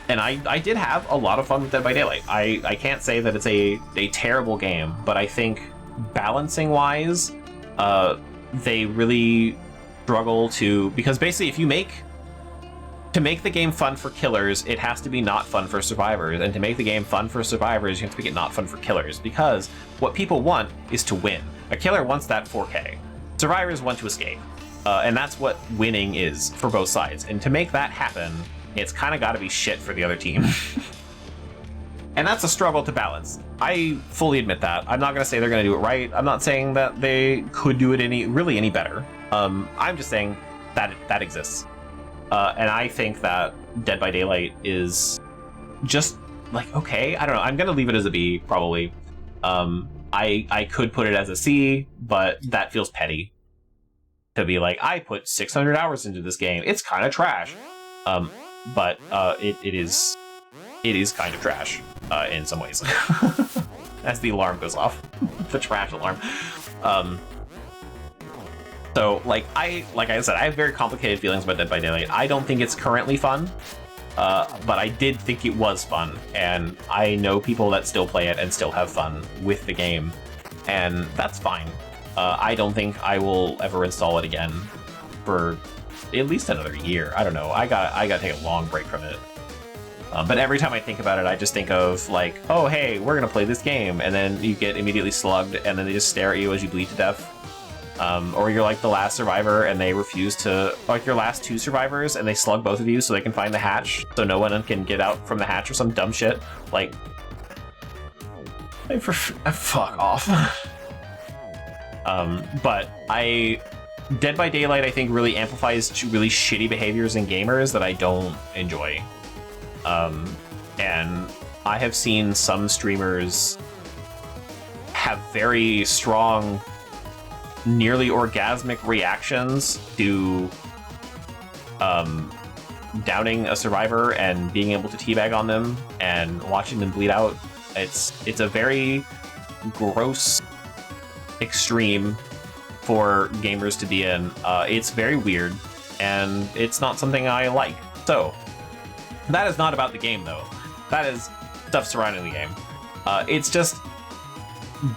And I did have a lot of fun with Dead by Daylight. I can't say that it's a terrible game, but I think balancing-wise, they really struggle to... Because basically, if you to make the game fun for killers, it has to be not fun for survivors. And to make the game fun for survivors, you have to make it not fun for killers. Because what people want is to win. A killer wants that 4K. Survivors want to escape. And that's what winning is for both sides. And to make that happen, it's kind of got to be shit for the other team. And that's a struggle to balance. I fully admit that. I'm not going to say they're going to do it right. I'm not saying that they could do it any better. I'm just saying that that exists. And I think that Dead by Daylight is just like, okay, I don't know. I'm going to leave it as a B, probably. I could put it as a C, but that feels petty. To be like, I put 600 hours into this game. It's kind of trash. But it is kind of trash in some ways. As the alarm goes off. The trash alarm. So like I said, I have very complicated feelings about Dead by Daylight. I don't think it's currently fun, but I did think it was fun, and I know people that still play it and still have fun with the game, and that's fine. I don't think I will ever install it again for at least another year. I don't know. I gotta take a long break from it. But every time I think about it, I just think of like, oh hey, we're gonna play this game, and then you get immediately slugged, and then they just stare at you as you bleed to death. Or you're like the last survivor, and they refuse to, like your last two survivors, and they slug both of you so they can find the hatch, so no one can get out from the hatch or some dumb shit. Like, fuck off. But Dead by Daylight, I think, really amplifies really shitty behaviors in gamers that I don't enjoy. And I have seen some streamers have very strong, nearly orgasmic reactions to downing a survivor and being able to teabag on them and watching them bleed out. It's a very gross extreme for gamers to be in. It's very weird, and it's not something I like. So, that is not about the game, though. That is stuff surrounding the game. It's just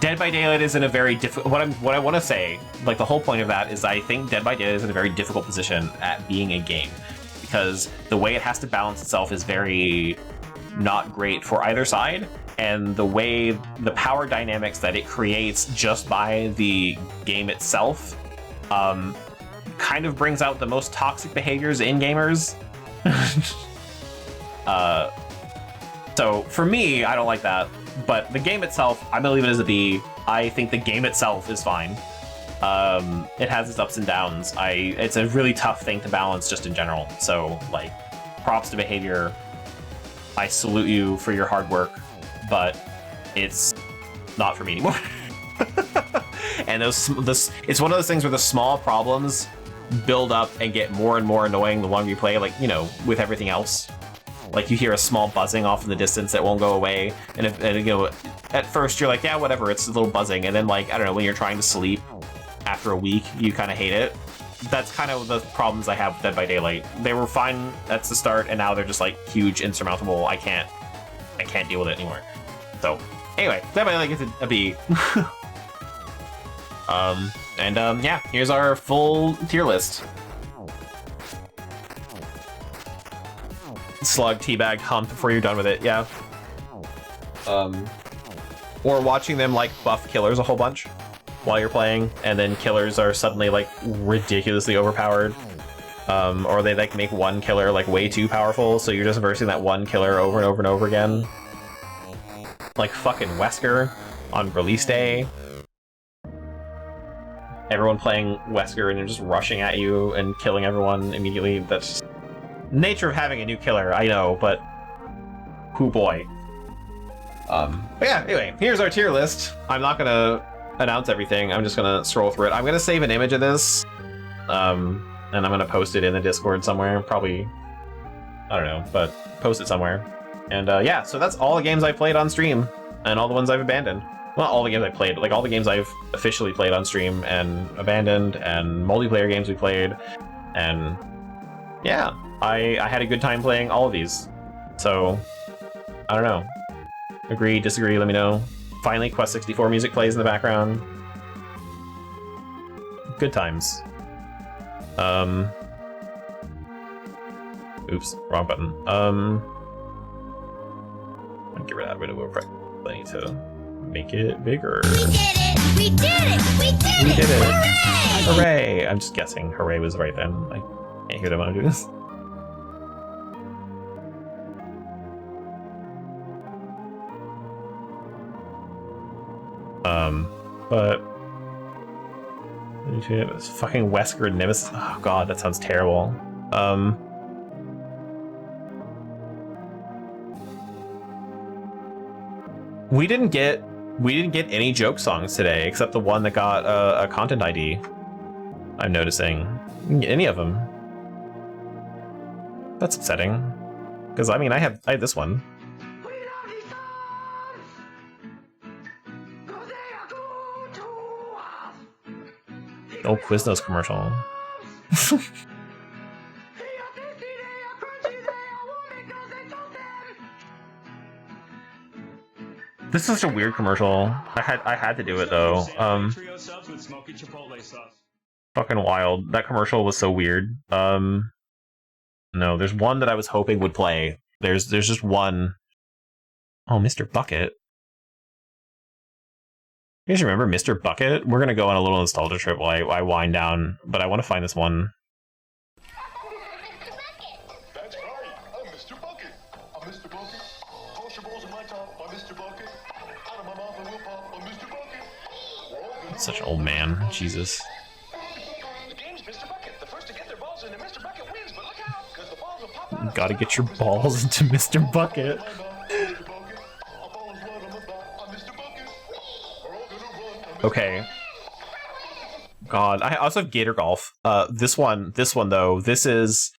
Dead by Daylight is in a very difficult. What I want to say, like the whole point of that, is I think Dead by Daylight is in a very difficult position at being a game, because the way it has to balance itself is very not great for either side, and the way the power dynamics that it creates just by the game itself kind of brings out the most toxic behaviors in gamers. So for me, I don't like that, but the game itself, I'm gonna leave it as a B. I think the game itself is fine. It has its ups and downs. It's a really tough thing to balance just in general. So like, props to behavior. I salute you for your hard work, but it's not for me anymore. And it's one of those things where the small problems build up and get more and more annoying the longer you play, like, you know, with everything else. Like, you hear a small buzzing off in the distance that won't go away, and you know, at first you're like, yeah, whatever, it's a little buzzing, and then, like, I don't know, when you're trying to sleep after a week, you kind of hate it. That's kind of the problems I have with Dead by Daylight. They were fine at the start, and now they're just, like, huge, insurmountable. I can't deal with it anymore. So, anyway, Dead by Daylight gets a B. Yeah, here's our full tier list. Slug, teabag, hump before you're done with it, yeah. Or watching them, like, buff killers a whole bunch while you're playing, and then killers are suddenly, like, ridiculously overpowered. Or they, like, make one killer, like, way too powerful, so you're just versing that one killer over and over and over again. Like fucking Wesker on release day. Everyone playing Wesker and you're just rushing at you and killing everyone immediately. That's just nature of having a new killer, I know, but hoo boy. But yeah, anyway, here's our tier list. I'm not gonna announce everything, I'm just gonna scroll through it. I'm gonna save an image of this, and I'm gonna post it in the Discord somewhere, probably, I don't know, but post it somewhere. And yeah, so that's all the games I've played on stream, and all the ones I've abandoned. Well, not all the games I played, like all the games I've officially played on stream and abandoned, and multiplayer games we played, and yeah, I had a good time playing all of these. So, I don't know. Agree, disagree, let me know. Finally, Quest 64 music plays in the background. Good times. Oops, wrong button. I'll get rid of that real quick. I need to make it bigger. We did it! We did it! We did it! We did it! Hooray! Hooray! I'm just guessing. Hooray was right then. I can't hear them when I'm doing this. But it's fucking Wesker and Nemesis. Oh god, that sounds terrible. We didn't get any joke songs today, except the one that got a content ID. I'm noticing. We didn't get any of them. That's upsetting. Because I mean, I had this one. Oh, Quiznos commercial. This is such a weird commercial. I had to do it though. Fucking wild. That commercial was so weird. No, there's one that I was hoping would play. There's just one. Oh, Mr. Bucket. You guys remember Mr. Bucket? We're gonna go on a little nostalgia trip while I wind down, but I want to find this one. That's right. I'm Mr. Bucket. I'm Mr. Bucket. Toss your balls in my top. I'm Mr. Bucket. Out of my mouth and will pop. I'm Mr. Bucket. Such an old man. Jesus. The game's Mr. Bucket. The first to get their balls into Mr. Bucket wins, but look out, because the balls will pop out. Gotta get your balls into Mr. Bucket. Okay. God, I also have Gator Golf. This one though, this is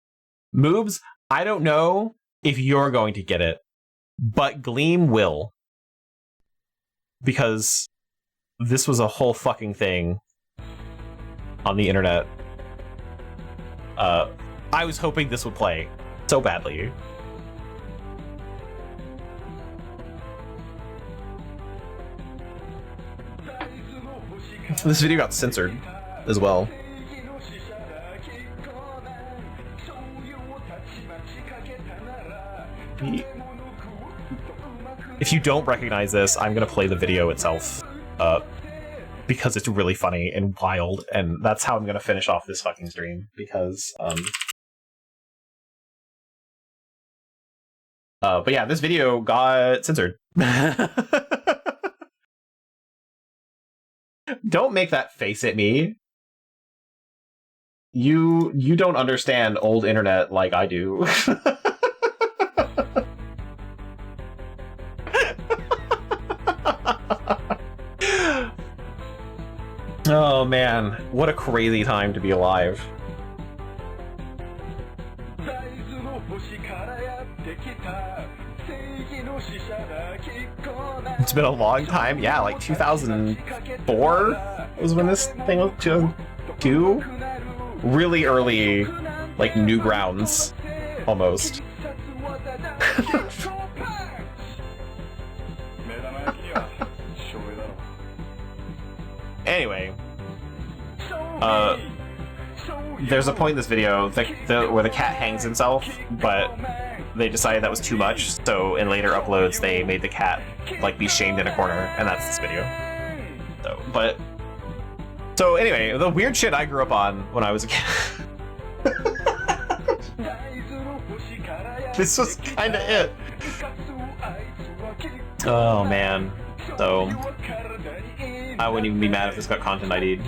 Moobs. I don't know if you're going to get it, but Gleam will, because this was a whole fucking thing on the internet. I was hoping this would play so badly. This video got censored as well. If you don't recognize this, I'm gonna play the video itself, because it's really funny and wild, and that's how I'm gonna finish off this fucking stream, because, but yeah, this video got censored. Don't make that face at me. You don't understand old internet like I do. Oh man, what a crazy time to be alive. It's been a long time. Yeah, like 2004 was when this thing was. 2002? Really early, like Newgrounds, almost. Anyway, there's a point in this video where the cat hangs himself, but they decided that was too much, so in later uploads they made the cat like be shamed in a corner, and that's this video. So anyway, the weird shit I grew up on when I was a kid. This was kind of it. Oh man, so I wouldn't even be mad if this got content ID'd.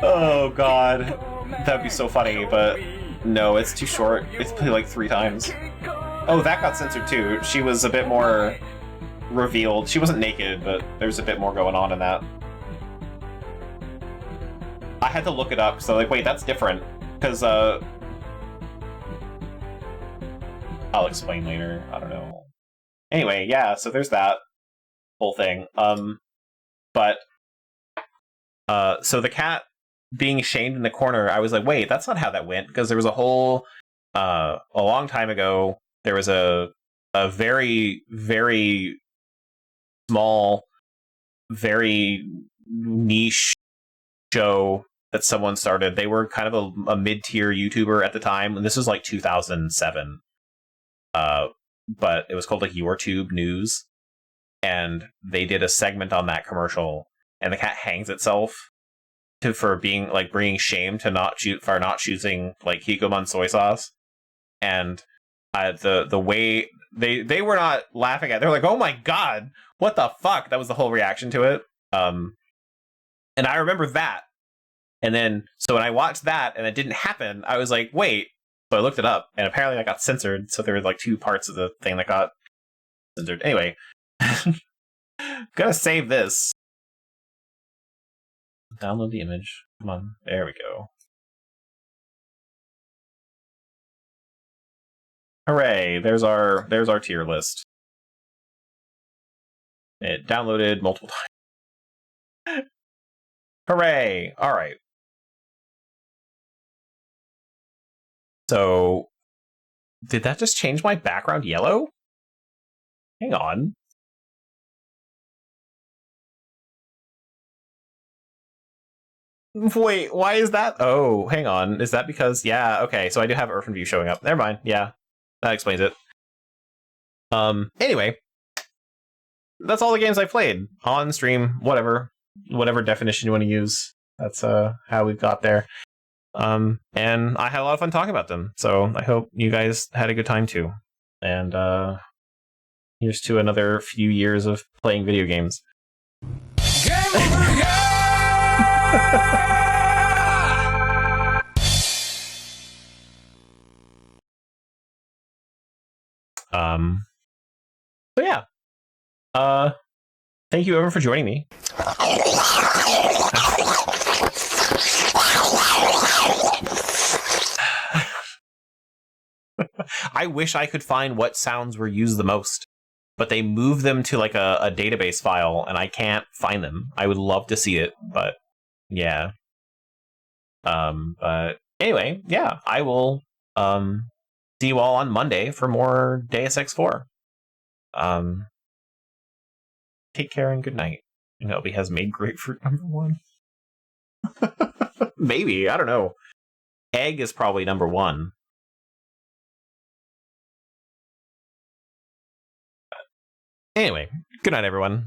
Oh god, that'd be so funny, but no, it's too short. It's played like 3 times. Oh, that got censored too. She was a bit more revealed. She wasn't naked, but there's a bit more going on in that. I had to look it up, so like, wait, that's different, because I'll explain later. I don't know. Anyway, yeah, so there's that whole thing. So the cat being shamed in the corner, I was like, wait, that's not how that went, because there was a whole a long time ago, there was a very, very small, very niche show that someone started. They were kind of a mid-tier YouTuber at the time, and this was like 2007. But it was called like YourTube News, and they did a segment on that commercial, and the cat hangs itself for being like bringing shame to for not choosing like Hikoman soy sauce, and the way they were not laughing at it. They're like, oh my god, what the fuck? That was the whole reaction to it. And I remember that, and then so when I watched that and it didn't happen, I was like, wait. So I looked it up, and apparently that got censored, so there were like 2 parts of the thing that got censored. Anyway, gotta save this. Download the image. Come on, there we go. Hooray! There's our tier list. It downloaded multiple times. Hooray! All right. So, did that just change my background yellow? Hang on. Wait, why is that? Oh, hang on. Is that because... Yeah, okay, so I do have Earth and View showing up. Never mind. Yeah, that explains it. Anyway. That's all the games I played. On stream, whatever definition you want to use. That's how we got there. And I had a lot of fun talking about them, so I hope you guys had a good time too. And here's to another few years of playing video games. Game over, yeah! So yeah. Thank you everyone for joining me. I wish I could find what sounds were used the most, but they move them to like a database file and I can't find them. I would love to see it, but yeah. But anyway, yeah, I will see you all on Monday for more Deus Ex 4. Take care and good night. And Elby has made grapefruit number 1. Maybe, I don't know. Egg is probably number 1. Anyway, good night, everyone.